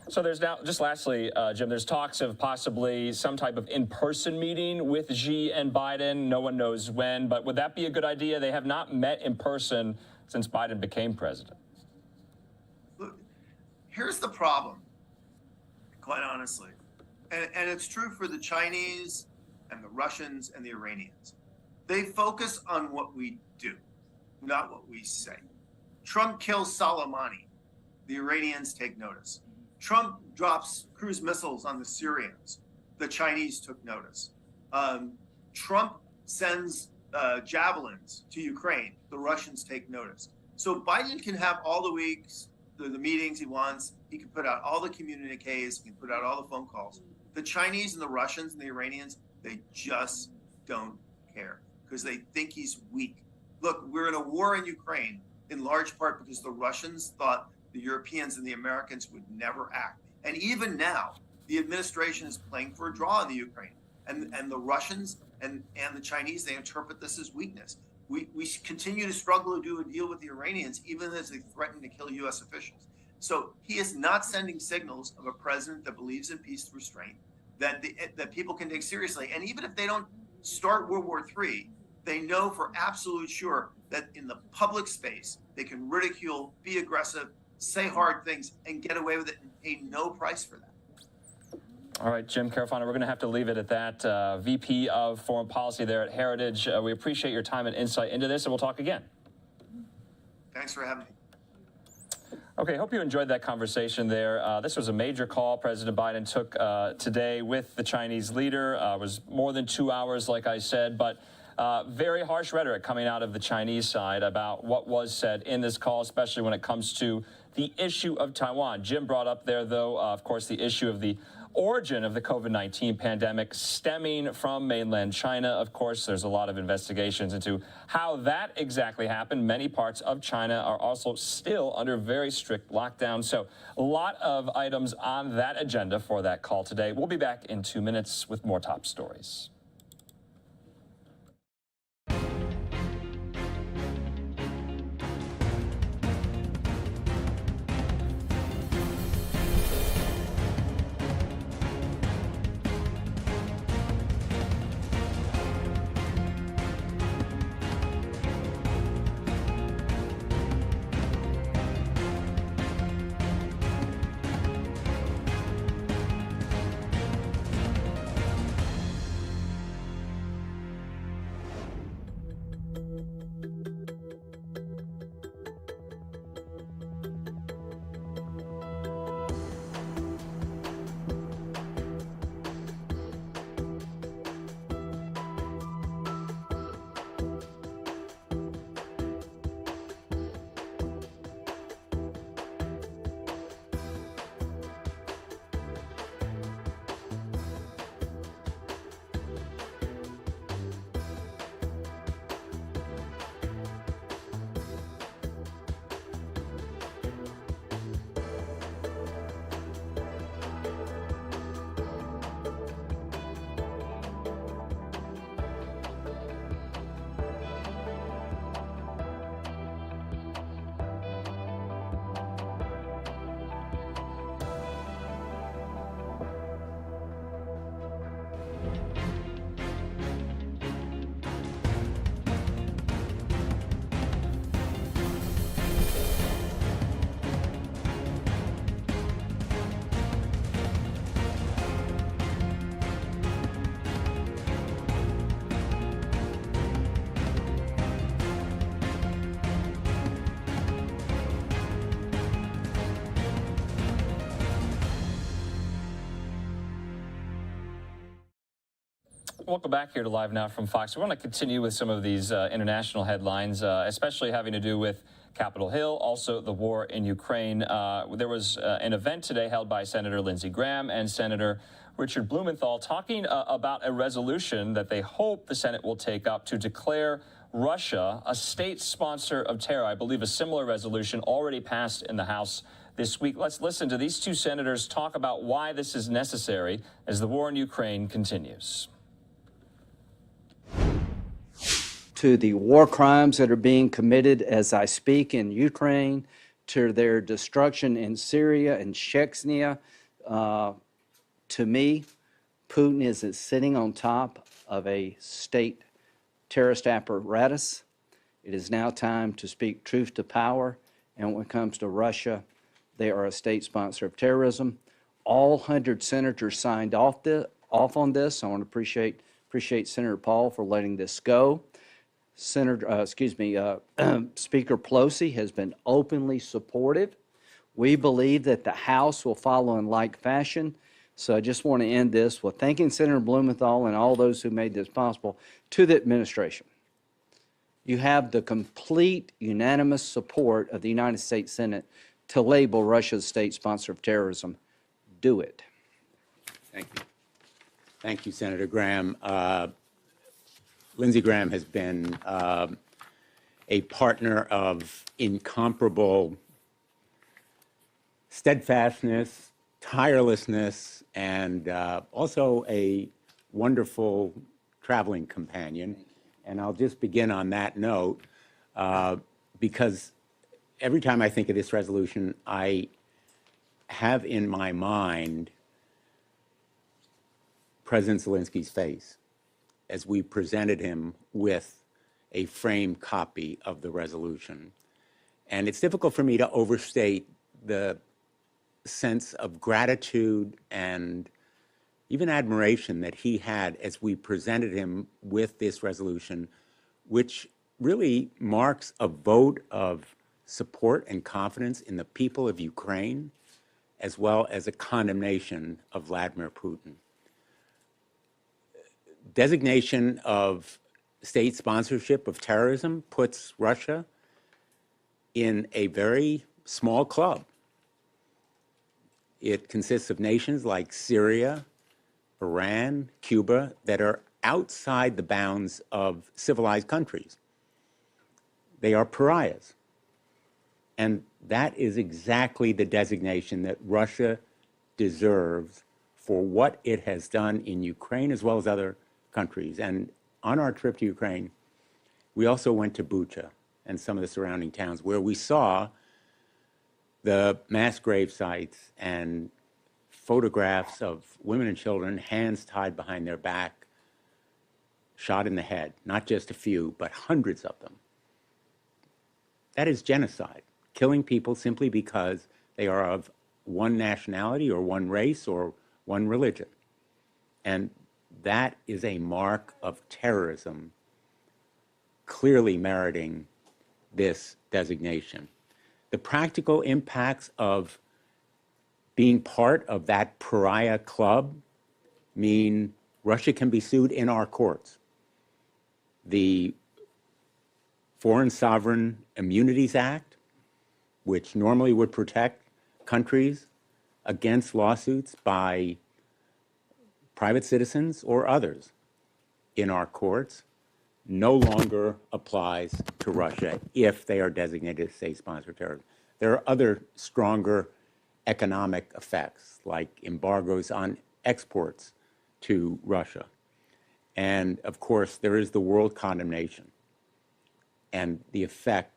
So there's now, just lastly, Jim, there's talks of possibly some type of in-person meeting with Xi and Biden. No one knows when, but would that be a good idea? They have not met in person since Biden became president. Look, here's the problem, quite honestly. And it's true for the Chinese and the Russians and the Iranians. They focus on what we do, not what we say. Trump kills Soleimani. The Iranians take notice. Trump drops cruise missiles on the Syrians. The Chinese took notice. Trump sends javelins to Ukraine. The Russians take notice. So Biden can have all the weeks, the meetings he wants. He can put out all the communiques. He can put out all the phone calls. The Chinese and the Russians and the Iranians, they just don't care because they think he's weak. Look, we're in a war in Ukraine in large part because the Russians thought the Europeans and the Americans would never act. And even now, the administration is playing for a draw in the Ukraine. And the Russians and the Chinese, they interpret this as weakness. We continue to struggle to do a deal with the Iranians, even as they threaten to kill U.S. officials. So he is not sending signals of a president that believes in peace through restraint, that people can take seriously. And even if they don't start World War III, they know for absolute sure that in the public space, they can ridicule, be aggressive, say hard things, and get away with it and pay no price for that. All right, Jim Carafano, we're going to have to leave it at that. VP of Foreign Policy there at Heritage. We appreciate your time and insight into this, and we'll talk again. Thanks for having me. Okay, hope you enjoyed that conversation there. This was a major call President Biden took today with the Chinese leader. It was more than 2 hours, like I said, but very harsh rhetoric coming out of the Chinese side about what was said in this call, especially when it comes to the issue of Taiwan. Jim brought up there, though, of course, the issue of the origin of the COVID-19 pandemic stemming from mainland China. Of course, there's a lot of investigations into how that exactly happened. Many parts of China are also still under very strict lockdown. So a lot of items on that agenda for that call today. We'll be back in 2 minutes with more top stories. Welcome back here to Live Now from Fox. We want to continue with some of these international headlines, especially having to do with Capitol Hill, also the war in Ukraine. There was an event today held by Senator Lindsey Graham and Senator Richard Blumenthal talking about a resolution that they hope the Senate will take up to declare Russia a state sponsor of terror. I believe a similar resolution already passed in the House this week. Let's listen to these two senators talk about why this is necessary as the war in Ukraine continues. To the war crimes that are being committed as I speak in Ukraine, to their destruction in Syria and Chechnya. To me, Putin is sitting on top of a state terrorist apparatus. It is now time to speak truth to power. And when it comes to Russia, they are a state sponsor of terrorism. All 100 senators signed off on this. I want to appreciate Senator Paul for letting this go. Speaker Pelosi has been openly supportive. We believe that the House will follow in like fashion. So I just want to end this with thanking Senator Blumenthal and all those who made this possible. To the administration, you have the complete unanimous support of the United States Senate to label Russia a state sponsor of terrorism. Do it. Thank you. Thank you, Senator Graham. Lindsey Graham has been a partner of incomparable steadfastness, tirelessness, and also a wonderful traveling companion. And I'll just begin on that note because every time I think of this resolution, I have in my mind President Zelensky's face as we presented him with a framed copy of the resolution. And it's difficult for me to overstate the sense of gratitude and even admiration that he had as we presented him with this resolution, which really marks a vote of support and confidence in the people of Ukraine, as well as a condemnation of Vladimir Putin. Designation of state sponsorship of terrorism puts Russia in a very small club. It consists of nations like Syria, Iran, Cuba, that are outside the bounds of civilized countries. They are pariahs. And that is exactly the designation that Russia deserves for what it has done in Ukraine as well as other countries. And on our trip to Ukraine, we also went to Bucha and some of the surrounding towns where we saw the mass grave sites and photographs of women and children, hands tied behind their back, shot in the head, not just a few, but hundreds of them. That is genocide, killing people simply because they are of one nationality or one race or one religion. And that is a mark of terrorism, clearly meriting this designation. The practical impacts of being part of that pariah club mean Russia can be sued in our courts. The Foreign Sovereign Immunities Act, which normally would protect countries against lawsuits by private citizens or others in our courts, no longer applies to Russia if they are designated as state-sponsored terrorism. There are other stronger economic effects, like embargoes on exports to Russia. And of course, there is the world condemnation and the effect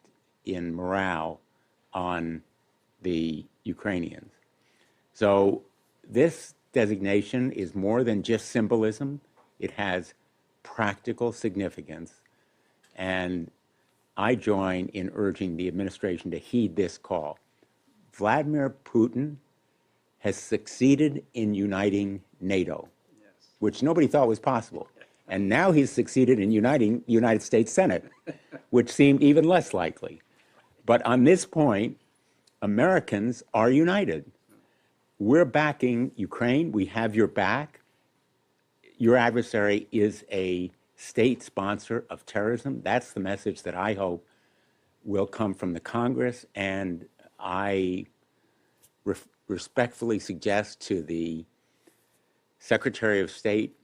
in morale on the Ukrainians. So this designation is more than just symbolism. It has practical significance. And I join in urging the administration to heed this call. Vladimir Putin has succeeded in uniting NATO, which nobody thought was possible. And now he's succeeded in uniting the United States Senate, which seemed even less likely. But on this point, Americans are united. We're backing Ukraine. We have your back. Your adversary is a state sponsor of terrorism. That's the message that I hope will come from the Congress. And I respectfully suggest to the Secretary of State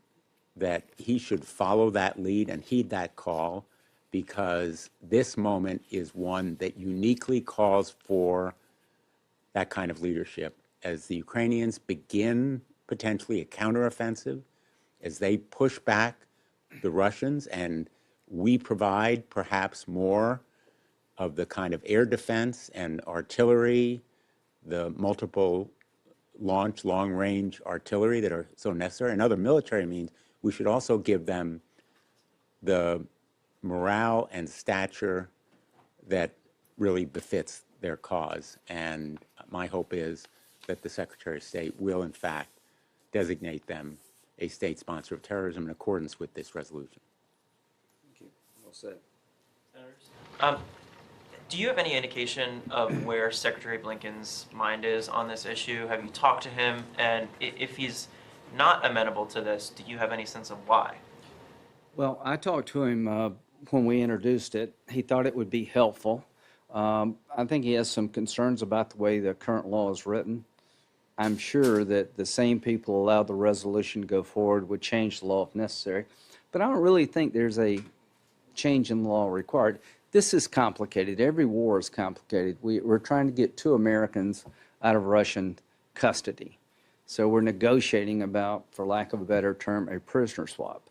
that he should follow that lead and heed that call, because this moment is one that uniquely calls for that kind of leadership. As the Ukrainians begin potentially a counteroffensive, as they push back the Russians, and we provide perhaps more of the kind of air defense and artillery, the multiple launch long-range artillery that are so necessary, and other military means, we should also give them the morale and stature that really befits their cause. And my hope is that the Secretary of State will, in fact, designate them a state sponsor of terrorism in accordance with this resolution. Thank you. Well said. Senators? Do you have any indication of where Secretary Blinken's mind is on this issue? Have you talked to him? And if he's not amenable to this, do you have any sense of why? Well, I talked to him when we introduced it. He thought it would be helpful. I think he has some concerns about the way the current law is written. I'm sure that the same people who allowed the resolution to go forward would change the law if necessary. But I don't really think there's a change in the law required. This is complicated. Every war is complicated. We're trying to get 2 Americans out of Russian custody. So we're negotiating about, for lack of a better term, a prisoner swap.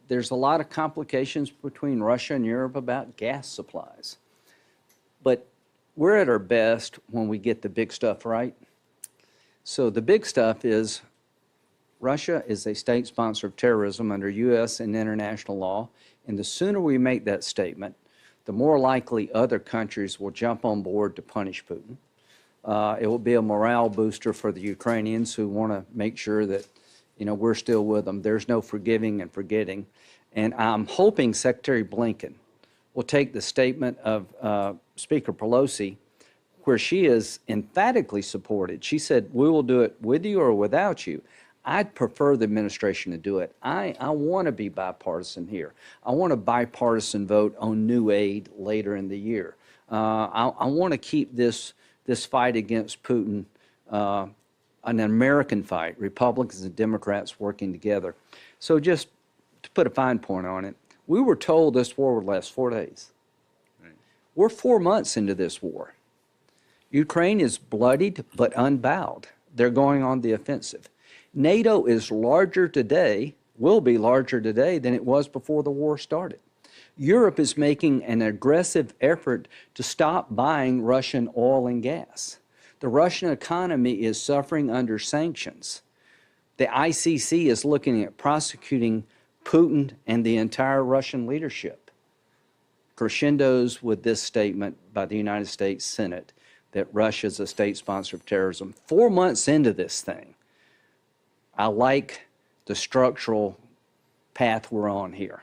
There's a lot of complications between Russia and Europe about gas supplies. But we're at our best when we get the big stuff right. So the big stuff is Russia is a state sponsor of terrorism under U.S. and international law, and the sooner we make that statement, the more likely other countries will jump on board to punish Putin. It will be a morale booster for the Ukrainians who want to make sure that, we're still with them. There's no forgiving and forgetting. And I'm hoping Secretary Blinken will take the statement of Speaker Pelosi, where she is emphatically supported. She said, we will do it with you or without you. I'd prefer the administration to do it. I want to be bipartisan here. I want a bipartisan vote on new aid later in the year. I want to keep this fight against Putin an American fight, Republicans and Democrats working together. So just to put a fine point on it, we were told this war would last 4 days. We're 4 months into this war. Ukraine is bloodied but unbowed. They're going on the offensive. NATO is larger today, will be larger today than it was before the war started. Europe is making an aggressive effort to stop buying Russian oil and gas. The Russian economy is suffering under sanctions. The ICC is looking at prosecuting Putin and the entire Russian leadership. Crescendos with this statement by the United States Senate that Russia is a state sponsor of terrorism. 4 months into this thing, I like the structural path we're on here.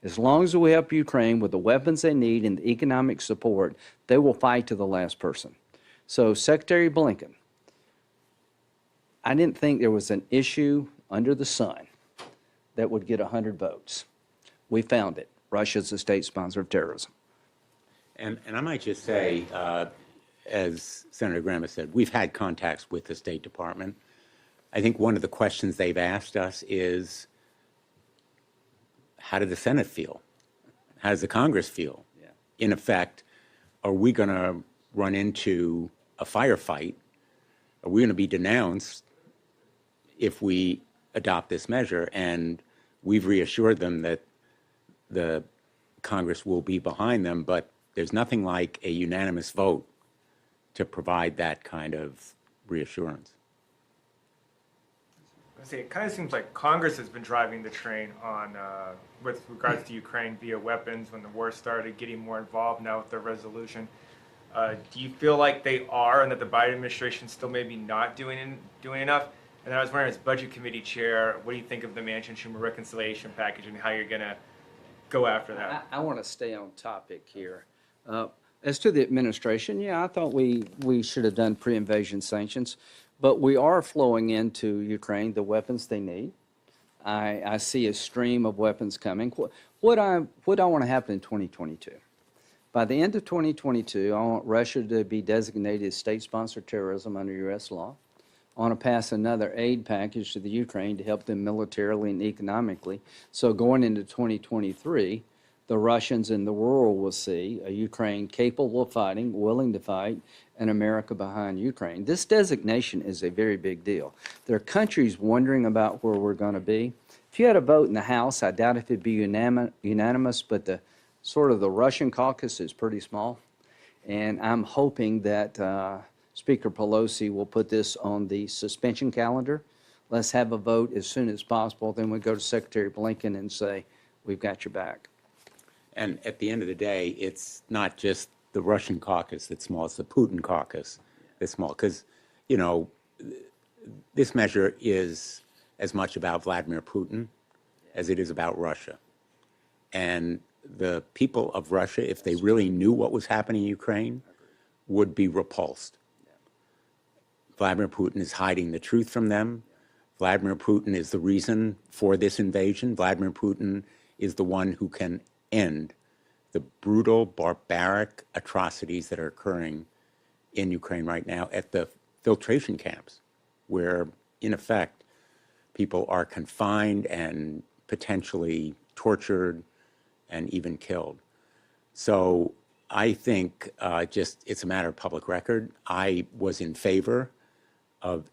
As long as we help Ukraine with the weapons they need and the economic support, they will fight to the last person. So Secretary Blinken, I didn't think there was an issue under the sun that would get 100 votes. We found it. Russia's a state sponsor of terrorism. And I might just say, as Senator Graham has said, we've had contacts with the State Department. I think one of the questions they've asked us is, how did the Senate feel? How does the Congress feel? Yeah. In effect, are we going to run into a firefight? Are we going to be denounced if we adopt this measure? And we've reassured them that the Congress will be behind them, but there's nothing like a unanimous vote to provide that kind of reassurance. It kind of seems like Congress has been driving the train on with regards to Ukraine via weapons when the war started, getting more involved now with the resolution. Do you feel like they are, and that the Biden administration still maybe not doing enough? And then I was wondering, as Budget Committee Chair, what do you think of the Manchin-Schumer reconciliation package and how you're going to go after that? I want to stay on topic here. As to the administration, yeah, I thought we should have done pre-invasion sanctions, but we are flowing into Ukraine the weapons they need. I see a stream of weapons coming. What I want to happen in 2022? By the end of 2022, I want Russia to be designated as state-sponsored terrorism under U.S. law. I want to pass another aid package to the Ukraine to help them militarily and economically. So going into 2023, the Russians and the world will see a Ukraine capable of fighting, willing to fight, and America behind Ukraine. This designation is a very big deal. There are countries wondering about where we're going to be. If you had a vote in the House, I doubt if it'd be unanimous, but the Russian caucus is pretty small. And I'm hoping that Speaker Pelosi will put this on the suspension calendar. Let's have a vote as soon as possible. Then we go to Secretary Blinken and say, we've got your back. And at the end of the day, it's not just the Russian caucus that's small, it's the Putin caucus that's small. Because, you know, this measure is as much about Vladimir Putin as it is about Russia. And the people of Russia, if they really knew what was happening in Ukraine, would be repulsed. Vladimir Putin is hiding the truth from them. Vladimir Putin is the reason for this invasion. Vladimir Putin is the one who can end the brutal, barbaric atrocities that are occurring in Ukraine right now at the filtration camps, where, in effect, people are confined and potentially tortured and even killed. So I think it's a matter of public record. I was in favor of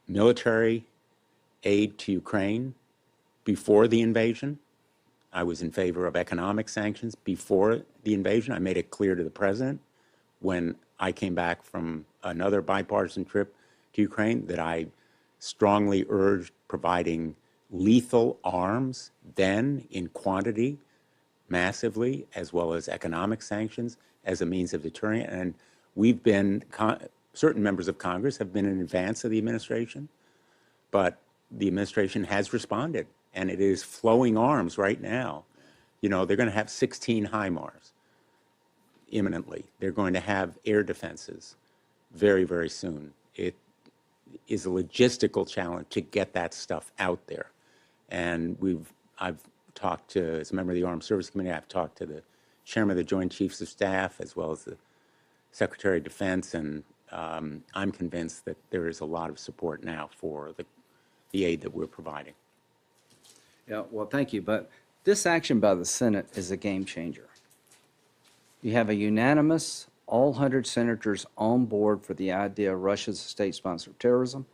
military aid to Ukraine before the invasion. I was in favor of economic sanctions before the invasion. I made it clear to the president when I came back from another bipartisan trip to Ukraine that I strongly urged providing lethal arms then in quantity, massively, as well as economic sanctions as a means of deterring it. And we've been, certain members of Congress have been in advance of the administration, but the administration has responded. And it is flowing arms right now. You know, they're going to have 16 HIMARS imminently. They're going to have air defenses very, very soon. It is a logistical challenge to get that stuff out there. And I've talked to, as a member of the Armed Services Committee, I've talked to the chairman of the Joint Chiefs of Staff, as well as the Secretary of Defense and I'm convinced that there is a lot of support now for the aid that we're providing. Yeah, well, thank you. But this action by the Senate is a game changer. You have a unanimous, all 100 senators on board for the idea Russia's a state sponsor of terrorism.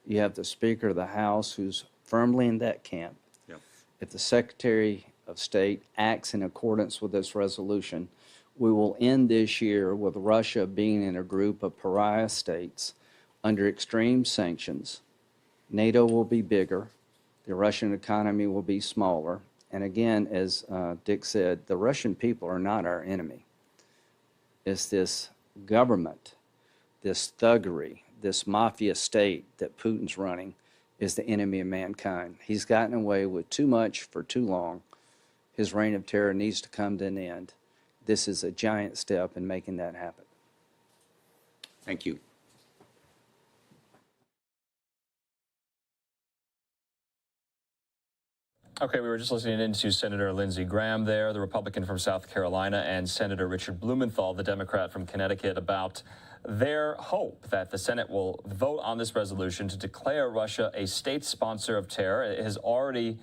You have the Speaker of the House who's firmly in that camp. Yep. If the Secretary of State acts in accordance with this resolution, we will end this year with Russia being in a group of pariah states under extreme sanctions. NATO will be bigger. The Russian economy will be smaller. And again, as Dick said, the Russian people are not our enemy. It's this government, this thuggery, this mafia state that Putin's running is the enemy of mankind. He's gotten away with too much for too long. His reign of terror needs to come to an end. This is a giant step in making that happen. Thank you. Okay, we were just listening into Senator Lindsey Graham there, the Republican from South Carolina, and Senator Richard Blumenthal, the Democrat from Connecticut, about their hope that the Senate will vote on this resolution to declare Russia a state sponsor of terror. It has already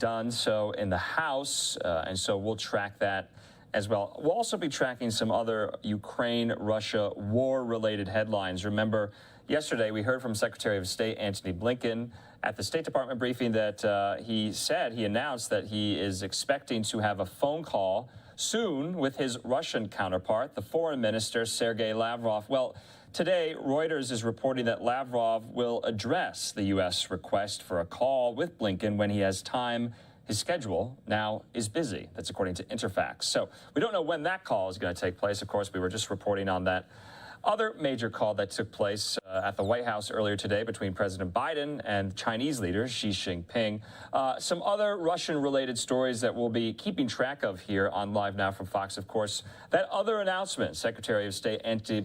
done so in the House, and so we'll track that as well. We'll also be tracking some other Ukraine-Russia war-related headlines. Remember, yesterday we heard from Secretary of State Antony Blinken at the State Department briefing that he announced that he is expecting to have a phone call soon with his Russian counterpart, the foreign minister, Sergei Lavrov. Well, today, Reuters is reporting that Lavrov will address the U.S. request for a call with Blinken when he has time. His schedule now is busy. That's according to Interfax. So we don't know when that call is going to take place. Of course, we were just reporting on that other major call that took place at the White House earlier today between President Biden and Chinese leader Xi Jinping. Some other Russian-related stories that we'll be keeping track of here on Live Now from Fox, of course. That other announcement Secretary of State Antony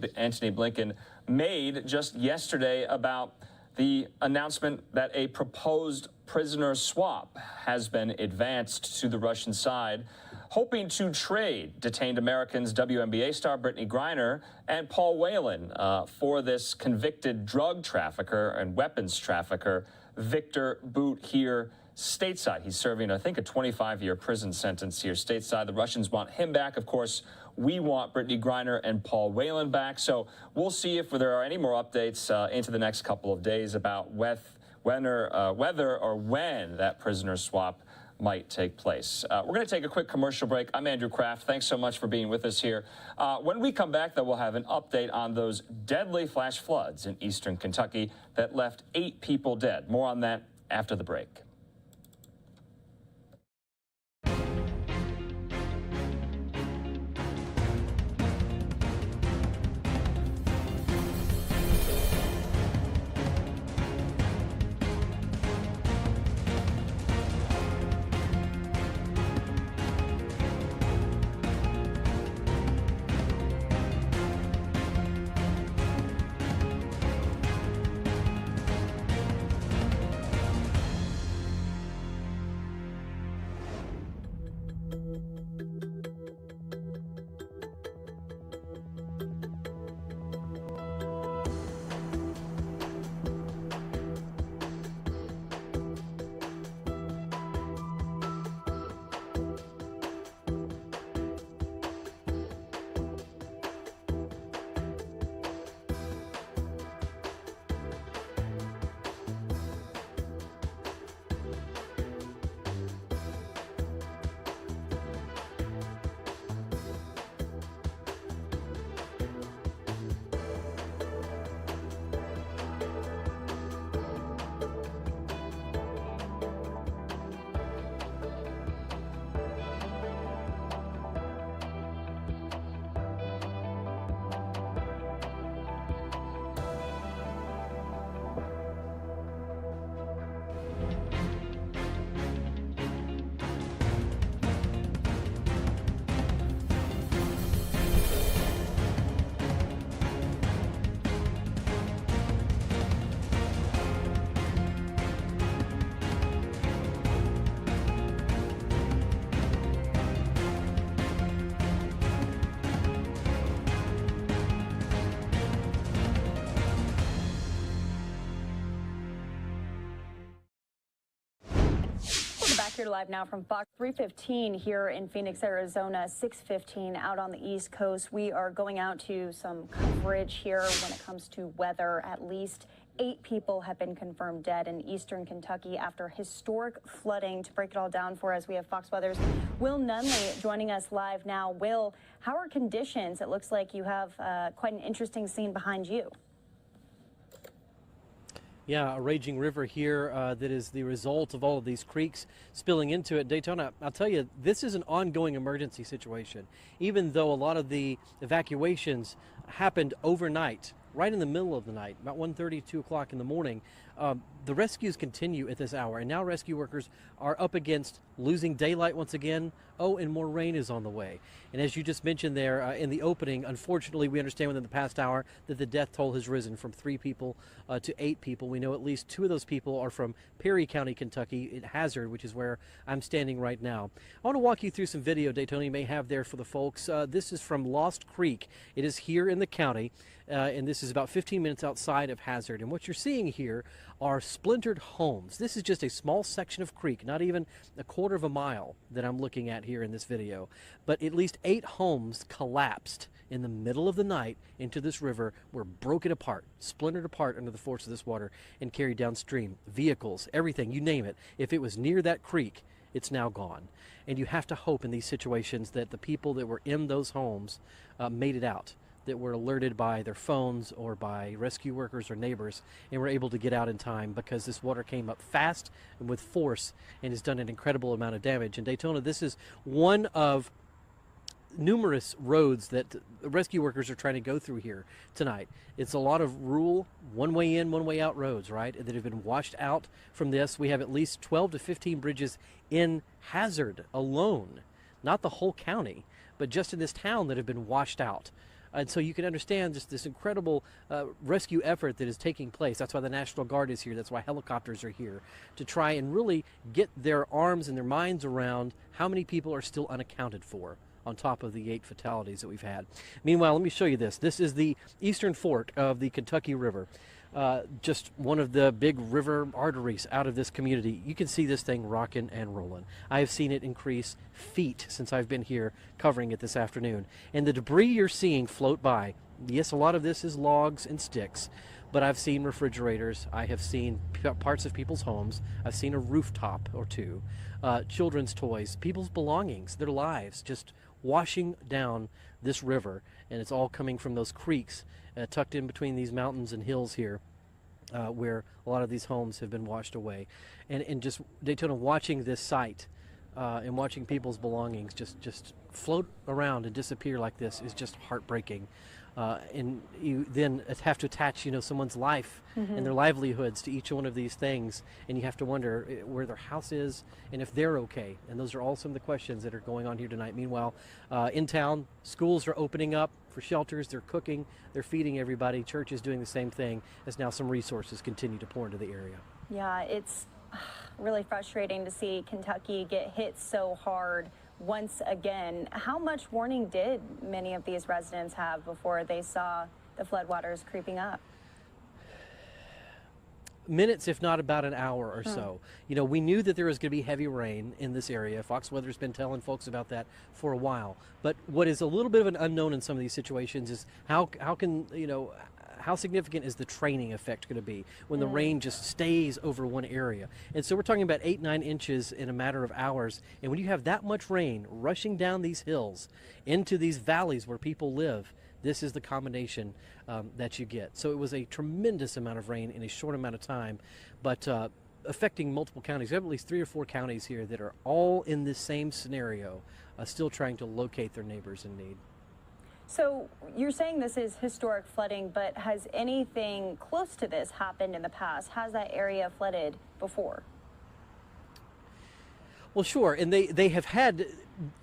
Blinken made just yesterday about the announcement that a proposed prisoner swap has been advanced to the Russian side, hoping to trade detained Americans WNBA star Brittany Griner and Paul Whelan for this convicted drug trafficker and weapons trafficker, Victor Bout, here stateside. He's serving, I think, a 25-year prison sentence here stateside. The Russians want him back. Of course, we want Brittany Griner and Paul Whelan back. So we'll see if there are any more updates into the next couple of days about whether or when that prisoner swap might take place. We're going to take a quick commercial break. I'm Andrew Kraft. Thanks so much for being with us here. When we come back, though, we'll have an update on those deadly flash floods in eastern Kentucky that left 8 people dead. More on that after the break. here live now from Fox 315 here in Phoenix, Arizona, 6:15 out on the East Coast. We are going out to some coverage here when it comes to weather. At least 8 people have been confirmed dead in eastern Kentucky after historic flooding. To break it all down for us, we have Fox Weather's Will Nunley joining us live now. Will, how are conditions? It looks like you have quite an interesting scene behind you. Yeah, a raging river here that is the result of all of these creeks spilling into it. Daytona, I'll tell you, this is an ongoing emergency situation. Even though a lot of the evacuations happened overnight, right in the middle of the night, about 1:30, 2 o'clock in the morning, the rescues continue at this hour. And now rescue workers are up against losing daylight once again. Oh, and more rain is on the way. And as you just mentioned there in the opening, unfortunately, we understand within the past hour that the death toll has risen from 3 people to 8 people. We know at least 2 of those people are from Perry County, Kentucky, at Hazard, which is where I'm standing right now. I want to walk you through some video, Daytona, you may have there for the folks. This is from Lost Creek. It is here in the county, and this is about 15 minutes outside of Hazard. And what you're seeing here are splintered homes. This is just a small section of creek, not even a quarter of a mile that I'm looking at here in this video. But at least 8 homes collapsed in the middle of the night into this river, were broken apart, splintered apart under the force of this water and carried downstream. Vehicles, everything, you name it. If it was near that creek, it's now gone. And you have to hope in these situations that the people that were in those homes made it out, that were alerted by their phones or by rescue workers or neighbors and were able to get out in time, because this water came up fast and with force and has done an incredible amount of damage. In Daytona, this is one of numerous roads that rescue workers are trying to go through here tonight. It's a lot of rural, one way in, one way out roads, right, that have been washed out from this. We have at least 12 to 15 bridges in Hazard alone, not the whole county, but just in this town that have been washed out. And so you can understand just this incredible rescue effort that is taking place. That's why the National Guard is here. That's why helicopters are here, to try and really get their arms and their minds around how many people are still unaccounted for, on top of the 8 fatalities that we've had. Meanwhile, let me show you this. This is the eastern fork of the Kentucky River. Just one of the big river arteries out of this community. You can see this thing rocking and rolling. I have seen it increase feet since I've been here covering it this afternoon. And the debris you're seeing float by, yes, a lot of this is logs and sticks, but I've seen refrigerators, I have seen parts of people's homes, I've seen a rooftop or 2, children's toys, people's belongings, their lives, just washing down this river. And it's all coming from those creeks tucked in between these mountains and hills here, where a lot of these homes have been washed away. And just Daytona, watching this site and watching people's belongings just float around and disappear like this is just heartbreaking. And you then have to attach, someone's life and their livelihoods to each one of these things, and you have to wonder where their house is and if they're okay. And those are all some of the questions that are going on here tonight. Meanwhile, in town, schools are opening up for shelters. They're cooking, they're feeding everybody. Church is doing the same thing, as now some resources continue to pour into the area. Yeah, it's really frustrating to see Kentucky get hit so hard once again. How much warning did many of these residents have before they saw the floodwaters creeping up? Minutes, if not about an hour or so. We knew that there was going to be heavy rain in this area. Fox Weather's been telling folks about that for a while. But what is a little bit of an unknown in some of these situations is how significant is the training effect going to be when the rain just stays over one area? And so we're talking about 8-9 inches in a matter of hours. And when you have that much rain rushing down these hills into these valleys where people live, this is the combination that you get. So it was a tremendous amount of rain in a short amount of time, but affecting multiple counties. We have at least 3 or 4 counties here that are all in this same scenario, still trying to locate their neighbors in need. So you're saying this is historic flooding, but has anything close to this happened in the past? Has that area flooded before? Well, sure, and they have had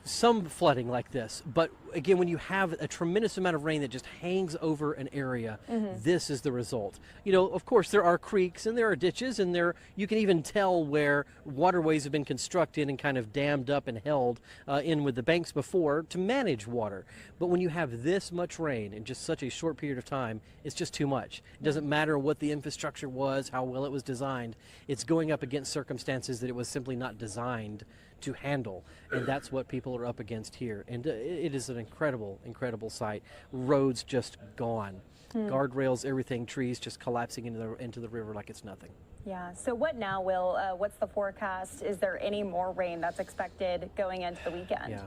some flooding like this, but again, when you have a tremendous amount of rain that just hangs over an area, this is the result. You know, of course, there are creeks and there are ditches, and you can even tell where waterways have been constructed and kind of dammed up and held in with the banks before to manage water. But when you have this much rain in just such a short period of time, it's just too much. It doesn't matter what the infrastructure was, how well it was designed. It's going up against circumstances that it was simply not designed to handle, and that's what people are up against here. And it is an incredible, incredible sight. Roads just gone, guardrails, everything, trees just collapsing into the river like it's nothing. Yeah. So what now, Will? What's the forecast? Is there any more rain that's expected going into the weekend? Yeah.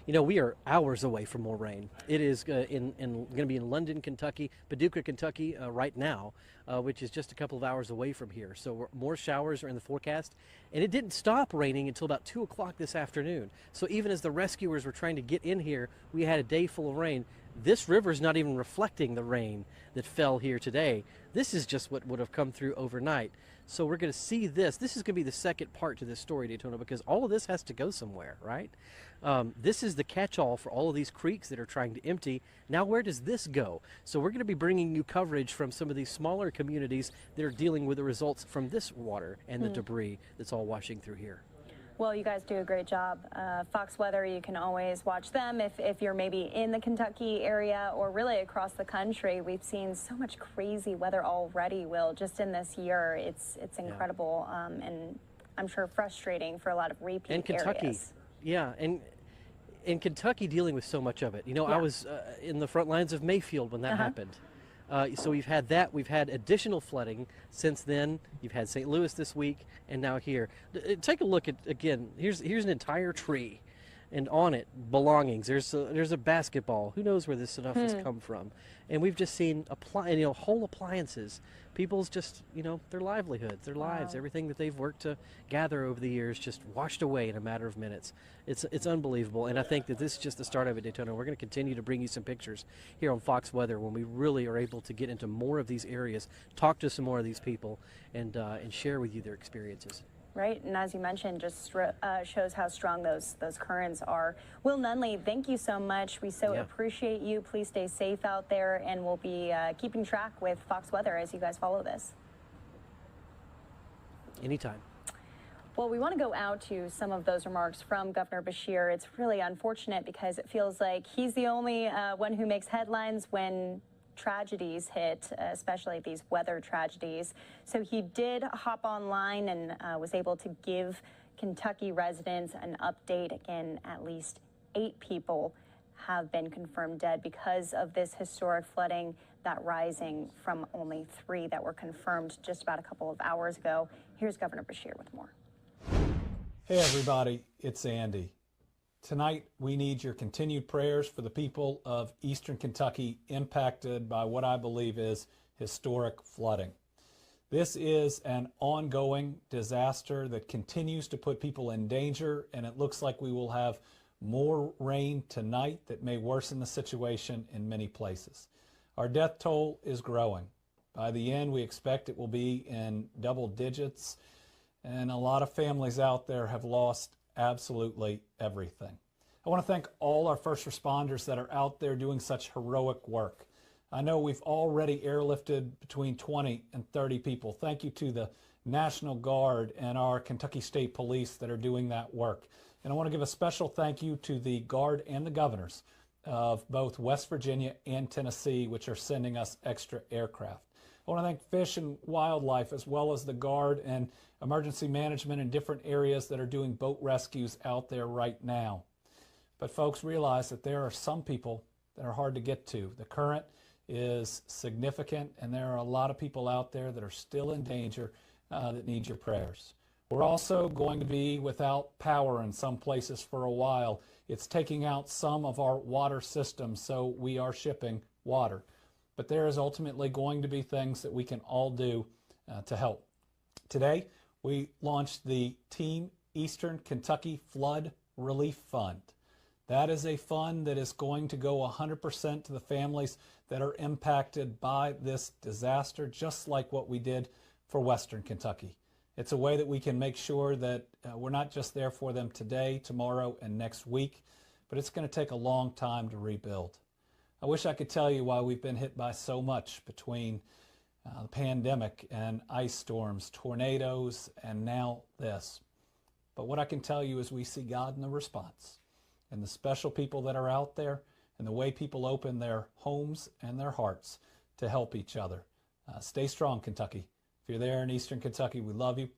You know, we are hours away from more rain. It is going to be in London, Kentucky, Paducah, Kentucky right now, which is just a couple of hours away from here. So more showers are in the forecast. And it didn't stop raining until about 2 o'clock this afternoon. So even as the rescuers were trying to get in here, we had a day full of rain. This river is not even reflecting the rain that fell here today. This is just what would have come through overnight. So we're going to see this. This is going to be the second part to this story, Daytona, because all of this has to go somewhere, right? This is the catch-all for all of these creeks that are trying to empty. Now where does this go? So we're going to be bringing you coverage from some of these smaller communities that are dealing with the results from this water and the debris that's all washing through here. Well, you guys do a great job. Fox Weather, you can always watch them if you're maybe in the Kentucky area or really across the country. We've seen so much crazy weather already, Will, just in this year. It's incredible, and I'm sure frustrating for a lot of repeat and Kentucky, areas. Yeah, and in Kentucky dealing with so much of it. You know, I was in the front lines of Mayfield when that happened. So we've had that. We've had additional flooding since then. You've had St. Louis this week, and now here. Take a look at, again, here's an entire tree, and on it, belongings. There's a basketball. Who knows where this stuff has come from? And we've just seen whole appliances. People's just, their livelihoods, their lives, everything that they've worked to gather over the years just washed away in a matter of minutes. It's unbelievable, and I think that this is just the start of it, Daytona. We're going to continue to bring you some pictures here on Fox Weather when we really are able to get into more of these areas, talk to some more of these people, and share with you their experiences. Right, and as you mentioned, just shows how strong those currents are. Will Nunley, thank you so much. We so appreciate you. Please stay safe out there, and we'll be keeping track with Fox Weather as you guys follow this. Anytime. Well, we want to go out to some of those remarks from Governor Beshear. It's really unfortunate because it feels like he's the only one who makes headlines when tragedies hit, especially these weather tragedies. So he did hop online and was able to give Kentucky residents an update. Again, at least 8 people have been confirmed dead because of this historic flooding, that rising from only 3 that were confirmed just about a couple of hours ago. Here's Governor Beshear with more. Hey everybody, it's Andy. Tonight, we need your continued prayers for the people of Eastern Kentucky impacted by what I believe is historic flooding. This is an ongoing disaster that continues to put people in danger, and it looks like we will have more rain tonight that may worsen the situation in many places. Our death toll is growing. By the end, we expect it will be in double digits, and a lot of families out there have lost absolutely everything. I want to thank all our first responders that are out there doing such heroic work. I know we've already airlifted between 20 and 30 people. Thank you to the National Guard and our Kentucky State Police that are doing that work. And I want to give a special thank you to the Guard and the governors of both West Virginia and Tennessee, which are sending us extra aircraft. I want to thank Fish and Wildlife, as well as the Guard and emergency management in different areas that are doing boat rescues out there right now. But folks, realize that there are some people that are hard to get to. The current is significant, and there are a lot of people out there that are still in danger that need your prayers. We're also going to be without power in some places for a while. It's taking out some of our water systems, so we are shipping water. But there is ultimately going to be things that we can all do to help. Today, we launched the Team Eastern Kentucky Flood Relief Fund. That is a fund that is going to go 100% to the families that are impacted by this disaster, just like what we did for Western Kentucky. It's a way that we can make sure that we're not just there for them today, tomorrow, and next week, but it's going to take a long time to rebuild. I wish I could tell you why we've been hit by so much between the pandemic and ice storms, tornadoes, and now this. But what I can tell you is we see God in the response, and the special people that are out there, and the way people open their homes and their hearts to help each other. Stay strong, Kentucky. If you're there in Eastern Kentucky, we love you.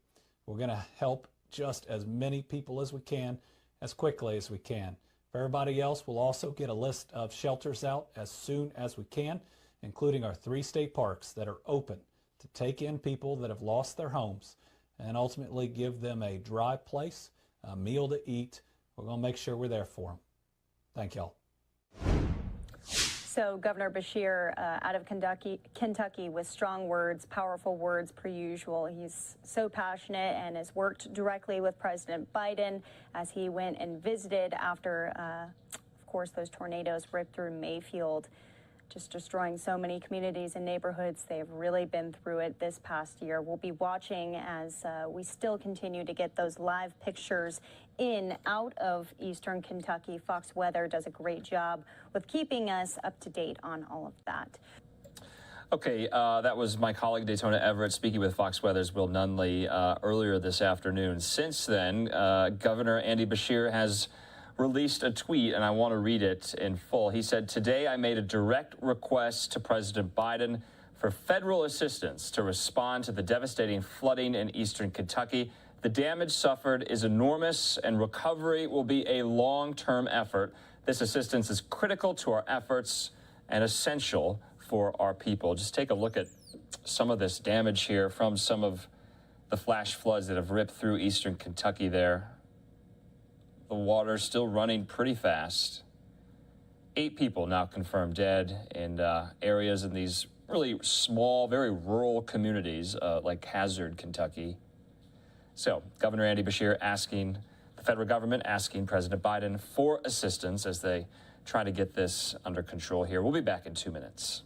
We're going to help just as many people as we can, as quickly as we can. For everybody else, we'll also get a list of shelters out as soon as we can, including our 3 state parks that are open to take in people that have lost their homes and ultimately give them a dry place, a meal to eat. We're going to make sure we're there for them. Thank y'all. So Governor Beshear out of Kentucky with strong words, powerful words per usual. He's so passionate and has worked directly with President Biden as he went and visited after, of course, those tornadoes ripped through Mayfield, just destroying so many communities and neighborhoods. They've really been through it this past year. We'll be watching as we still continue to get those live pictures out of Eastern Kentucky. Fox Weather does a great job with keeping us up to date on all of that. Okay, that was my colleague Daytona Everett speaking with Fox Weather's Will Nunley earlier this afternoon. Since then, Governor Andy Beshear has released a tweet, and I want to read it in full. He said, "Today I made a direct request to President Biden for federal assistance to respond to the devastating flooding in Eastern Kentucky. The damage suffered is enormous, and recovery will be a long-term effort. This assistance is critical to our efforts and essential for our people." Just take a look at some of this damage here from some of the flash floods that have ripped through Eastern Kentucky there. The water's still running pretty fast. 8 people now confirmed dead in areas in these really small, very rural communities like Hazard, Kentucky. So Governor Andy Beshear asking the federal government, asking President Biden for assistance as they try to get this under control here. We'll be back in 2 minutes.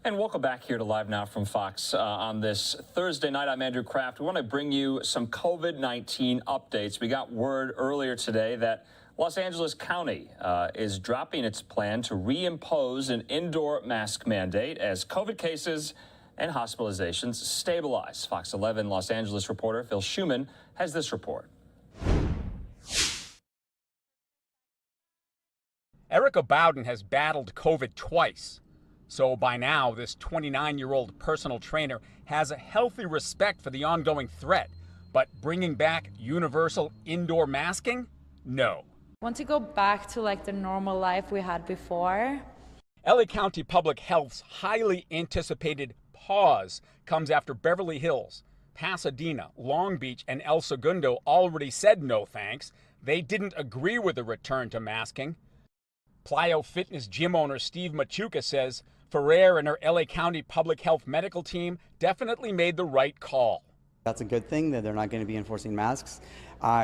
And welcome back here to Live Now from Fox on this Thursday night. I'm Andrew Kraft. We want to bring you some COVID-19 updates. We got word earlier today that Los Angeles County is dropping its plan to reimpose an indoor mask mandate as COVID cases and hospitalizations stabilize. Fox 11 Los Angeles reporter Phil Schuman has this report. Erica Bowden has battled COVID twice. So by now, this 29-year-old personal trainer has a healthy respect for the ongoing threat. But bringing back universal indoor masking? No. Want to go back to like the normal life we had before. LA County Public Health's highly anticipated pause comes after Beverly Hills, Pasadena, Long Beach, and El Segundo already said no thanks. They didn't agree with the return to masking. Plyo Fitness gym owner Steve Machuca says Ferrer and her LA County Public Health medical team definitely made the right call. That's a good thing that they're not going to be enforcing masks.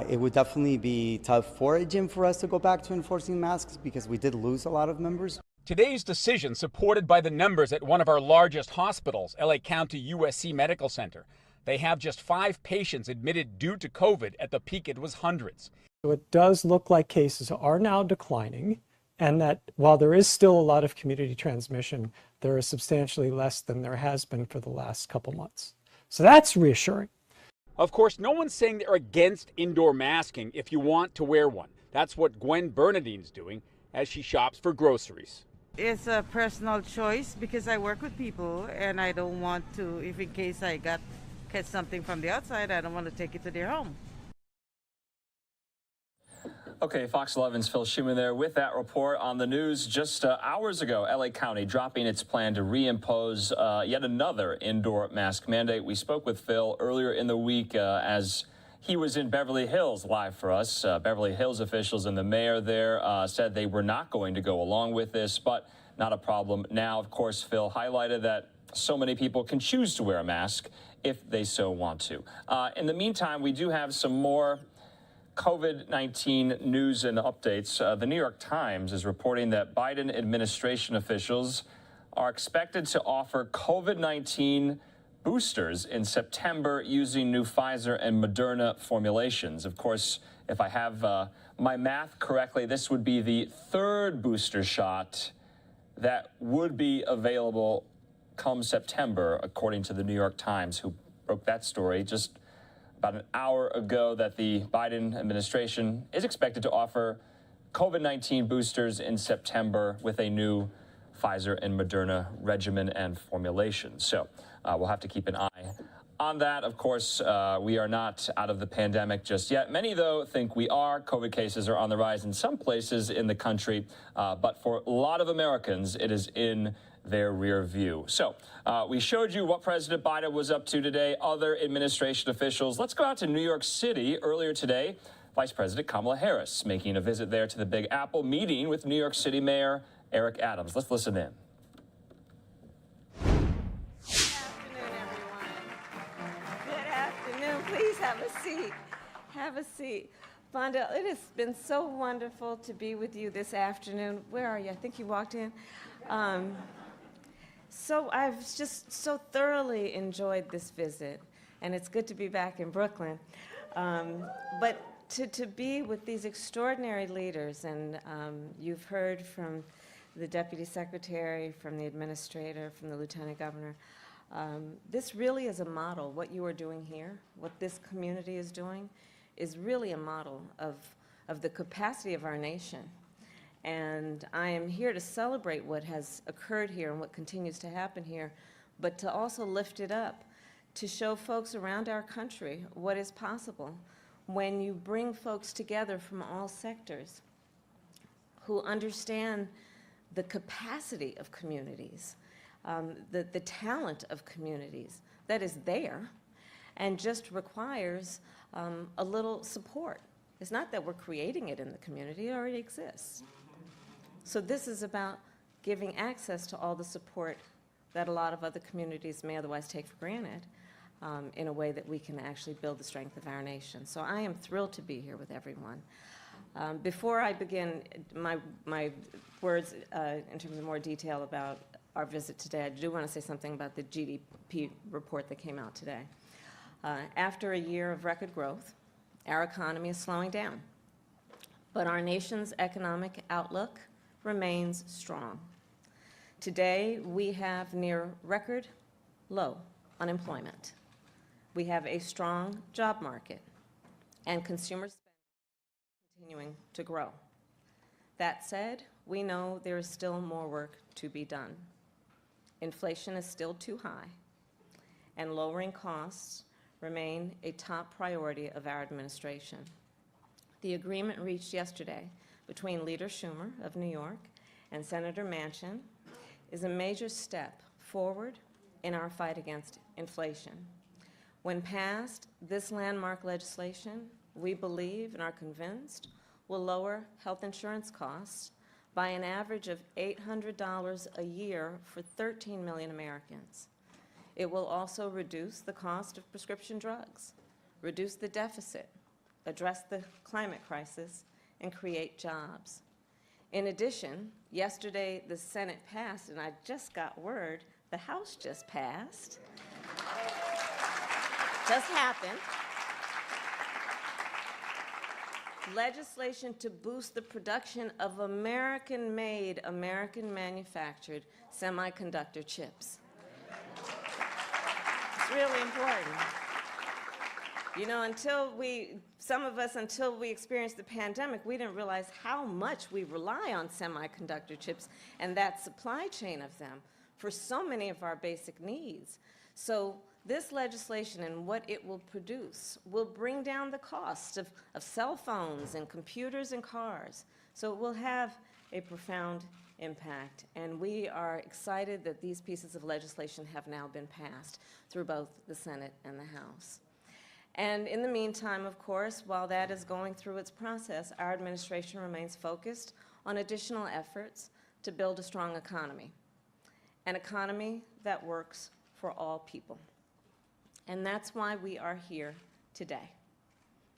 It would definitely be tough for a gym for us to go back to enforcing masks because we did lose a lot of members. Today's decision supported by the numbers at one of our largest hospitals, LA County USC Medical Center. They have just 5 patients admitted due to COVID. At the peak, it was hundreds. So it does look like cases are now declining, and that while there is still a lot of community transmission, there is substantially less than there has been for the last couple months. So that's reassuring. Of course, no one's saying they're against indoor masking if you want to wear one. That's what Gwen Bernadine's doing as she shops for groceries. It's a personal choice because I work with people and I don't want to, if in case I get something from the outside, I don't want to take it to their home. Okay, Fox 11's Phil Schuman there with that report on the news. Just hours ago, LA County dropping its plan to reimpose yet another indoor mask mandate. We spoke with Phil earlier in the week as he was in Beverly Hills live for us. Beverly Hills officials and the mayor there said they were not going to go along with this, but not a problem. Now, of course, Phil highlighted that so many people can choose to wear a mask if they so want to. In the meantime, we do have some more COVID-19 news and updates. The New York Times is reporting that Biden administration officials are expected to offer COVID-19 boosters in September using new Pfizer and Moderna formulations. Of course, if I have my math correctly, this would be the 3rd booster shot that would be available come September, according to the New York Times, who broke that story just about an hour ago, that the Biden administration is expected to offer COVID-19 boosters in September with a new Pfizer and Moderna regimen and formulation. So we'll have to keep an eye on that. Of course, we are not out of the pandemic just yet. Many, though, think we are. COVID cases are on the rise in some places in the country, but for a lot of Americans, it is in their rear view. So we showed you what President Biden was up to today, other administration officials. Let's go out to New York City. Earlier today, Vice President Kamala Harris making a visit there to the Big Apple, meeting with New York City Mayor Eric Adams. Let's listen in. Good afternoon. Please have a seat. Have a seat. Fonda, it has been so wonderful to be with you this afternoon. Where are you? I think you walked in. So I've just so thoroughly enjoyed this visit, and it's good to be back in Brooklyn. But to be with these extraordinary leaders, and you've heard from the Deputy Secretary, from the Administrator, from the Lieutenant Governor, this really is a model. What you are doing here, what this community is doing, is really a model of the capacity of our nation. And I am here to celebrate what has occurred here and what continues to happen here, but to also lift it up, to show folks around our country what is possible when you bring folks together from all sectors who understand the capacity of communities, the talent of communities that is there and just requires a little support. It's not that we're creating it in the community, it already exists. So this is about giving access to all the support that a lot of other communities may otherwise take for granted in a way that we can actually build the strength of our nation. So I am thrilled to be here with everyone. Before I begin my words in terms of more detail about our visit today, I do want to say something about the GDP report that came out today. After a year of record growth, our economy is slowing down, but our nation's economic outlook remains strong. Today, we have near record low unemployment. We have a strong job market, and consumer spending continuing to grow. That said, we know there is still more work to be done. inflation is still too high, and lowering costs remain a top priority of our administration. The agreement reached yesterday between Leader Schumer of New York and Senator Manchin is a major step forward in our fight against inflation. When passed, this landmark legislation, we believe and are convinced, will lower health insurance costs by an average of $800 a year for 13 million Americans. It will also reduce the cost of prescription drugs, reduce the deficit, address the climate crisis, and create jobs. In addition, yesterday the Senate passed, and I just got word, the House just passed. Just happened. Legislation to boost the production of American-made, American-manufactured semiconductor chips. It's really important. You know, until we experienced the pandemic, we didn't realize how much we rely on semiconductor chips and that supply chain of them for so many of our basic needs. So this legislation and what it will produce will bring down the cost of cell phones and computers and cars. So it will have a profound impact. And we are excited that these pieces of legislation have now been passed through both the Senate and the House. And in the meantime, of course, while that is going through its process, our administration remains focused on additional efforts to build a strong economy, an economy that works for all people. And that's why we are here today,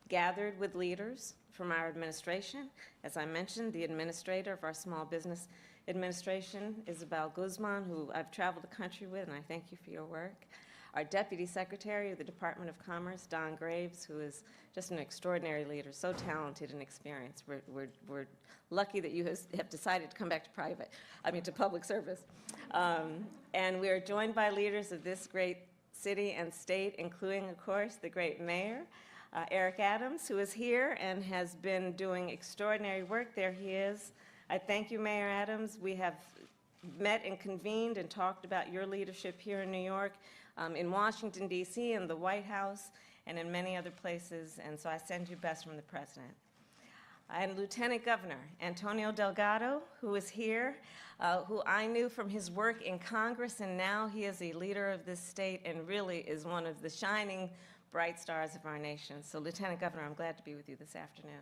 gathered with leaders from our administration. As I mentioned, the administrator of our Small Business Administration, Isabel Guzman, who I've traveled the country with, and I thank you for your work. Our Deputy Secretary of the Department of Commerce, Don Graves, who is just an extraordinary leader, so talented and experienced. We're lucky that you have decided to come back to public service. And we are joined by leaders of this great city and state, including, of course, the great mayor, Eric Adams, who is here and has been doing extraordinary work. There he is. I thank you, Mayor Adams. We have met and convened and talked about your leadership here in New York, in Washington, D.C., in the White House, and in many other places, and so I send you best from the President. And Lieutenant Governor Antonio Delgado, who is here, who I knew from his work in Congress, and now he is a leader of this state and really is one of the shining bright stars of our nation. So Lieutenant Governor, I'm glad to be with you this afternoon.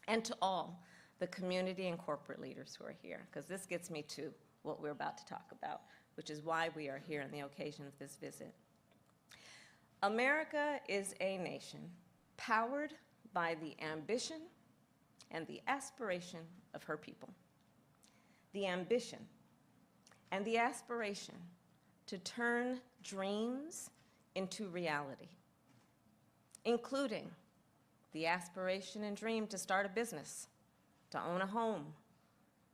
And to all the community and corporate leaders who are here, because this gets me to what we're about to talk about, which is why we are here on the occasion of this visit. America is a nation powered by the ambition and the aspiration of her people. The ambition and the aspiration to turn dreams into reality, including the aspiration and dream to start a business, to own a home,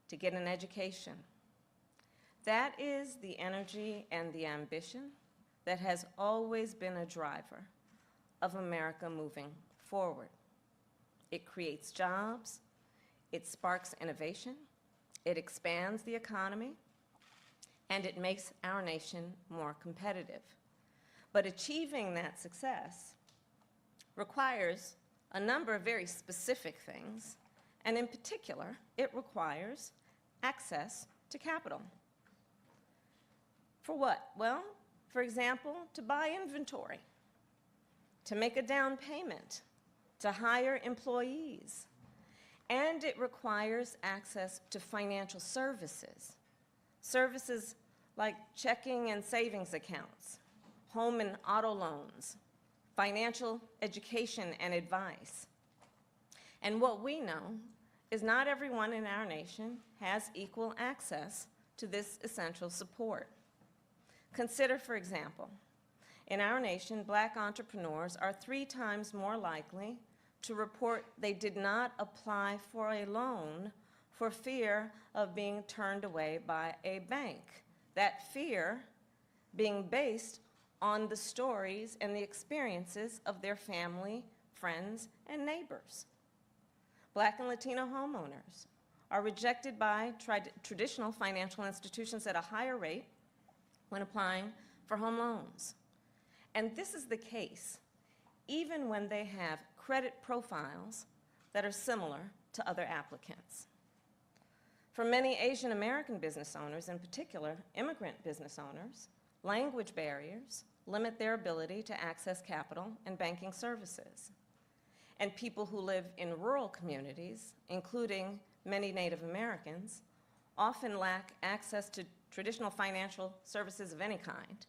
to get an education. That is the energy and the ambition that has always been a driver of America moving forward. It creates jobs, it sparks innovation, it expands the economy, and it makes our nation more competitive. But achieving that success requires a number of very specific things, and in particular, it requires access to capital. For what? Well, for example, to buy inventory, to make a down payment, to hire employees, and it requires access to financial services, services like checking and savings accounts, home and auto loans, financial education and advice. And what we know is not everyone in our nation has equal access to this essential support. Consider, for example, in our nation, Black entrepreneurs are 3 times more likely to report they did not apply for a loan for fear of being turned away by a bank. That fear being based on the stories and the experiences of their family, friends, and neighbors. Black and Latino homeowners are rejected by traditional financial institutions at a higher rate when applying for home loans. And this is the case even when they have credit profiles that are similar to other applicants. For many Asian American business owners, in particular immigrant business owners, language barriers limit their ability to access capital and banking services. And people who live in rural communities, including many Native Americans, often lack access to traditional financial services of any kind.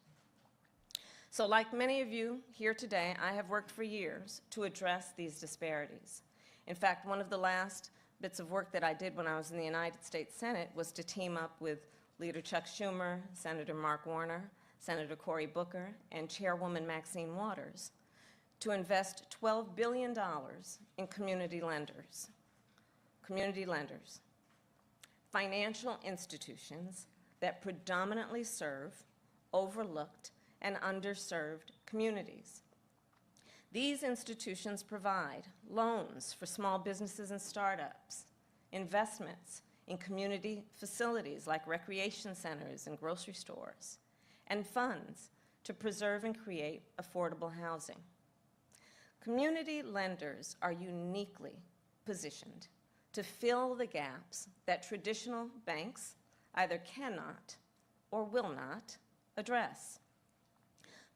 So like many of you here today, I have worked for years to address these disparities. In fact, one of the last bits of work that I did when I was in the United States Senate was to team up with Leader Chuck Schumer, Senator Mark Warner, Senator Cory Booker, and Chairwoman Maxine Waters to invest $12 billion in community lenders. Community lenders, financial institutions that predominantly serve overlooked and underserved communities. These institutions provide loans for small businesses and startups, investments in community facilities like recreation centers and grocery stores, and funds to preserve and create affordable housing. Community lenders are uniquely positioned to fill the gaps that traditional banks either cannot or will not address.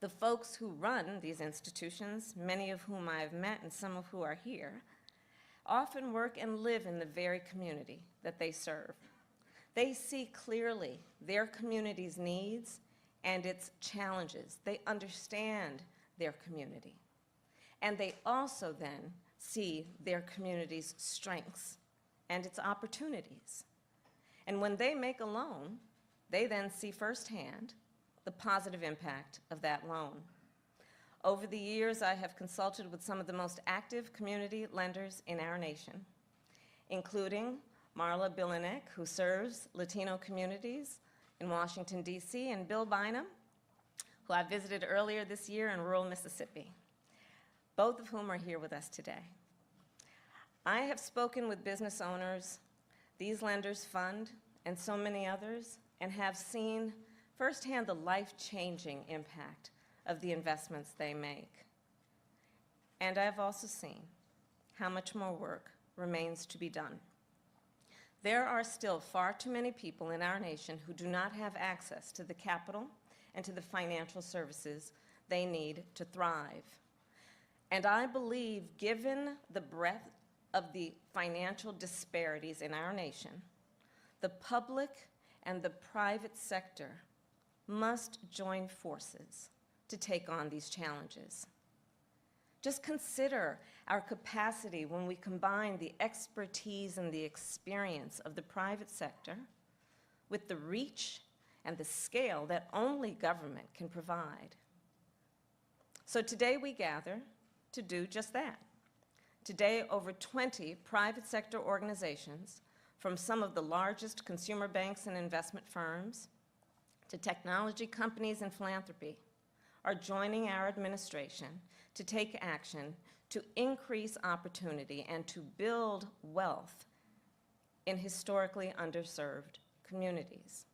The folks who run these institutions, many of whom I have met and some of who are here, often work and live in the very community that they serve. They see clearly their community's needs and its challenges. They understand their community. And they also then see their community's strengths and its opportunities. And when they make a loan, they then see firsthand the positive impact of that loan. Over the years, I have consulted with some of the most active community lenders in our nation, including Marla Bilinek, who serves Latino communities in Washington, D.C., and Bill Bynum, who I visited earlier this year in rural Mississippi, both of whom are here with us today. I have spoken with business owners these lenders fund and so many others, and have seen firsthand the life-changing impact of the investments they make. And I've also seen how much more work remains to be done. There are still far too many people in our nation who do not have access to the capital and to the financial services they need to thrive. And I believe, given the breadth of the financial disparities in our nation, the public and the private sector must join forces to take on these challenges. Just consider our capacity when we combine the expertise and the experience of the private sector with the reach and the scale that only government can provide. So today we gather to do just that. Today, over 20 private sector organizations, from some of the largest consumer banks and investment firms to technology companies and philanthropy, are joining our administration to take action to increase opportunity and to build wealth in historically underserved communities.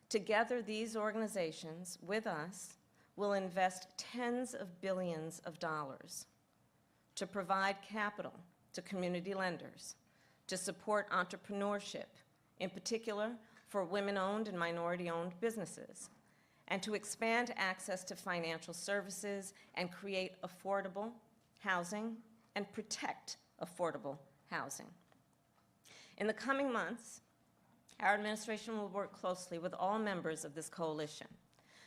Together, these organizations, with us, will invest tens of billions of dollars to provide capital to community lenders, to support entrepreneurship, in particular for women-owned and minority-owned businesses, and to expand access to financial services and create affordable housing and protect affordable housing. In the coming months, our administration will work closely with all members of this coalition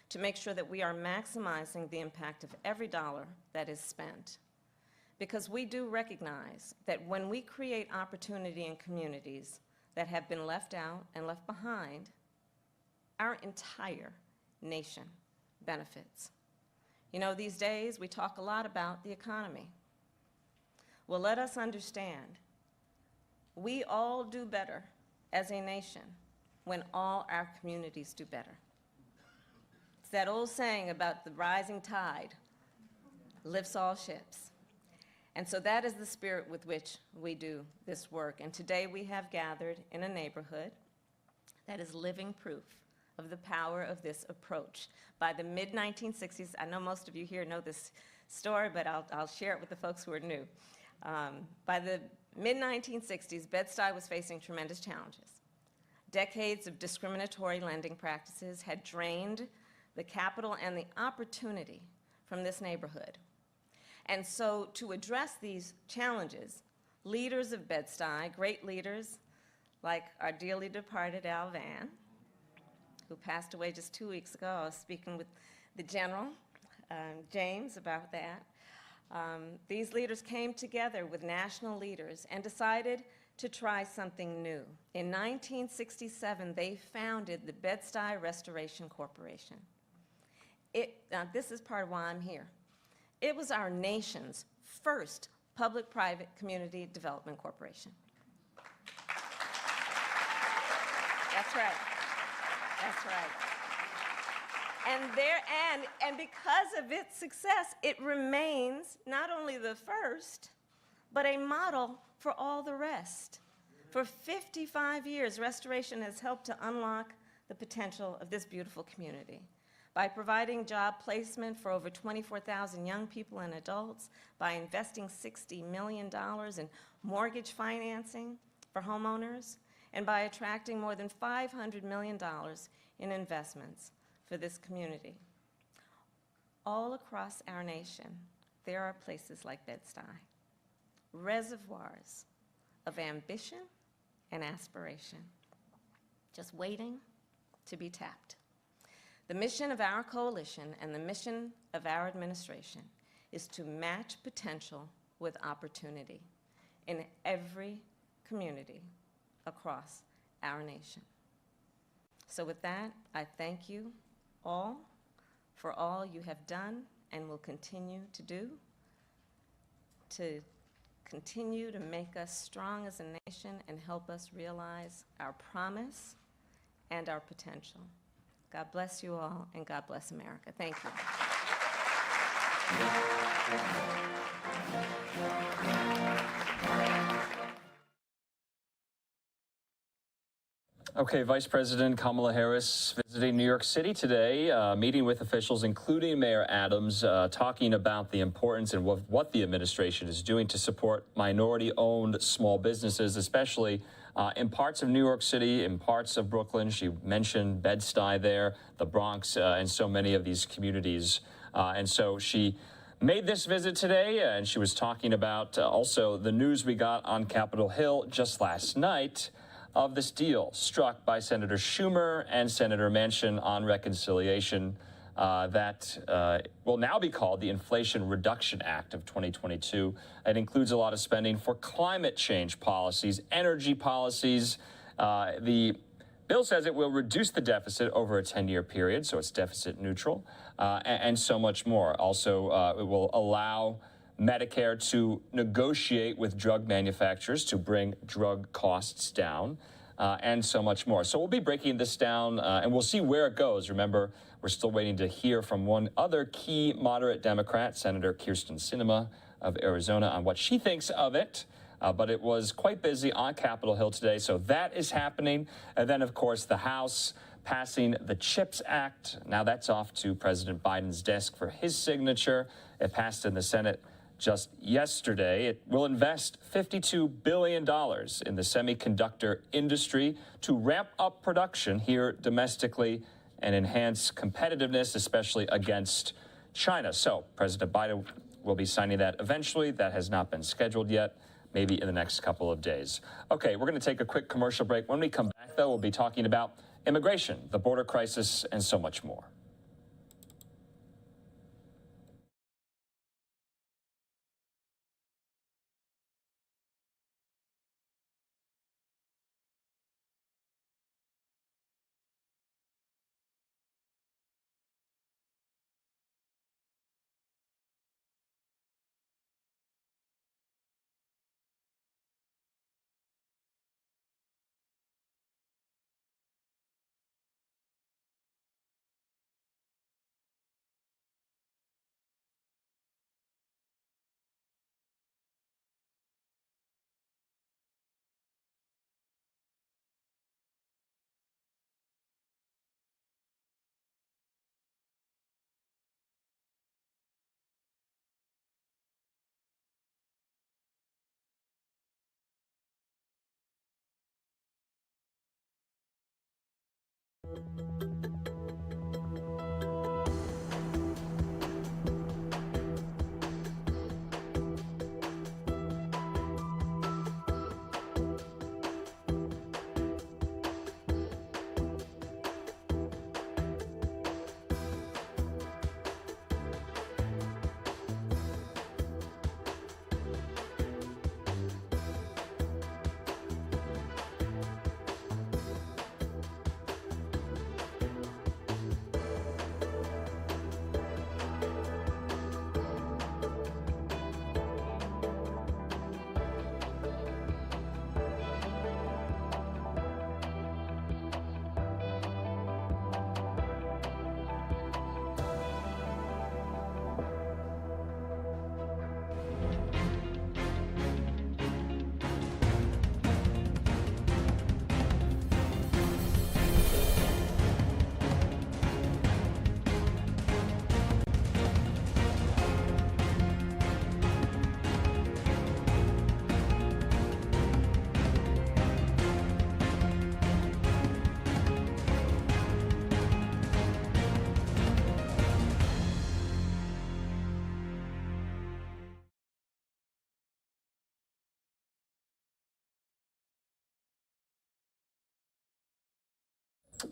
to make sure that we are maximizing the impact of every dollar that is spent. Because we do recognize that when we create opportunity in communities that have been left out and left behind, our entire nation benefits. You know, these days we talk a lot about the economy. Well, let us understand, we all do better as a nation when all our communities do better. It's that old saying about the rising tide lifts all ships. And so that is the spirit with which we do this work. And today we have gathered in a neighborhood that is living proof of the power of this approach. By the mid-1960s, I know most of you here know this story, but I'll share it with the folks who are new. By the mid-1960s, Bed-Stuy was facing tremendous challenges. Decades of discriminatory lending practices had drained the capital and the opportunity from this neighborhood. And so to address these challenges, leaders of Bed-Stuy, great leaders like our dearly departed Al Vann, who passed away just 2 weeks ago. I was speaking with the General, James, about that. These leaders came together with national leaders and decided to try something new. In 1967, they founded the Bed-Stuy Restoration Corporation. Now, this is part of why I'm here. It was our nation's first public-private community development corporation. That's right. That's right. And because of its success, it remains not only the first, but a model for all the rest. For 55 years, restoration has helped to unlock the potential of this beautiful community by providing job placement for over 24,000 young people and adults, by investing $60 million in mortgage financing for homeowners, and by attracting more than $500 million in investments for this community. All across our nation, there are places like Bed-Stuy, reservoirs of ambition and aspiration, just waiting to be tapped. The mission of our coalition and the mission of our administration is to match potential with opportunity in every community across our nation. So with that, I thank you all for all you have done and will continue to do to continue to make us strong as a nation and help us realize our promise and our potential. God bless you all, and God bless America. Thank you. Okay, Vice President Kamala Harris visiting New York City today, meeting with officials, including Mayor Adams, talking about the importance and what the administration is doing to support minority-owned small businesses, especially in parts of New York City, in parts of Brooklyn. She mentioned Bed-Stuy there, the Bronx, and so many of these communities. And so she made this visit today, and she was talking about also the news we got on Capitol Hill just last night of this deal struck by Senator Schumer and Senator Manchin on reconciliation that will now be called the Inflation Reduction Act of 2022. It includes a lot of spending for climate change policies, energy policies. The bill says it will reduce the deficit over a 10-year period, so it's deficit neutral, and so much more. Also, it will allow Medicare to negotiate with drug manufacturers to bring drug costs down, and so much more. So we'll be breaking this down, and we'll see where it goes. Remember, we're still waiting to hear from one other key moderate Democrat, Senator Kyrsten Sinema of Arizona, on what she thinks of it. But it was quite busy on Capitol Hill today, so that is happening. And then, of course, the House passing the CHIPS Act. Now that's off to President Biden's desk for his signature. It passed in the Senate just yesterday. It will invest $52 billion in the semiconductor industry to ramp up production here domestically and enhance competitiveness, especially against China. So President Biden will be signing that eventually. That has not been scheduled yet, maybe in the next couple of days. Okay, we're going to take a quick commercial break. When we come back, though, we'll be talking about immigration, the border crisis, and so much more.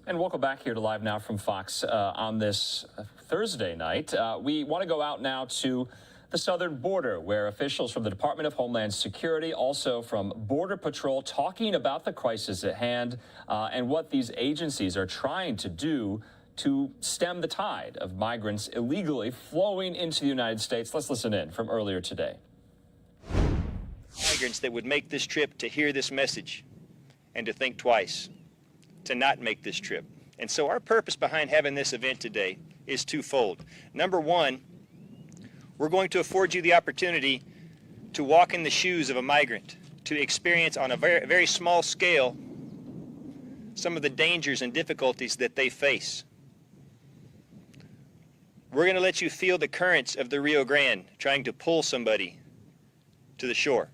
And welcome back here to Live Now from Fox on this Thursday night. We want to go out now to the southern border, where officials from the Department of Homeland Security, also from Border Patrol, talking about the crisis at hand and what these agencies are trying to do to stem the tide of migrants illegally flowing into the United States. Let's listen in from earlier today. Migrants that would make this trip to hear this message and to think twice, to not make this trip. And so our purpose behind having this event today is twofold. Number one, we're going to afford you the opportunity to walk in the shoes of a migrant, to experience on a very, very small scale some of the dangers and difficulties that they face. We're going to let you feel the currents of the Rio Grande trying to pull somebody to the shore.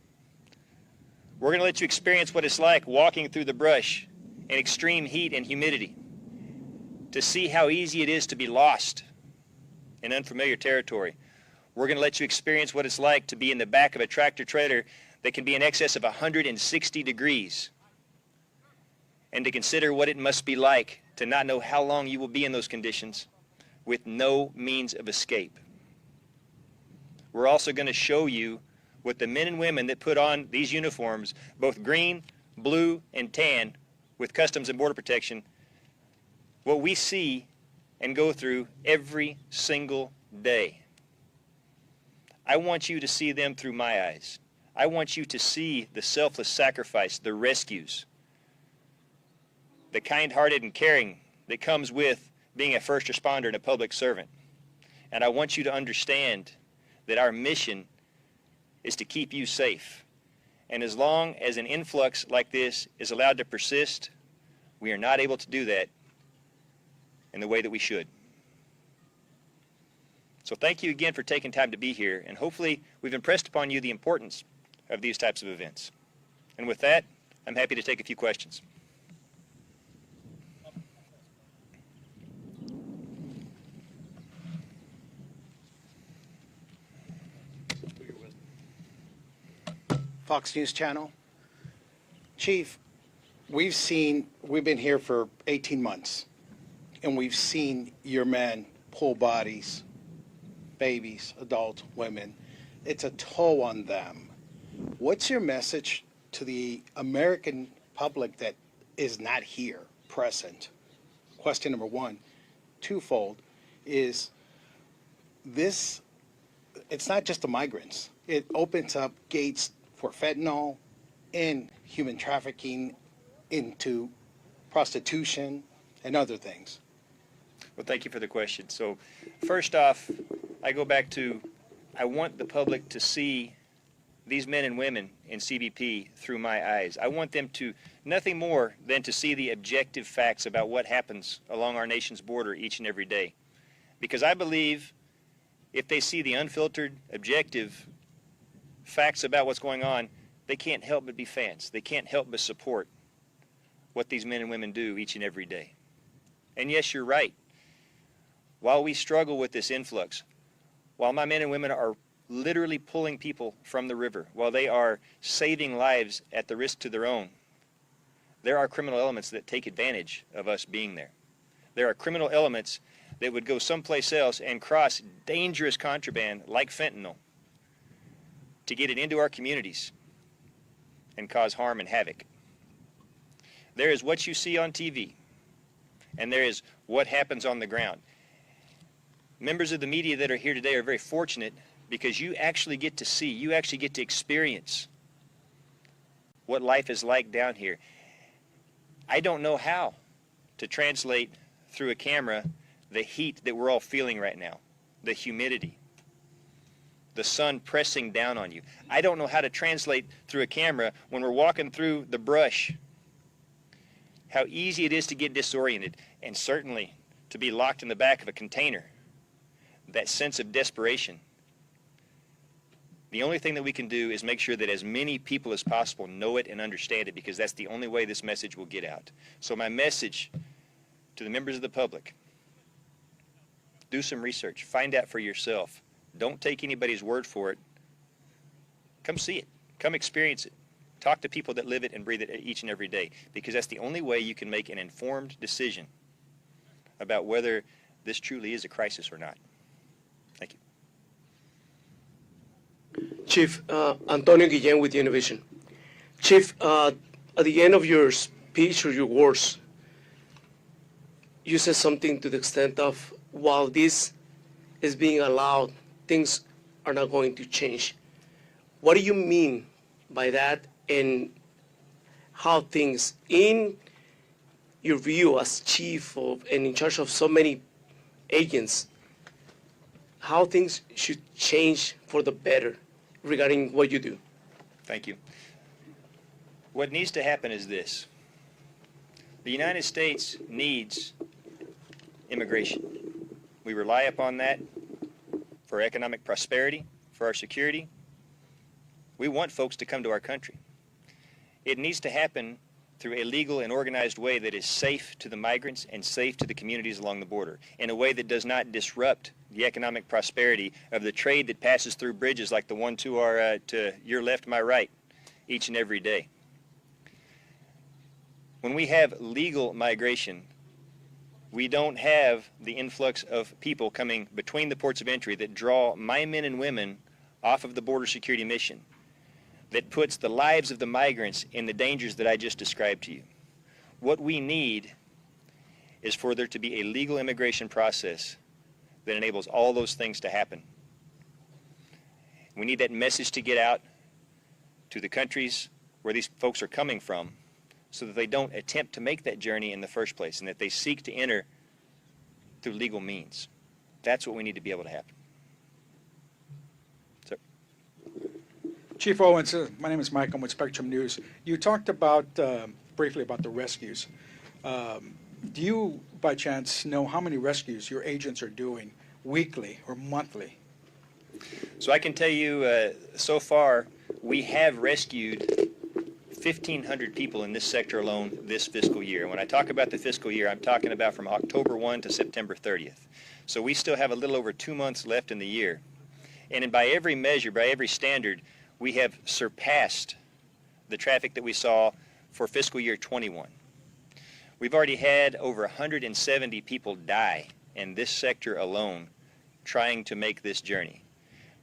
We're going to let you experience what it's like walking through the brush in extreme heat and humidity, to see how easy it is to be lost in unfamiliar territory. We're going to let you experience what it's like to be in the back of a tractor trailer that can be in excess of 160 degrees, and to consider what it must be like to not know how long you will be in those conditions with no means of escape. We're also going to show you what the men and women that put on these uniforms, both green, blue, and tan, with Customs and Border Protection, what we see and go through every single day. I want you to see them through my eyes. I want you to see the selfless sacrifice, the rescues, the kind-hearted and caring that comes with being a first responder and a public servant. And I want you to understand that our mission is to keep you safe. And as long as an influx like this is allowed to persist, we are not able to do that in the way that we should. So thank you again for taking time to be here, and hopefully we've impressed upon you the importance of these types of events. And with that, I'm happy to take a few questions. Fox News Channel. Chief, we've been here for 18 months, and we've seen your men pull bodies, babies, adults, women. It's a toll on them. What's your message to the American public that is not here, present? Question number one. Twofold is this, it's not just the migrants. It opens up gates for fentanyl and human trafficking into prostitution and other things. Well, thank you for the question. So first off, I go back to, I want the public to see these men and women in CBP through my eyes. I want them to, nothing more than to see the objective facts about what happens along our nation's border each and every day. Because I believe if they see the unfiltered, objective facts about what's going on, they can't help but be fans. They can't help but support what these men and women do each and every day. And yes, you're right. While we struggle with this influx, while my men and women are literally pulling people from the river, while they are saving lives at the risk to their own, there are criminal elements that take advantage of us being there. There are criminal elements that would go someplace else and cross dangerous contraband like fentanyl to get it into our communities and cause harm and havoc. There is what you see on TV, and there is what happens on the ground. Members of the media that are here today are very fortunate because you actually get to see, you actually get to experience what life is like down here. I don't know how to translate through a camera the heat that we're all feeling right now, the humidity, the sun pressing down on you. I don't know how to translate through a camera when we're walking through the brush how easy it is to get disoriented, and certainly to be locked in the back of a container. That sense of desperation. The only thing that we can do is make sure that as many people as possible know it and understand it, because that's the only way this message will get out. So my message to the members of the public, do some research, find out for yourself. Don't take anybody's word for it. Come see it, come experience it. Talk to people that live it and breathe it each and every day, because that's the only way you can make an informed decision about whether this truly is a crisis or not. Thank you. Chief, Antonio Guillen with Univision. Chief, at the end of your speech or your words, you said something to the extent of, while this is being allowed, things are not going to change. What do you mean by that, and how things, in your view as chief of and in charge of so many agents, how things should change for the better regarding what you do? Thank you. What needs to happen is this. The United States needs immigration. We rely upon that for economic prosperity, for our security. We want folks to come to our country. It needs to happen through a legal and organized way that is safe to the migrants and safe to the communities along the border, in a way that does not disrupt the economic prosperity of the trade that passes through bridges like the one to your left, my right, each and every day. When we have legal migration, we don't have the influx of people coming between the ports of entry that draw my men and women off of the border security mission, that puts the lives of the migrants in the dangers that I just described to you. What we need is for there to be a legal immigration process that enables all those things to happen. We need that message to get out to the countries where these folks are coming from, so that they don't attempt to make that journey in the first place, and that they seek to enter through legal means. That's what we need to be able to happen. Sir. Chief Owens, my name is Mike. I'm with Spectrum News. You talked about, briefly about the rescues. Do you, by chance, know how many rescues your agents are doing weekly or monthly? So I can tell you, so far, we have rescued 1,500 people in this sector alone this fiscal year. And when I talk about the fiscal year, I'm talking about from October 1 to September 30th. So we still have a little over 2 months left in the year. And by every measure, by every standard, we have surpassed the traffic that we saw for fiscal year 21. We've already had over 170 people die in this sector alone trying to make this journey.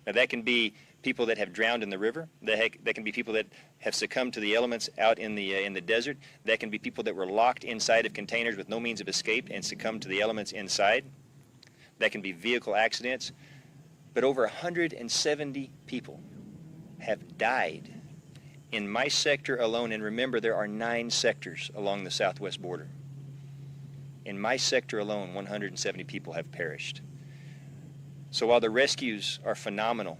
Now that can be people that have drowned in the river. That can be people that have succumbed to the elements out in the desert. That can be people that were locked inside of containers with no means of escape and succumbed to the elements inside. That can be vehicle accidents. But over 170 people have died in my sector alone. And remember, there are 9 sectors along the southwest border. In my sector alone, 170 people have perished. So while the rescues are phenomenal,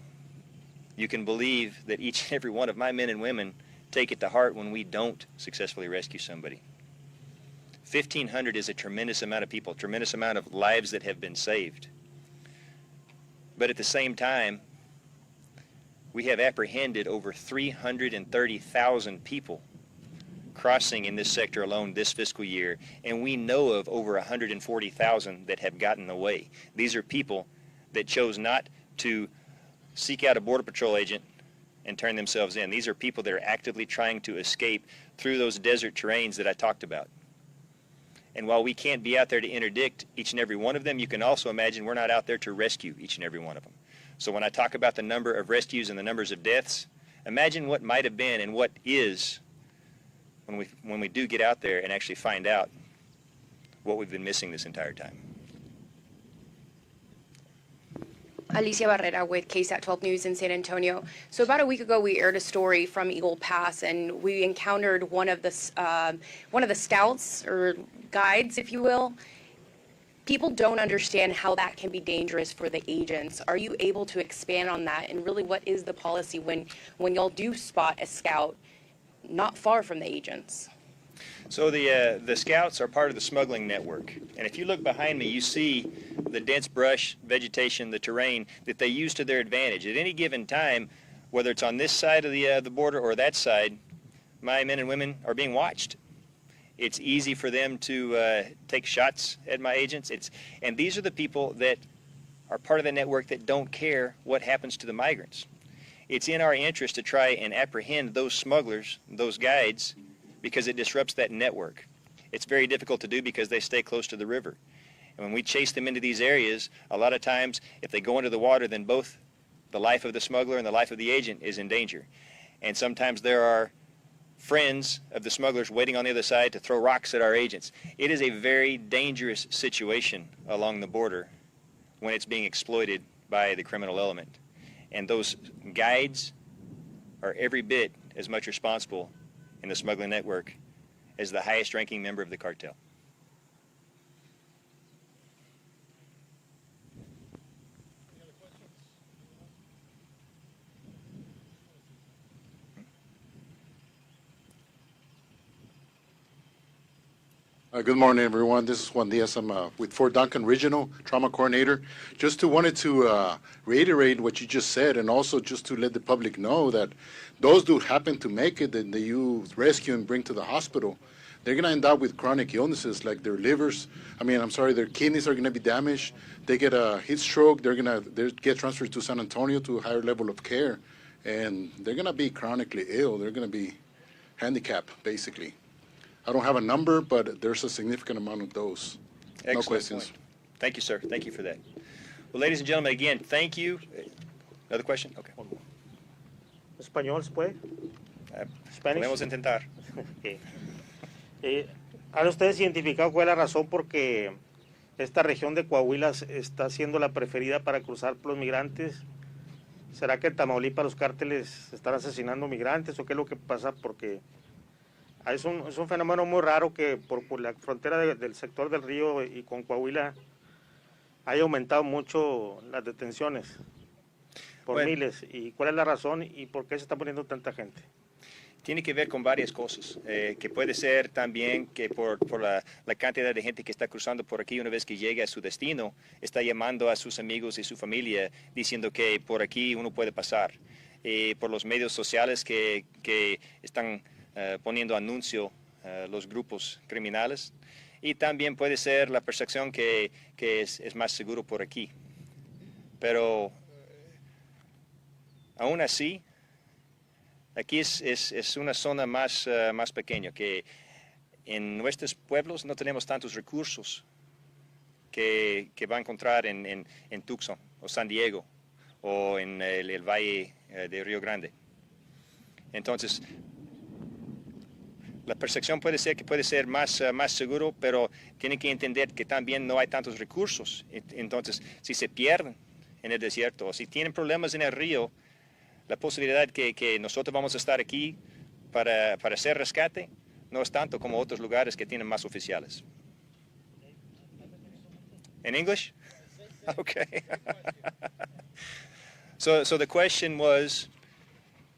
you can believe that each and every one of my men and women take it to heart when we don't successfully rescue somebody. 1,500 is a tremendous amount of people, tremendous amount of lives that have been saved. But at the same time, we have apprehended over 330,000 people crossing in this sector alone this fiscal year, and we know of over 140,000 that have gotten away. These are people that chose not to seek out a Border Patrol agent and turn themselves in. These are people that are actively trying to escape through those desert terrains that I talked about. And while we can't be out there to interdict each and every one of them, you can also imagine we're not out there to rescue each and every one of them. So when I talk about the number of rescues and the numbers of deaths, imagine what might have been and what is when we do get out there and actually find out what we've been missing this entire time. Alicia Barrera with KSAT 12 News in San Antonio. So about a week ago, we aired a story from Eagle Pass, and we encountered one of the scouts or guides, if you will. People don't understand how that can be dangerous for the agents. Are you able to expand on that? And really, what is the policy when y'all do spot a scout not far from the agents? So the scouts are part of the smuggling network. And if you look behind me, you see the dense brush, vegetation, the terrain that they use to their advantage. At any given time, whether it's on this side of the border or that side, my men and women are being watched. It's easy for them to take shots at my agents. And these are the people that are part of the network that don't care what happens to the migrants. it's in our interest to try and apprehend those smugglers, those guides, because it disrupts that network. It's very difficult to do because they stay close to the river. And when we chase them into these areas, a lot of times, if they go into the water, then both the life of the smuggler and the life of the agent is in danger. And sometimes there are friends of the smugglers waiting on the other side to throw rocks at our agents. It is a very dangerous situation along the border when it's being exploited by the criminal element. And those guides are every bit as much responsible in the smuggling network as the highest ranking member of the cartel. Good morning, everyone. This is Juan Diaz. I'm with Fort Duncan Regional Trauma Coordinator. Just wanted to reiterate what you just said, and also just to let the public know that those who happen to make it and that you rescue and bring to the hospital, they're going to end up with chronic illnesses like their livers. Their kidneys are going to be damaged. They get a heat stroke. They're going to get transferred to San Antonio to a higher level of care, and they're going to be chronically ill. They're going to be handicapped, basically. I don't have a number, but there's a significant amount of those. Excellent No questions. point. Thank you, sir. Thank you for that. Well, ladies and gentlemen, again, thank you. Another question? Okay. ¿Español se puede? Spanish? Podemos intentar. Okay. ¿Han ustedes identificado cuál es la razón por qué esta región de Coahuila está siendo la preferida para cruzar por los migrantes? ¿Será que en Tamaulipas los cárteles están asesinando migrantes o qué es lo que pasa? Porque es un fenómeno muy raro que por la frontera del sector del río y con Coahuila haya aumentado mucho las detenciones por miles. ¿Y cuál es la razón y por qué se está poniendo tanta gente? Tiene que ver con varias cosas, que puede ser también que por la cantidad de gente que está cruzando por aquí, una vez que llega a su destino, está llamando a sus amigos y su familia diciendo que por aquí uno puede pasar. Por los medios sociales que están poniendo anuncio los grupos criminales, y también puede ser la percepción que es más seguro por aquí. Pero aún así, aquí es una zona más pequeña, que en nuestros pueblos no tenemos tantos recursos que va a encontrar en Tucson o San Diego o en el Valle de Río Grande. Entonces, la percepción puede ser que puede ser más seguro, pero tienen que entender que también no hay tantos recursos. Entonces, si se pierden en el desierto o si tienen problemas en el río, la posibilidad que nosotros vamos a estar aquí para hacer rescate no es tanto como otros lugares que tienen más oficiales. In English? Okay. So the question was,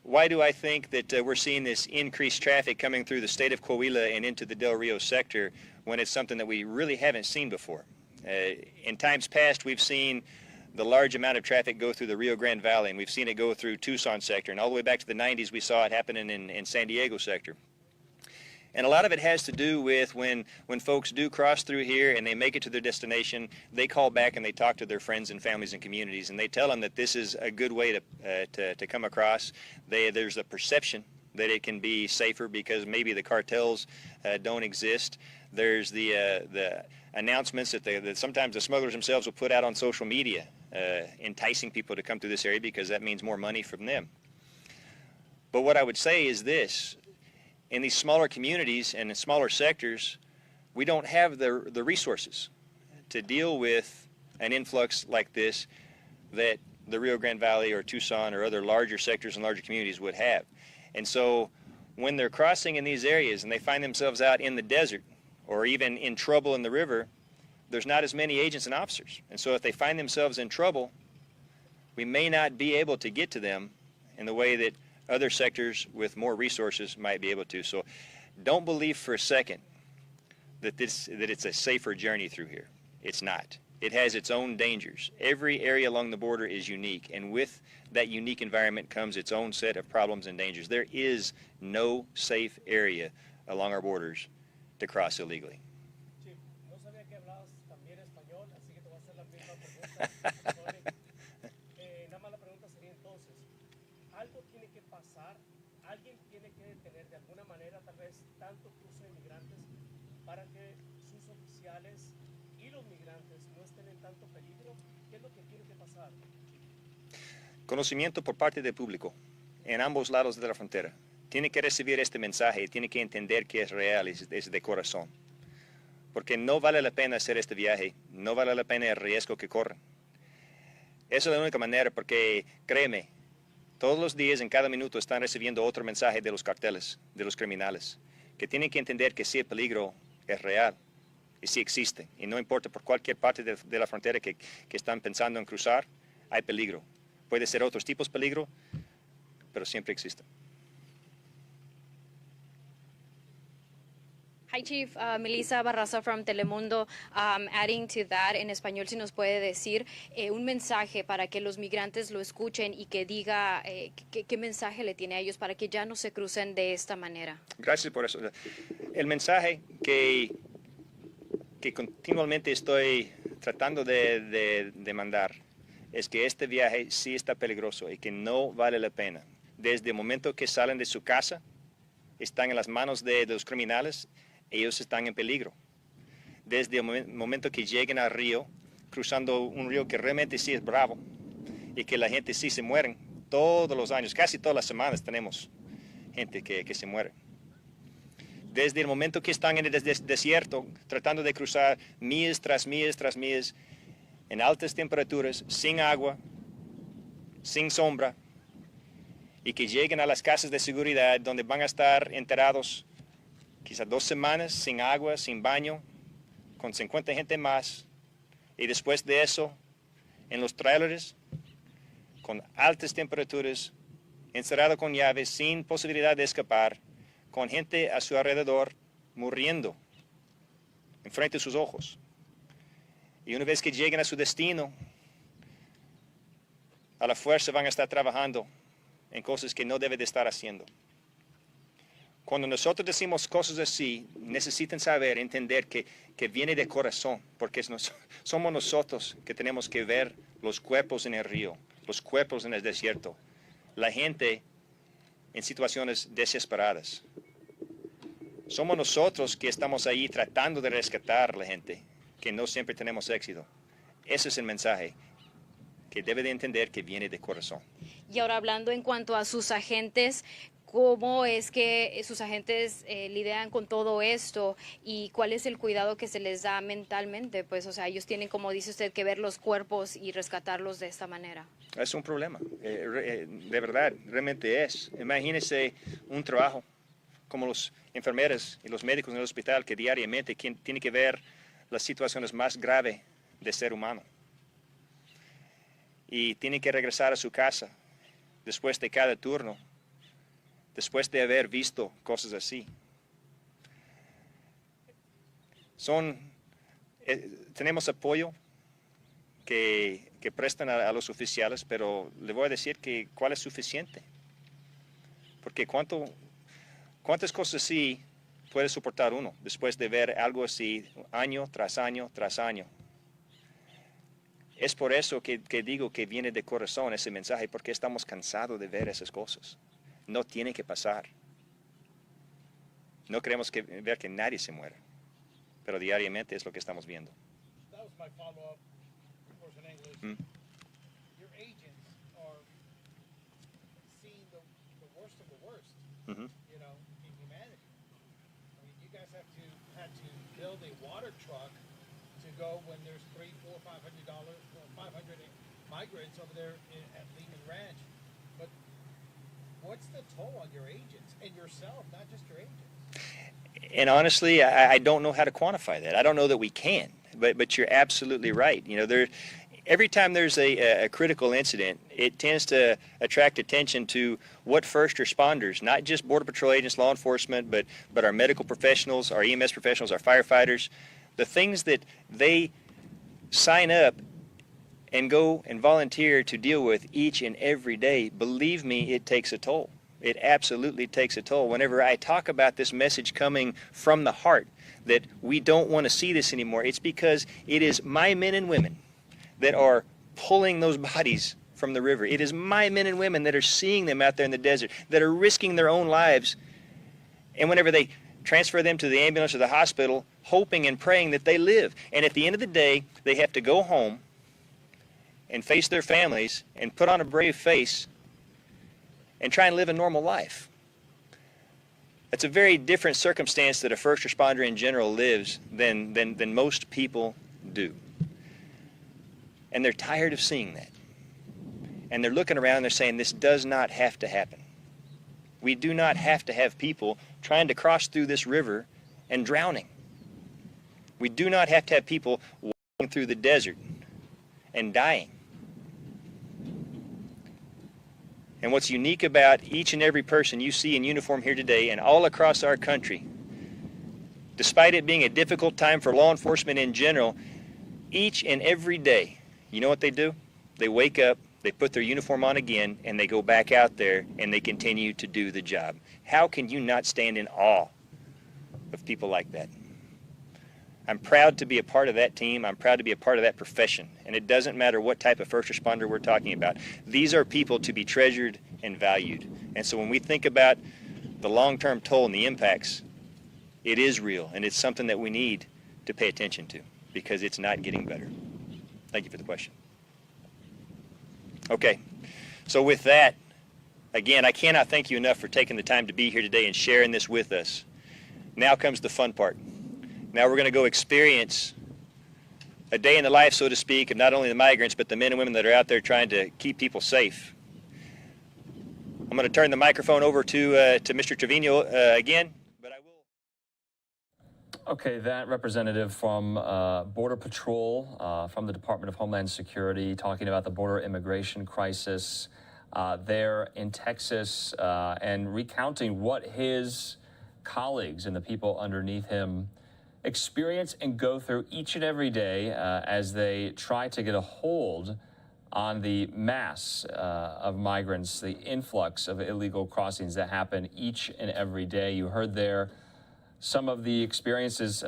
why do I think that we're seeing this increased traffic coming through the state of Coahuila and into the Del Rio sector when it's something that we really haven't seen before? In times past, we've seen the large amount of traffic go through the Rio Grande Valley, and we've seen it go through Tucson sector, and all the way back to the 90s, we saw it happening in San Diego sector. And a lot of it has to do with when folks do cross through here and they make it to their destination, they call back and they talk to their friends and families and communities, and they tell them that this is a good way to come across. There's a perception that it can be safer because maybe the cartels don't exist. There's the announcements that sometimes the smugglers themselves will put out on social media, enticing people to come through this area because that means more money from them. But what I would say is this: in these smaller communities and in smaller sectors, we don't have the resources to deal with an influx like this that the Rio Grande Valley or Tucson or other larger sectors and larger communities would have. And so when they're crossing in these areas and they find themselves out in the desert or even in trouble in the river, there's not as many agents and officers. And so if they find themselves in trouble, we may not be able to get to them in the way that other sectors with more resources might be able to. So don't believe for a second that it's a safer journey through here. It's not. It has its own dangers. Every area along the border is unique, and with that unique environment comes its own set of problems and dangers. There is no safe area along our borders to cross illegally. alguien tiene que detener de alguna manera tal vez tanto cruce de migrantes para que sus oficiales y los migrantes no estén en tanto peligro. ¿Qué es lo que tiene que pasar? Conocimiento por parte del público en ambos lados de la frontera. Tiene que recibir este mensaje, tiene que entender que es real, es de corazón. Porque no vale la pena hacer este viaje, no vale la pena el riesgo que corren. Esa es la única manera, porque créeme, todos los días, en cada minuto, están recibiendo otro mensaje de los carteles, de los criminales, que tienen que entender que sí, el peligro es real y sí existe. Y no importa por cualquier parte de la frontera que están pensando en cruzar, hay peligro. Puede ser otros tipos de peligro, pero siempre existe. Hi, Chief. Melissa Barraza from Telemundo. Adding to that, en español, si nos puede decir un mensaje para que los migrantes lo escuchen y que diga qué mensaje le tiene a ellos para que ya no se crucen de esta manera. Gracias por eso. El mensaje que continuamente estoy tratando de mandar es que este viaje sí está peligroso y que no vale la pena. Desde el momento que salen de su casa, están en las manos de los criminales, ellos están en peligro. Desde el momento que lleguen al río, cruzando un río que realmente sí es bravo y que la gente sí se muere todos los años, casi todas las semanas tenemos gente que se muere. Desde el momento que están en el desierto, tratando de cruzar millas tras millas tras millas, en altas temperaturas, sin agua, sin sombra, y que lleguen a las casas de seguridad donde van a estar enterrados quizás 2 semanas sin agua, sin baño, con 50 gente más, y después de eso, en los trailers, con altas temperaturas, encerrado con llaves, sin posibilidad de escapar, con gente a su alrededor muriendo enfrente de sus ojos. Y una vez que lleguen a su destino, a la fuerza van a estar trabajando en cosas que no deben de estar haciendo. Cuando nosotros decimos cosas así, necesitan saber, entender que viene de corazón, porque somos nosotros que tenemos que ver los cuerpos en el río, los cuerpos en el desierto, la gente en situaciones desesperadas. Somos nosotros que estamos ahí tratando de rescatar a la gente, que no siempre tenemos éxito. Ese es el mensaje que debe de entender que viene de corazón. Y ahora hablando en cuanto a sus agentes, ¿cómo es que sus agentes lidian con todo esto y cuál es el cuidado que se les da mentalmente? Pues, o sea, ellos tienen, como dice usted, que ver los cuerpos y rescatarlos de esta manera. Es un problema, de verdad, realmente es. Imagínese un trabajo como los enfermeros y los médicos en el hospital que diariamente tienen que ver las situaciones más graves del ser humano. Y tienen que regresar a su casa después de cada turno, después de haber visto cosas así. Tenemos apoyo que prestan a los oficiales, pero le voy a decir que cuál es suficiente. Porque cuántas cosas así puede soportar uno después de ver algo así año tras año tras año. Es por eso que digo que viene de corazón ese mensaje, porque estamos cansados de ver esas cosas. No tiene que pasar. No queremos ver que nadie se muera, pero diariamente es lo que estamos viendo. That was my follow-up, of course, in English. Your agents are seeing the worst of the worst, you know, in humanity. I mean, you guys had to build a water truck to go when there's $300, $400, $500 migrants over there at Lehman Ranch. But what's the toll on your agents and yourself, not just your agents? And honestly, I don't know how to quantify that. I don't know that we can, but you're absolutely right. You know, every time there's a critical incident, it tends to attract attention to what first responders, not just Border Patrol agents, law enforcement, but our medical professionals, our EMS professionals, our firefighters, the things that they sign up and go and volunteer to deal with each and every day. Believe me, it takes a toll. It absolutely takes a toll. Whenever I talk about this message coming from the heart, that we don't want to see this anymore, it's because it is my men and women that are pulling those bodies from the river. It is my men and women that are seeing them out there in the desert, that are risking their own lives. And whenever they transfer them to the ambulance or the hospital, hoping and praying that they live. And at the end of the day, they have to go home and face their families and put on a brave face and try and live a normal life. It's a very different circumstance that a first responder in general lives than most people do. And they're tired of seeing that. And they're looking around and they're saying, this does not have to happen. We do not have to have people trying to cross through this river and drowning. We do not have to have people walking through the desert and dying. And what's unique about each and every person you see in uniform here today and all across our country, despite it being a difficult time for law enforcement in general, each and every day, you know what they do? They wake up, they put their uniform on again, and they go back out there and they continue to do the job. How can you not stand in awe of people like that? I'm proud to be a part of that team. I'm proud to be a part of that profession. And it doesn't matter what type of first responder we're talking about. These are people to be treasured and valued. And so when we think about the long-term toll and the impacts, it is real, and it's something that we need to pay attention to because it's not getting better. Thank you for the question. Okay, so with that, again, I cannot thank you enough for taking the time to be here today and sharing this with us. Now comes the fun part. Now we're going to go experience a day in the life, so to speak, of not only the migrants, but the men and women that are out there trying to keep people safe. I'm going to turn the microphone over to Mr. Trevino again. Okay, that representative from Border Patrol, from the Department of Homeland Security, talking about the border immigration crisis there in Texas and recounting what his colleagues and the people underneath him experience and go through each and every day as they try to get a hold on the mass of migrants, the influx of illegal crossings that happen each and every day. You heard there some of the experiences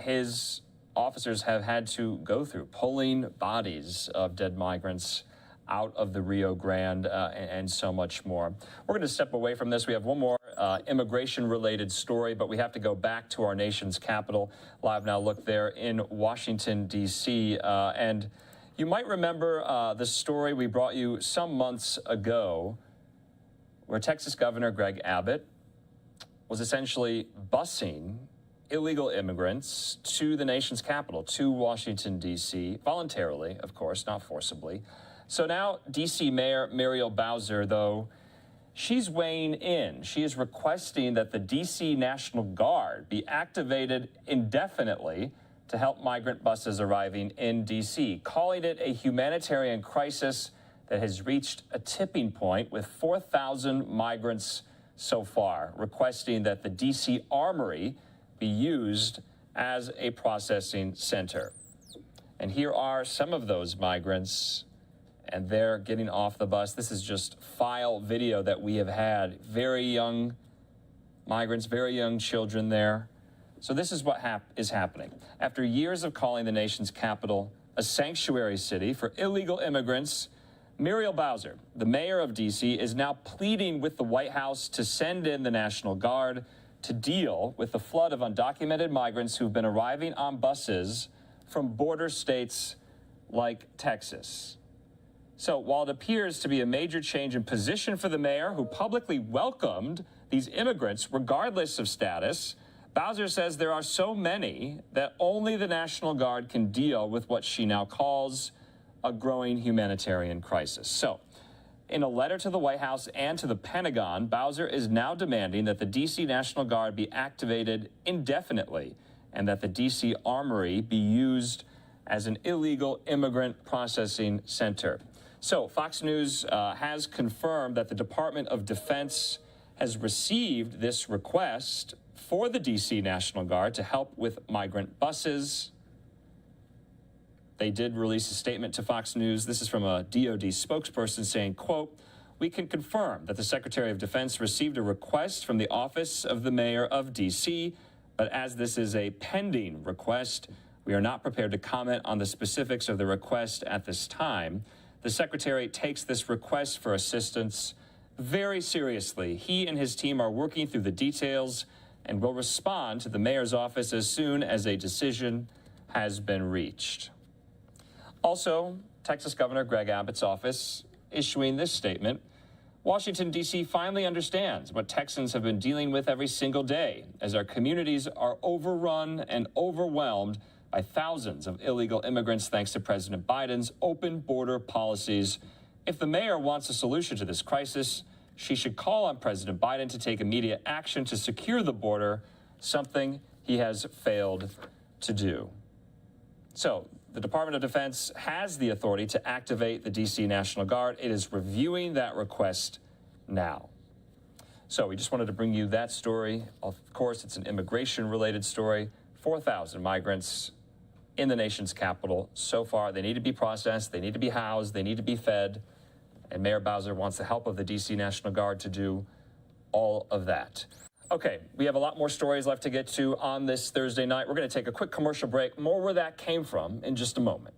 his officers have had to go through, pulling bodies of dead migrants out of the Rio Grande and so much more. We're going to step away from this. We have one more immigration-related story, but we have to go back to our nation's capital. LiveNOW look there in Washington, D.C. And you might remember the story we brought you some months ago where Texas Governor Greg Abbott was essentially busing illegal immigrants to the nation's capital, to Washington, D.C., voluntarily, of course, not forcibly. So now D.C. Mayor Muriel Bowser, though, she's weighing in. She is requesting that the D.C. National Guard be activated indefinitely to help migrant buses arriving in D.C., calling it a humanitarian crisis that has reached a tipping point with 4,000 migrants so far, requesting that the D.C. Armory be used as a processing center. And here are some of those migrants, and they're getting off the bus. This is just file video that we have had. Very young migrants, very young children there. So this is what is happening. After years of calling the nation's capital a sanctuary city for illegal immigrants, Muriel Bowser, the mayor of D.C., is now pleading with the White House to send in the National Guard to deal with the flood of undocumented migrants who've been arriving on buses from border states like Texas. So while it appears to be a major change in position for the mayor, who publicly welcomed these immigrants regardless of status, Bowser says there are so many that only the National Guard can deal with what she now calls a growing humanitarian crisis. So, in a letter to the White House and to the Pentagon, Bowser is now demanding that the D.C. National Guard be activated indefinitely and that the D.C. Armory be used as an illegal immigrant processing center. So, Fox News has confirmed that the Department of Defense has received this request for the D.C. National Guard to help with migrant buses. They did release a statement to Fox News. This is from a DoD spokesperson saying, quote, "We can confirm that the Secretary of Defense received a request from the Office of the Mayor of D.C., but as this is a pending request, we are not prepared to comment on the specifics of the request at this time. the Secretary takes this request for assistance very seriously. He and his team are working through the details and will respond to the mayor's office as soon as a decision has been reached. Also, Texas Governor Greg Abbott's office issuing this statement. Washington, D.C. finally understands what Texans have been dealing with every single day as our communities are overrun and overwhelmed by thousands of illegal immigrants thanks to President Biden's open border policies. If the mayor wants a solution to this crisis, she should call on President Biden to take immediate action to secure the border, something he has failed to do. So, the Department of Defense has the authority to activate the D.C. National Guard. It is reviewing that request now. So we just wanted to bring you that story. Of course, it's an immigration-related story. 4,000 migrants in the nation's capital so far. They need to be processed. They need to be housed. They need to be fed. And Mayor Bowser wants the help of the D.C. National Guard to do all of that. Okay, we have a lot more stories left to get to on this Thursday night. We're going to take a quick commercial break. More where that came from in just a moment.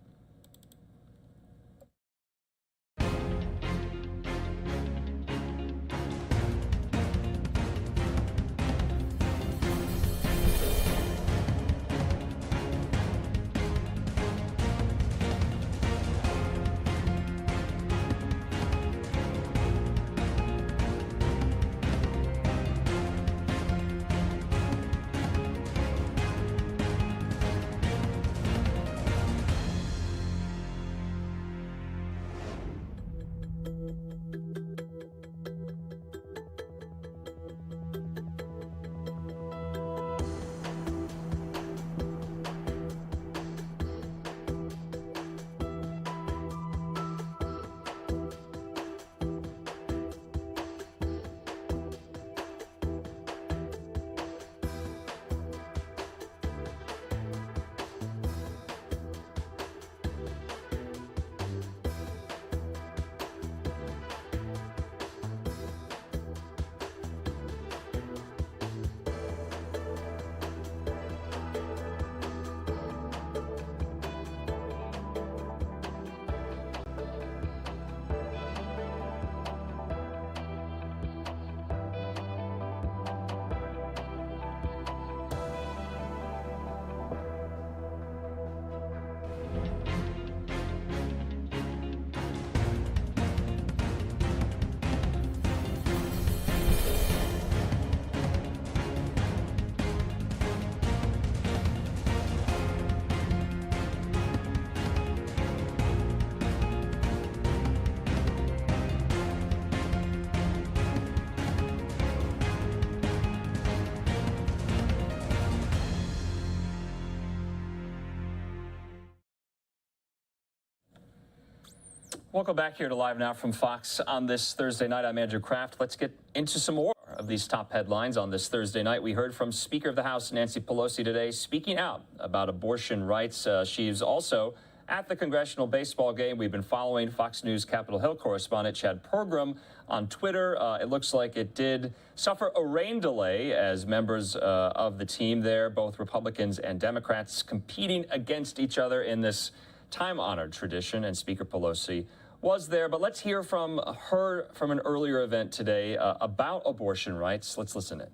Welcome back here to Live Now from Fox on this Thursday night. I'm Andrew Kraft. Let's get into some more of these top headlines on this Thursday night. We heard from Speaker of the House Nancy Pelosi today speaking out about abortion rights. She's also at the Congressional baseball game. We've been following Fox News Capitol Hill correspondent Chad Pergram on Twitter. It looks like it did suffer a rain delay as members of the team there, both Republicans and Democrats, competing against each other in this time-honored tradition, and Speaker Pelosi was there. But let's hear from her from an earlier event today about abortion rights. Let's listen in.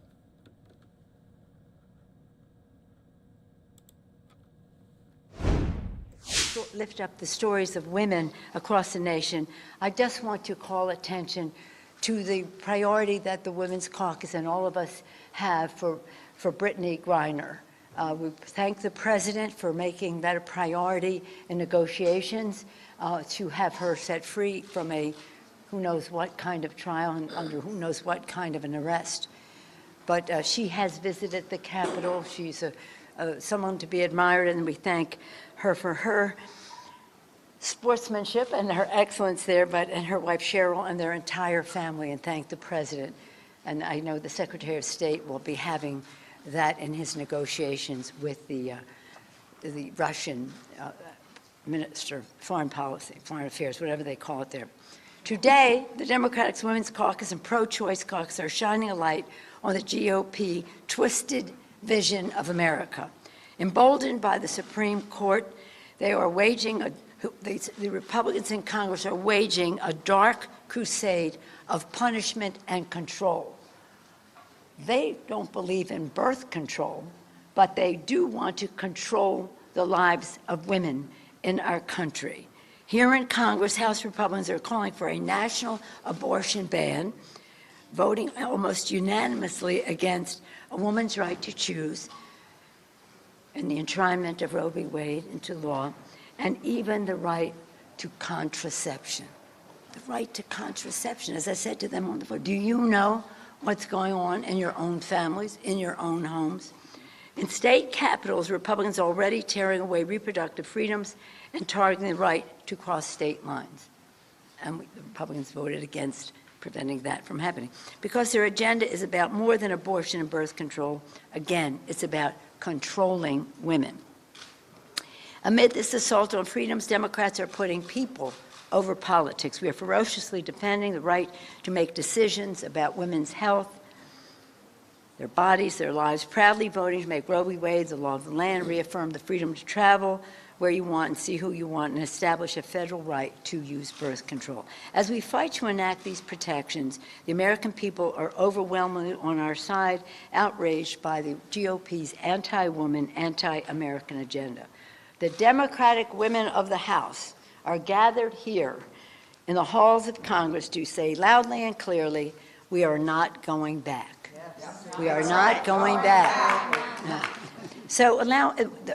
Lift up the stories of women across the nation. I just want to call attention to the priority that the Women's Caucus and all of us have for Brittany Griner. We thank the president for making that a priority in negotiations to have her set free from a who knows what kind of trial and under who knows what kind of an arrest. But she has visited the Capitol. She's someone to be admired, and we thank her for her sportsmanship and her excellence there, and her wife Cheryl and their entire family, and thank the president. And I know the Secretary of State will be having that in his negotiations with the Russian Minister of Foreign Policy, Foreign Affairs, whatever they call it there. Today, the Democratic Women's Caucus and Pro-Choice Caucus are shining a light on the GOP twisted vision of America. Emboldened by the Supreme Court They are waging, the Republicans in Congress are waging a dark crusade of punishment and control. They don't believe in birth control, but they do want to control the lives of women in our country. Here in Congress, House Republicans are calling for a national abortion ban, voting almost unanimously against a woman's right to choose and the enshrinement of Roe v. Wade into law, and even the right to contraception. The right to contraception. As I said to them on the floor, do you know what's going on in your own families, in your own homes? In state capitals, Republicans are already tearing away reproductive freedoms and targeting the right to cross state lines. And the Republicans voted against preventing that from happening. Because their agenda is about more than abortion and birth control. Again, it's about controlling women. Amid this assault on freedoms, Democrats are putting people over politics. We are ferociously defending the right to make decisions about women's health, their bodies, their lives, proudly voting to make Roe v. Wade the law of the land, reaffirm the freedom to travel where you want and see who you want, and establish a federal right to use birth control. As we fight to enact these protections, the American people are overwhelmingly on our side, outraged by the GOP's anti-woman, anti-American agenda. The Democratic women of the House are gathered here in the halls of Congress to say loudly and clearly, we are not going back. We are not going back. No. So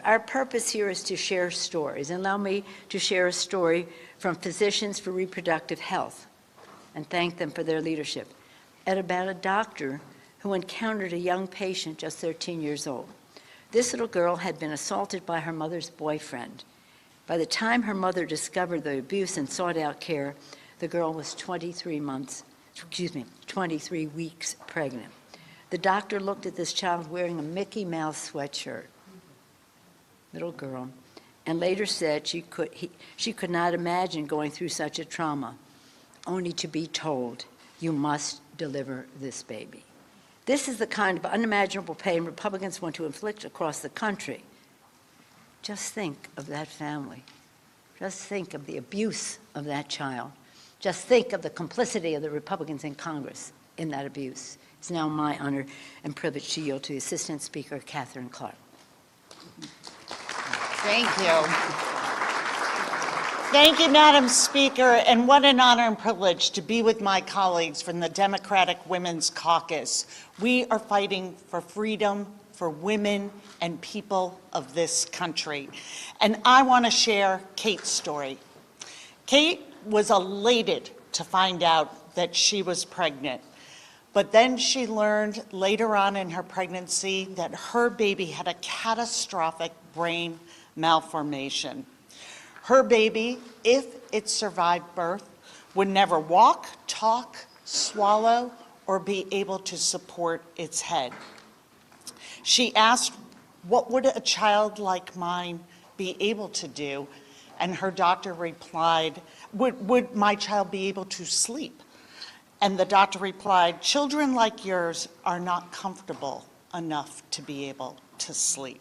our purpose here is to share stories. And allow me to share a story from Physicians for Reproductive Health and thank them for their leadership, about a doctor who encountered a young patient just 13 years old. This little girl had been assaulted by her mother's boyfriend. By the time her mother discovered the abuse and sought out care, the girl was 23 weeks pregnant. The doctor looked at this child wearing a Mickey Mouse sweatshirt, little girl, and later said she could not imagine going through such a trauma, only to be told, you must deliver this baby. This is the kind of unimaginable pain Republicans want to inflict across the country. Just think of that family. Just think of the abuse of that child. Just think of the complicity of the Republicans in Congress in that abuse. It's now my honor and privilege to yield to the Assistant Speaker, Catherine Clark. Thank you. Thank you, Madam Speaker, and what an honor and privilege to be with my colleagues from the Democratic Women's Caucus. We are fighting for freedom for women and people of this country. And I want to share Kate's story. Kate was elated to find out that she was pregnant. But then she learned later on in her pregnancy that her baby had a catastrophic brain malformation. Her baby, if it survived birth, would never walk, talk, swallow, or be able to support its head. She asked, what would a child like mine be able to do? And her doctor replied, would my child be able to sleep? And the doctor replied, children like yours are not comfortable enough to be able to sleep.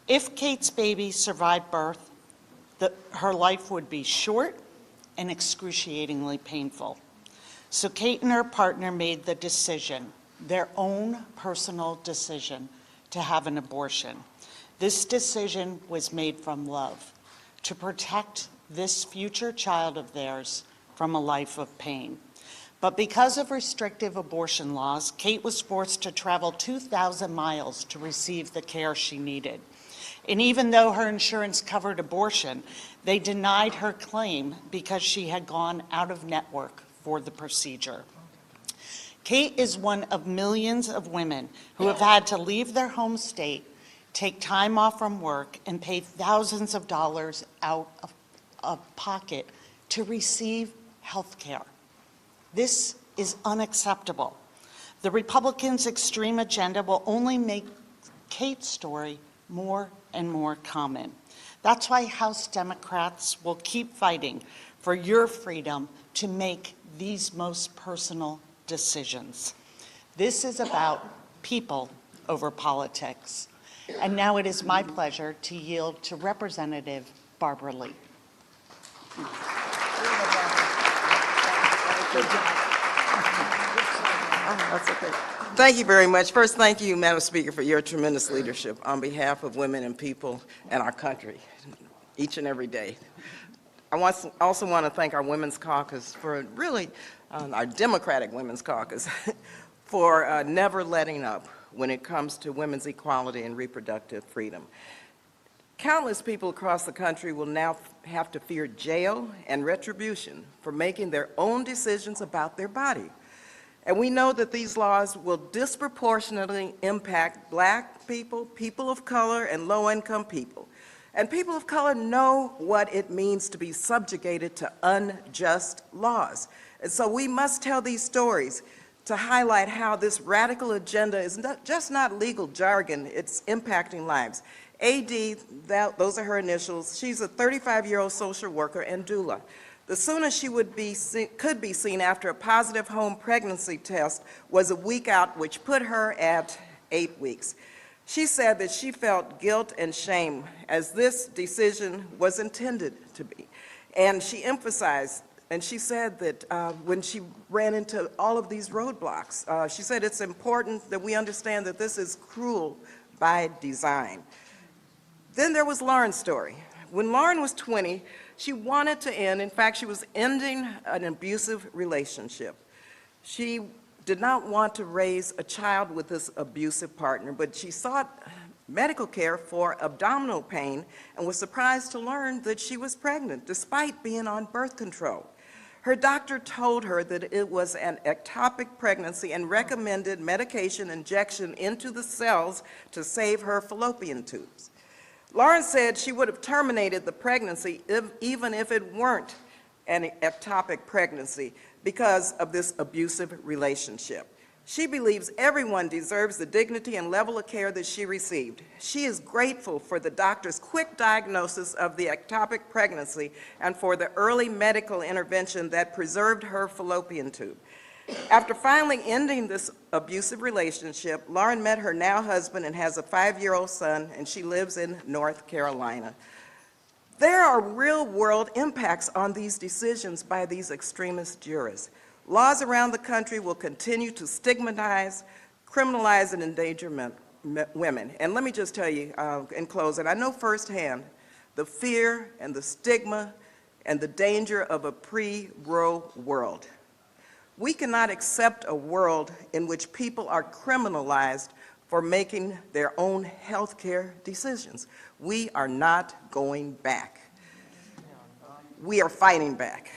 If Kate's baby survived birth, her life would be short and excruciatingly painful. So Kate and her partner made the decision, their own personal decision, to have an abortion. This decision was made from love, to protect this future child of theirs from a life of pain. But because of restrictive abortion laws, Kate was forced to travel 2,000 miles to receive the care she needed. And even though her insurance covered abortion, they denied her claim because she had gone out of network for the procedure. Kate is one of millions of women who have had to leave their home state, take time off from work, and pay thousands of dollars out of pocket to receive health care. This is unacceptable. The Republicans' extreme agenda will only make Kate's story more and more common. That's why House Democrats will keep fighting for your freedom to make these most personal decisions. This is about people over politics. And now it is my pleasure to yield to Representative Barbara Lee. That's okay. Thank you very much. First, thank you, Madam Speaker, for your tremendous leadership on behalf of women and people and our country, each and every day. I also want to thank our Women's Caucus for really, our Democratic Women's Caucus, for never letting up when it comes to women's equality and reproductive freedom. Countless people across the country will now have to fear jail and retribution for making their own decisions about their body. And we know that these laws will disproportionately impact Black people, people of color, and low-income people. And people of color know what it means to be subjugated to unjust laws. And so we must tell these stories to highlight how this radical agenda is just not legal jargon, it's impacting lives. AD, those are her initials, she's a 35-year-old social worker and doula. The soonest she could be seen after a positive home pregnancy test was a week out, which put her at 8 weeks. She said that she felt guilt and shame as this decision was intended to be. And she emphasized, and she said that when she ran into all of these roadblocks, she said it's important that we understand that this is cruel by design. Then there was Lauren's story. When Lauren was 20, she wanted to end, in fact, she was ending an abusive relationship. She did not want to raise a child with this abusive partner, but she sought medical care for abdominal pain and was surprised to learn that she was pregnant despite being on birth control. Her doctor told her that it was an ectopic pregnancy and recommended medication injection into the cells to save her fallopian tubes. Lauren said she would have terminated the pregnancy even if it weren't an ectopic pregnancy because of this abusive relationship. She believes everyone deserves the dignity and level of care that she received. She is grateful for the doctor's quick diagnosis of the ectopic pregnancy and for the early medical intervention that preserved her fallopian tube. After finally ending this abusive relationship, Lauren met her now husband and has a 5-year-old son, and she lives in North Carolina. There are real-world impacts on these decisions by these extremist jurists. Laws around the country will continue to stigmatize, criminalize, and endanger women. And let me just tell you in closing, I know firsthand the fear and the stigma and the danger of a pre-Roe world. We cannot accept a world in which people are criminalized for making their own health care decisions. We are not going back. We are fighting back.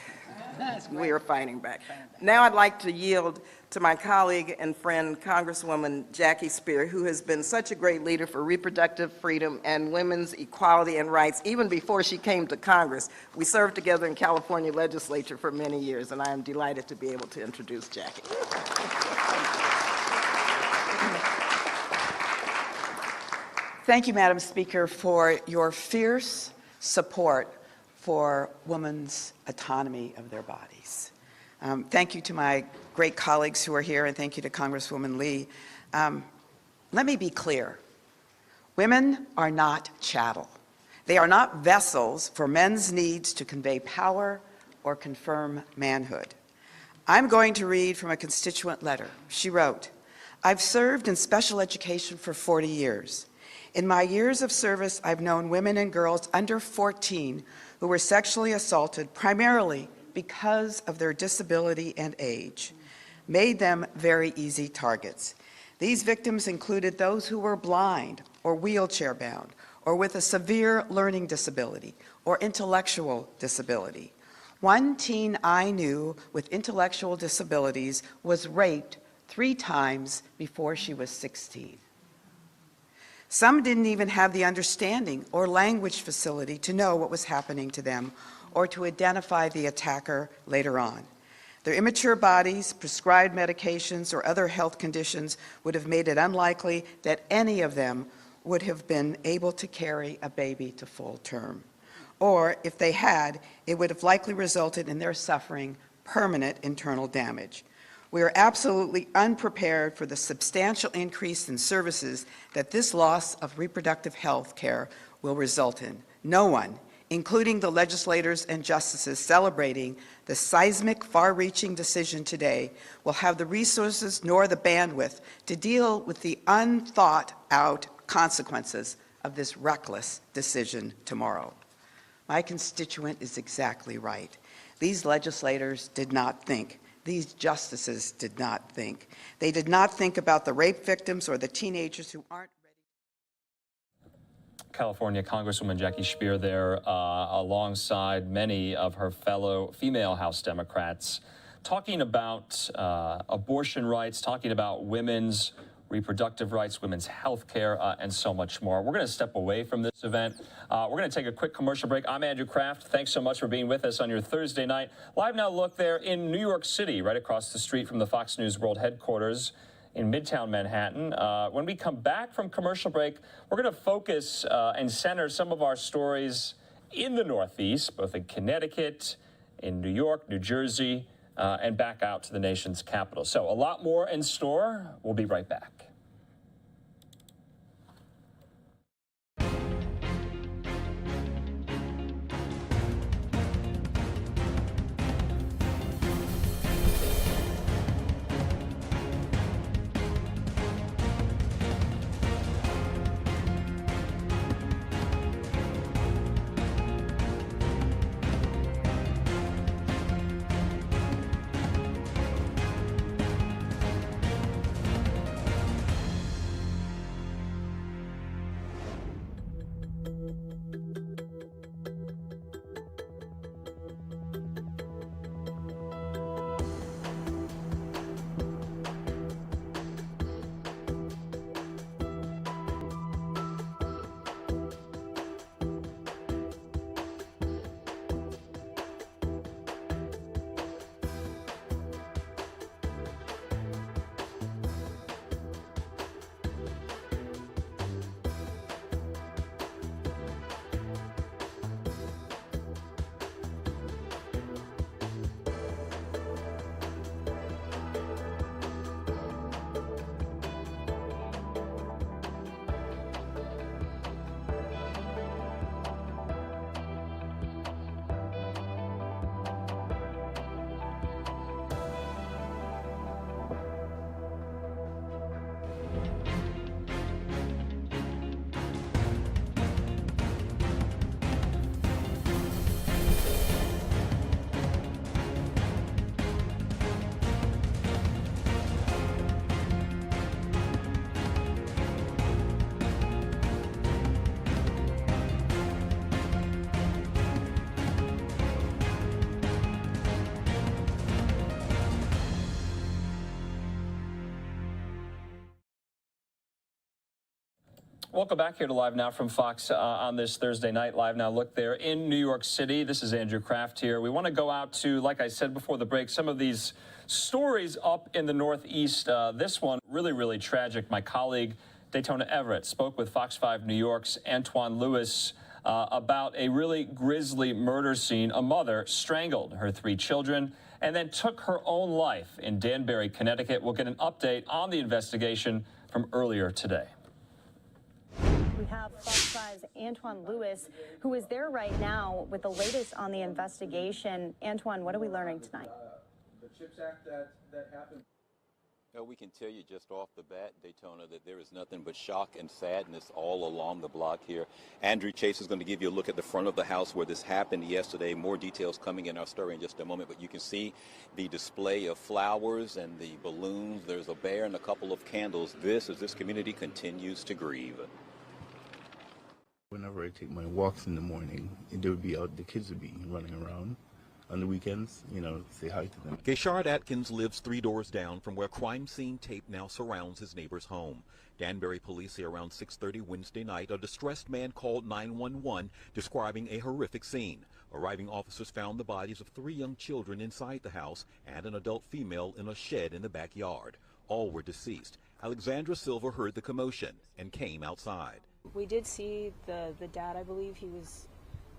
We are fighting back. Now I'd like to yield to my colleague and friend, Congresswoman Jackie Spear, who has been such a great leader for reproductive freedom and women's equality and rights, even before she came to Congress. We served together in California legislature for many years, and I am delighted to be able to introduce Jackie. Thank you, Madam Speaker, for your fierce support for women's autonomy of their bodies. Thank you to my great colleagues who are here, and thank you to Congresswoman Lee. Let me be clear. Women are not chattel. They are not vessels for men's needs to convey power or confirm manhood. I'm going to read from a constituent letter. She wrote, "I've served in special education for 40 years. In my years of service, I've known women and girls under 14 who were sexually assaulted primarily because of their disability and age, made them very easy targets. These victims included those who were blind or wheelchair-bound or with a severe learning disability or intellectual disability. One teen I knew with intellectual disabilities was raped 3 times before she was 16. Some didn't even have the understanding or language facility to know what was happening to them or to identify the attacker later on. Their immature bodies, prescribed medications, or other health conditions would have made it unlikely that any of them would have been able to carry a baby to full term. Or if they had, it would have likely resulted in their suffering permanent internal damage. We are absolutely unprepared for the substantial increase in services that this loss of reproductive health care will result in. No one, including the legislators and justices celebrating the seismic, far-reaching decision today, will have the resources nor the bandwidth to deal with the unthought-out consequences of this reckless decision tomorrow. My constituent is exactly right. These legislators did not think. These justices did not think. They did not think about the rape victims or the teenagers who aren't California Congresswoman Jackie Speer there alongside many of her fellow female House Democrats talking about abortion rights, talking about women's reproductive rights, women's health care, and so much more. We're going to step away from this event. We're going to take a quick commercial break. I'm Andrew Kraft. Thanks so much for being with us on your Thursday night. Live Now Look there in New York City, right across the street from the Fox News World headquarters in Midtown Manhattan. When we come back from commercial break, we're going to focus and center some of our stories in the Northeast, both in Connecticut, in New York, New Jersey, and back out to the nation's capital. So a lot more in store. We'll be right back. Welcome back here to Live Now from Fox on this Thursday night. Live Now Look there in New York City. This is Andrew Kraft here. We want to go out to, like I said before the break, some of these stories up in the Northeast. This one, really, really tragic. My colleague, Daytona Everett, spoke with Fox 5 New York's Antoine Lewis about a really grisly murder scene. A mother strangled her 3 children and then took her own life in Danbury, Connecticut. We'll get an update on the investigation from earlier today. We have Fox 5's Antoine Lewis, who is there right now with the latest on the investigation. Antoine, what are we learning tonight? The CHIPS Act that happened. Well, we can tell you just off the bat, Daytona, that there is nothing but shock and sadness all along the block here. Andrew Chase is going to give you a look at the front of the house where this happened yesterday. More details coming in our story in just a moment, but you can see the display of flowers and the balloons. There's a bear and a couple of candles. This, as this community continues to grieve. Whenever I take my walks in the morning, they would be out, the kids would be running around. On the weekends, you know, say hi to them. Gayshard Atkins lives 3 doors down from where crime scene tape now surrounds his neighbor's home. Danbury police say around 6:30 Wednesday night, a distressed man called 911 describing a horrific scene. Arriving officers found the bodies of 3 young children inside the house and an adult female in a shed in the backyard. All were deceased. Alexandra Silver heard the commotion and came outside. We did see the dad. I believe he was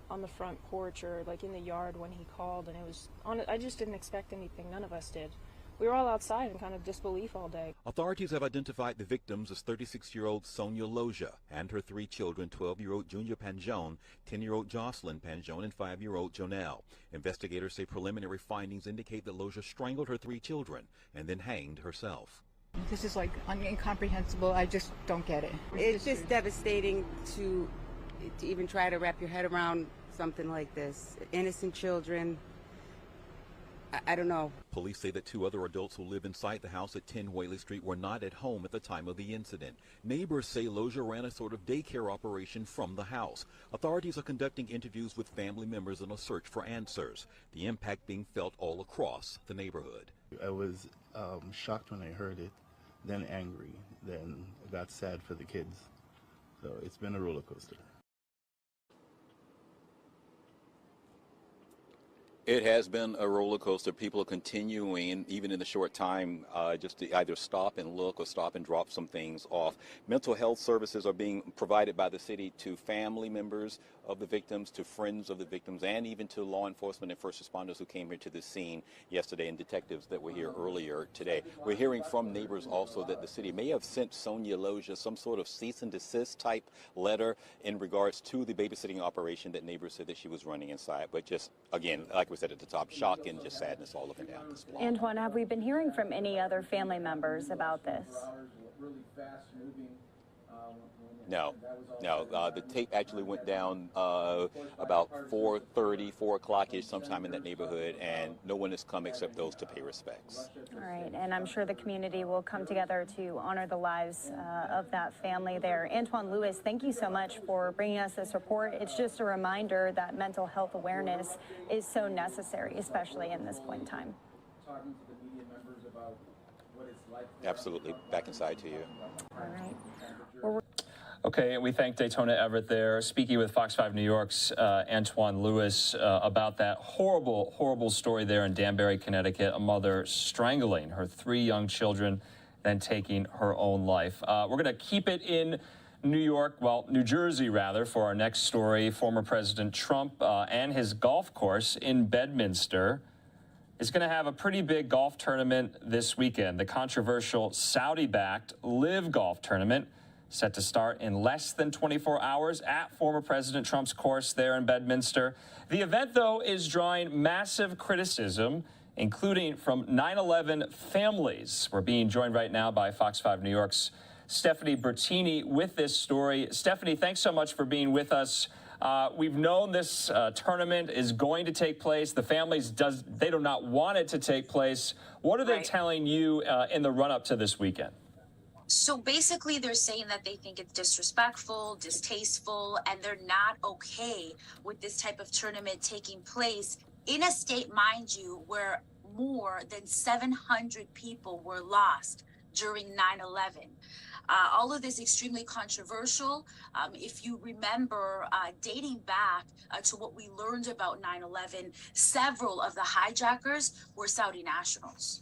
on the front porch or like in the yard when he called, and it was on. I just didn't expect anything. None of us did. we were all outside in kind of disbelief all day. Authorities have identified the victims as 36-year-old Sonia Loja and her 3 children, 12-year-old Junior Panjone, 10-year-old Jocelyn Panjone, and 5-year-old Jonelle. Investigators say preliminary findings indicate that Loja strangled her 3 children and then hanged herself. This is like incomprehensible. I just don't get it. It's just devastating to even try to wrap your head around something like this. Innocent children. I don't know. Police say that 2 other adults who live inside the house at 10 Whaley Street were not at home at the time of the incident. Neighbors say Loja ran a sort of daycare operation from the house. Authorities are conducting interviews with family members in a search for answers. The impact being felt all across the neighborhood. I was shocked when I heard it, then angry, then I got sad for the kids. So it's been a roller coaster. It has been a roller coaster. People are continuing, even in the short time, just to either stop and look or stop and drop some things off. Mental health services are being provided by the city to family members of the victims, to friends of the victims, and even to law enforcement and first responders who came here to the scene yesterday, and detectives that were here earlier today. We're hearing from neighbors also that the city may have sent Sonia Loja some sort of cease and desist type letter in regards to the babysitting operation that neighbors said that she was running inside. But just, again, like we said at the top, shock and just sadness all up and down this block. Antoine, have we been hearing from any other family members about this? No. The tape actually went down about 4:30, 4 o'clock-ish, sometime in that neighborhood, and no one has come except those to pay respects. All right, and I'm sure the community will come together to honor the lives of that family there. Antoine Lewis, thank you so much for bringing us this report. It's just a reminder that mental health awareness is so necessary, especially in this point in time. Talking to the media members about what it's like. Absolutely. Back inside to you. All right. Okay, and we thank Daytona Everett there, speaking with Fox 5 New York's Antoine Lewis about that horrible, horrible story there in Danbury, Connecticut, a mother strangling her 3 young children, then taking her own life. We're going to keep it in New Jersey, rather, for our next story. Former President Trump and his golf course in Bedminster is going to have a pretty big golf tournament this weekend. The controversial Saudi-backed Live Golf Tournament set to start in less than 24 hours at former President Trump's course there in Bedminster. The event, though, is drawing massive criticism, including from 9/11 families. We're being joined right now by Fox 5 New York's Stephanie Bertini with this story. Stephanie, thanks so much for being with us. We've known this tournament is going to take place. The families, they do not want it to take place. What are they telling you in the run-up to this weekend? So basically, they're saying that they think it's disrespectful, distasteful, and they're not okay with this type of tournament taking place in a state, mind you, where more than 700 people were lost during 9/11. All of this extremely controversial. If you remember, dating back to what we learned about 9/11, several of the hijackers were Saudi nationals.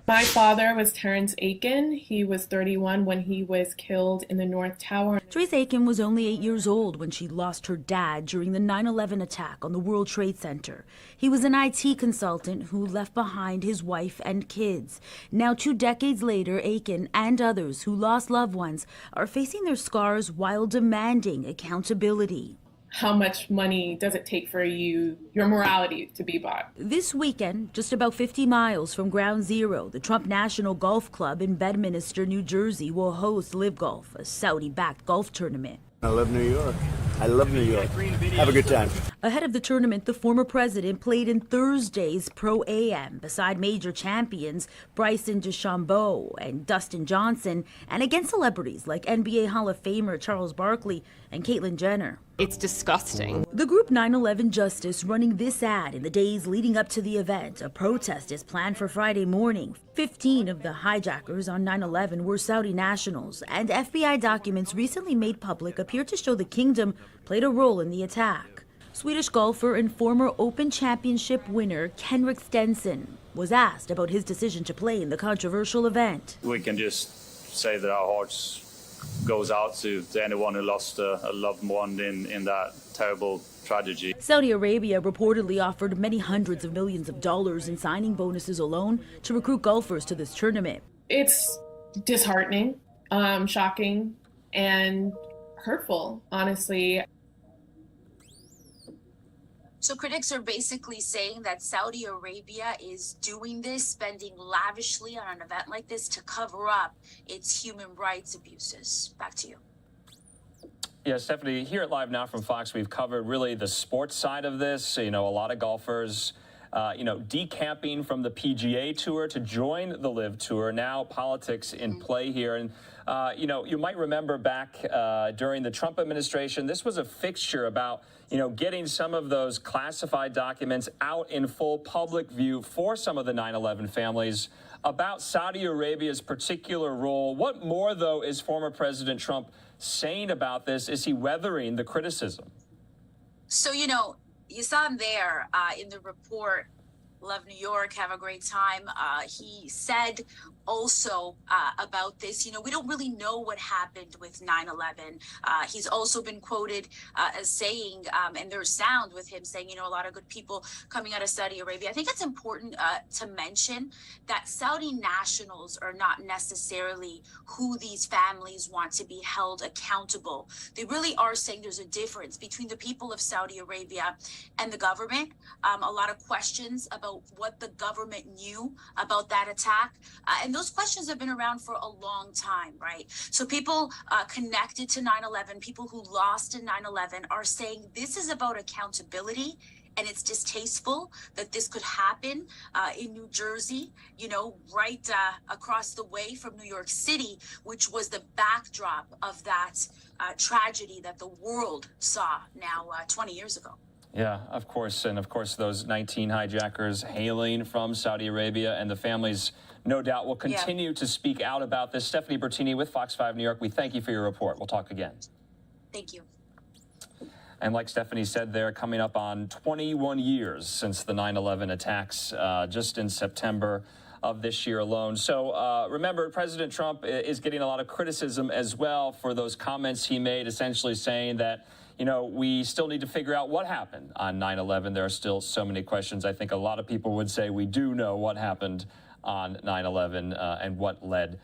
My father was Terrence Aiken. He was 31 when he was killed in the North Tower. Trace Aiken was only 8 years old when she lost her dad during the 9/11 attack on the World Trade Center. He was an IT consultant who left behind his wife and kids. Now, 2 decades later, Aiken and others who lost loved ones are facing their scars while demanding accountability. How much money does it take for your morality to be bought? This weekend, just about 50 miles from Ground Zero, the Trump National Golf Club in Bedminster, New Jersey, will host Live Golf, a Saudi-backed golf tournament. I love New York. I love New York. Have a good time. Ahead of the tournament, the former president played in Thursday's Pro-Am beside major champions Bryson DeChambeau and Dustin Johnson, and against celebrities like NBA Hall of Famer Charles Barkley and Caitlyn Jenner. It's disgusting. The group 9/11 Justice running this ad in the days leading up to the event. A protest is planned for Friday morning. 15 of the hijackers on 9/11 were Saudi nationals, and FBI documents recently made public appear to show the kingdom played a role in the attack. Swedish golfer and former Open Championship winner Henrik Stenson was asked about his decision to play in the controversial event. We can just say that our hearts goes out to anyone who lost a loved one in that terrible tragedy. Saudi Arabia reportedly offered many hundreds of millions of dollars in signing bonuses alone to recruit golfers to this tournament. It's disheartening, shocking, and hurtful, honestly. So critics are basically saying that Saudi Arabia is doing this, spending lavishly on an event like this to cover up its human rights abuses. Back to you. Yeah, Stephanie, here at Live Now from Fox, we've covered really the sports side of this. You know, a lot of golfers, decamping from the PGA Tour to join the LIV Tour. Now politics in play here. And, you might remember back during the Trump administration, this was a fixture about, getting some of those classified documents out in full public view for some of the 9/11 families about Saudi Arabia's particular role. What more, though, is former President Trump saying about this? Is he weathering the criticism? So, you saw him there in the report, Love New York, have a great time. He said also about this, we don't really know what happened with 9/11. He's also been quoted as saying, and there's sound with him saying, a lot of good people coming out of Saudi Arabia. I think it's important to mention that Saudi nationals are not necessarily who these families want to be held accountable. They really are saying there's a difference between the people of Saudi Arabia and the government. A lot of questions about what the government knew about that attack. And those questions have been around for a long time, right? So people connected to 9/11, people who lost in 9/11 are saying this is about accountability. And it's distasteful that this could happen in New Jersey, right across the way from New York City, which was the backdrop of that tragedy that the world saw now 20 years ago. Yeah, of course. And of course, those 19 hijackers hailing from Saudi Arabia, and the families, no doubt, will continue to speak out about this. Stephanie Bertini with Fox 5 New York, we thank you for your report. We'll talk again. Thank you. And like Stephanie said, they're coming up on 21 years since the 9/11 attacks, just in September of this year alone. So remember, President Trump is getting a lot of criticism as well for those comments he made, essentially saying that, we still need to figure out what happened on 9/11. There are still so many questions. I think a lot of people would say we do know what happened on 9/11 and what led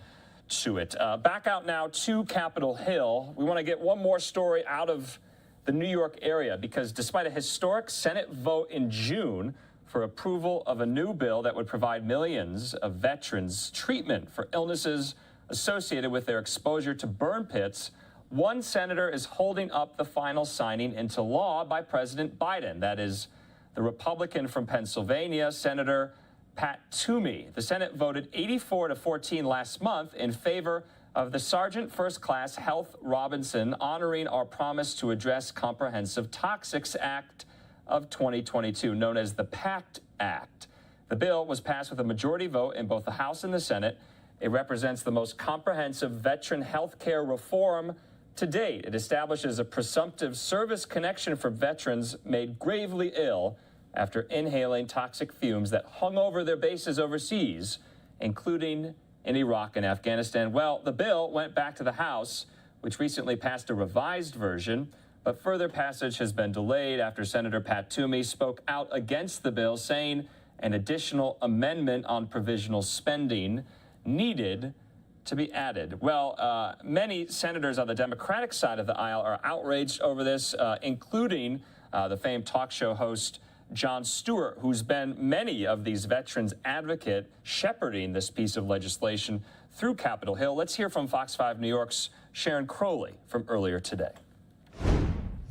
to it. Back out now to Capitol Hill. We want to get one more story out of the New York area, because despite a historic Senate vote in June for approval of a new bill that would provide millions of veterans treatment for illnesses associated with their exposure to burn pits, one senator is holding up the final signing into law by President Biden. That is the Republican from Pennsylvania, Senator Pat Toomey. The Senate voted 84-14 last month in favor of the Sergeant First Class Health Robinson, honoring our promise to address Comprehensive Toxics Act of 2022, known as the PACT Act. The bill was passed with a majority vote in both the House and the Senate. It represents the most comprehensive veteran health care reform to date. It establishes a presumptive service connection for veterans made gravely ill after inhaling toxic fumes that hung over their bases overseas, including in Iraq and Afghanistan. Well, the bill went back to the House, which recently passed a revised version, but further passage has been delayed after Senator Pat Toomey spoke out against the bill, saying an additional amendment on provisional spending needed to be added. Well, many senators on the Democratic side of the aisle are outraged over this, including the famed talk show host Jon Stewart, who's been many of these veterans' advocate, shepherding this piece of legislation through Capitol Hill. Let's hear from Fox 5 New York's Sharon Crowley from earlier today.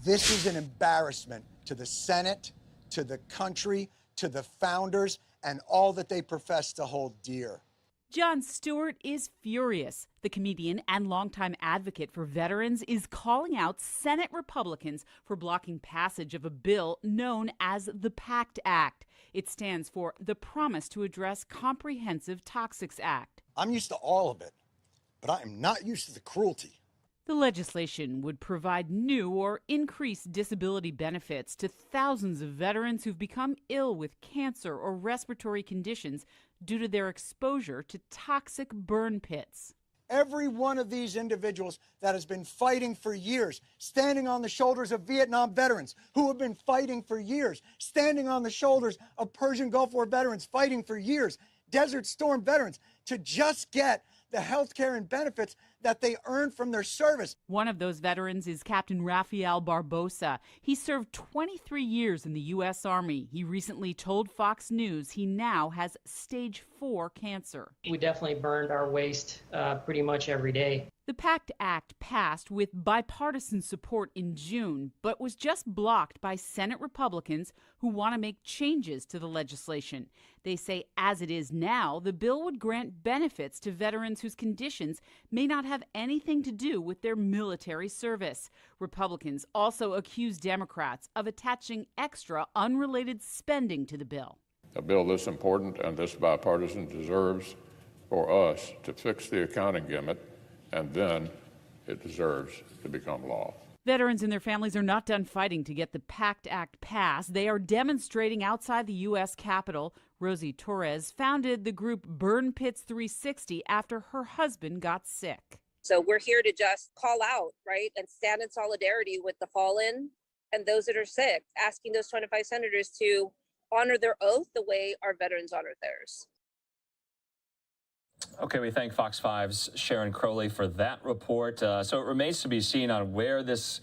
This is an embarrassment to the Senate, to the country, to the founders, and all that they profess to hold dear. Jon Stewart is furious. The comedian and longtime advocate for veterans is calling out Senate Republicans for blocking passage of a bill known as the PACT Act. It stands for the Promise to Address Comprehensive Toxics Act. I'm used to all of it, but I am not used to the cruelty. The legislation would provide new or increased disability benefits to thousands of veterans who've become ill with cancer or respiratory conditions due to their exposure to toxic burn pits. Every one of these individuals that has been fighting for years, standing on the shoulders of Vietnam veterans who have been fighting for years, standing on the shoulders of Persian Gulf War veterans fighting for years, Desert Storm veterans, to just get the health care and benefits that they earned from their service. One of those veterans is Captain Rafael Barbosa. He served 23 years in the U.S. Army. He recently told Fox News he now has stage 4 cancer. We definitely burned our waste pretty much every day. The PACT Act passed with bipartisan support in June, but was just blocked by Senate Republicans who want to make changes to the legislation. They say as it is now, the bill would grant benefits to veterans whose conditions may not have anything to do with their military service. Republicans also accuse Democrats of attaching extra unrelated spending to the bill. A bill this important and this bipartisan deserves for us to fix the accounting gimmick, and then it deserves to become law. Veterans and their families are not done fighting to get the PACT Act passed. They are demonstrating outside the U.S. Capitol. Rosie Torres founded the group Burn Pits 360 after her husband got sick. So we're here to just call out, right, and stand in solidarity with the fallen and those that are sick, asking those 25 senators to honor their oath the way our veterans honor theirs. Okay, we thank Fox 5's Sharon Crowley for that report. So it remains to be seen on where this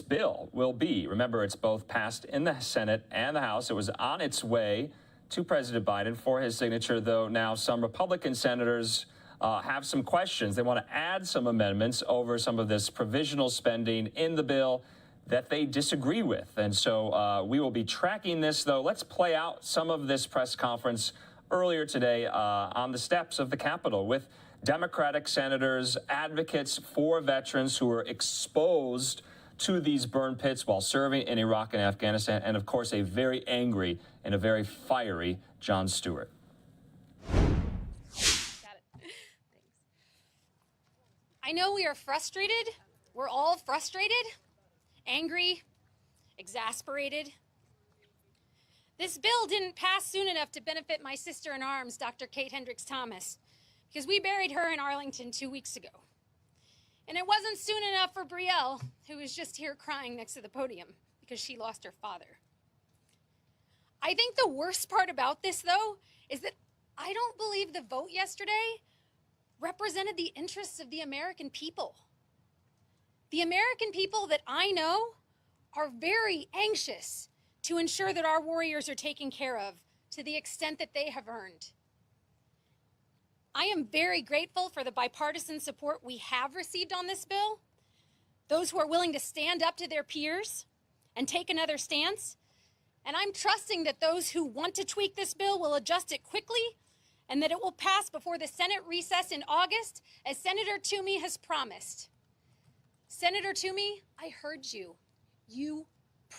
bill will be. Remember, it's both passed in the Senate and the House. It was on its way to President Biden for his signature, though now some Republican senators have some questions. They want to add some amendments over some of this provisional spending in the bill that they disagree with. And so we will be tracking this, though. Let's play out some of this press conference earlier today on the steps of the Capitol with Democratic senators, advocates for veterans who were exposed to these burn pits while serving in Iraq and Afghanistan, and of course a very angry and a very fiery Jon Stewart. I know we are frustrated. We're all frustrated, angry, exasperated. This bill didn't pass soon enough to benefit my sister in arms, Dr. Kate Hendricks Thomas, because we buried her in Arlington 2 weeks ago. And it wasn't soon enough for Brielle, who was just here crying next to the podium because she lost her father. I think the worst part about this, though, is that I don't believe the vote yesterday represented the interests of the American people. The American people that I know are very anxious to ensure that our warriors are taken care of to the extent that they have earned. I am very grateful for the bipartisan support we have received on this bill, those who are willing to stand up to their peers and take another stance. And I'm trusting that those who want to tweak this bill will adjust it quickly and that it will pass before the Senate recess in August, as Senator Toomey has promised. Senator Toomey, I heard you. You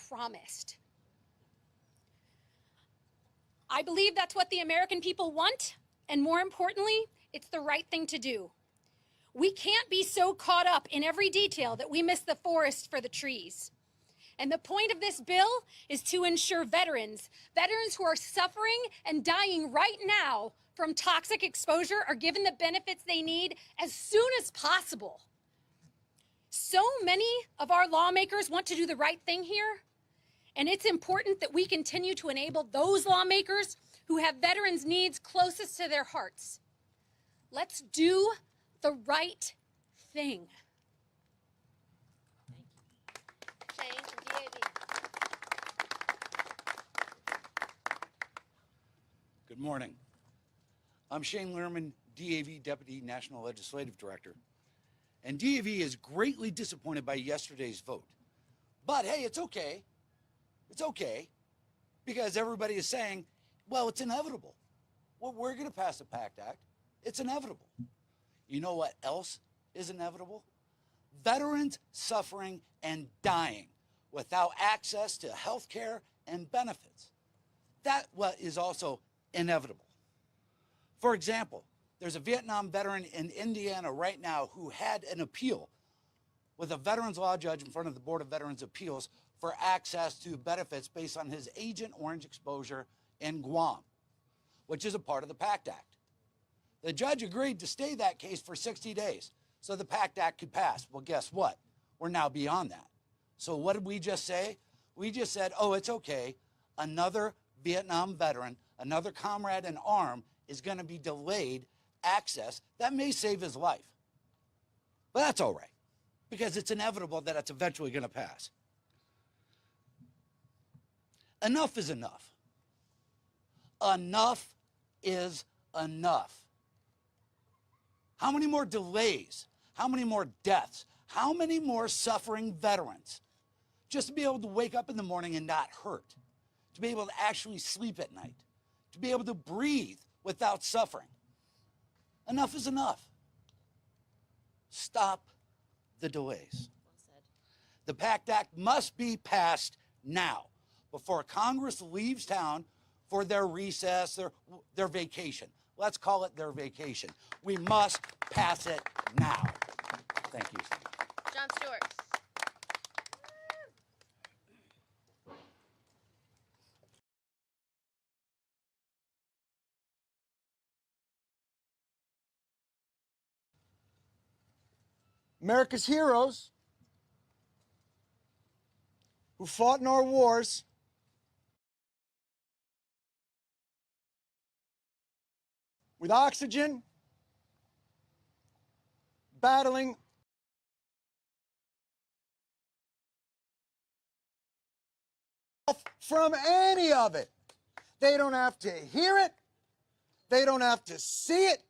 promised. I believe that's what the American people want, and more importantly, it's the right thing to do. We can't be so caught up in every detail that we miss the forest for the trees. And the point of this bill is to ensure veterans who are suffering and dying right now from toxic exposure are given the benefits they need as soon as possible. So many of our lawmakers want to do the right thing here, and it's important that we continue to enable those lawmakers who have veterans' needs closest to their hearts. Let's do the right thing. Thank you. Shane from DAV. Good morning. I'm Shane Lehrman, DAV Deputy National Legislative Director. And DAV is greatly disappointed by yesterday's vote. But hey, it's okay. It's okay. Because everybody is saying, well, it's inevitable. Well, we're going to pass the PACT Act. It's inevitable. You know what else is inevitable? Veterans suffering and dying without access to health care and benefits. That is also inevitable. For example, there's a Vietnam veteran in Indiana right now who had an appeal with a veterans law judge in front of the Board of Veterans Appeals for access to benefits based on his Agent Orange exposure in Guam, which is a part of the PACT Act. The judge agreed to stay that case for 60 days so the PACT Act could pass. Well, guess what? We're now beyond that. So what did we just say? We just said, oh, it's okay. Another Vietnam veteran, another comrade in arms is going to be delayed access. That may save his life. But that's all right, because it's inevitable that it's eventually going to pass. Enough is enough. Enough is enough. How many more delays? How many more deaths? How many more suffering veterans? Just to be able to wake up in the morning and not hurt, to be able to actually sleep at night, to be able to breathe without suffering. Enough is enough. Stop the delays. The PACT Act must be passed now, before Congress leaves town for their recess, their vacation. Let's call it their vacation. We must pass it now. Thank you. John Stewart. America's heroes who fought in our wars with oxygen, battling from any of it. They don't have to hear it. They don't have to see it.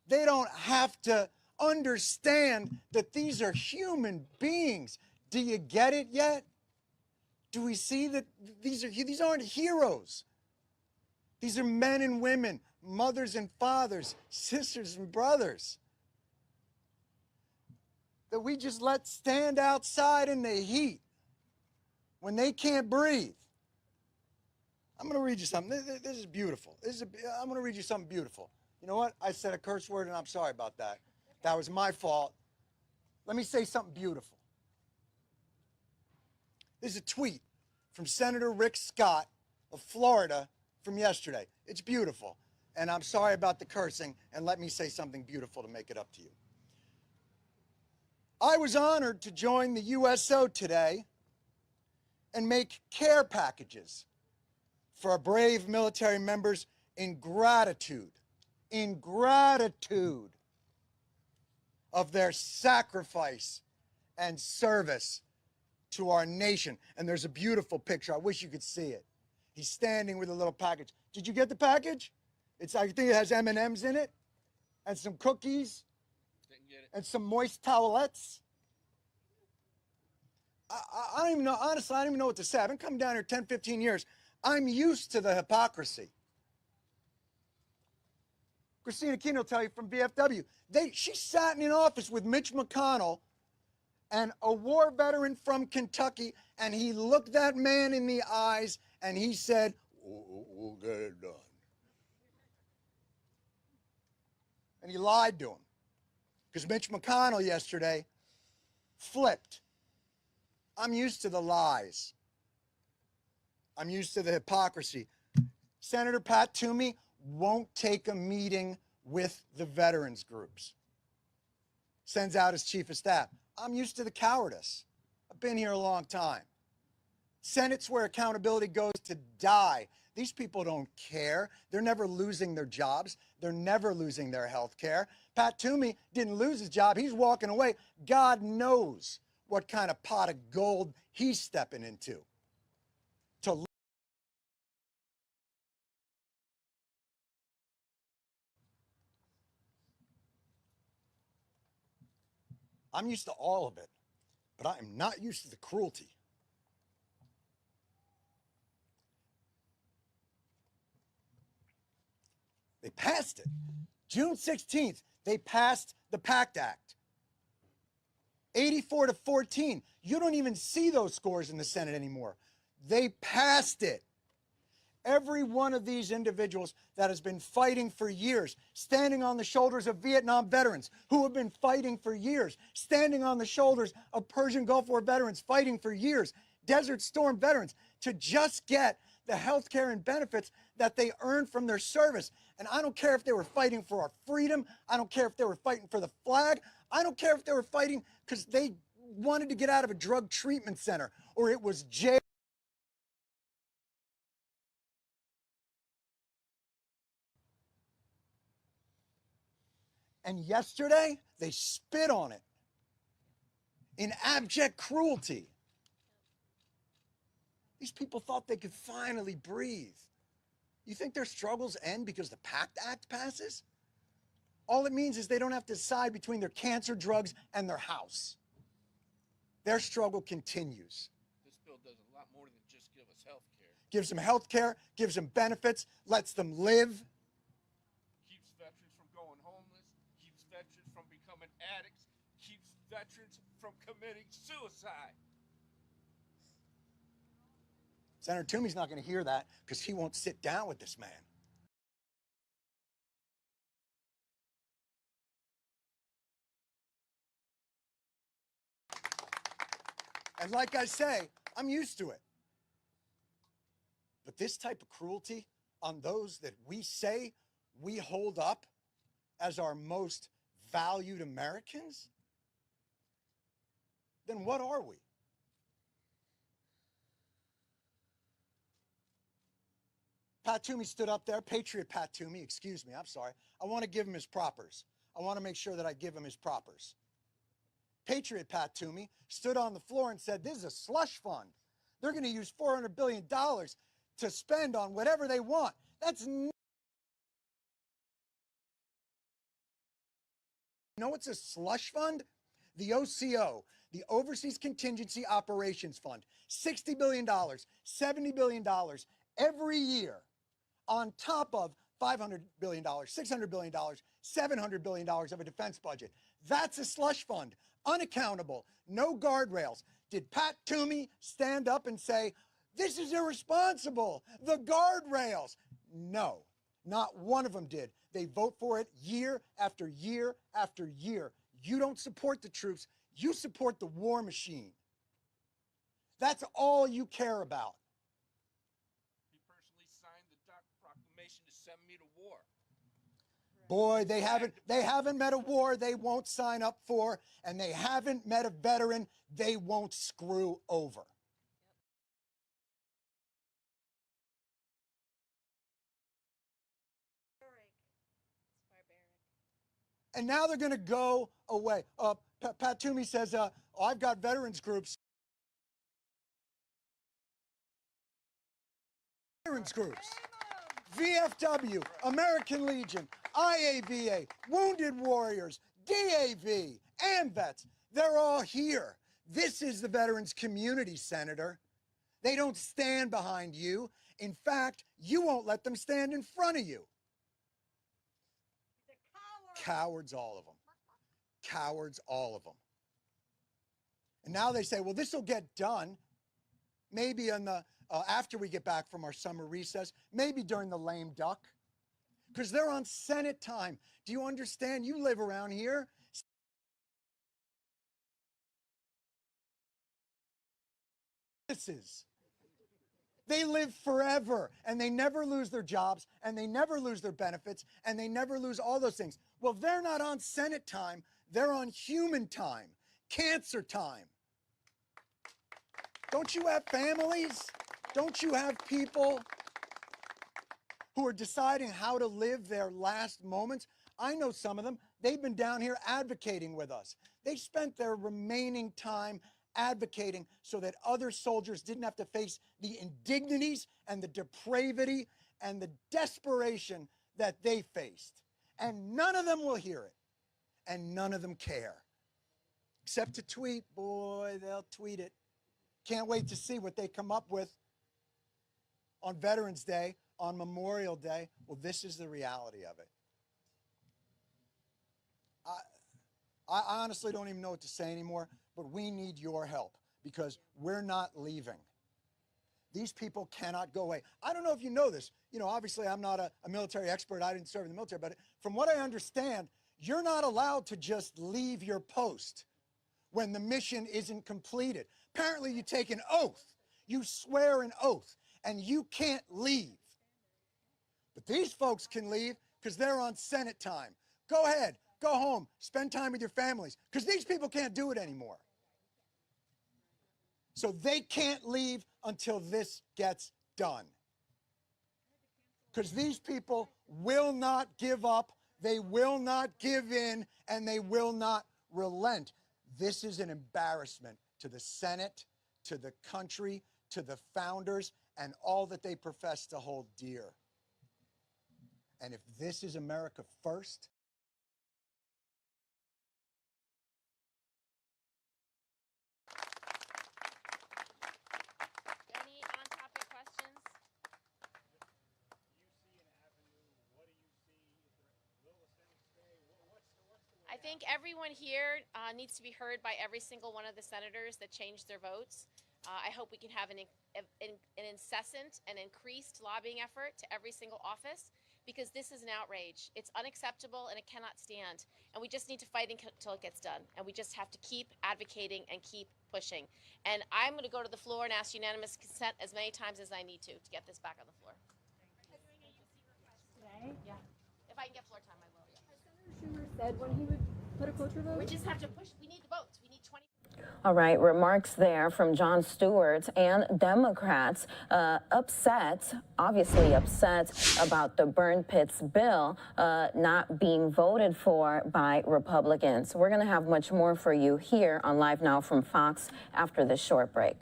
They don't have to understand that these are human beings. Do you get it yet? Do we see that these aren't heroes? These are men and women, mothers and fathers, sisters and brothers that we just let stand outside in the heat when they can't breathe. I'm going to read you something. This is beautiful. I'm going to read you something beautiful. You know what? I said a curse word, and I'm sorry about that. That was my fault. Let me say something beautiful. This is a tweet from Senator Rick Scott of Florida from yesterday. It's beautiful. And I'm sorry about the cursing, and let me say something beautiful to make it up to you. I was honored to join the USO today and make care packages for our brave military members in gratitude of their sacrifice and service to our nation. And there's a beautiful picture. I wish you could see it. He's standing with a little package. Did you get the package? I think it has M&Ms in it and some cookies and some moist towelettes. I don't even know, honestly, I don't even know what to say. I've been coming down here 10, 15 years. I'm used to the hypocrisy. Christina Keene will tell you from VFW. She sat in an office with Mitch McConnell and a war veteran from Kentucky, and he looked that man in the eyes and he said, we'll get it done. And he lied to him. Because Mitch McConnell yesterday flipped. I'm used to the lies. I'm used to the hypocrisy. Senator Pat Toomey won't take a meeting with the veterans groups. Sends out his chief of staff. I'm used to the cowardice. I've been here a long time. Senate's where accountability goes to die. These people don't care. They're never losing their jobs. They're never losing their health care. Pat Toomey didn't lose his job. He's walking away. God knows what kind of pot of gold he's stepping into. I'm used to all of it, but I am not used to the cruelty. They passed it. June 16th, they passed the PACT Act. 84-14. You don't even see those scores in the Senate anymore. They passed it. Every one of these individuals that has been fighting for years, standing on the shoulders of Vietnam veterans who have been fighting for years, standing on the shoulders of Persian Gulf War veterans fighting for years, Desert Storm veterans, to just get the health care and benefits that they earned from their service. And I don't care if they were fighting for our freedom. I don't care if they were fighting for the flag. I don't care if they were fighting because they wanted to get out of a drug treatment center or it was jail. And yesterday, they spit on it in abject cruelty. These people thought they could finally breathe. You think their struggles end because the PACT Act passes? All it means is they don't have to decide between their cancer drugs and their house. Their struggle continues. This bill does a lot more than just give us health care. Gives them health care, gives them benefits, lets them live. Keeps veterans from going homeless, keeps veterans from becoming addicts, keeps veterans from committing suicide. Senator Toomey's not going to hear that because he won't sit down with this man. And like I say, I'm used to it. But this type of cruelty on those that we say we hold up as our most valued Americans, then what are we? Pat Toomey stood up there, Patriot Pat Toomey, excuse me, I'm sorry. I want to give him his propers. I want to make sure that I give him his propers. Patriot Pat Toomey stood on the floor and said, this is a slush fund. They're going to use $400 billion to spend on whatever they want. That's you know what's a slush fund? The OCO, the Overseas Contingency Operations Fund, $60 billion, $70 billion every year on top of $500 billion, $600 billion, $700 billion of a defense budget. That's a slush fund, unaccountable, no guardrails. Did Pat Toomey stand up and say, this is irresponsible, the guardrails? No, not one of them did. They vote for it year after year after year. You don't support the troops, you support the war machine. That's all you care about. He personally signed the proclamation to send me to war. Boy, they haven't met a war they won't sign up for, and they haven't met a veteran they won't screw over. And now they're going to go away. Pat Toomey says, I've got veterans groups. Veterans groups. VFW, American Legion, IAVA, Wounded Warriors, DAV, AMVETS. They're all here. This is the veterans community, Senator. They don't stand behind you. In fact, you won't let them stand in front of you. Cowards, all of them. Cowards, all of them. And now they say, well, this will get done maybe on the after we get back from our summer recess, maybe during the lame duck, because they're on Senate time. Do you understand? You live around here. They live forever, and they never lose their jobs, and they never lose their benefits, and they never lose all those things. Well, they're not on Senate time. They're on human time, cancer time. Don't you have families? Don't you have people who are deciding how to live their last moments? I know some of them. They've been down here advocating with us. They spent their remaining time advocating so that other soldiers didn't have to face the indignities and the depravity and the desperation that they faced. And none of them will hear it. And none of them care. Except to tweet. Boy, they'll tweet it. Can't wait to see what they come up with on Veterans Day, on Memorial Day. Well, this is the reality of it. I honestly don't even know what to say anymore, but we need your help because we're not leaving. These people cannot go away. I don't know if you know this. You know, obviously I'm not a military expert. I didn't serve in the military, but from what I understand, you're not allowed to just leave your post when the mission isn't completed. Apparently you take an oath. You swear an oath. and you can't leave. But these folks can leave because they're on Senate time. Go ahead, go home, spend time with your families, because these people can't do it anymore. So they can't leave until this gets done. Because these people will not give up, they will not give in, and they will not relent. This is an embarrassment to the Senate, to the country, to the founders, and all that they profess to hold dear. And if this is America first, Any on-topic questions? I think everyone here needs to be heard by every single one of the senators that changed their votes. I hope we can have an incessant and increased lobbying effort to every single office, because this is an outrage. It's unacceptable and it cannot stand. And we just need to fight until it gets done. And we just have to keep advocating and keep pushing. And I'm going to go to the floor and ask unanimous consent as many times as I need to get this back on the floor. Today? Yeah. If I can get floor time, I will. Yeah. Schumer said when he would put a cloture vote? We just have to push. We need the votes. We need 20. All right, remarks there from Jon Stewart, and Democrats obviously upset about the burn pits bill not being voted for by Republicans. We're going to have much more for you here on Live Now from Fox after this short break.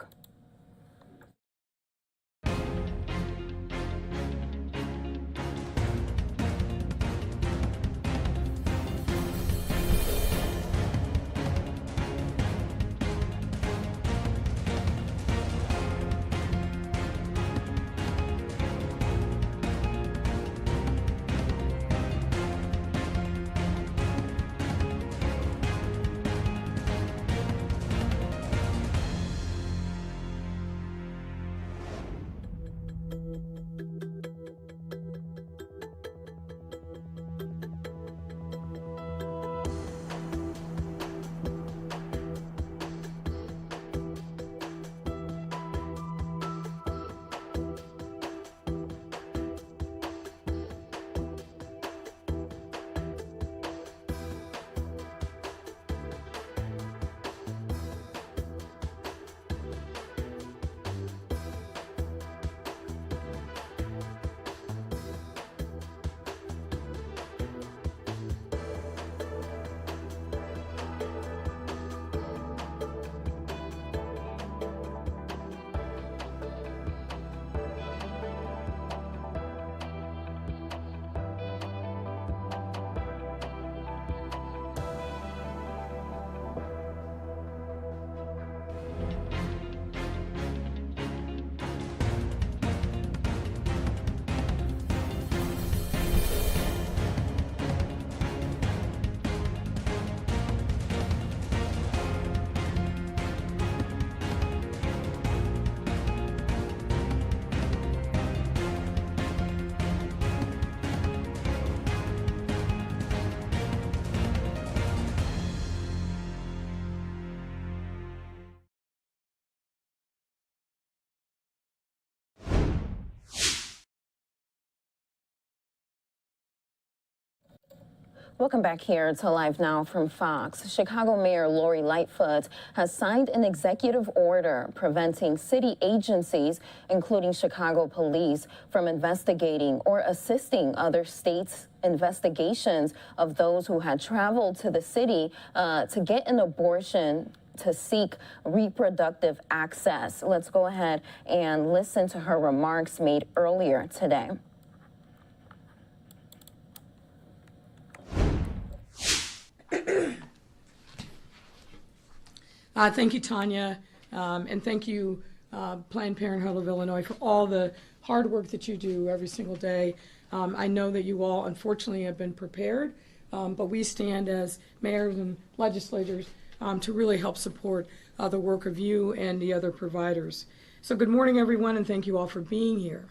Welcome back here to Live Now from Fox. Chicago Mayor Lori Lightfoot has signed an executive order preventing city agencies, including Chicago Police, from investigating or assisting other states' investigations of those who had traveled to the city to get an abortion to seek reproductive access. Let's go ahead and listen to her remarks made earlier today. Thank you, Tanya, and thank you, Planned Parenthood of Illinois, for all the hard work that you do every single day. I know that you all, unfortunately, have been prepared, but we stand as mayors and legislators to really help support the work of you and the other providers. So good morning, everyone, and thank you all for being here.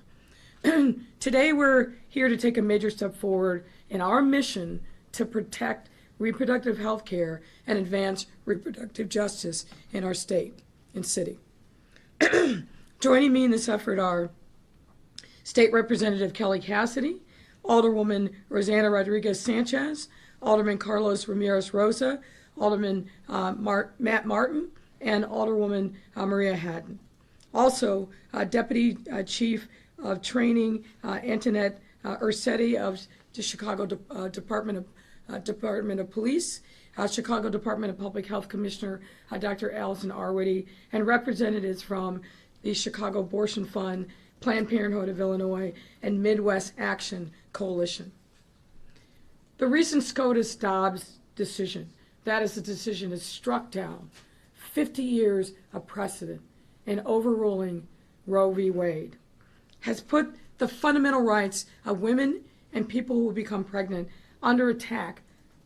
Today, we're here to take a major step forward in our mission to protect reproductive health care and advance reproductive justice in our state and city. Joining me in this effort are State Representative Kelly Cassidy, Alderwoman Rosanna Rodriguez Sanchez, Alderman Carlos Ramirez Rosa, Alderman Matt Martin, and Alderwoman Maria Haddon. Also, Deputy Chief of Training Antoinette Ursetti of the Chicago Department of Police, Chicago Department of Public Health Commissioner Dr. Allison Arwady, and representatives from the Chicago Abortion Fund, Planned Parenthood of Illinois, and Midwest Action Coalition. The recent SCOTUS-Dobbs decision, that is the decision that struck down 50 years of precedent in overruling Roe v. Wade, has put the fundamental rights of women and people who will become pregnant under attack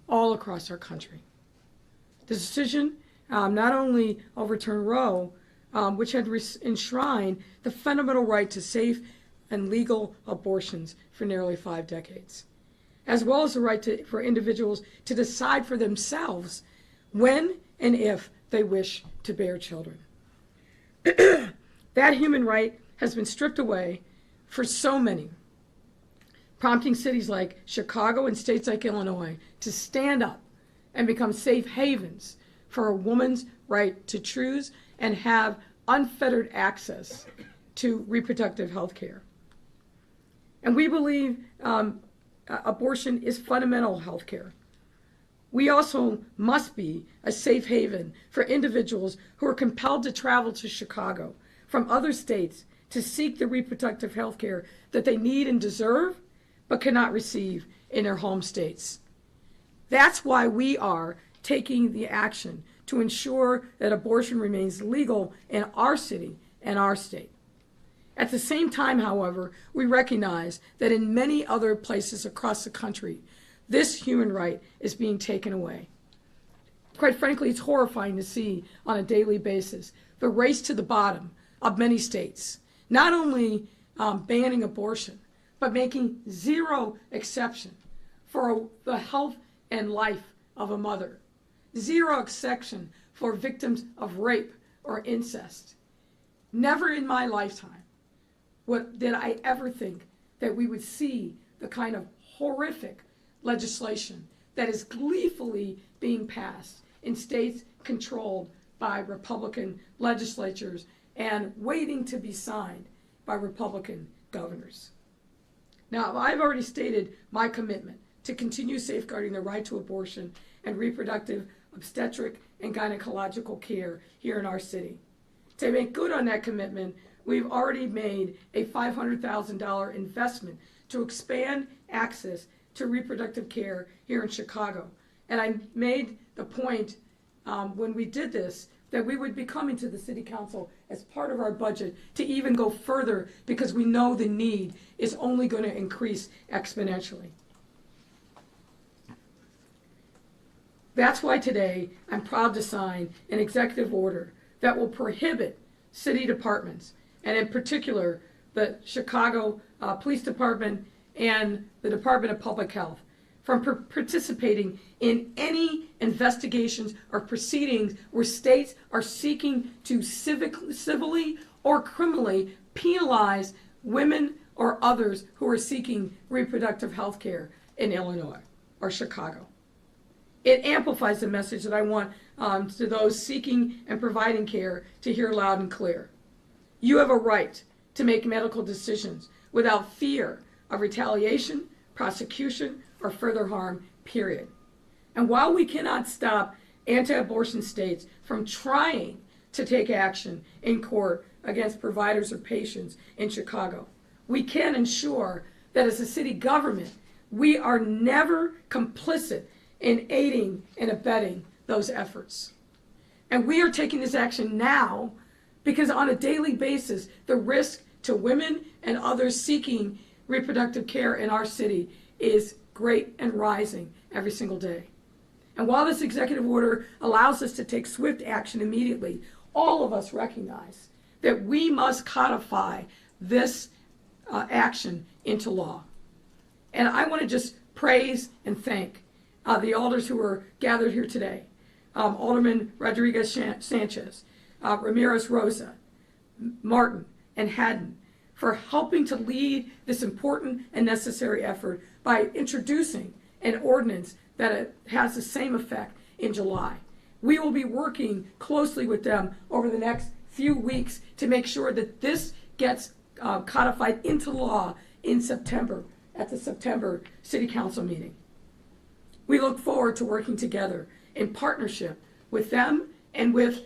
all across our country. The decision not only overturned Roe, which had enshrined the fundamental right to safe and legal abortions for nearly 5 decades, as well as the right for individuals to decide for themselves when and if they wish to bear children. That human right has been stripped away for so many, prompting cities like Chicago and states like Illinois to stand up and become safe havens for a woman's right to choose and have unfettered access to reproductive health care. And we believe abortion is fundamental health care. We also must be a safe haven for individuals who are compelled to travel to Chicago from other states to seek the reproductive health care that they need and deserve, but cannot receive in their home states. That's why we are taking the action to ensure that abortion remains legal in our city and our state. At the same time, however, we recognize that in many other places across the country, this human right is being taken away. Quite frankly, it's horrifying to see on a daily basis the race to the bottom of many states, not only banning abortion, but making zero exception for the health and life of a mother, zero exception for victims of rape or incest. Never in my lifetime did I ever think that we would see the kind of horrific legislation that is gleefully being passed in states controlled by Republican legislatures and waiting to be signed by Republican governors. Now, I've already stated my commitment to continue safeguarding the right to abortion and reproductive, obstetric, and gynecological care here in our city. To make good on that commitment, we've already made a $500,000 investment to expand access to reproductive care here in Chicago. And I made the point when we did this that we would be coming to the City Council as part of our budget to even go further because we know the need is only going to increase exponentially. That's why today I'm proud to sign an executive order that will prohibit city departments, and in particular the Chicago Police Department and the Department of Public Health, from participating in any investigations or proceedings where states are seeking to civilly or criminally penalize women or others who are seeking reproductive health care in Illinois or Chicago. It amplifies the message that I want to those seeking and providing care to hear loud and clear. You have a right to make medical decisions without fear of retaliation, prosecution, or further harm, period. And while we cannot stop anti-abortion states from trying to take action in court against providers or patients in Chicago, we can ensure that as a city government, we are never complicit in aiding and abetting those efforts. And we are taking this action now because on a daily basis, the risk to women and others seeking reproductive care in our city is great and rising every single day. And while this executive order allows us to take swift action immediately, all of us recognize that we must codify this action into law. And I want to just praise and thank the alders who are gathered here today. Alderman Rodriguez Sanchez, Ramirez Rosa, Martin, and Haddon, for helping to lead this important and necessary effort by introducing an ordinance that has the same effect in July. We will be working closely with them over the next few weeks to make sure that this gets codified into law in September at the September City Council meeting. We look forward to working together in partnership with them and with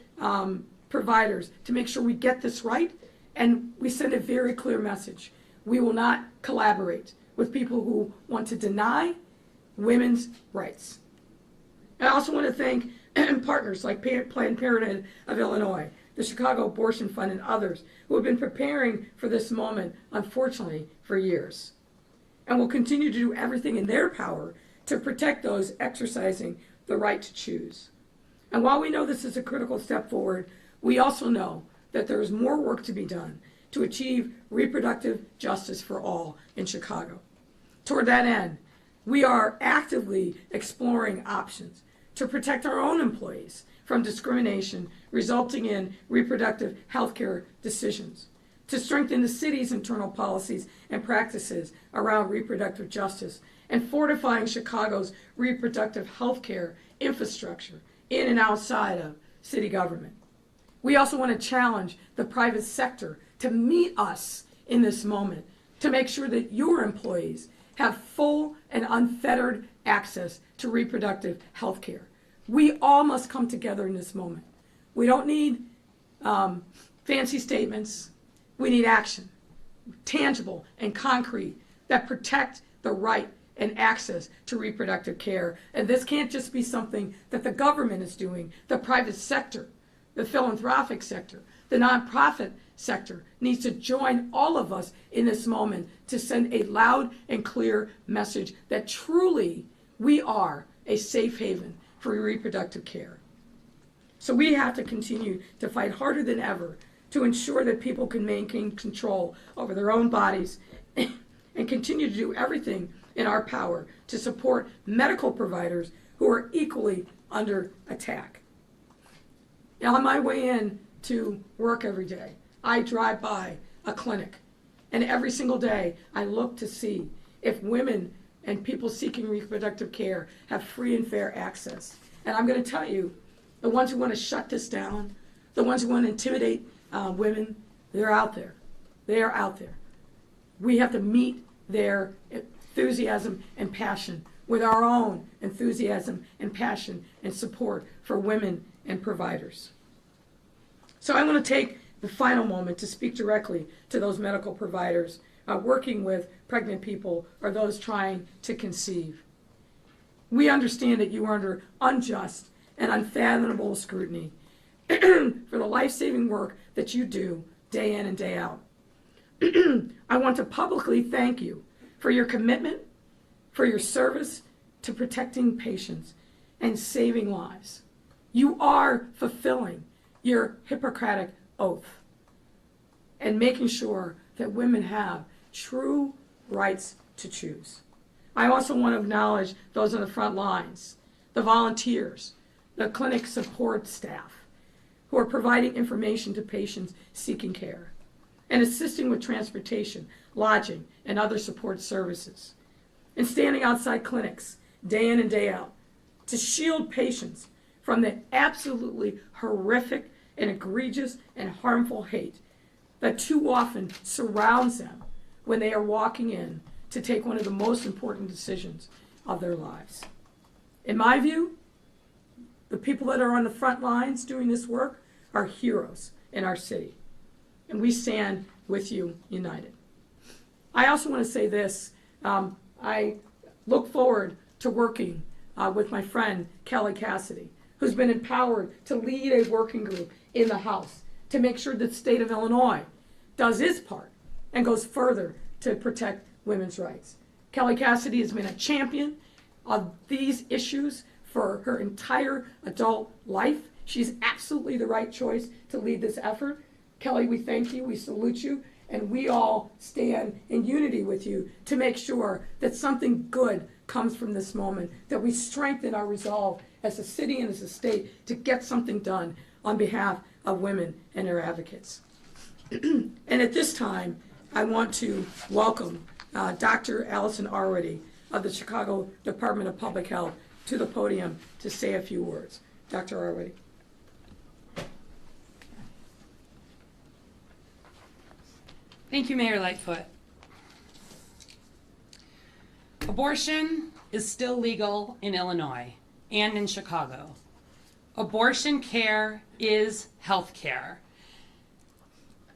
providers to make sure we get this right, and we send a very clear message. We will not collaborate with people who want to deny women's rights. I also want to thank partners like Planned Parenthood of Illinois, the Chicago Abortion Fund, and others who have been preparing for this moment, unfortunately, for years, and will continue to do everything in their power to protect those exercising the right to choose. And while we know this is a critical step forward, we also know that there is more work to be done to achieve reproductive justice for all in Chicago. Toward that end, we are actively exploring options to protect our own employees from discrimination resulting in reproductive health care decisions, to strengthen the city's internal policies and practices around reproductive justice, and fortifying Chicago's reproductive health care infrastructure in and outside of city government. We also want to challenge the private sector to meet us in this moment to make sure that your employees have full and unfettered access to reproductive health care. We all must come together in this moment. We don't need fancy statements. We need action, tangible and concrete, that protect the right and access to reproductive care. And this can't just be something that the government is doing. The private sector, the philanthropic sector, the nonprofit sector needs to join all of us in this moment to send a loud and clear message that truly we are a safe haven for reproductive care. So we have to continue to fight harder than ever to ensure that people can maintain control over their own bodies and continue to do everything in our power to support medical providers who are equally under attack. Now, on my way in to work every day, I drive by a clinic, and every single day I look to see if women and people seeking reproductive care have free and fair access. And I'm going to tell you, the ones who want to shut this down, the ones who want to intimidate women, they're out there. They are out there. We have to meet their enthusiasm and passion with our own enthusiasm and passion and support for women and providers. So I want to take the final moment to speak directly to those medical providers working with pregnant people or those trying to conceive. We understand that you are under unjust and unfathomable scrutiny for the life-saving work that you do day in and day out. I want to publicly thank you for your commitment, for your service to protecting patients and saving lives. You are fulfilling your Hippocratic oath and making sure that women have true rights to choose. I also want to acknowledge those on the front lines, the volunteers, the clinic support staff, who are providing information to patients seeking care and assisting with transportation, lodging, and other support services, and standing outside clinics day in and day out to shield patients from the absolutely horrific and egregious and harmful hate that too often surrounds them when they are walking in to take one of the most important decisions of their lives. In my view, the people that are on the front lines doing this work are heroes in our city, and we stand with you united. I also want to say this. I look forward to working with my friend Kelly Cassidy, who's been empowered to lead a working group in the House to make sure that the state of Illinois does its part and goes further to protect women's rights. Kelly Cassidy has been a champion of these issues for her entire adult life. She's absolutely the right choice to lead this effort. Kelly, we thank you, we salute you, and we all stand in unity with you to make sure that something good comes from this moment, that we strengthen our resolve as a city and as a state to get something done on behalf of women and their advocates. And at this time, I want to welcome Dr. Allison Arwady of the Chicago Department of Public Health to the podium to say a few words. Dr. Arwady. Thank you, Mayor Lightfoot. Abortion is still legal in Illinois and in Chicago. Abortion care is health care.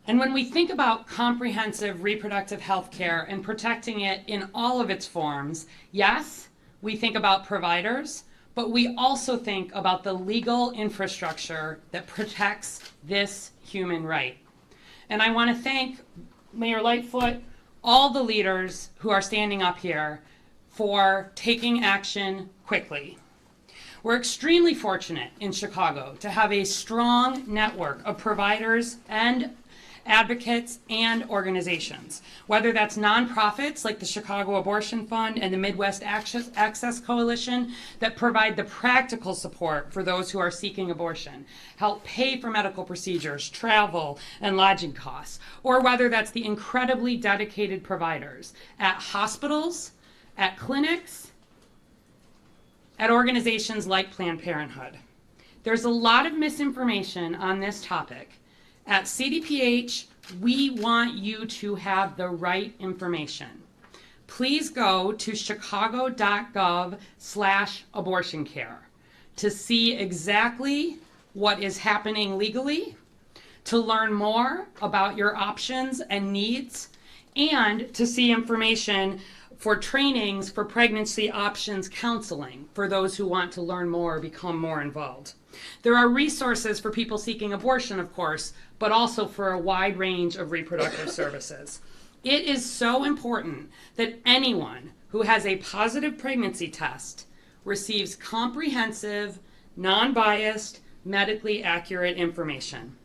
And when we think about comprehensive reproductive health care and protecting it in all of its forms, yes, we think about providers, but we also think about the legal infrastructure that protects this human right. And I want to thank Mayor Lightfoot, all the leaders who are standing up here for taking action quickly. We're extremely fortunate in Chicago to have a strong network of providers and advocates and organizations, whether that's nonprofits like the Chicago Abortion Fund and the Midwest Access Coalition that provide the practical support for those who are seeking abortion, help pay for medical procedures, travel, and lodging costs, or whether that's the incredibly dedicated providers at hospitals, at clinics, at organizations like Planned Parenthood. There's a lot of misinformation on this topic. At CDPH, we want you to have the right information. Please go to chicago.gov/abortioncare to see exactly what is happening legally, to learn more about your options and needs, and to see information for trainings for pregnancy options counseling for those who want to learn more or become more involved. There are resources for people seeking abortion, of course, but also for a wide range of reproductive services. It is so important that anyone who has a positive pregnancy test receives comprehensive, non-biased, medically accurate information.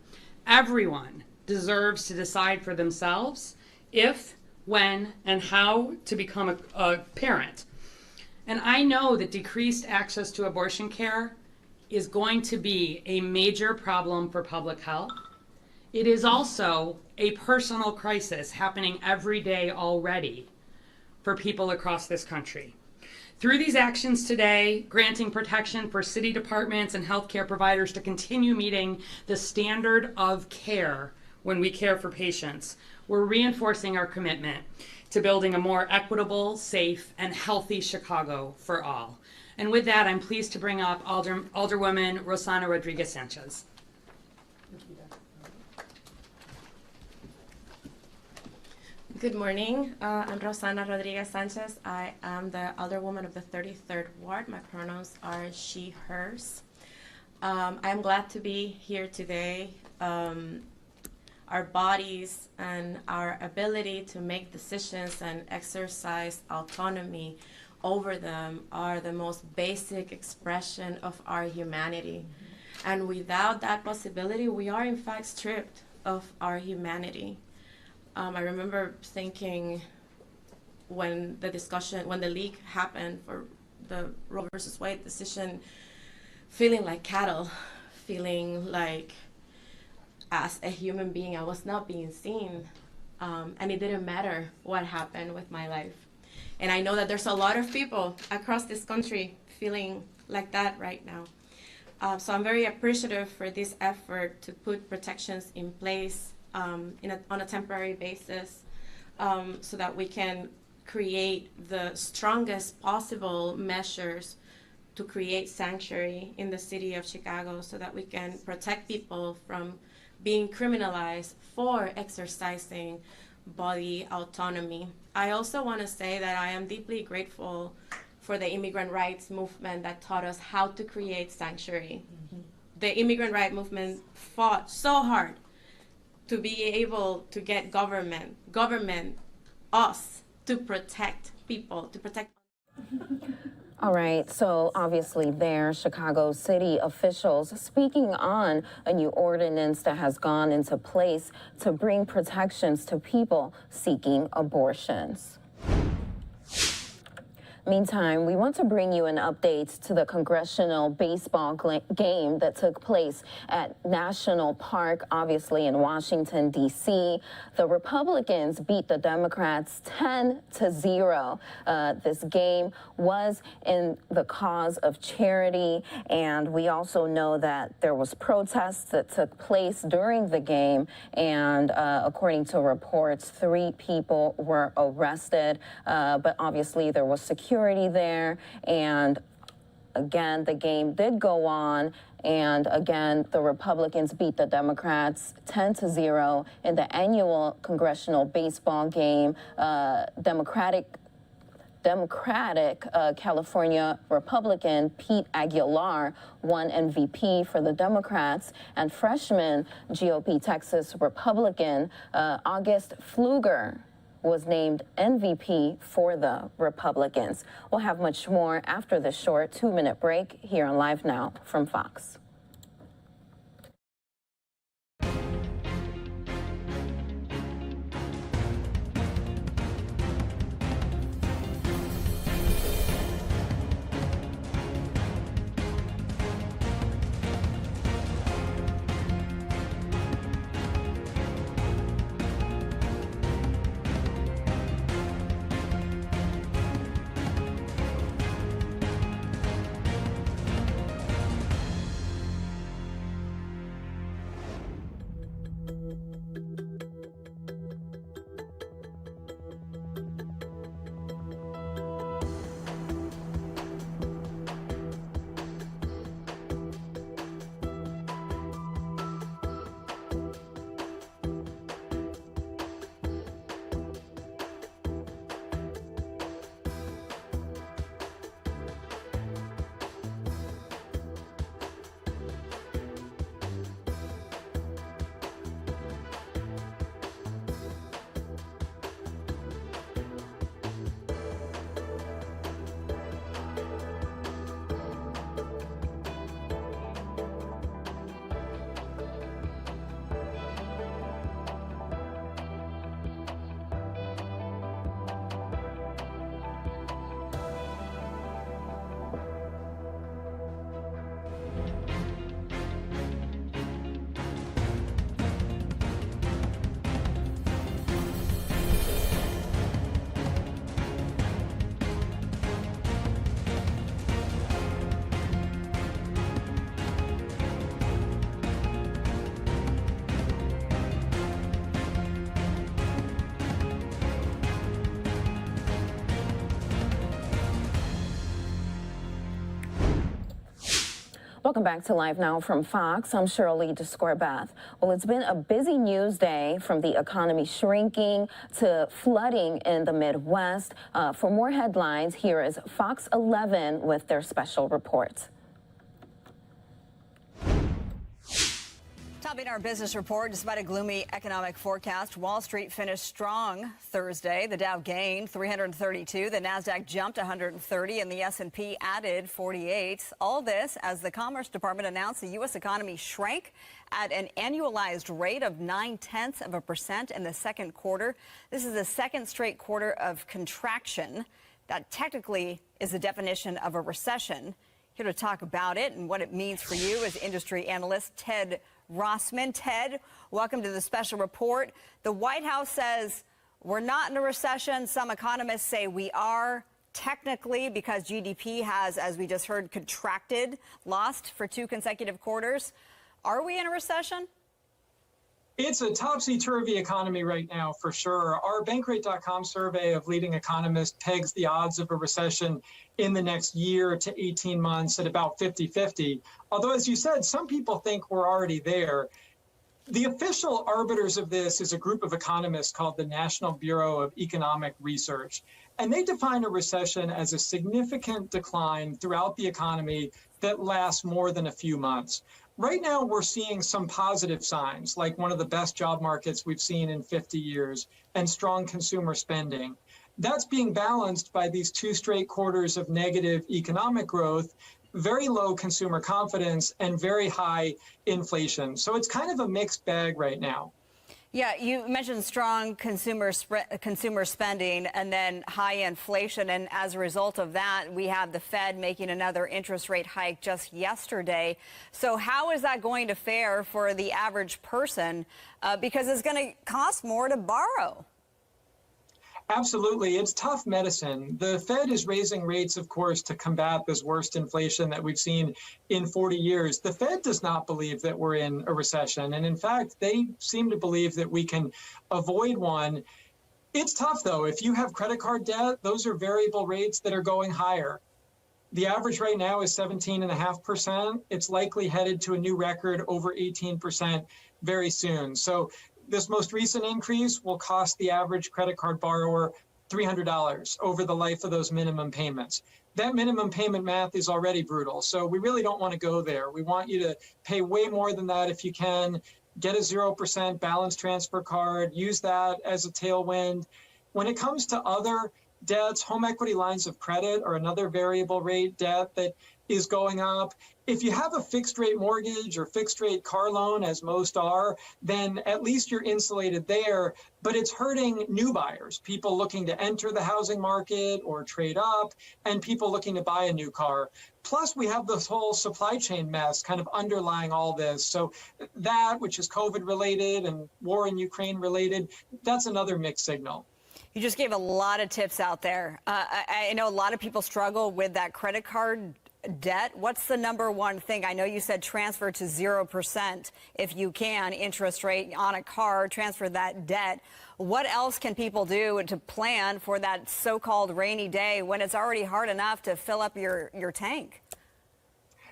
Everyone deserves to decide for themselves if, when, and how to become a parent. And I know that decreased access to abortion care is going to be a major problem for public health. It is also a personal crisis happening every day already for people across this country. Through these actions today, granting protection for city departments and healthcare providers to continue meeting the standard of care when we care for patients, we're reinforcing our commitment to building a more equitable, safe, and healthy Chicago for all. And with that, I'm pleased to bring up Alderwoman Rosana Rodriguez-Sanchez. Good morning. I'm Rosana Rodriguez-Sanchez. I am the Alderwoman of the 33rd Ward. My pronouns are she, hers. I'm glad to be here today. Our bodies and our ability to make decisions and exercise autonomy over them are the most basic expression of our humanity. And without that possibility, we are in fact stripped of our humanity. I remember thinking when the leak happened for the Roe versus Wade decision, feeling like cattle, feeling like as a human being I was not being seen, and it didn't matter what happened with my life. And I know that there's a lot of people across this country feeling like that right now. So I'm very appreciative for this effort to put protections in place on a temporary basis, so that we can create the strongest possible measures to create sanctuary in the city of Chicago so that we can protect people from being criminalized for exercising body autonomy. I also want to say that I am deeply grateful for the immigrant rights movement that taught us how to create sanctuary. Mm-hmm. The immigrant rights movement fought so hard to be able to get government, us, to protect people, to protect. All right, so obviously there, Chicago city officials speaking on a new ordinance that has gone into place to bring protections to people seeking abortions. Meantime, we want to bring you an update to the Congressional baseball game that took place at National Park, obviously in Washington, D.C. The Republicans beat the Democrats 10-0. This game was in the cause of charity, and we also know that there was protests that took place during the game, and according to reports, 3 people were arrested, but obviously there was security there, and again, the game did go on, and again, the Republicans beat the Democrats 10-0 in the annual Congressional baseball game. Democratic California Republican Pete Aguilar won MVP for the Democrats, and freshman GOP Texas Republican August Pfluger was named MVP for the Republicans. We'll have much more after this short 2-minute break here on Live Now from Fox. Welcome back to Live Now from Fox. I'm Shirley Descorbeth. Well, it's been a busy news day, from the economy shrinking to flooding in the Midwest. For more headlines, here is Fox 11 with their special report. Topping our business report, despite a gloomy economic forecast, Wall Street finished strong Thursday. The Dow gained 332, the Nasdaq jumped 130, and the S&P added 48. All this as the Commerce Department announced the U.S. economy shrank at an annualized rate of 0.9% in the second quarter. This is the second straight quarter of contraction. That technically is the definition of a recession. Here to talk about it and what it means for you is industry analyst Ted Rossman. Ted, welcome to the special report. The White House says we're not in a recession. Some economists say we are technically, because GDP has, as we just heard, contracted, lost for 2 consecutive quarters. Are we in a recession? It's a topsy-turvy economy right now, for sure. Our Bankrate.com survey of leading economists pegs the odds of a recession in the next year to 18 months at about 50-50. Although, as you said, some people think we're already there. The official arbiters of this is a group of economists called the National Bureau of Economic Research. And they define a recession as a significant decline throughout the economy that lasts more than a few months. Right now, we're seeing some positive signs, like one of the best job markets we've seen in 50 years and strong consumer spending. That's being balanced by these 2 straight quarters of negative economic growth, very low consumer confidence, and very high inflation. So it's kind of a mixed bag right now. Yeah, you mentioned strong consumer spending and then high inflation. And as a result of that, we have the Fed making another interest rate hike just yesterday. So how is that going to fare for the average person? Because it's going to cost more to borrow. Absolutely. It's tough medicine. The Fed is raising rates, of course, to combat this worst inflation that we've seen in 40 years. The Fed does not believe that we're in a recession. And in fact, they seem to believe that we can avoid one. It's tough, though. If you have credit card debt, those are variable rates that are going higher. The average right now is 17.5%. It's likely headed to a new record over 18% very soon. So this most recent increase will cost the average credit card borrower $300 over the life of those minimum payments. That minimum payment math is already brutal, so we really don't want to go there. We want you to pay way more than that if you can. Get a 0% balance transfer card, use that as a tailwind. When it comes to other debts, home equity lines of credit are another variable rate debt that is going up. If you have a fixed rate mortgage or fixed rate car loan, as most are, then at least you're insulated there, but it's hurting new buyers, people looking to enter the housing market or trade up, and people looking to buy a new car. Plus, we have this whole supply chain mess kind of underlying all this. So that, which is COVID related and war in Ukraine related, that's another mixed signal. You just gave a lot of tips out there. I know a lot of people struggle with that credit card debt. What's the number one thing? I know you said transfer to 0% if you can, interest rate on a card, transfer that debt. What else can people do to plan for that so-called rainy day when it's already hard enough to fill up your tank?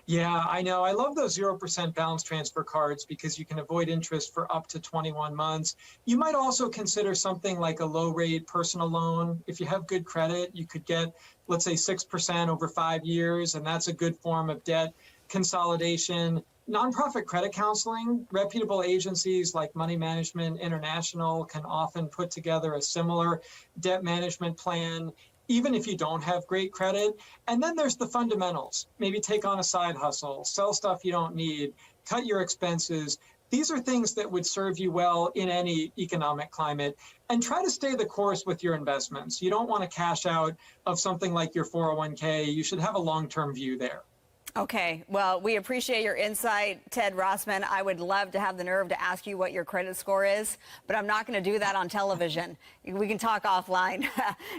Yeah, I know. I love those 0% balance transfer cards because you can avoid interest for up to 21 months. You might also consider something like a low rate personal loan. If you have good credit, you could get, let's say, 6% over 5 years, and that's a good form of debt consolidation. Nonprofit credit counseling, reputable agencies like Money Management International can often put together a similar debt management plan, even if you don't have great credit. And then there's the fundamentals. Maybe take on a side hustle, sell stuff you don't need, cut your expenses. These are things that would serve you well in any economic climate. And try to stay the course with your investments. You don't want to cash out of something like your 401k. You should have a long-term view there. Okay, well, we appreciate your insight, Ted Rossman. I would love to have the nerve to ask you what your credit score is, but I'm not going to do that on television. We can talk offline.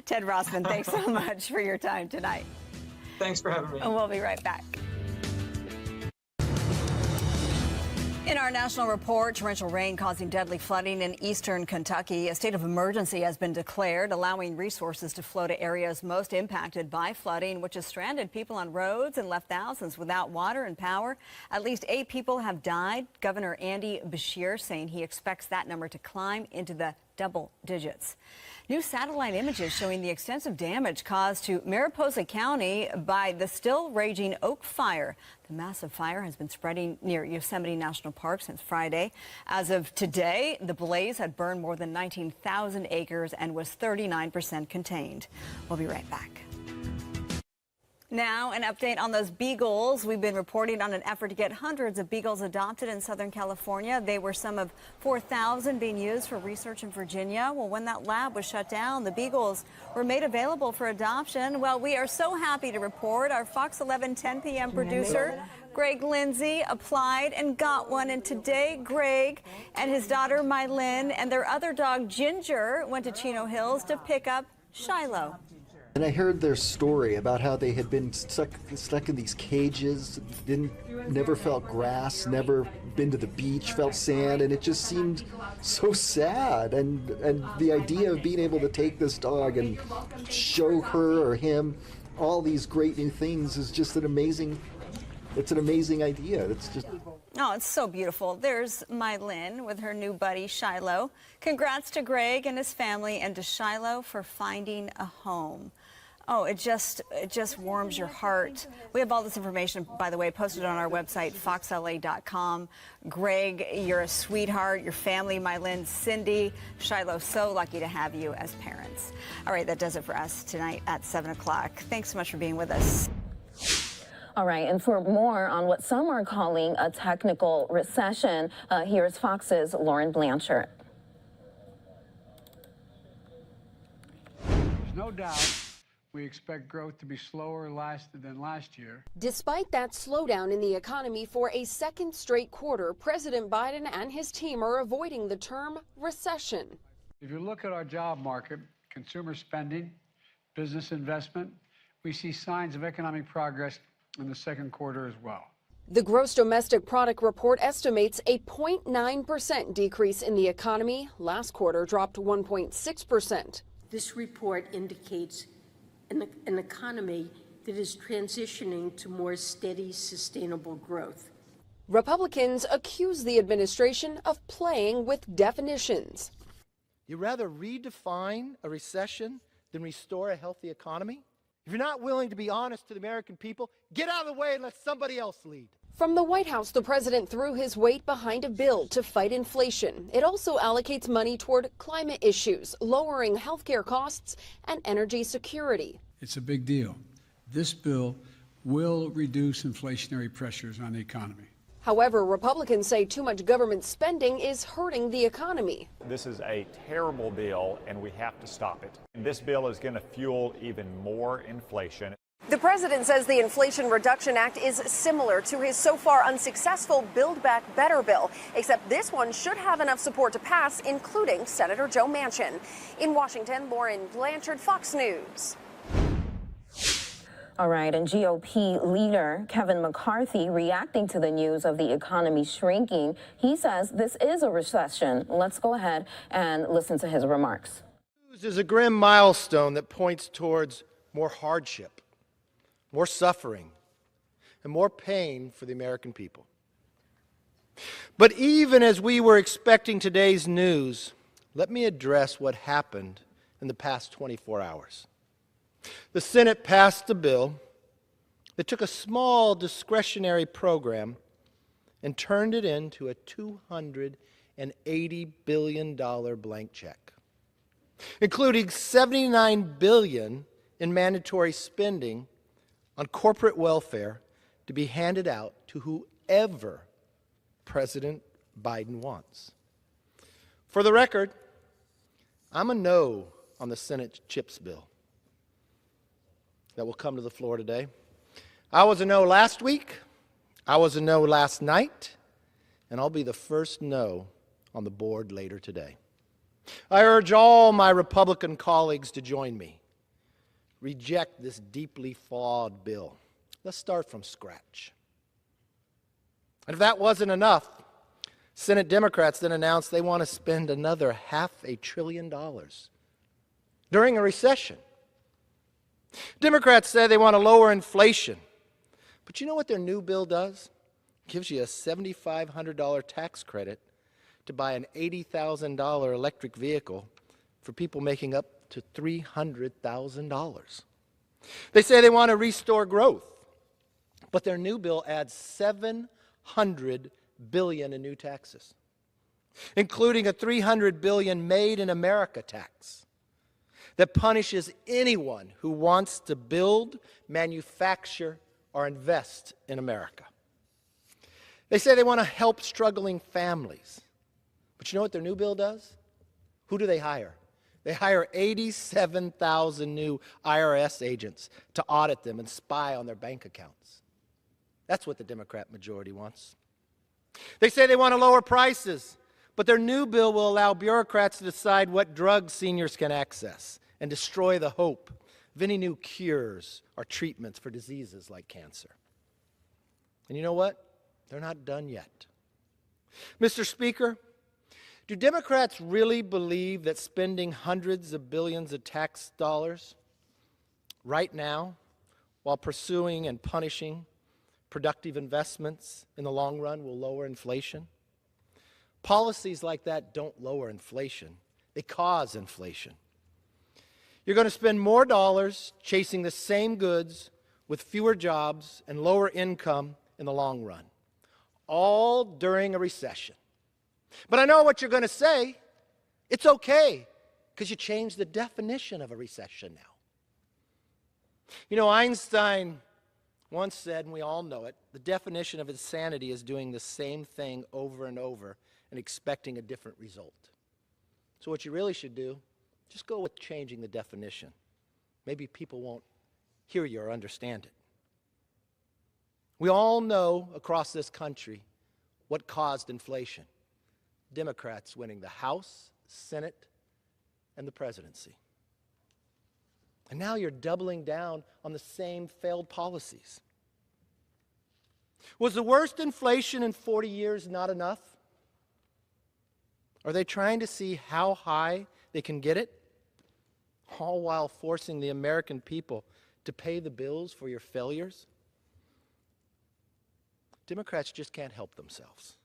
Ted Rossman, thanks so much for your time tonight. Thanks for having me. And we'll be right back. In our national report, torrential rain causing deadly flooding in eastern Kentucky. A state of emergency has been declared, allowing resources to flow to areas most impacted by flooding, which has stranded people on roads and left thousands without water and power. At least 8 people have died. Governor Andy Beshear saying he expects that number to climb into the double digits. New satellite images showing the extensive damage caused to Mariposa County by the still raging Oak Fire. The massive fire has been spreading near Yosemite National Park since Friday. As of today, the blaze had burned more than 19,000 acres and was 39% contained. We'll be right back. Now, an update on those beagles. We've been reporting on an effort to get hundreds of beagles adopted in Southern California. They were some of 4,000 being used for research in Virginia. Well, when that lab was shut down, the beagles were made available for adoption. Well, we are so happy to report our Fox 11 10 p.m. producer, Greg Lindsay, applied and got one. And today, Greg and his daughter, Mylin, and their other dog, Ginger, went to Chino Hills to pick up Shiloh. And I heard their story about how they had been stuck in these cages, never felt grass, never been to the beach, felt sand, and it just seemed so sad. And the idea of being able to take this dog and show her or him all these great new things is just an amazing idea. It's just... Oh, it's so beautiful. There's Mylin with her new buddy, Shiloh. Congrats to Greg and his family and to Shiloh for finding a home. Oh, it just warms your heart. We have all this information, by the way, posted on our website, foxla.com. Greg, you're a sweetheart. Your family, Mylin, Cindy, Shiloh, so lucky to have you as parents. All right, that does it for us tonight at 7 o'clock. Thanks so much for being with us. All right, and for more on what some are calling a technical recession, here's Fox's Lauren Blanchard. There's no doubt we expect growth to be slower than last year. Despite that slowdown in the economy for a second straight quarter, President Biden and his team are avoiding the term recession. If you look at our job market, consumer spending, business investment, we see signs of economic progress in the second quarter as well. The gross domestic product report estimates a 0.9% decrease in the economy. Last quarter dropped 1.6%. This report indicates an economy that is transitioning to more steady, sustainable growth. Republicans accuse the administration of playing with definitions. You rather redefine a recession than restore a healthy economy? If you're not willing to be honest to the American people, get out of the way and let somebody else lead. From the White House, the president threw his weight behind a bill to fight inflation. It also allocates money toward climate issues, lowering healthcare costs, and energy security. It's a big deal. This bill will reduce inflationary pressures on the economy. However, Republicans say too much government spending is hurting the economy. This is a terrible bill, and we have to stop it. And this bill is going to fuel even more inflation. The president says the Inflation Reduction Act is similar to his so far unsuccessful Build Back Better bill, except this one should have enough support to pass, including Senator Joe Manchin. In Washington, Lauren Blanchard, Fox News. All right, and GOP leader Kevin McCarthy reacting to the news of the economy shrinking. He says this is a recession. Let's go ahead and listen to his remarks. This is a grim milestone that points towards more hardship, more suffering, and more pain for the American people. But even as we were expecting today's news, let me address what happened in the past 24 hours. The Senate passed a bill that took a small discretionary program and turned it into a $280 billion blank check, including $79 billion in mandatory spending on corporate welfare to be handed out to whoever President Biden wants. For the record, I'm a no on the Senate CHIPS bill that will come to the floor today. I was a no last week, I was a no last night, and I'll be the first no on the board later today. I urge all my Republican colleagues to join me. Reject this deeply flawed bill. Let's start from scratch. And if that wasn't enough, Senate Democrats then announced they want to spend another $500 billion during a recession. Democrats say they want to lower inflation. But you know what their new bill does? It gives you a $7,500 tax credit to buy an $80,000 electric vehicle for people making up to $300,000. They say they want to restore growth. But their new bill adds $700 billion in new taxes, including a $300 billion Made in America tax that punishes anyone who wants to build, manufacture, or invest in America. They say they want to help struggling families. But you know what their new bill does? Who do they hire? They hire 87,000 new IRS agents to audit them and spy on their bank accounts. That's what the Democrat majority wants. They say they want to lower prices, but their new bill will allow bureaucrats to decide what drugs seniors can access and destroy the hope of any new cures or treatments for diseases like cancer. And you know what? They're not done yet. Mr. Speaker, do Democrats really believe that spending hundreds of billions of tax dollars right now while pursuing and punishing productive investments in the long run will lower inflation? Policies like that don't lower inflation. They cause inflation. You're going to spend more dollars chasing the same goods with fewer jobs and lower income in the long run, all during a recession. But I know what you're going to say. It's okay, because you changed the definition of a recession now. You know, Einstein once said, and we all know it, the definition of insanity is doing the same thing over and over and expecting a different result. So what you really should do, just go with changing the definition. maybe people won't hear you or understand it. We all know across this country what caused inflation. Democrats winning the House, Senate, and the presidency. And now you're doubling down on the same failed policies. Was the worst inflation in 40 years not enough? Are they trying to see how high they can get it? All while forcing the American people to pay the bills for your failures? Democrats just can't help themselves.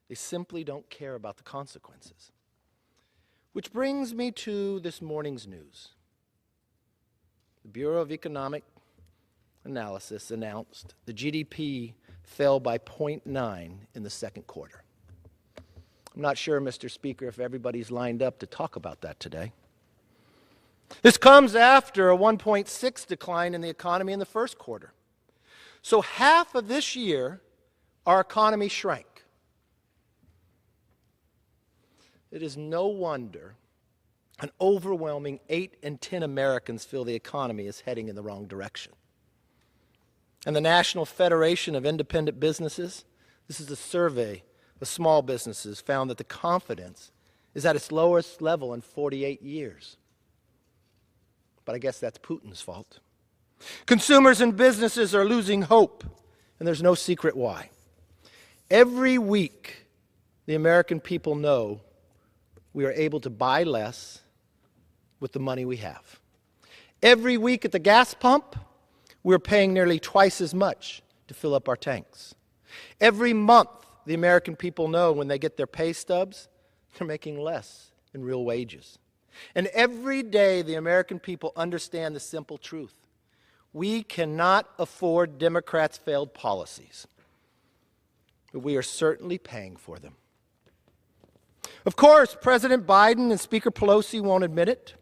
They simply don't care about the consequences. Which brings me to this morning's news. The Bureau of Economic Analysis announced the GDP fell by 0.9 in the second quarter. I'm not sure, Mr. Speaker, if everybody's lined up to talk about that today. This comes after a 1.6 decline in the economy in the first quarter. So half of this year, our economy shrank. It is no wonder an overwhelming 8 in 10 Americans feel the economy is heading in the wrong direction. And the National Federation of Independent Businesses, this is a survey of small businesses, found that the confidence is at its lowest level in 48 years. But I guess that's Putin's fault. Consumers and businesses are losing hope, and there's no secret why. Every week, the American people know we are able to buy less with the money we have. Every week at the gas pump, we're paying nearly twice as much to fill up our tanks. Every month, the American people know when they get their pay stubs, they're making less in real wages. And every day, the American people understand the simple truth. We cannot afford Democrats' failed policies, but we are certainly paying for them. Of course, President Biden and Speaker Pelosi won't admit it.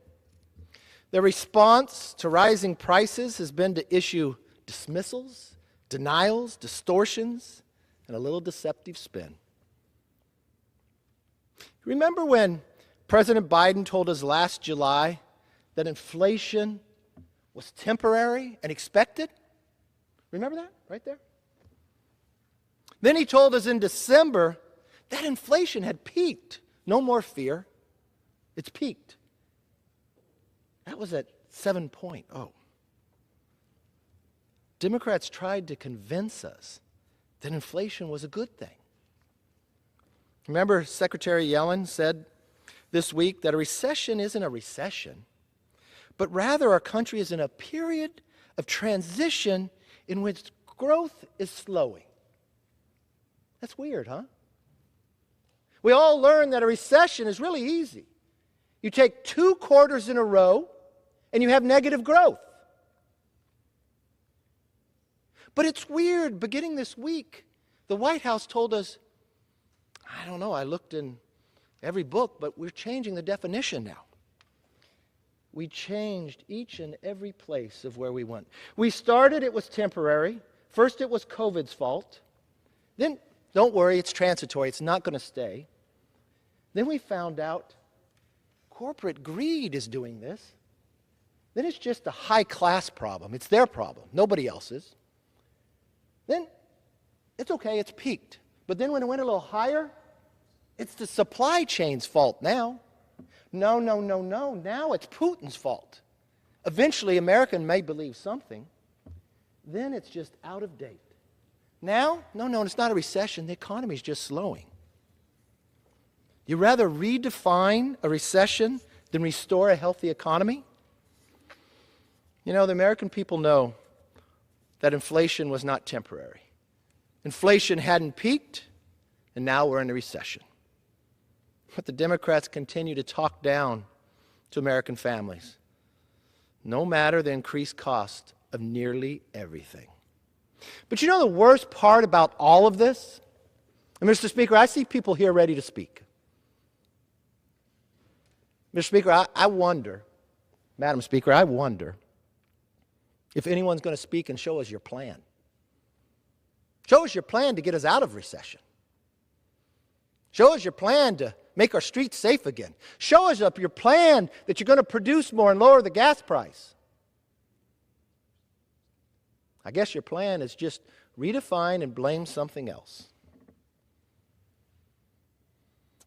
Their response to rising prices has been to issue dismissals, denials, distortions, and a little deceptive spin. Remember when President Biden told us last July that inflation was temporary and expected? Remember that right there? Then he told us in December that inflation had peaked. No more fear. It's peaked. That was at 7.0. Democrats tried to convince us that inflation was a good thing. Remember, Secretary Yellen said this week that a recession isn't a recession, but rather our country is in a period of transition in which growth is slowing. That's weird, huh? We all learned that a recession is really easy. You take 2 quarters in a row and you have negative growth. But it's weird, beginning this week, the White House told us, I don't know, I looked in every book, but we're changing the definition now. We changed each and every place of where we went. We started, it was temporary. First, it was COVID's fault. Then, don't worry, it's transitory. It's not going to stay. Then we found out corporate greed is doing this. Then it's just a high-class problem. It's their problem, nobody else's. Then it's okay, it's peaked. But then when it went a little higher, it's the supply chain's fault now. No. Now it's Putin's fault. Eventually, America may believe something. Then it's just out of date. Now, no, it's not a recession. The economy's just slowing. You rather redefine a recession than restore a healthy economy? You know, the American people know that inflation was not temporary. Inflation hadn't peaked, and now we're in a recession. But the Democrats continue to talk down to American families, no matter the increased cost of nearly everything. But you know the worst part about all of this? And Mr. Speaker, I see people here ready to speak. Mr. Speaker, I wonder, Madam Speaker, I wonder if anyone's going to speak and show us your plan. Show us your plan to get us out of recession. Show us your plan to make our streets safe again. Show us up your plan that you're going to produce more and lower the gas price. I guess your plan is just redefine and blame something else.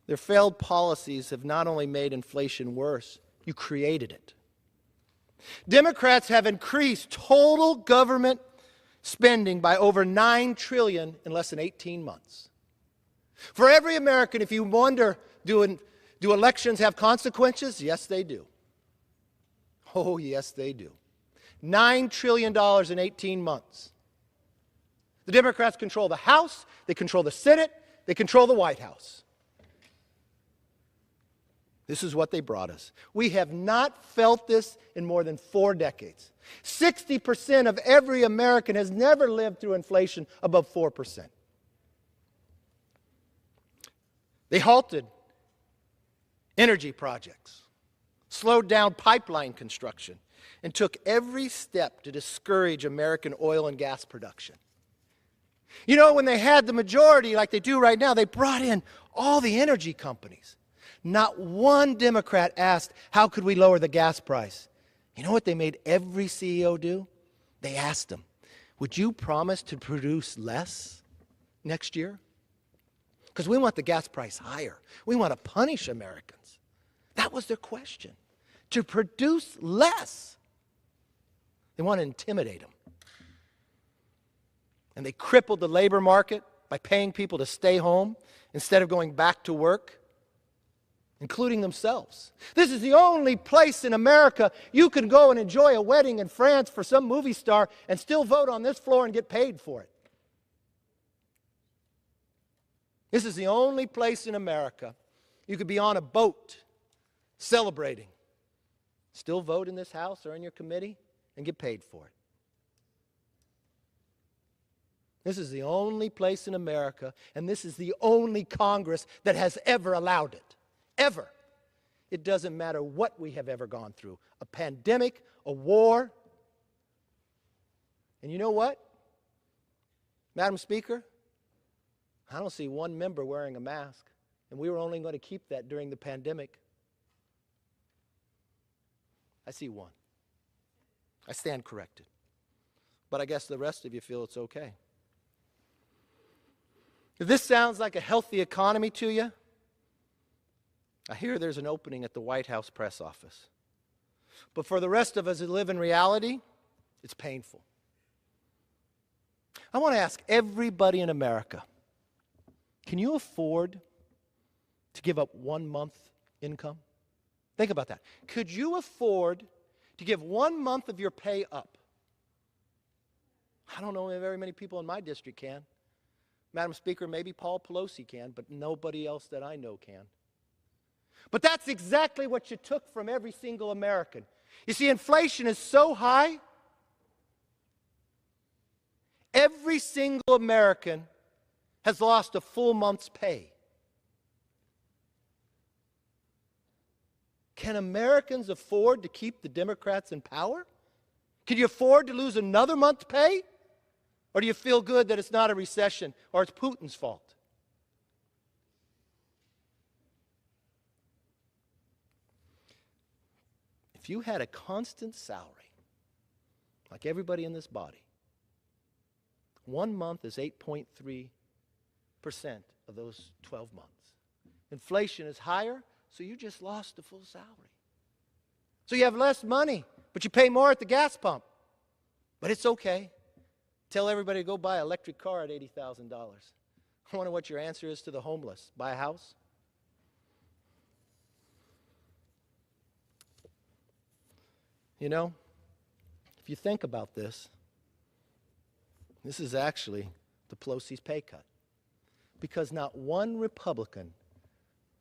Their failed policies have not only made inflation worse, you created it. Democrats have increased total government spending by over $9 trillion in less than 18 months. For every American, if you wonder, do elections have consequences? Yes, they do. Oh, yes, they do. $9 trillion in 18 months. The Democrats control the House, they control the Senate, they control the White House. This is what they brought us. We have not felt this in more than 4 decades. 60% of every American has never lived through inflation above 4%. They halted energy projects, slowed down pipeline construction, and took every step to discourage American oil and gas production. You know, when they had the majority like they do right now, they brought in all the energy companies. Not one Democrat asked, how could we lower the gas price? You know what they made every CEO do? They asked them, would you promise to produce less next year? Because we want the gas price higher. We want to punish Americans. That was their question. To produce less. They want to intimidate them. And they crippled the labor market by paying people to stay home instead of going back to work, including themselves. This is the only place in America you can go and enjoy a wedding in France for some movie star and still vote on this floor and get paid for it. This is the only place in America you could be on a boat celebrating, still vote in this house or in your committee and get paid for it. This is the only place in America, and this is the only Congress that has ever allowed it. Ever. It doesn't matter what we have ever gone through. A pandemic, a war. And you know what? Madam Speaker, I don't see one member wearing a mask, and we were only going to keep that during the pandemic. I see one. I stand corrected. But I guess the rest of you feel it's okay. If this sounds like a healthy economy to you, I hear there's an opening at the White House press office. But for the rest of us who live in reality, it's painful. I want to ask everybody in America, can you afford to give up 1 month income? Think about that. Could you afford to give 1 month of your pay up? I don't know if very many people in my district can. Madam Speaker, maybe Paul Pelosi can, but nobody else that I know can. But that's exactly what you took from every single American. You see, inflation is so high, every single American has lost a full month's pay. Can Americans afford to keep the Democrats in power? Can you afford to lose another month's pay? Or do you feel good that it's not a recession or it's Putin's fault? If you had a constant salary, like everybody in this body, 1 month is 8.3% of those 12 months. Inflation is higher, so you just lost the full salary. So you have less money, but you pay more at the gas pump. But it's okay. Tell everybody to go buy an electric car at $80,000. I wonder what your answer is to the homeless. Buy a house? You know, if you think about this, this is actually the Pelosi's pay cut. Because not one Republican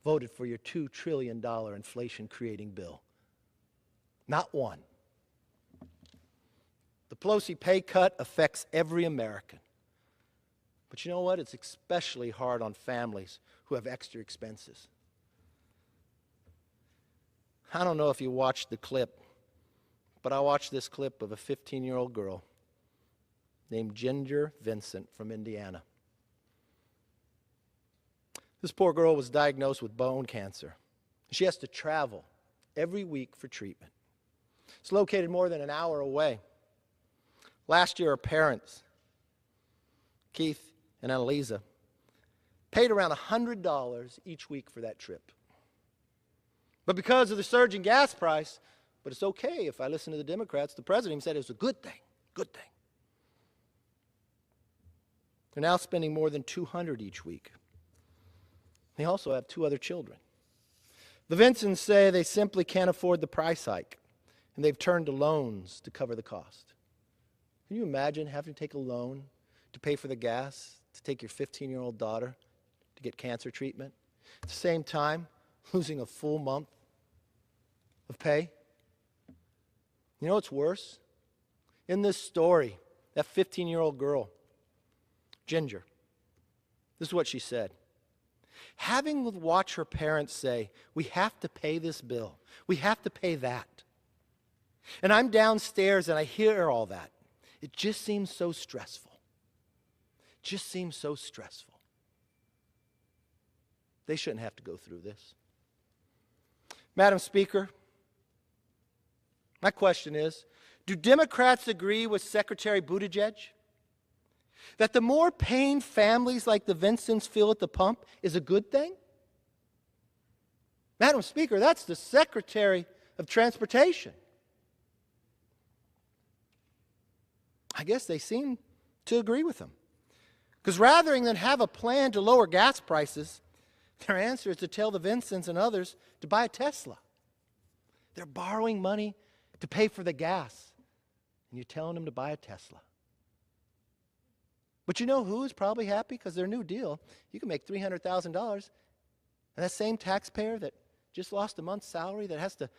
voted for your $2 trillion inflation-creating bill. Not one. The Pelosi pay cut affects every American. But you know what? It's especially hard on families who have extra expenses. I don't know if you watched the clip, but I watched this clip of a 15-year-old girl named Ginger Vincent from Indiana. This poor girl was diagnosed with bone cancer. She has to travel every week for treatment. It's located more than an hour away. Last year, our parents, Keith and Annalisa, paid around $100 each week for that trip. But because of the surge in gas price, but it's okay if I listen to the Democrats, the president said it was a good thing, good thing. They're now spending more than $200 each week. They also have 2 other children. The Vincents say they simply can't afford the price hike, and they've turned to loans to cover the cost. Can you imagine having to take a loan to pay for the gas, to take your 15-year-old daughter to get cancer treatment? At the same time, losing a full month of pay? You know what's worse? In this story, that 15-year-old girl, Ginger, this is what she said. Having watched her parents say, we have to pay this bill, we have to pay that. And I'm downstairs and I hear all that. It just seems so stressful. Just seems so stressful. They shouldn't have to go through this. Madam Speaker, my question is, do Democrats agree with Secretary Buttigieg that the more pain families like the Vincents feel at the pump is a good thing? Madam Speaker, that's the Secretary of Transportation. I guess they seem to agree with him. Because rather than have a plan to lower gas prices, their answer is to tell the Vincents and others to buy a Tesla. They're borrowing money to pay for the gas, and you're telling them to buy a Tesla. But you know who is probably happy? Because their new deal, you can make $300,000, and that same taxpayer that just lost a month's salary that has to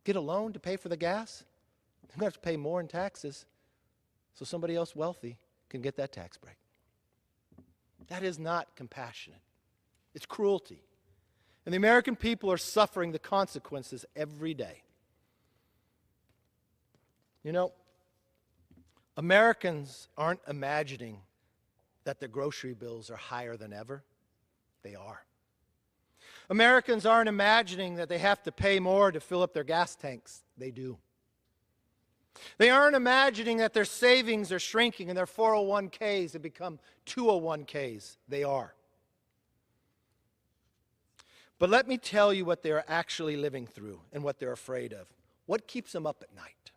get a loan to pay for the gas, they're going to have to pay more in taxes so somebody else wealthy can get that tax break. That is not compassionate. It's cruelty. And the American people are suffering the consequences every day. You know, Americans aren't imagining that their grocery bills are higher than ever. They are. Americans aren't imagining that they have to pay more to fill up their gas tanks. They do. They aren't imagining that their savings are shrinking and their 401ks have become 201ks. They are. But let me tell you what they are actually living through and what they're afraid of. What keeps them up at night?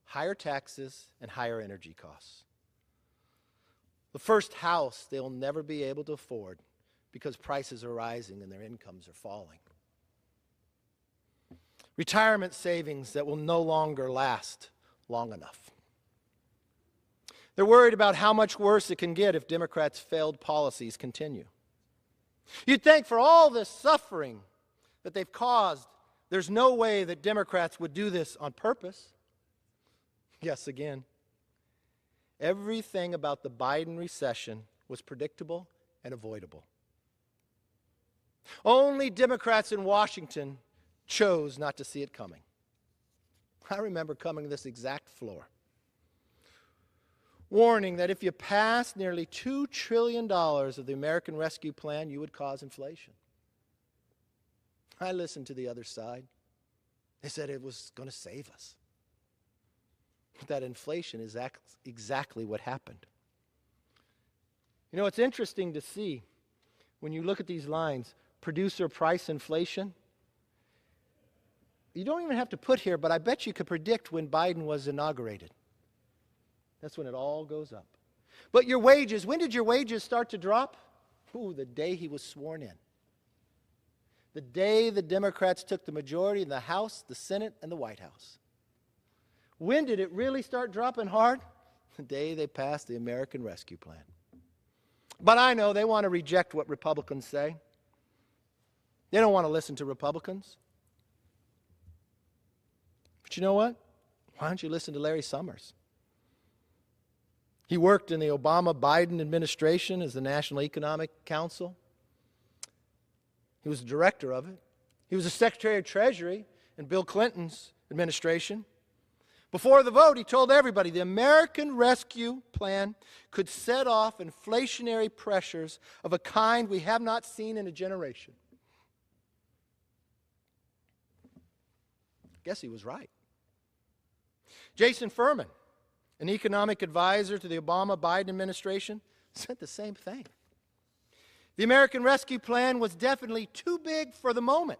Higher taxes and higher energy costs. The first house they'll never be able to afford because prices are rising and their incomes are falling. Retirement savings that will no longer last long enough. They're worried about how much worse it can get if Democrats' failed policies continue. You'd think for all this suffering that they've caused, there's no way that Democrats would do this on purpose. Yes, again. Everything about the Biden recession was predictable and avoidable. Only Democrats in Washington chose not to see it coming. I remember coming to this exact floor, warning that if you passed nearly $2 trillion of the American Rescue Plan, you would cause inflation. I listened to the other side. They said it was going to save us. But that inflation is exactly what happened. You know, it's interesting to see when you look at these lines, producer price inflation. You don't even have to put here, but I bet you could predict when Biden was inaugurated. That's when it all goes up. But your wages, when did your wages start to drop? Ooh, the day he was sworn in. The day the Democrats took the majority in the House, the Senate, and the White House. When did it really start dropping hard? The day they passed the American Rescue Plan. But I know they want to reject what Republicans say. They don't want to listen to Republicans. But you know what? Why don't you listen to Larry Summers? He worked in the Obama-Biden administration as the National Economic Council. He was the director of it. He was the Secretary of Treasury in Bill Clinton's administration. Before the vote, he told everybody the American Rescue Plan could set off inflationary pressures of a kind we have not seen in a generation. Guess he was right. Jason Furman, An economic advisor to the Obama-Biden administration said the same thing. The American Rescue Plan was definitely too big for the moment.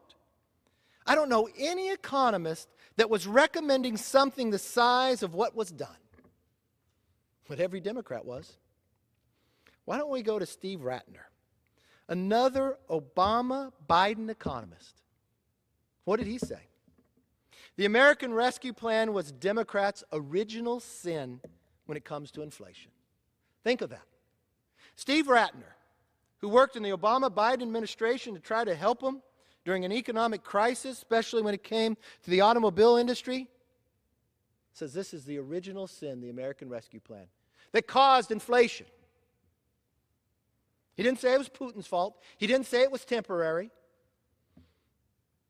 I don't know any economist that was recommending something the size of what was done. But every Democrat was. Why don't we go to Steve Ratner, another Obama-Biden economist? What did he say? The American Rescue Plan was Democrats' original sin when it comes to inflation. Think of that. Steve Ratner, who worked in the Obama-Biden administration to try to help them during an economic crisis, especially when it came to the automobile industry, says this is the original sin, the American Rescue Plan, that caused inflation. He didn't say it was Putin's fault. He didn't say it was temporary.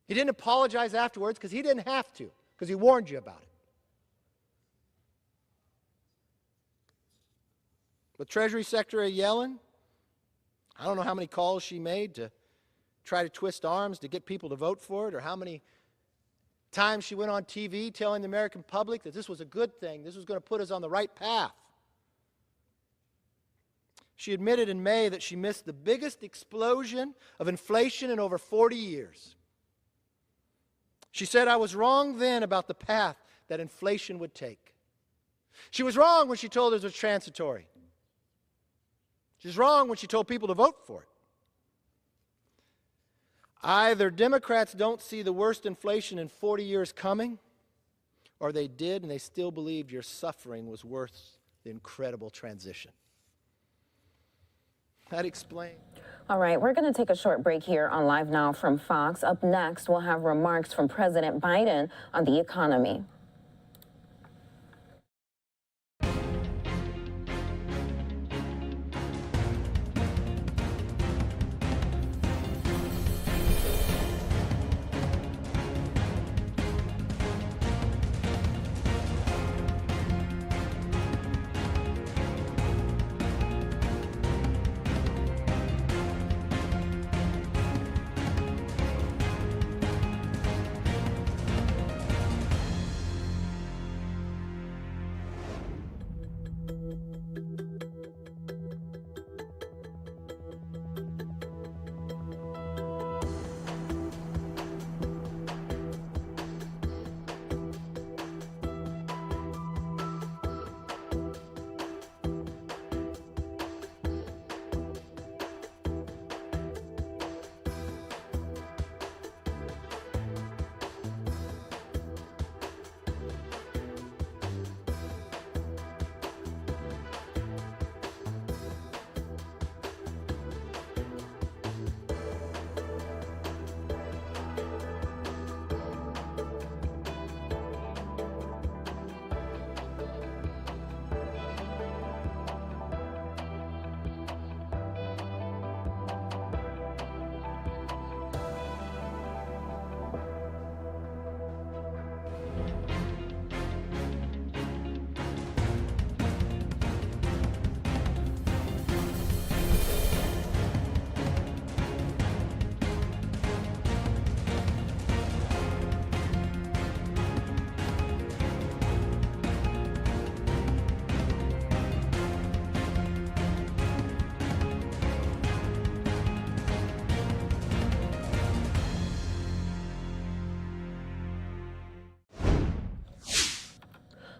He didn't apologize afterwards because he didn't have to, because he warned you about it. But Treasury Secretary Yellen, I don't know how many calls she made to try to twist arms to get people to vote for it, or how many times she went on TV telling the American public that this was a good thing, this was going to put us on the right path. She admitted in May that she missed the biggest explosion of inflation in over 40 years. She said, I was wrong then about the path that inflation would take. She was wrong when she told us it was transitory. She was wrong when she told people to vote for it. Either Democrats don't see the worst inflation in 40 years coming, or they did and they still believed your suffering was worth the incredible transition. That explains. All right, we're going to take a short break here on Live Now from Fox. Up next, we'll have remarks from President Biden on the economy.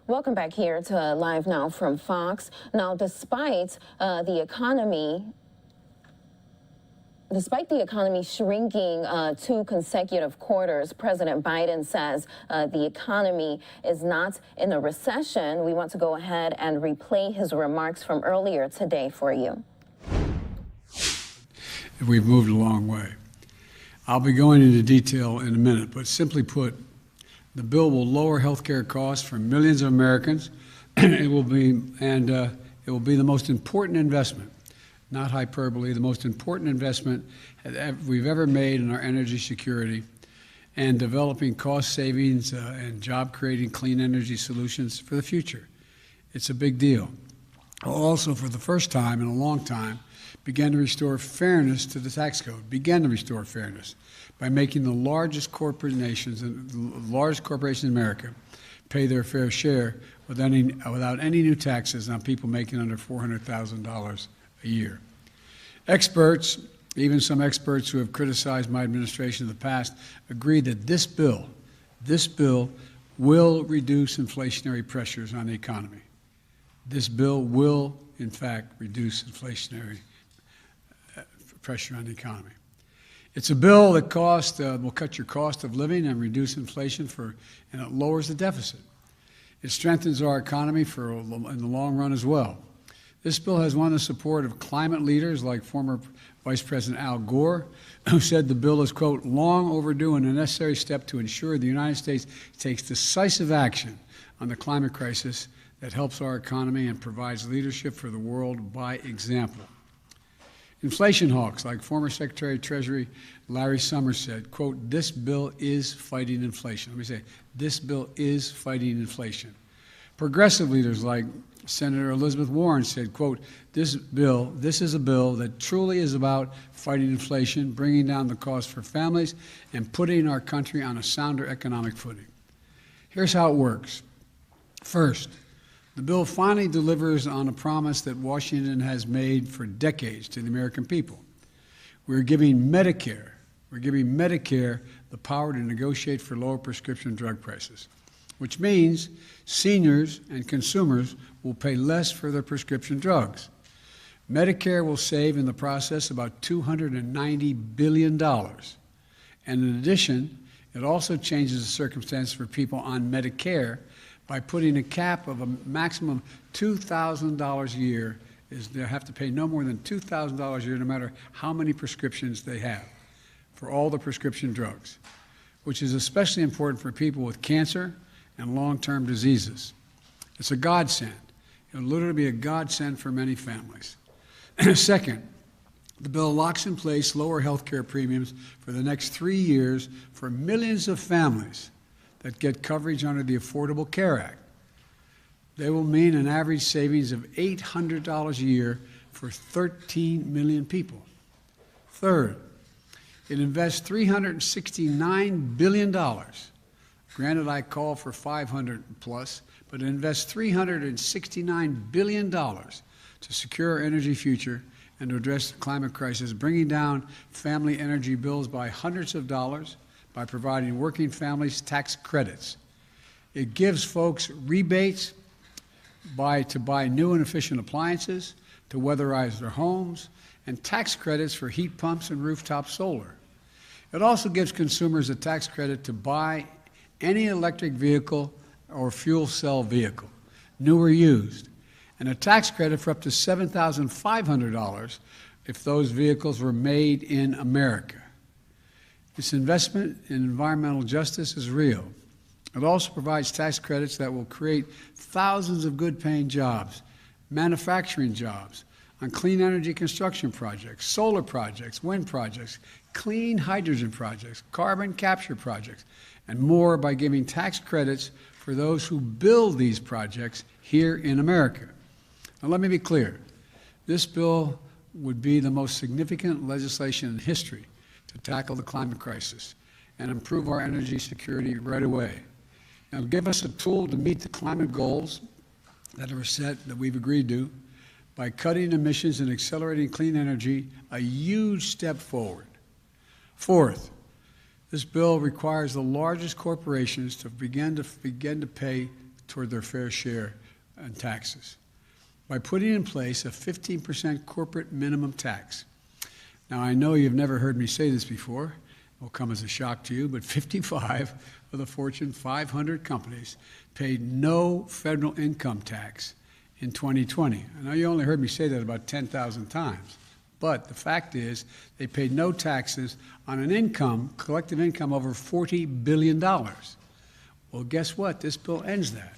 Welcome back here to Live Now from Fox. Now, despite the economy shrinking 2 consecutive quarters, President Biden says the economy is not in a recession. We want to go ahead and replay his remarks from earlier today for you. We've moved a long way. I'll be going into detail in a minute, but simply put, the bill will lower health care costs for millions of Americans. It will be the most important investment, not hyperbole, the most important investment we've ever made in our energy security and developing cost savings and job-creating clean energy solutions for the future. It's a big deal. Also, for the first time in a long time, began to restore fairness to the tax code, by making the largest corporations in America pay their fair share without any new taxes on people making under $400,000 a year. Experts, even some experts who have criticized my administration in the past, agree that this bill will reduce inflationary pressures on the economy. This bill will, in fact, reduce inflationary pressure on the economy. It's a bill that will cut your cost of living and reduce inflation and it lowers the deficit. It strengthens our economy in the long run as well. This bill has won the support of climate leaders like former Vice President Al Gore, who said the bill is, quote, long overdue and a necessary step to ensure the United States takes decisive action on the climate crisis that helps our economy and provides leadership for the world by example. Inflation hawks like former Secretary of Treasury Larry Summers said, quote, this bill is fighting inflation. Let me say, this bill is fighting inflation. Progressive leaders like Senator Elizabeth Warren said, quote, this is a bill that truly is about fighting inflation, bringing down the cost for families, and putting our country on a sounder economic footing. Here's how it works. First, the bill finally delivers on a promise that Washington has made for decades to the American people. We're giving Medicare the power to negotiate for lower prescription drug prices, which means seniors and consumers will pay less for their prescription drugs. Medicare will save in the process about $290 billion. And in addition, it also changes the circumstance for people on Medicare by putting a cap of a maximum $2,000 a year. They have to pay no more than $2,000 a year no matter how many prescriptions they have for all the prescription drugs, which is especially important for people with cancer and long-term diseases. It's a godsend. It'll literally be a godsend for many families. Second, the bill locks in place lower health care premiums for the next 3 years for millions of families that get coverage under the Affordable Care Act. They will mean an average savings of $800 a year for 13 million people. Third, it invests $369 billion. Granted, I call for 500 plus, but it invests $369 billion to secure our energy future and to address the climate crisis, bringing down family energy bills by hundreds of dollars by providing working families tax credits. It gives folks rebates to buy new and efficient appliances, to weatherize their homes, and tax credits for heat pumps and rooftop solar. It also gives consumers a tax credit to buy any electric vehicle or fuel cell vehicle, new or used, and a tax credit for up to $7,500 if those vehicles were made in America. This investment in environmental justice is real. It also provides tax credits that will create thousands of good-paying jobs, manufacturing jobs, on clean energy construction projects, solar projects, wind projects, clean hydrogen projects, carbon capture projects, and more by giving tax credits for those who build these projects here in America. Now, let me be clear. This bill would be the most significant legislation in history to tackle the climate crisis and improve our energy security right away. Now, give us a tool to meet the climate goals that are set, that we've agreed to, by cutting emissions and accelerating clean energy, a huge step forward. Fourth, this bill requires the largest corporations to begin to pay toward their fair share in taxes by putting in place a 15% corporate minimum tax. Now, I know you've never heard me say this before. It will come as a shock to you, but 55 of the Fortune 500 companies paid no federal income tax in 2020. I know you only heard me say that about 10,000 times, but the fact is they paid no taxes on an income, collective income, over $40 billion. Well, guess what? This bill ends that.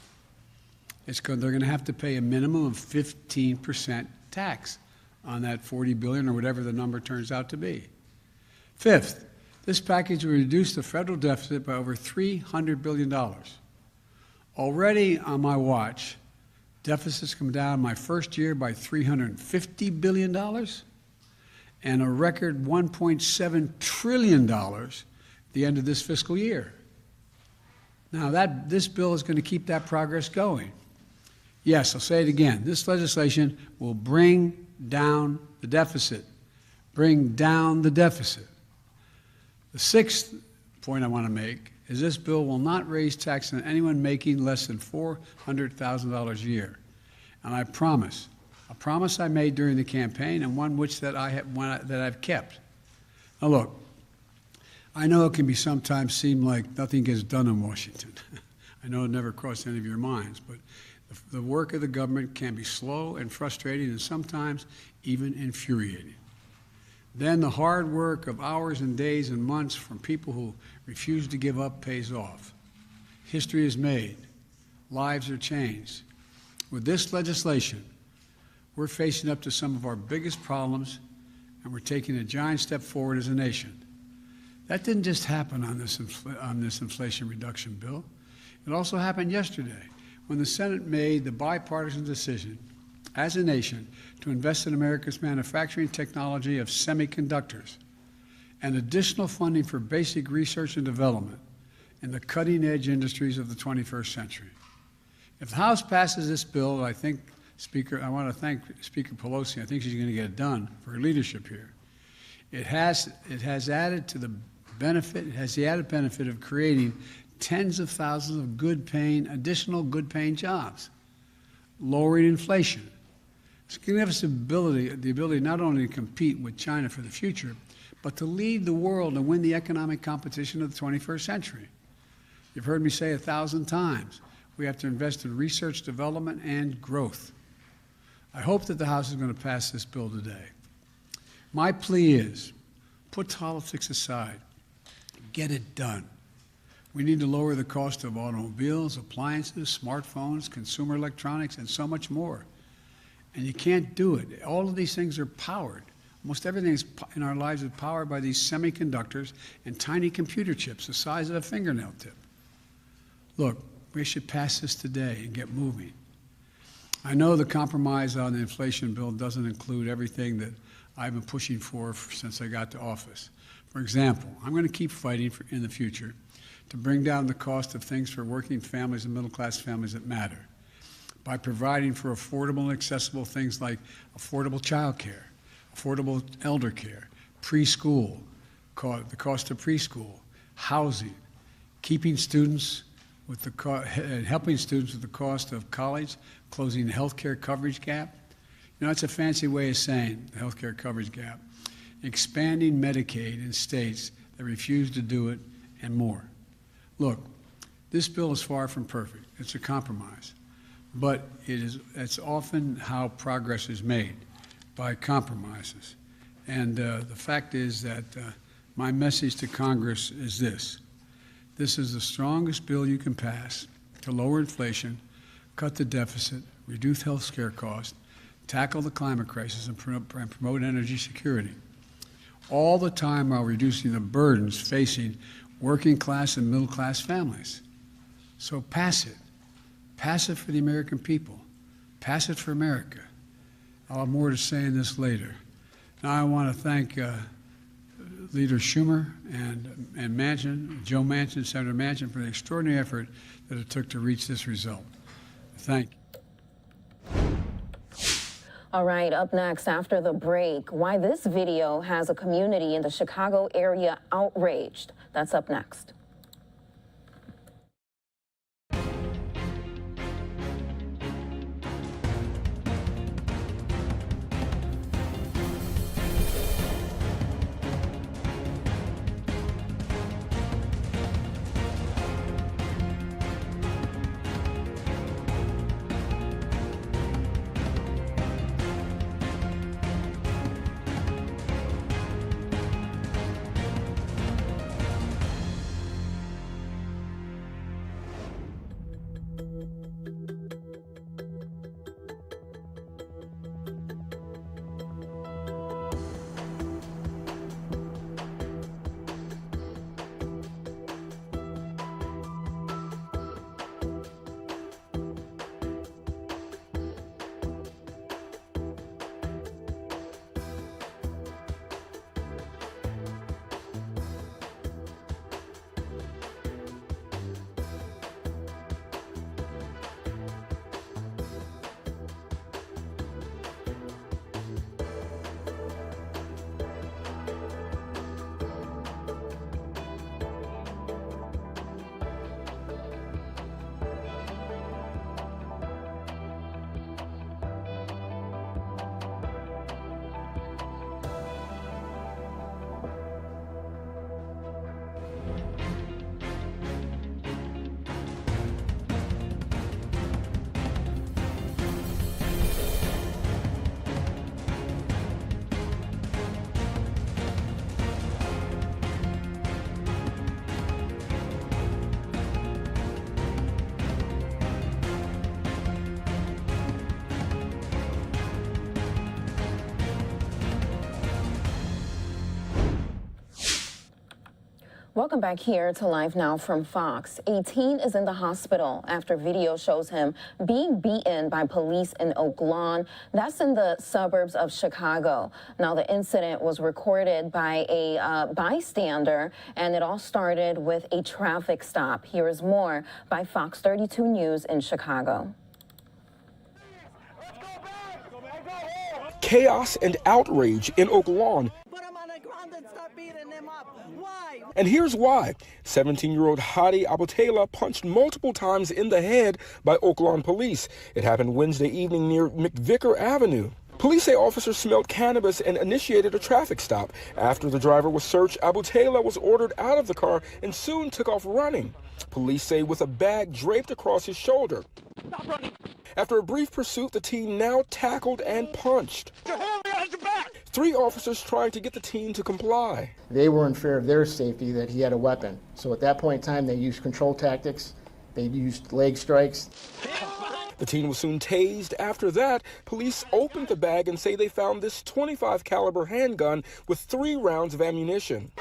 They're going to have to pay a minimum of 15% tax on that $40 billion or whatever the number turns out to be. Fifth, this package will reduce the federal deficit by over $300 billion. Already on my watch, deficits come down my first year by $350 billion and a record $1.7 trillion at the end of this fiscal year. Now, this bill is going to keep that progress going. Yes, I'll say it again. This legislation will bring down the deficit. Bring down the deficit. The sixth point I want to make is this bill will not raise taxes on anyone making less than $400,000 a year. And I promise, a promise I made during the campaign and one that I've kept. Now look, I know it can sometimes seem like nothing gets done in Washington. I know it never crossed any of your minds, but the work of the government can be slow and frustrating and sometimes even infuriating. Then the hard work of hours and days and months from people who refuse to give up pays off. History is made. Lives are changed. With this legislation, we're facing up to some of our biggest problems, and we're taking a giant step forward as a nation. That didn't just happen on this Inflation Reduction Bill. It also happened yesterday when the Senate made the bipartisan decision as a nation to invest in America's manufacturing technology of semiconductors and additional funding for basic research and development in the cutting-edge industries of the 21st century. If the House passes this bill, I want to thank Speaker Pelosi. I think she's going to get it done for her leadership here. It has the added benefit of creating tens of thousands of additional good-paying jobs, lowering inflation. It's going to give us the ability not only to compete with China for the future, but to lead the world and win the economic competition of the 21st century. You've heard me say 1,000 times, we have to invest in research, development, and growth. I hope that the House is going to pass this bill today. My plea is, put politics aside, get it done. We need to lower the cost of automobiles, appliances, smartphones, consumer electronics, and so much more. And you can't do it. All of these things are powered. Almost everything in our lives is powered by these semiconductors and tiny computer chips the size of a fingernail tip. Look, we should pass this today and get moving. I know the compromise on the inflation bill doesn't include everything that I've been pushing for since I got to office. For example, I'm going to keep fighting in the future to bring down the cost of things for working families and middle-class families that matter by providing for affordable and accessible things like affordable child care, affordable elder care, preschool, the cost of preschool, housing, keeping students with helping students with the cost of college, closing the health care coverage gap. You know, that's a fancy way of saying the health care coverage gap. Expanding Medicaid in states that refuse to do it, and more. Look, this bill is far from perfect. It's a compromise. But it's often how progress is made, by compromises. And the fact is that my message to Congress is this. This is the strongest bill you can pass to lower inflation, cut the deficit, reduce health care costs, tackle the climate crisis, and promote energy security. All the time while reducing the burdens facing working class and middle class families. So pass it. Pass it for the American people. Pass it for America. I'll have more to say in this later. Now I want to thank Leader Schumer and Manchin, Joe Manchin, Senator Manchin, for the extraordinary effort that it took to reach this result. Thank you. All right, up next after the break, why this video has a community in the Chicago area outraged. That's up next. Welcome back here to Live Now from Fox. A teen is in the hospital after video shows him being beaten by police in Oak Lawn. That's in the suburbs of Chicago. Now, the incident was recorded by a bystander, and it all started with a traffic stop. Here is more by Fox 32 News in Chicago. Chaos and outrage in Oak Lawn. And here's why. 17-year-old Hadi Abutela punched multiple times in the head by Oak Lawn police. It happened Wednesday evening near McVicker Avenue. Police say officers smelled cannabis and initiated a traffic stop. After the driver was searched, Abutela was ordered out of the car and soon took off running. Police say with a bag draped across his shoulder. Stop running. After a brief pursuit, the teen now tackled and punched. 3 officers trying to get the teen to comply. They were in fear of their safety that he had a weapon. So at that point in time, they used control tactics. They used leg strikes. The teen was soon tased. After that, police opened the bag and say they found this .25 caliber handgun with 3 rounds of ammunition.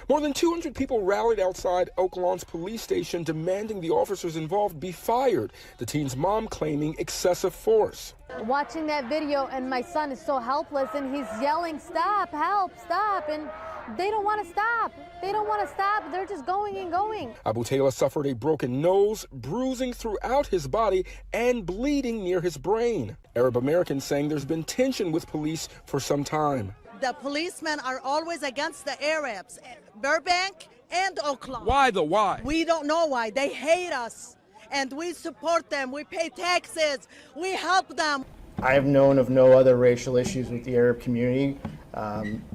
More than 200 people rallied outside Oak Lawn's police station demanding the officers involved be fired, the teen's mom claiming excessive force. Watching that video, and my son is so helpless, and he's yelling, "Stop, help, stop," and they don't want to stop. They don't want to stop. They're just going and going. Abutela suffered a broken nose, bruising throughout his body, and bleeding near his brain. Arab Americans saying there's been tension with police for some time. The policemen are always against the Arabs, Burbank and Oak Lawn. Why the why? We don't know why. They hate us, and we support them. We pay taxes. We help them. I have known of no other racial issues with the Arab community.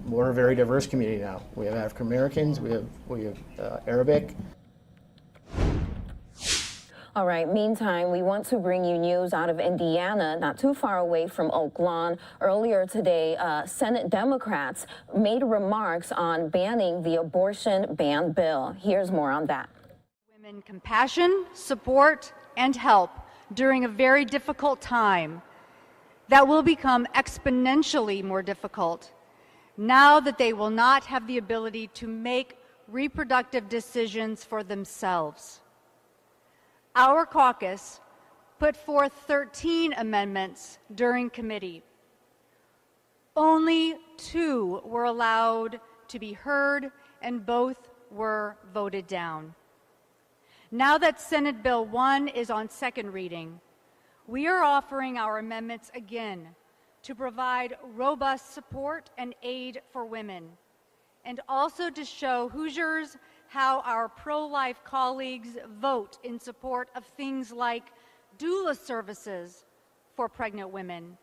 We're a very diverse community now. We have African Americans. We have Arabic. All right, meantime, we want to bring you news out of Indiana, not too far away from Oak Lawn. Earlier today, Senate Democrats made remarks on banning the abortion ban bill. Here's more on that. Women compassion, support, and help during a very difficult time that will become exponentially more difficult now that they will not have the ability to make reproductive decisions for themselves. Our caucus put forth 13 amendments during committee. Only 2 were allowed to be heard, and both were voted down. Now that Senate Bill 1 is on second reading, we are offering our amendments again to provide robust support and aid for women, and also to show Hoosiers how our pro-life colleagues vote in support of things like doula services for pregnant women,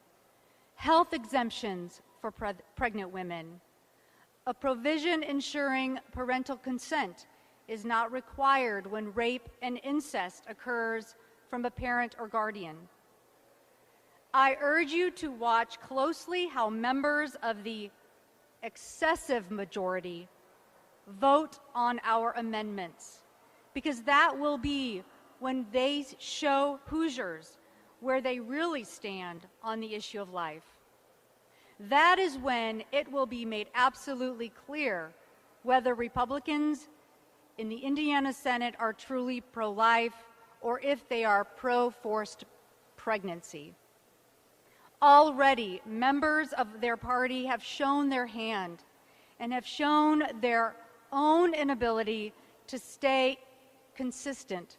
health exemptions for pregnant women, a provision ensuring parental consent is not required when rape and incest occurs from a parent or guardian. I urge you to watch closely how members of the excessive majority vote on our amendments, because that will be when they show Hoosiers where they really stand on the issue of life. That is when it will be made absolutely clear whether Republicans in the Indiana Senate are truly pro-life or if they are pro-forced pregnancy. Already, members of their party have shown their hand and have shown their own inability to stay consistent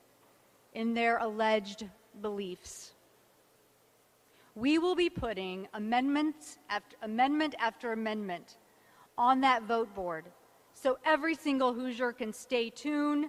in their alleged beliefs. We will be putting amendment after amendment on that vote board so every single Hoosier can stay tuned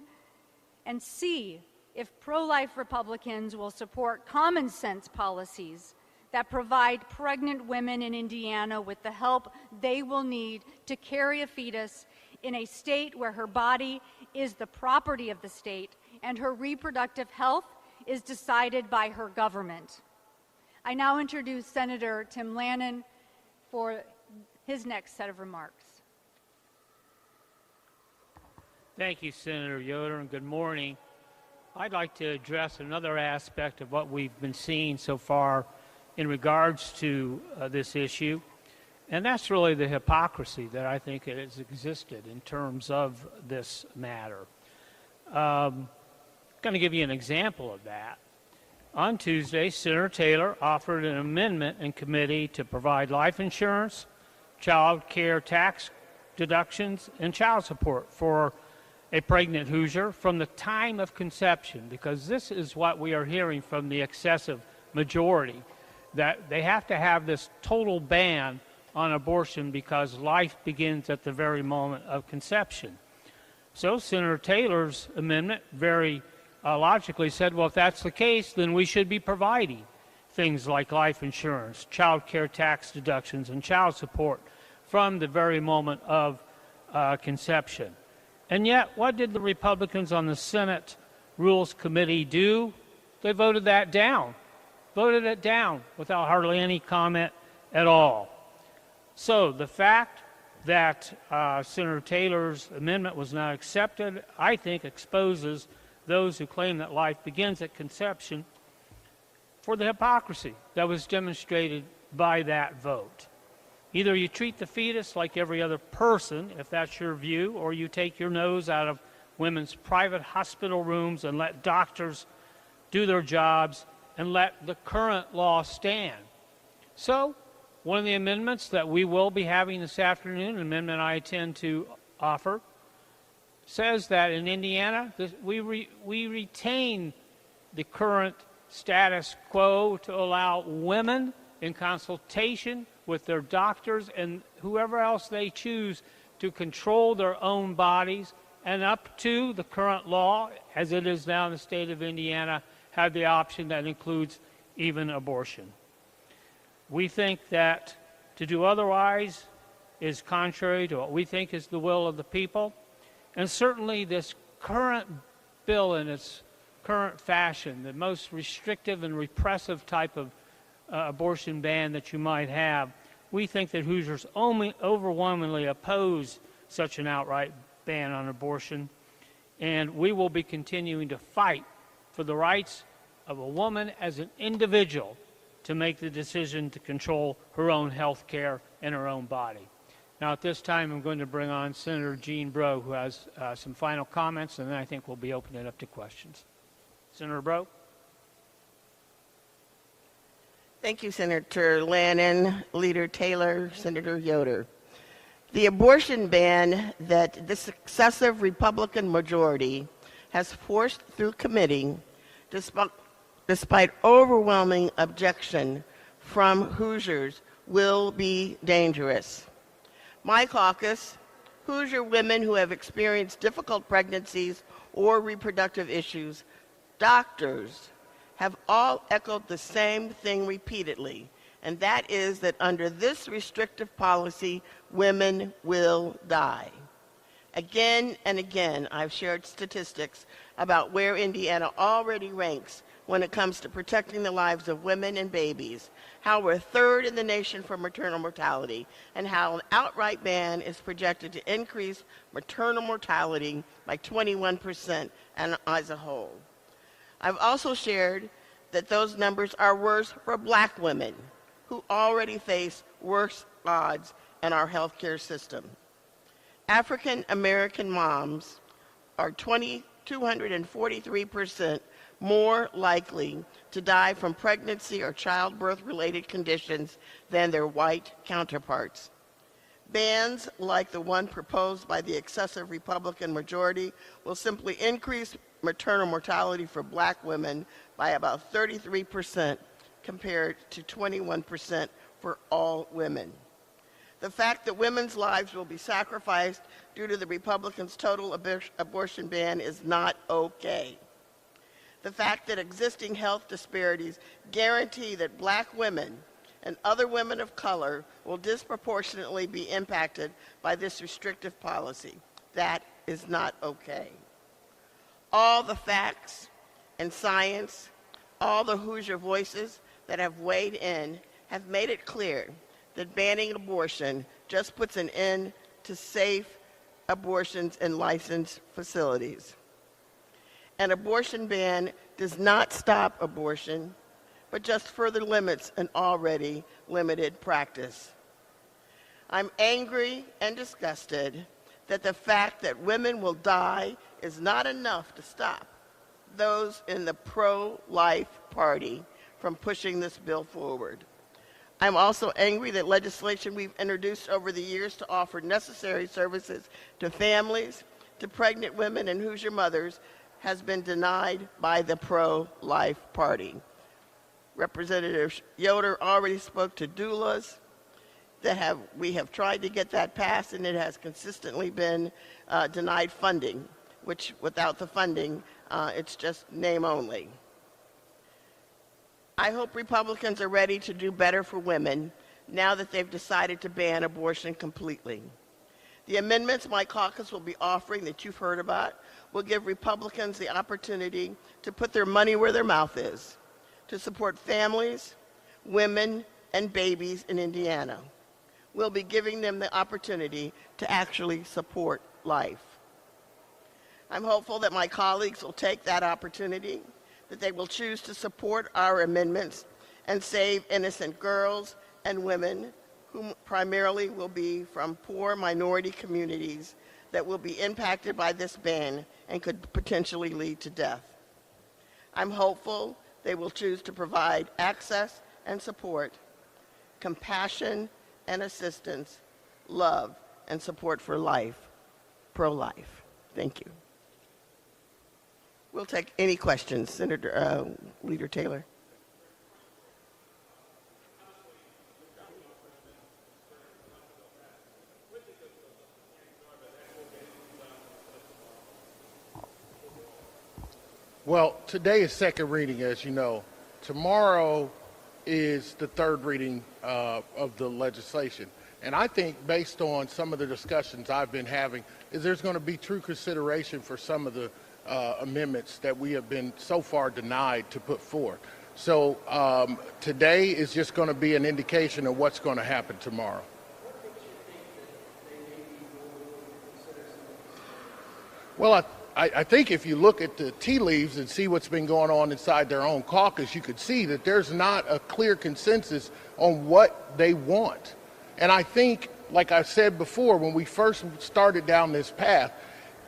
and see if pro-life Republicans will support common sense policies that provide pregnant women in Indiana with the help they will need to carry a fetus in a state where her body is the property of the state and her reproductive health is decided by her government. I now introduce Senator Tim Lannon for his next set of remarks. Thank you, Senator Yoder, and good morning. I'd like to address another aspect of what we've been seeing so far in regards to this issue. And that's really the hypocrisy that I think has existed in terms of this matter. I'm going to give you an example of that. On Tuesday, Senator Taylor offered an amendment in committee to provide life insurance, child care tax deductions, and child support for a pregnant Hoosier from the time of conception, because this is what we are hearing from the excessive majority, that they have to have this total ban on abortion because life begins at the very moment of conception. So Senator Taylor's amendment very logically said, well, if that's the case, then we should be providing things like life insurance, child care tax deductions, and child support from the very moment of conception. And yet, what did the Republicans on the Senate Rules Committee do? They voted that down, voted it down without hardly any comment at all. So the fact that Senator Taylor's amendment was not accepted, I think, exposes those who claim that life begins at conception for the hypocrisy that was demonstrated by that vote. Either you treat the fetus like every other person, if that's your view, or you take your nose out of women's private hospital rooms and let doctors do their jobs and let the current law stand. So, one of the amendments that we will be having this afternoon, an amendment I intend to offer, says that in Indiana, we retain the current status quo to allow women in consultation with their doctors and whoever else they choose to control their own bodies, and up to the current law, as it is now in the state of Indiana, have the option that includes even abortion. We think that to do otherwise is contrary to what we think is the will of the people, and certainly this current bill in its current fashion, the most restrictive and repressive type of abortion ban that you might have, we think that Hoosiers overwhelmingly oppose such an outright ban on abortion, and we will be continuing to fight for the rights of a woman as an individual to make the decision to control her own health care and her own body. Now, at this time, I'm going to bring on Senator Jean Breaux, who has some final comments, and then I think we'll be opening it up to questions. Senator Breaux? Thank you, Senator Lannon, Leader Taylor, Senator Yoder. The abortion ban that the successive Republican majority has forced through committee, despite overwhelming objection from Hoosiers, will be dangerous. My caucus, Hoosier women who have experienced difficult pregnancies or reproductive issues, doctors, have all echoed the same thing repeatedly, and that is that under this restrictive policy, women will die. Again and again, I've shared statistics about where Indiana already ranks when it comes to protecting the lives of women and babies, how we're third in the nation for maternal mortality, and how an outright ban is projected to increase maternal mortality by 21% and as a whole. I've also shared that those numbers are worse for Black women who already face worse odds in our healthcare system. African American moms are 243% more likely to die from pregnancy or childbirth-related conditions than their white counterparts. Bans like the one proposed by the excessive Republican majority will simply increase maternal mortality for Black women by about 33% compared to 21% for all women. The fact that women's lives will be sacrificed due to the Republicans' total abortion ban is not okay. The fact that existing health disparities guarantee that Black women and other women of color will disproportionately be impacted by this restrictive policy, that is not okay. All the facts and science, all the Hoosier voices that have weighed in have made it clear that banning abortion just puts an end to safe abortions in licensed facilities. An abortion ban does not stop abortion, but just further limits an already limited practice. I'm angry and disgusted that the fact that women will die is not enough to stop those in the pro-life party from pushing this bill forward. I'm also angry that legislation we've introduced over the years to offer necessary services to families, to pregnant women and Hoosier mothers has been denied by the pro-life party. Representative Yoder already spoke to doulas. We have tried to get that passed, and it has consistently been denied funding, which without the funding, it's just name only. I hope Republicans are ready to do better for women now that they've decided to ban abortion completely. The amendments my caucus will be offering that you've heard about will give Republicans the opportunity to put their money where their mouth is, to support families, women, and babies in Indiana. We'll be giving them the opportunity to actually support life. I'm hopeful that my colleagues will take that opportunity, that they will choose to support our amendments and save innocent girls and women who primarily will be from poor minority communities that will be impacted by this ban and could potentially lead to death. I'm hopeful they will choose to provide access and support, compassion and assistance, love and support for life, pro-life. Thank you. We'll take any questions. Senator Leader Taylor. Well, today is second reading, as you know. Tomorrow is the third reading of the legislation. And I think based on some of the discussions I've been having, is there's going to be true consideration for some of the amendments that we have been so far denied to put forth. So today is just going to be an indication of what's going to happen tomorrow. Well, I think if you look at the tea leaves and see what's been going on inside their own caucus, you could see that there's not a clear consensus on what they want. And I think, like I said before, when we first started down this path,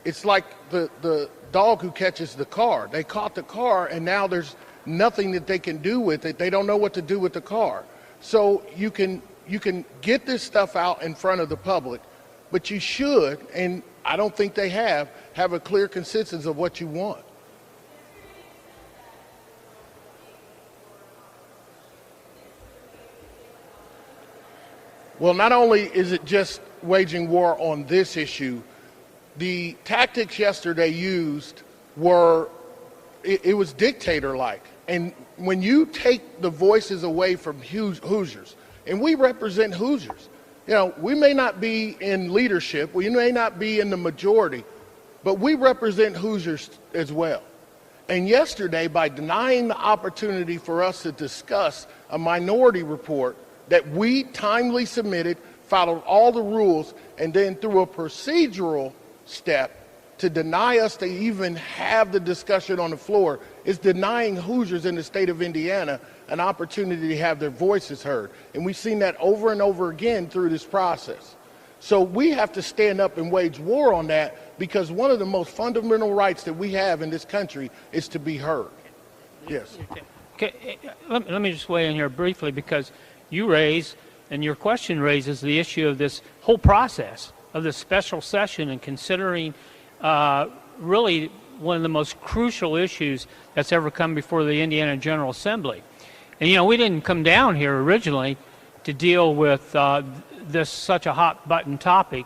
it's like the dog who catches the car. They caught the car, and now there's nothing that they can do with it. They don't know what to do with the car. So you can get this stuff out in front of the public, but you should, and I don't think they have a clear consensus of what you want. Well, not only is it just waging war on this issue, the tactics yesterday used were, it was dictator-like. And when you take the voices away from Hoosiers, and we represent Hoosiers, you know, we may not be in leadership, we may not be in the majority, but we represent Hoosiers as well. And yesterday, by denying the opportunity for us to discuss a minority report that we timely submitted, followed all the rules, and then through a procedural step to deny us to even have the discussion on the floor is denying Hoosiers in the state of Indiana an opportunity to have their voices heard. And we've seen that over and over again through this process. So we have to stand up and wage war on that, because one of the most fundamental rights that we have in this country is to be heard. Yes. Okay, let me just weigh in here briefly, because you raise, and your question raises, the issue of this whole process of this special session and considering really one of the most crucial issues that's ever come before the Indiana General Assembly. And you know, we didn't come down here originally to deal with this such a hot button topic,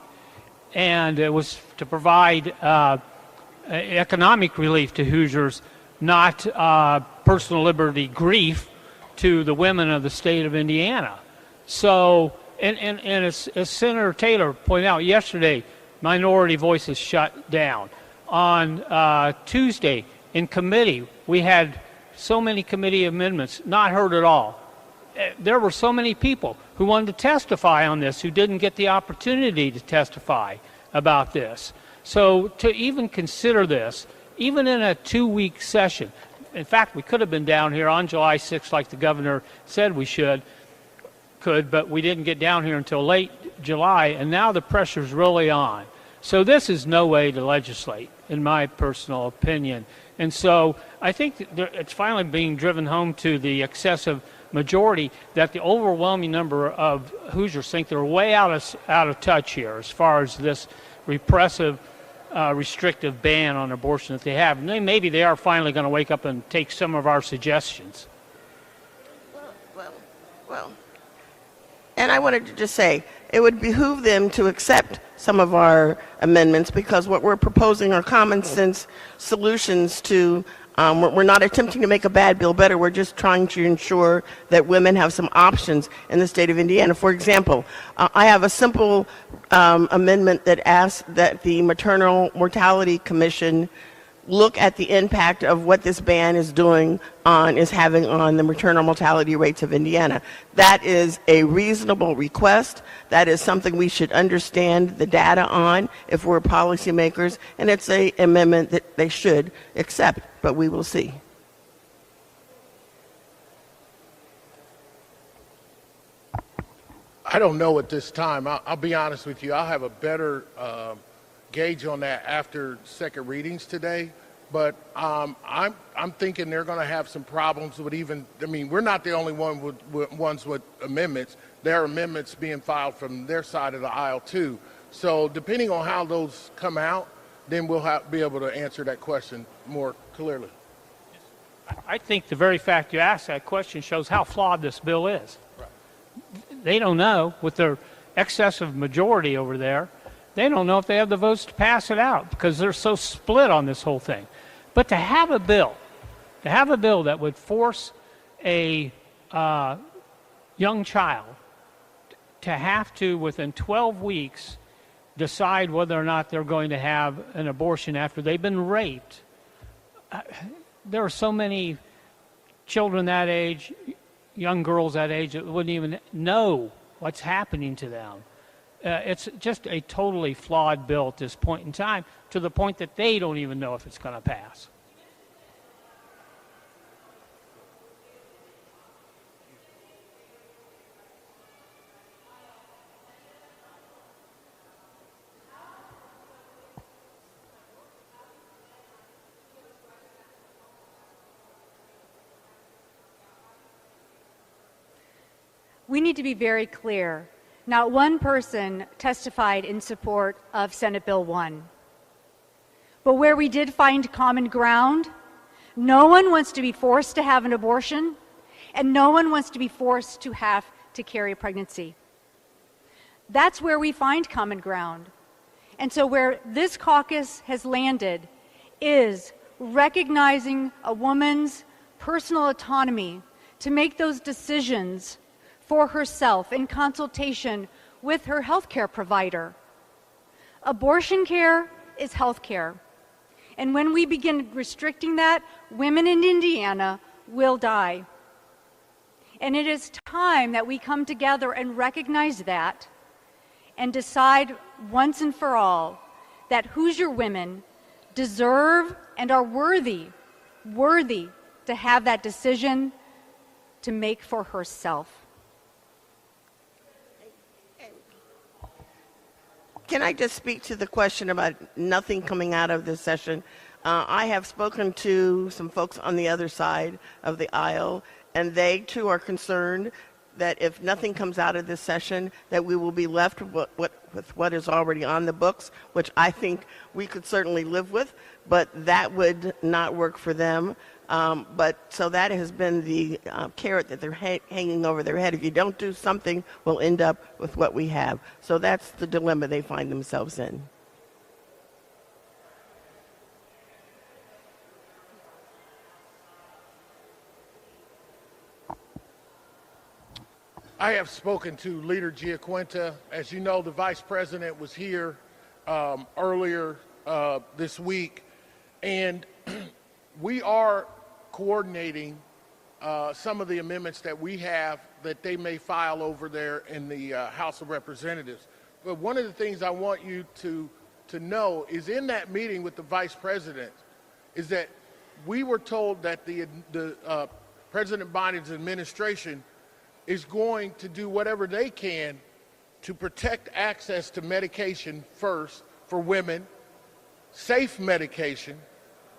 and it was to provide economic relief to Hoosiers, not personal liberty grief to the women of the state of Indiana. So, and as Senator Taylor pointed out yesterday, minority voices shut down. On Tuesday in committee, we had so many committee amendments not heard at all. There were so many people who wanted to testify on this who didn't get the opportunity to testify about this. So to even consider this, even in a 2-week session, in fact, we could have been down here on July 6th like the governor said we should, could, but we didn't get down here until late July, and now the pressure's really on. So this is no way to legislate, in my personal opinion. And so I think it's finally being driven home to the excessive majority that the overwhelming number of Hoosiers think they're way out of touch here as far as this repressive, restrictive ban on abortion that they have. And maybe they are finally going to wake up and take some of our suggestions. Well, and I wanted to just say, it would behoove them to accept some of our amendments, because what we're proposing are common sense solutions to, we're not attempting to make a bad bill better, we're just trying to ensure that women have some options in the state of Indiana. For example, I have a simple amendment that asks that the Maternal Mortality Commission look at the impact of what this ban is having on the maternal mortality rates of Indiana. That is a reasonable request. That is something we should understand the data on if we're policymakers, and it's an amendment that they should accept, but we will see. I don't know at this time. I'll be honest with you. I'll have a better gauge on that after second readings today. But I'm thinking they're going to have some problems with we're not the only ones with amendments. There are amendments being filed from their side of the aisle too. So depending on how those come out, then we'll be able to answer that question more clearly. I think the very fact you asked that question shows how flawed this bill is. Right. They don't know, with their excessive majority over there, they don't know if they have the votes to pass it out because they're so split on this whole thing. But to have a bill that would force a young child to have to, within 12 weeks, decide whether or not they're going to have an abortion after they've been raped. There are so many children that age, young girls that age, that wouldn't even know what's happening to them. It's just a totally flawed bill at this point in time, to the point that they don't even know if it's going to pass. We need to be very clear. Not one person testified in support of Senate Bill 1. But where we did find common ground, no one wants to be forced to have an abortion, and no one wants to be forced to have to carry a pregnancy. That's where we find common ground. And so where this caucus has landed is recognizing a woman's personal autonomy to make those decisions for herself in consultation with her health care provider. Abortion care is health care. And when we begin restricting that, women in Indiana will die. And it is time that we come together and recognize that and decide once and for all that Hoosier women deserve and are worthy to have that decision to make for herself. Can I just speak to the question about nothing coming out of this session? I have spoken to some folks on the other side of the aisle, and they too are concerned that if nothing comes out of this session, that we will be left with what is already on the books, which I think we could certainly live with, but that would not work for them. So that has been the carrot that they're hanging over their head. If you don't do something, we'll end up with what we have. So that's the dilemma they find themselves in. I have spoken to Leader Giaquinta. As you know, the Vice President was here earlier this week, and we are coordinating some of the amendments that we have that they may file over there in the House of Representatives. But one of the things I want you to know is in that meeting with the Vice President is that we were told that the President Biden's administration is going to do whatever they can to protect access to medication first for women, safe medication.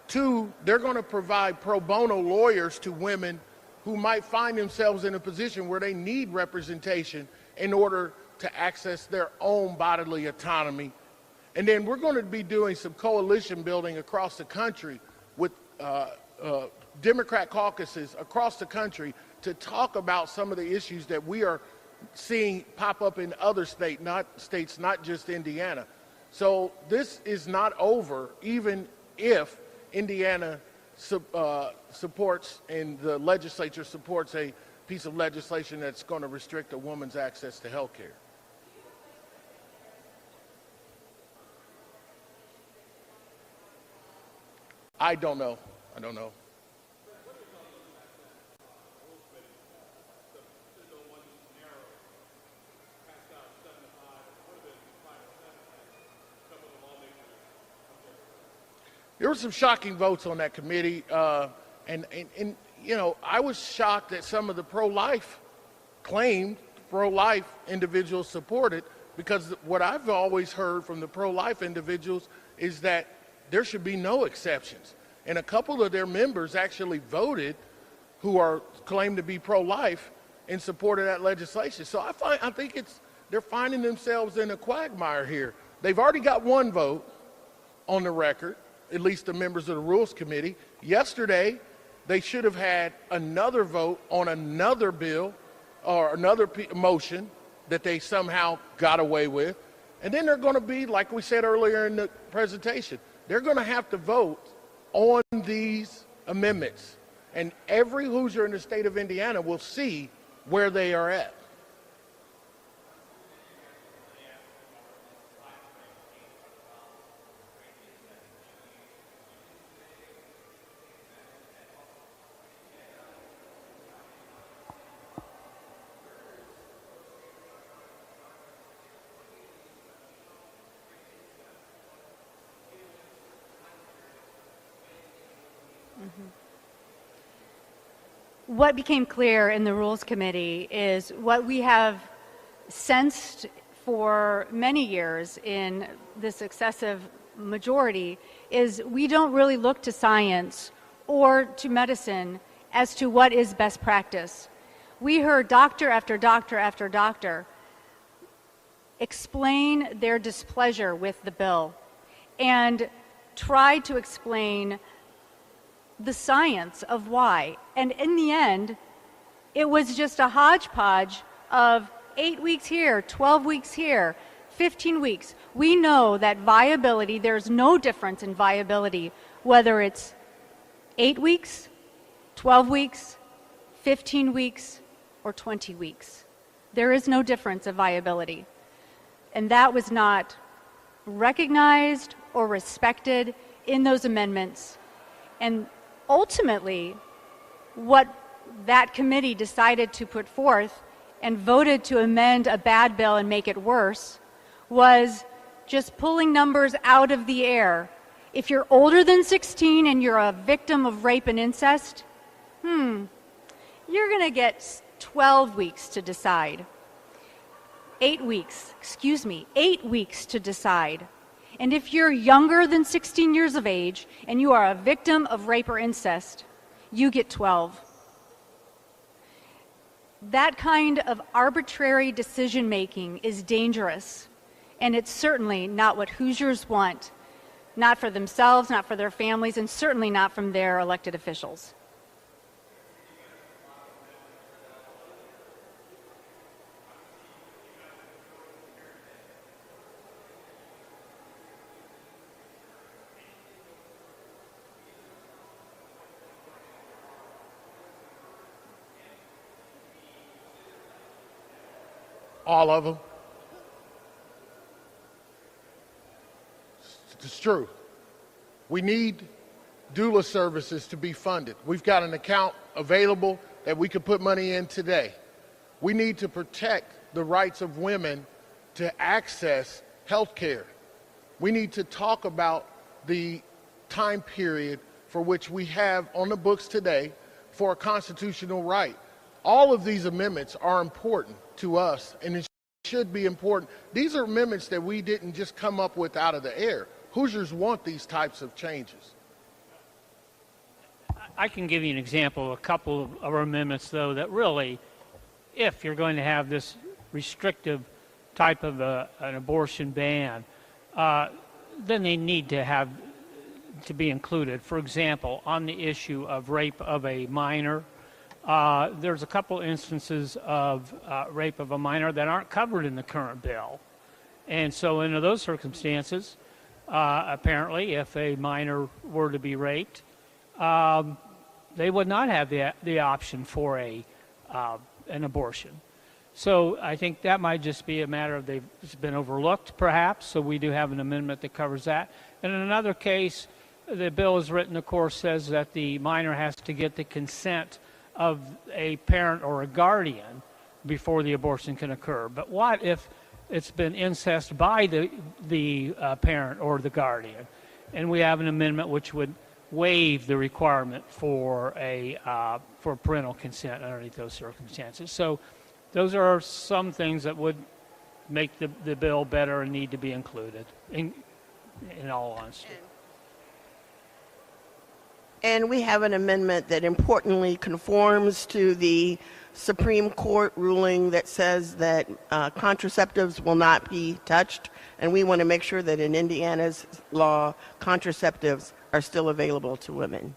Two, they're going to provide pro bono lawyers to women who might find themselves in a position where they need representation in order to access their own bodily autonomy. And then we're going to be doing some coalition building across the country with Democrat caucuses across the country to talk about some of the issues that we are seeing pop up in other states, not just Indiana. So this is not over, even if Indiana supports and the legislature supports a piece of legislation that's going to restrict a woman's access to health care. I don't know. There were some shocking votes on that committee, and you know, I was shocked that some of the pro-life individuals supported, because what I've always heard from the pro-life individuals is that there should be no exceptions. And a couple of their members actually voted, who are claimed to be pro-life, in support of that legislation. So I think they're finding themselves in a quagmire here. They've already got one vote on the record, at least the members of the Rules Committee. Yesterday, they should have had another vote on another bill or another motion that they somehow got away with. And then they're going to be, like we said earlier in the presentation, they're going to have to vote on these amendments. And every Hoosier in the state of Indiana will see where they are at. What became clear in the Rules Committee is what we have sensed for many years in this excessive majority is we don't really look to science or to medicine as to what is best practice. We heard doctor after doctor after doctor explain their displeasure with the bill and try to explain the science of why. And in the end, it was just a hodgepodge of 8 weeks here, 12 weeks here, 15 weeks. We know that viability, there's no difference in viability, whether it's 8 weeks, 12 weeks, 15 weeks, or 20 weeks. There is no difference of viability. And that was not recognized or respected in those amendments. And ultimately, what that committee decided to put forth and voted to amend a bad bill and make it worse was just pulling numbers out of the air. If you're older than 16 and you're a victim of rape and incest, you're going to get 12 weeks to decide. 8 weeks to decide. And if you're younger than 16 years of age and you are a victim of rape or incest, you get 12. That kind of arbitrary decision-making is dangerous, and it's certainly not what Hoosiers want, not for themselves, not for their families, and certainly not from their elected officials. All of them. It's true. We need doula services to be funded. We've got an account available that we could put money in today. We need to protect the rights of women to access health care. We need to talk about the time period for which we have on the books today for a constitutional right All of these amendments are important to us, and it should be important. These are amendments that we didn't just come up with out of the air. Hoosiers want these types of changes. I can give you an example of a couple of our amendments, though, that really, if you're going to have this restrictive type of an abortion ban, then they need to be included. For example, on the issue of rape of a minor, there's a couple instances of rape of a minor that aren't covered in the current bill. And so in those circumstances, apparently, if a minor were to be raped, they would not have the option for an abortion. So I think that might just be a matter of it's been overlooked, perhaps, so we do have an amendment that covers that. And in another case, the bill as written, of course, says that the minor has to get the consent of a parent or a guardian before the abortion can occur. But what if it's been incest by the parent or the guardian? And we have an amendment which would waive the requirement for parental consent underneath those circumstances. So those are some things that would make the bill better and need to be included, in all honesty. And we have an amendment that importantly conforms to the Supreme Court ruling that says that contraceptives will not be touched. And we want to make sure that in Indiana's law, contraceptives are still available to women.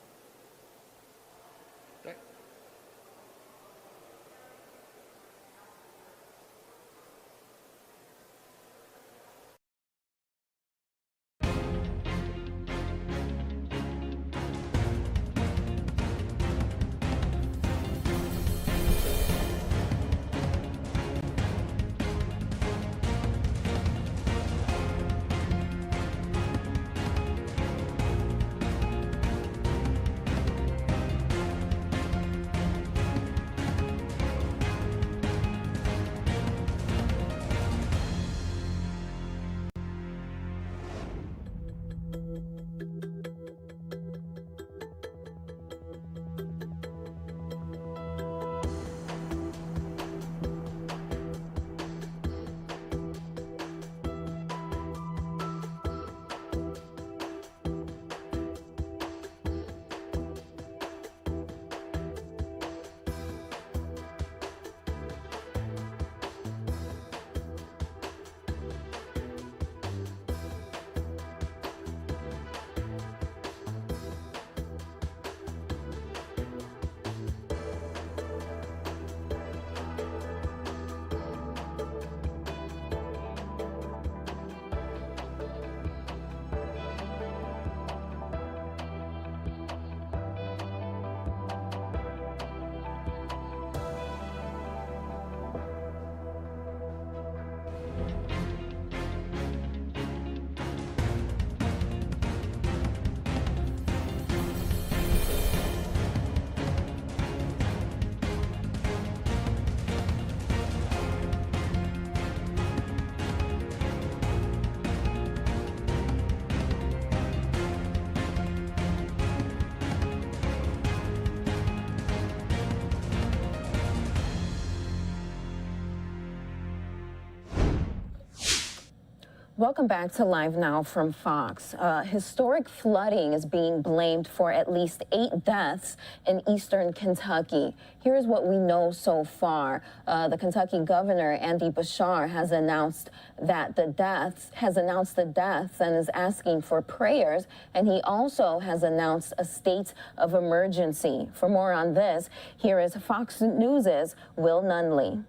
Welcome back to Live Now from Fox. Historic flooding is being blamed for at least 8 deaths in eastern Kentucky. Here's what we know so far. The Kentucky governor, Andy Bashar, has announced the deaths and is asking for prayers. And he also has announced a state of emergency. For more on this, here is Fox News' Will Nunley.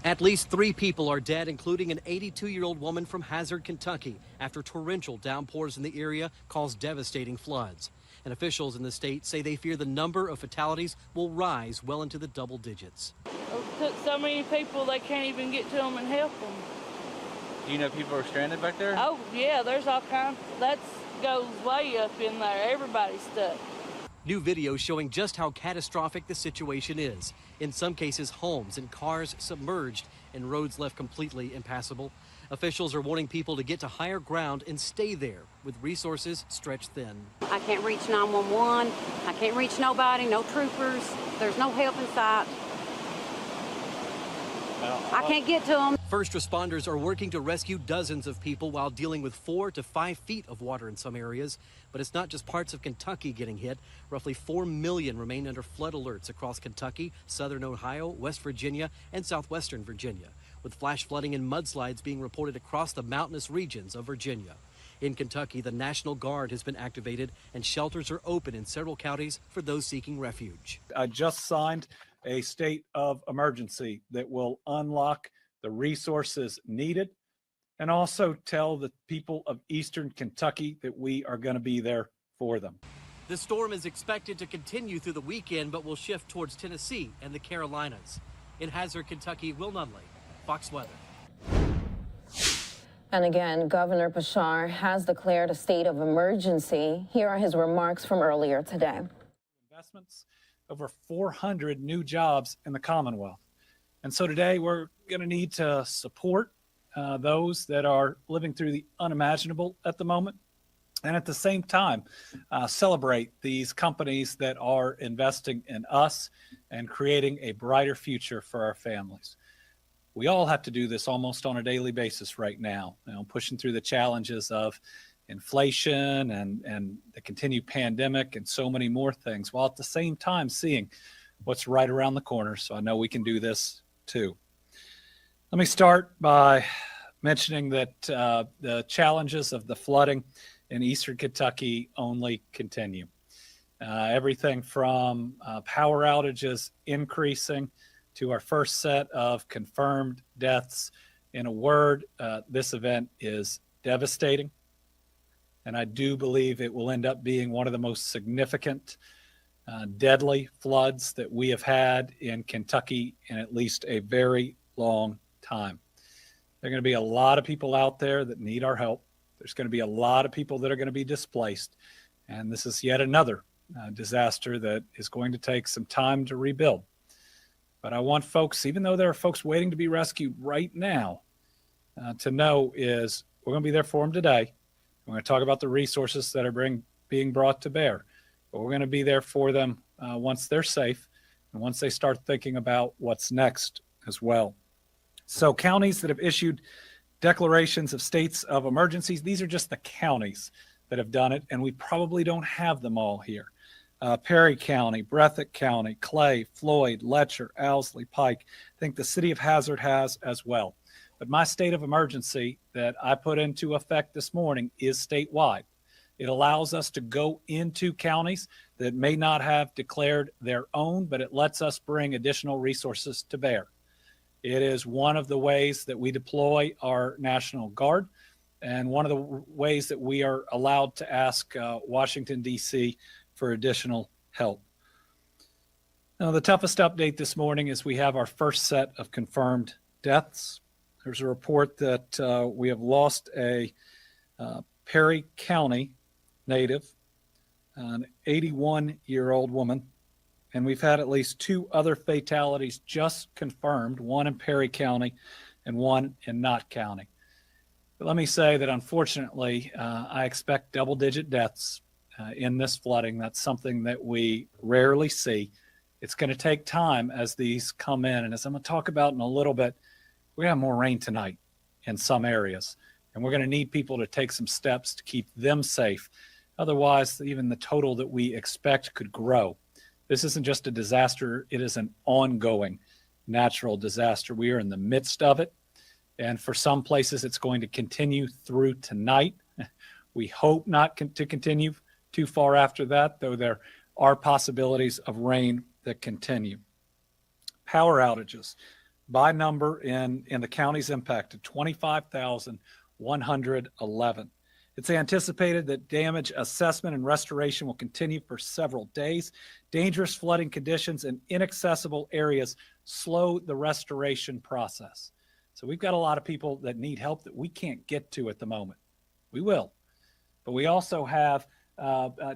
At least 3 people are dead, including an 82-year-old woman from Hazard, Kentucky, after torrential downpours in the area caused devastating floods. And officials in the state say they fear the number of fatalities will rise well into the double digits. It took so many people they can't even get to them and help them. Do you know people are stranded back there? Oh, yeah, there's all kinds. That goes way up in there. Everybody's stuck. New video showing just how catastrophic the situation is. In some cases, homes and cars submerged and roads left completely impassable. Officials are warning people to get to higher ground and stay there with resources stretched thin. I can't reach 911. I can't reach nobody, no troopers. There's no help in sight. I can't get to them. First responders are working to rescue dozens of people while dealing with 4 to 5 feet of water in some areas. But it's not just parts of Kentucky getting hit. Roughly 4 million remain under flood alerts across Kentucky, southern Ohio, West Virginia, and southwestern Virginia, with flash flooding and mudslides being reported across the mountainous regions of Virginia. In Kentucky, the National Guard has been activated and shelters are open in several counties for those seeking refuge. I just signed a state of emergency that will unlock the resources needed and also tell the people of eastern Kentucky that we are going to be there for them. The storm is expected to continue through the weekend, but will shift towards Tennessee and the Carolinas. In Hazard, Kentucky, Will Nunley, Fox Weather. And again, Governor Bashar has declared a state of emergency. Here are his remarks from earlier today. Investments, over 400 new jobs in the Commonwealth. And so today we're going to need to support those that are living through the unimaginable at the moment. And at the same time, celebrate these companies that are investing in us and creating a brighter future for our families. We all have to do this almost on a daily basis right now, pushing through the challenges of inflation and the continued pandemic and so many more things, while at the same time seeing what's right around the corner. So I know we can do this too. Let me start by mentioning that the challenges of the flooding in eastern Kentucky only continue. Everything from power outages increasing to our first set of confirmed deaths. In a word, this event is devastating. And I do believe it will end up being one of the most significant, deadly floods that we have had in Kentucky in at least a very long time. There are going to be a lot of people out there that need our help. There's going to be a lot of people that are going to be displaced. And this is yet another disaster that is going to take some time to rebuild. But I want folks, even though there are folks waiting to be rescued right now, to know is we're going to be there for them today. We're going to talk about the resources that are being brought to bear. But we're going to be there for them once they're safe and once they start thinking about what's next as well. So counties that have issued declarations of states of emergencies, these are just the counties that have done it, and we probably don't have them all here. Perry County, Breathitt County, Clay, Floyd, Letcher, Owsley, Pike. I think the city of Hazard has as well. But my state of emergency that I put into effect this morning is statewide. It allows us to go into counties that may not have declared their own, but it lets us bring additional resources to bear. It is one of the ways that we deploy our National Guard and one of the ways that we are allowed to ask Washington, D.C. for additional help. Now, the toughest update this morning is we have our first set of confirmed deaths. There's a report that we have lost a Perry County native, an 81-year-old woman, and we've had at least 2 other fatalities just confirmed, one in Perry County and one in Knott County. But let me say that unfortunately, I expect double-digit deaths in this flooding. That's something that we rarely see. It's going to take time as these come in. And as I'm going to talk about in a little bit, we have more rain tonight in some areas. And we're going to need people to take some steps to keep them safe. Otherwise, even the total that we expect could grow. This isn't just a disaster. It is an ongoing natural disaster. We are in the midst of it. And for some places, it's going to continue through tonight. We hope not to continue too far after that, though there are possibilities of rain that continue. Power outages by number in the counties impacted, 25,111. It's anticipated that damage assessment and restoration will continue for several days. Dangerous flooding conditions in inaccessible areas slow the restoration process. So we've got a lot of people that need help that we can't get to at the moment. We will. But we also have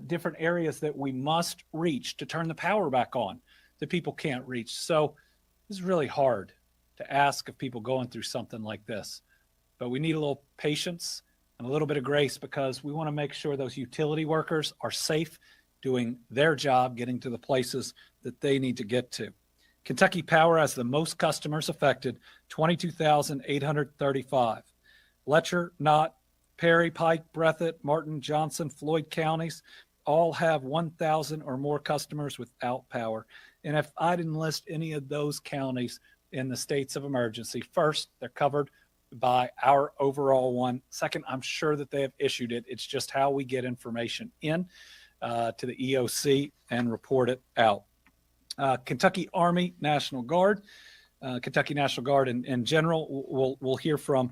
different areas that we must reach to turn the power back on that people can't reach. So this is really hard to ask of people going through something like this, but we need a little patience and a little bit of grace because we want to make sure those utility workers are safe doing their job, getting to the places that they need to get to. Kentucky Power has the most customers affected, 22,835. Letcher, Knott, Perry, Pike, Breathitt, Martin, Johnson, Floyd counties all have 1,000 or more customers without power. And if I didn't list any of those counties in the states of emergency, first, they're covered by our overall one. Second, I'm sure that they have issued it. It's just how we get information in to the EOC and report it out. Kentucky Army National Guard, Kentucky National Guard in general, we'll hear from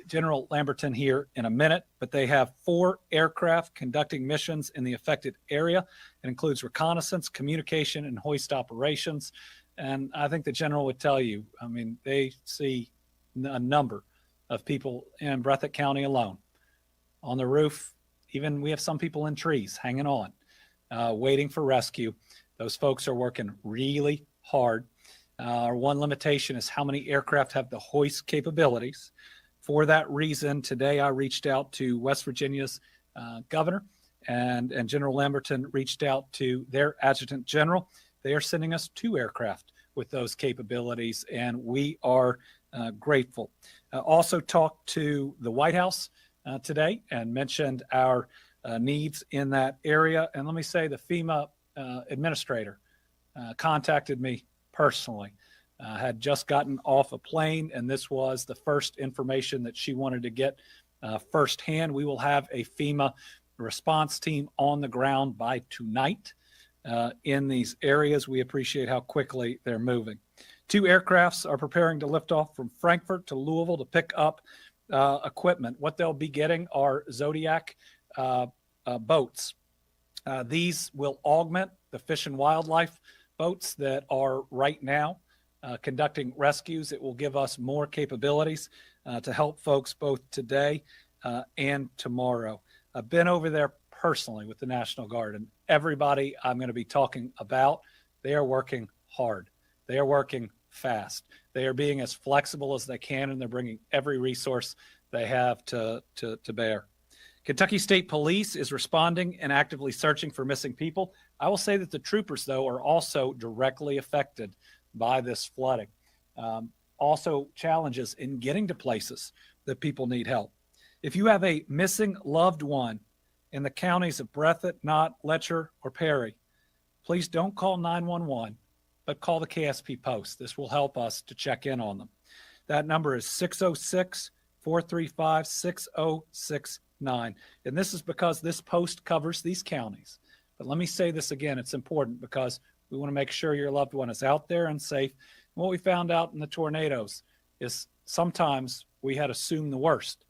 General Lamberton here in a minute, but they have 4 aircraft conducting missions in the affected area. It includes reconnaissance, communication, and hoist operations. And I think the general would tell you, I mean, they see a number of people in Breathitt County alone on the roof. Even we have some people in trees hanging on, waiting for rescue. Those folks are working really hard. Our one limitation is how many aircraft have the hoist capabilities. For that reason, today I reached out to West Virginia's governor, and General Lamberton reached out to their adjutant general. They are sending us 2 aircraft with those capabilities, and we are grateful. Also talked to the White House today and mentioned our needs in that area. And let me say the FEMA administrator contacted me personally. Had just gotten off a plane, and this was the first information that she wanted to get firsthand. We will have a FEMA response team on the ground by tonight in these areas. We appreciate how quickly they're moving. 2 aircrafts are preparing to lift off from Frankfurt to Louisville to pick up equipment. What they'll be getting are Zodiac boats. These will augment the fish and wildlife boats that are right now conducting rescues. It will give us more capabilities to help folks both today and tomorrow. I've been over there personally with the National Guard, and everybody I'm going to be talking about, they are working hard. They are working fast. They are being as flexible as they can, and they're bringing every resource they have to bear. Kentucky State Police is responding and actively searching for missing people. I will say that the troopers, though, are also directly affected by this flooding. Also challenges in getting to places that people need help. If you have a missing loved one in the counties of Breathitt, Knott, Letcher, or Perry, please don't call 911, but call the KSP Post. This will help us to check in on them. That number is 606-435-6069. And this is because this post covers these counties. But let me say this again, it's important because we want to make sure your loved one is out there and safe. And what we found out in the tornadoes is sometimes we had assumed the worst,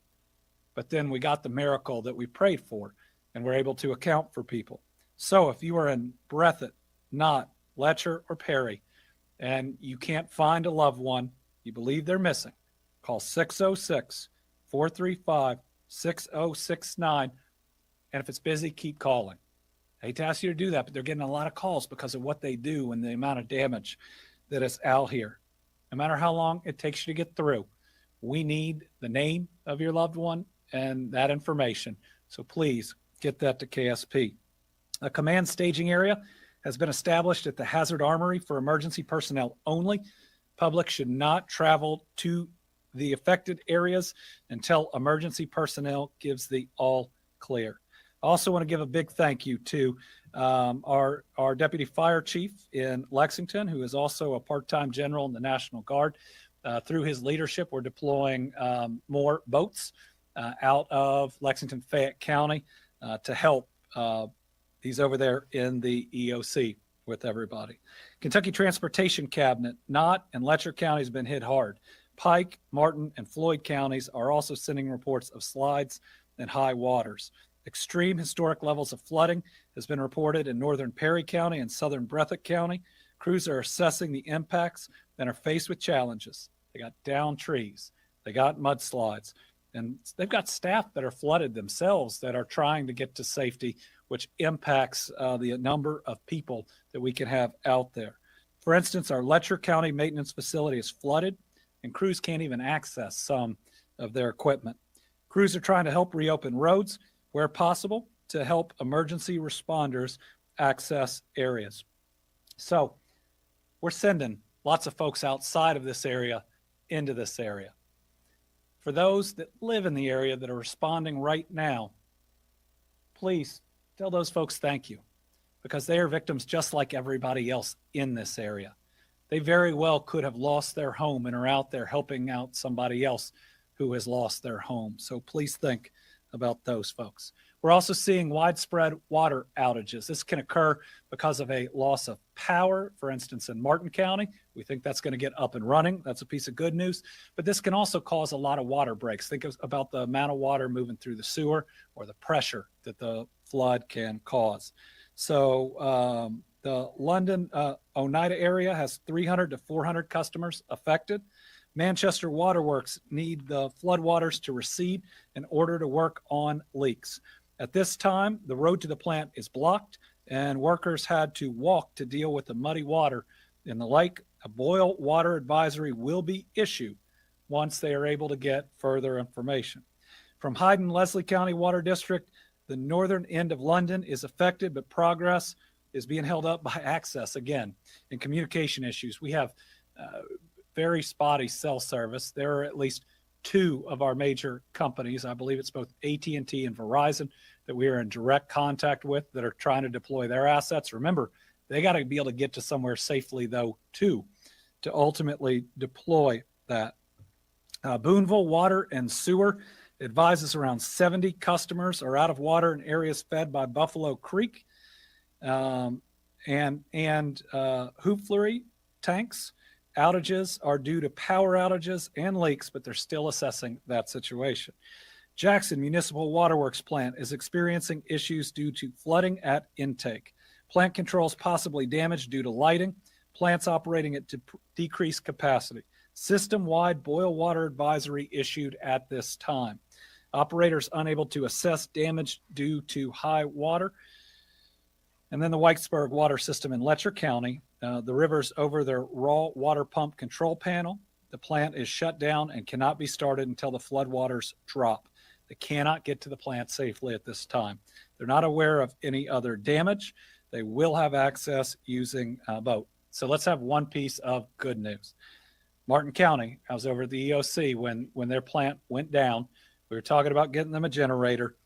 but then we got the miracle that we prayed for, and we're able to account for people. So if you are in Breathitt, Knott, Letcher, or Perry, and you can't find a loved one, you believe they're missing, call 606-435-6069. And if it's busy, keep calling. I hate to ask you to do that, but they're getting a lot of calls because of what they do and the amount of damage that is out here. No matter how long it takes you to get through, we need the name of your loved one and that information. So please get that to KSP. A command staging area has been established at the Hazard Armory for emergency personnel only. Public should not travel to the affected areas until emergency personnel gives the all clear. I also want to give a big thank you to our deputy fire chief in Lexington, who is also a part-time general in the National Guard. Through his leadership, we're deploying more boats out of Lexington-Fayette County to help he's over there in the EOC with everybody. Kentucky Transportation Cabinet, Knott and Letcher counties have been hit hard. Pike, Martin, and Floyd counties are also sending reports of slides and high waters. Extreme historic levels of flooding has been reported in northern Perry County and southern Breathitt County. Crews are assessing the impacts and are faced with challenges. They got downed trees. They got mudslides. And they've got staff that are flooded themselves that are trying to get to safety, which impacts the number of people that we can have out there. For instance, our Letcher County maintenance facility is flooded, and crews can't even access some of their equipment. Crews are trying to help reopen roads where possible to help emergency responders access areas. So we're sending lots of folks outside of this area into this area. For those that live in the area that are responding right now, please tell those folks thank you, because they are victims just like everybody else in this area. They very well could have lost their home and are out there helping out somebody else who has lost their home. So please think about those folks. We're also seeing widespread water outages. This can occur because of a loss of power, for instance, in Martin County. We think that's going to get up and running. That's a piece of good news. But this can also cause a lot of water breaks. Think about the amount of water moving through the sewer or the pressure that the flood can cause. So the London Oneida area has 300 to 400 customers affected. Manchester Waterworks need the floodwaters to recede in order to work on leaks. At this time, the road to the plant is blocked, and workers had to walk to deal with the muddy water in the lake. A boil water advisory will be issued once they are able to get further information. From Hyde and Leslie County Water District, the northern end of London is affected, but progress is being held up by access again and communication issues. We have very spotty cell service. There are at least two of our major companies, I believe it's both AT&T and Verizon, that we are in direct contact with that are trying to deploy their assets. Remember, they got to be able to get to somewhere safely, though, too, to ultimately deploy that. Boonville Water and Sewer advises around 70 customers are out of water in areas fed by Buffalo Creek and Hoopflery tanks. Outages are due to power outages and leaks, but they're still assessing that situation. Jackson Municipal Waterworks plant is experiencing issues due to flooding at intake. Plant controls possibly damaged due to lighting. Plants operating at decreased capacity. System-wide boil water advisory issued at this time. Operators unable to assess damage due to high water. And then the Whitesburg water system in Letcher County, the river's over their raw water pump control panel. The plant is shut down and cannot be started until the floodwaters drop. They cannot get to the plant safely at this time. They're not aware of any other damage. They will have access using a boat. So let's have one piece of good news. Martin County, I was over at the EOC when their plant went down. We were talking about getting them a generator.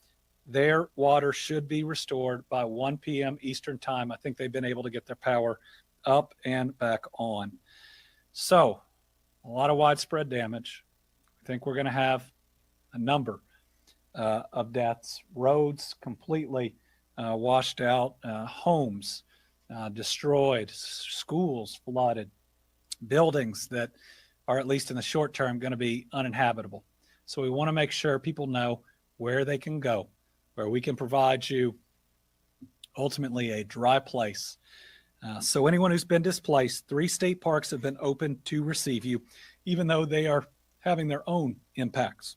Their water should be restored by 1 p.m. Eastern time. I think they've been able to get their power up and back on. So a lot of widespread damage. I think we're going to have a number of deaths, roads completely washed out, homes destroyed, schools flooded, buildings that are, at least in the short term, going to be uninhabitable. So we want to make sure people know where they can go, where we can provide you ultimately a dry place. So anyone who's been displaced, 3 state parks have been open to receive you, even though they are having their own impacts.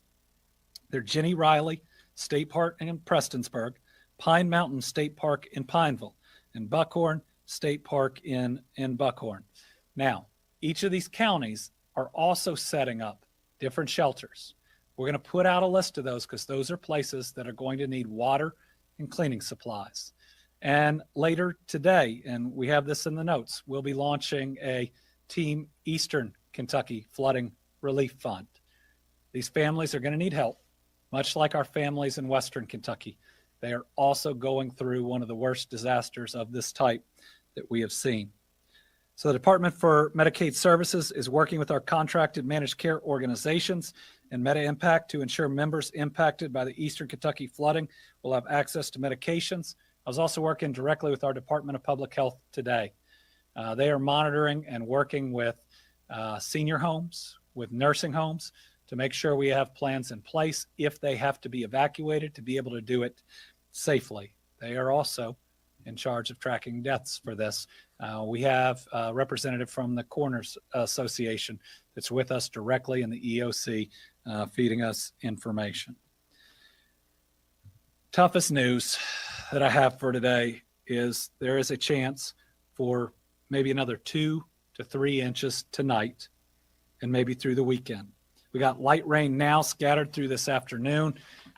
They're Jenny Riley State Park in Prestonsburg, Pine Mountain State Park in Pineville, and Buckhorn State Park in Buckhorn. Now, each of these counties are also setting up different shelters. We're going to put out a list of those because those are places that are going to need water and cleaning supplies. And later today, and we have this in the notes, we'll be launching a Team Eastern Kentucky Flooding Relief Fund. These families are going to need help, much like our families in Western Kentucky. They are also going through one of the worst disasters of this type that we have seen. So the Department for Medicaid Services is working with our contracted managed care organizations and Meta-Impact to ensure members impacted by the Eastern Kentucky flooding will have access to medications. I was also working directly with our Department of Public Health today. They are monitoring and working with senior homes, with nursing homes, to make sure we have plans in place if they have to be evacuated to be able to do it safely. They are also in charge of tracking deaths for this. We have a representative from the Coroners Association that's with us directly in the EOC feeding us information. Toughest news that I have for today is there is a chance for maybe another 2 to 3 inches tonight and maybe through the weekend. We got light rain now scattered through this afternoon.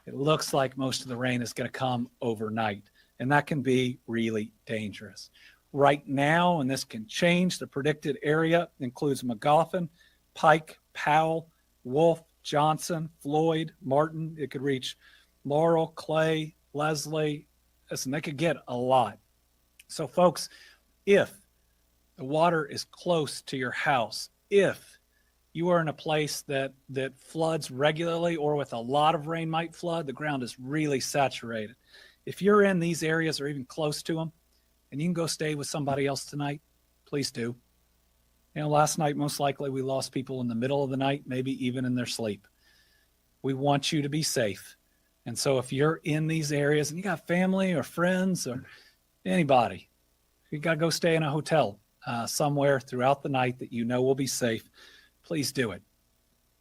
It looks like most of the rain is going to come overnight, and that can be really dangerous. Right now, and this can change, the predicted area includes McGoffin, Pike, Powell, Wolf, Johnson, Floyd, Martin. It could reach Laurel, Clay, Leslie. Listen, they could get a lot. So folks, if the water is close to your house, if you are in a place that floods regularly or with a lot of rain might flood, the ground is really saturated. If you're in these areas or even close to them, and you can go stay with somebody else tonight, please do. You know, last night, most likely we lost people in the middle of the night, maybe even in their sleep. We want you to be safe. And so if you're in these areas and you got family or friends or anybody, you got to go stay in a hotel somewhere throughout the night that you know will be safe, please do it.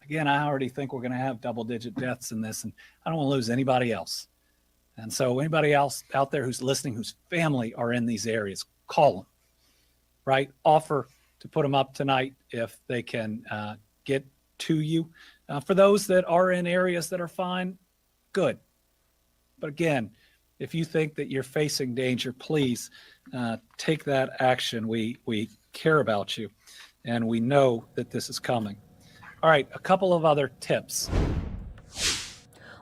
Again, I already think we're going to have double-digit deaths in this, and I don't want to lose anybody else. And so anybody else out there who's listening, whose family are in these areas, call them, right? Offer to put them up tonight if they can get to you. For those that are in areas that are fine, good. But again, if you think that you're facing danger, please take that action. We care about you, and we know that this is coming. All right, a couple of other tips.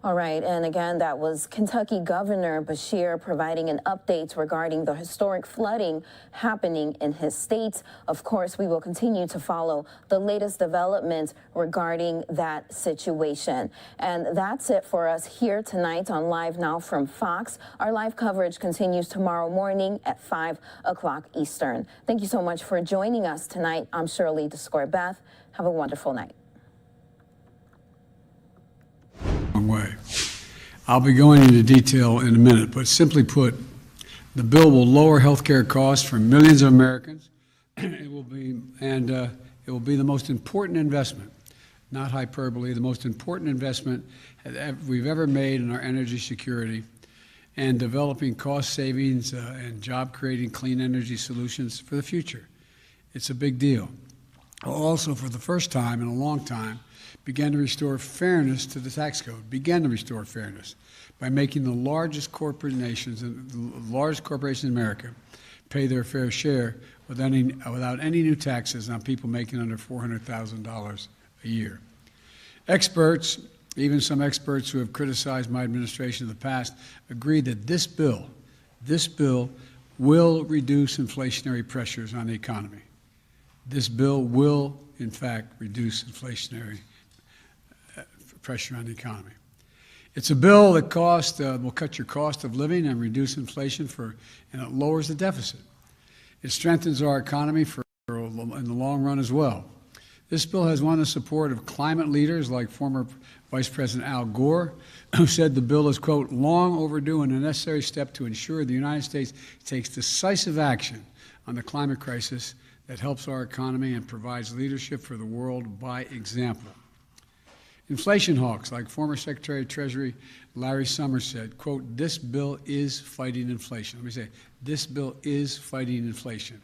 All right, and again, that was Kentucky Governor Beshear providing an update regarding the historic flooding happening in his state. Of course, we will continue to follow the latest developments regarding that situation. And that's it for us here tonight on Live Now from Fox. Our live coverage continues tomorrow morning at 5 o'clock Eastern. Thank you so much for joining us tonight. I'm Shirley DeScore-Beth. Have a wonderful night. Way. I'll be going into detail in a minute, but simply put, the bill will lower health care costs for millions of Americans. It will be the most important investment, not hyperbole, the most important investment we've ever made in our energy security and developing cost savings and job-creating clean energy solutions for the future. It's a big deal. Also, for the first time in a long time, began to restore fairness to the tax code, began to restore fairness by making the largest corporations in America pay their fair share without any new taxes on people making under $400,000 a year. Experts, even some experts who have criticized my administration in the past, agree that this bill will reduce inflationary pressures on the economy. This bill will, in fact, reduce inflationary pressure on the economy. It's a bill that will cut your cost of living and reduce inflation and it lowers the deficit. It strengthens our economy in the long run as well. This bill has won the support of climate leaders like former Vice President Al Gore, who said the bill is, quote, long overdue and a necessary step to ensure the United States takes decisive action on the climate crisis that helps our economy and provides leadership for the world by example. Inflation hawks like former Secretary of Treasury Larry Summers said, quote, this bill is fighting inflation. Let me say, this bill is fighting inflation.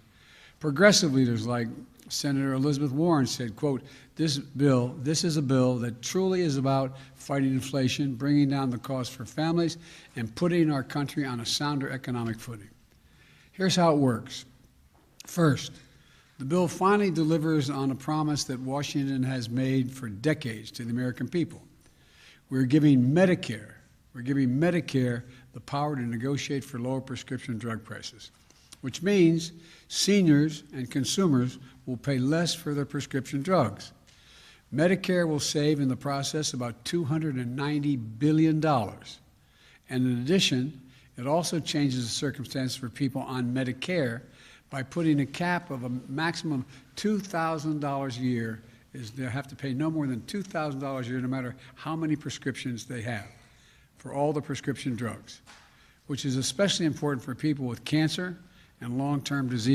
Progressive leaders like Senator Elizabeth Warren said, quote, this is a bill that truly is about fighting inflation, bringing down the cost for families, and putting our country on a sounder economic footing. Here's how it works. First, the bill finally delivers on a promise that Washington has made for decades to the American people. We're giving Medicare the power to negotiate for lower prescription drug prices, which means seniors and consumers will pay less for their prescription drugs. Medicare will save in the process about $290 billion. And in addition, it also changes the circumstances for people on Medicare by putting a cap of a maximum $2,000 a year. They have to pay no more than $2,000 a year no matter how many prescriptions they have for all the prescription drugs, which is especially important for people with cancer and long-term disease.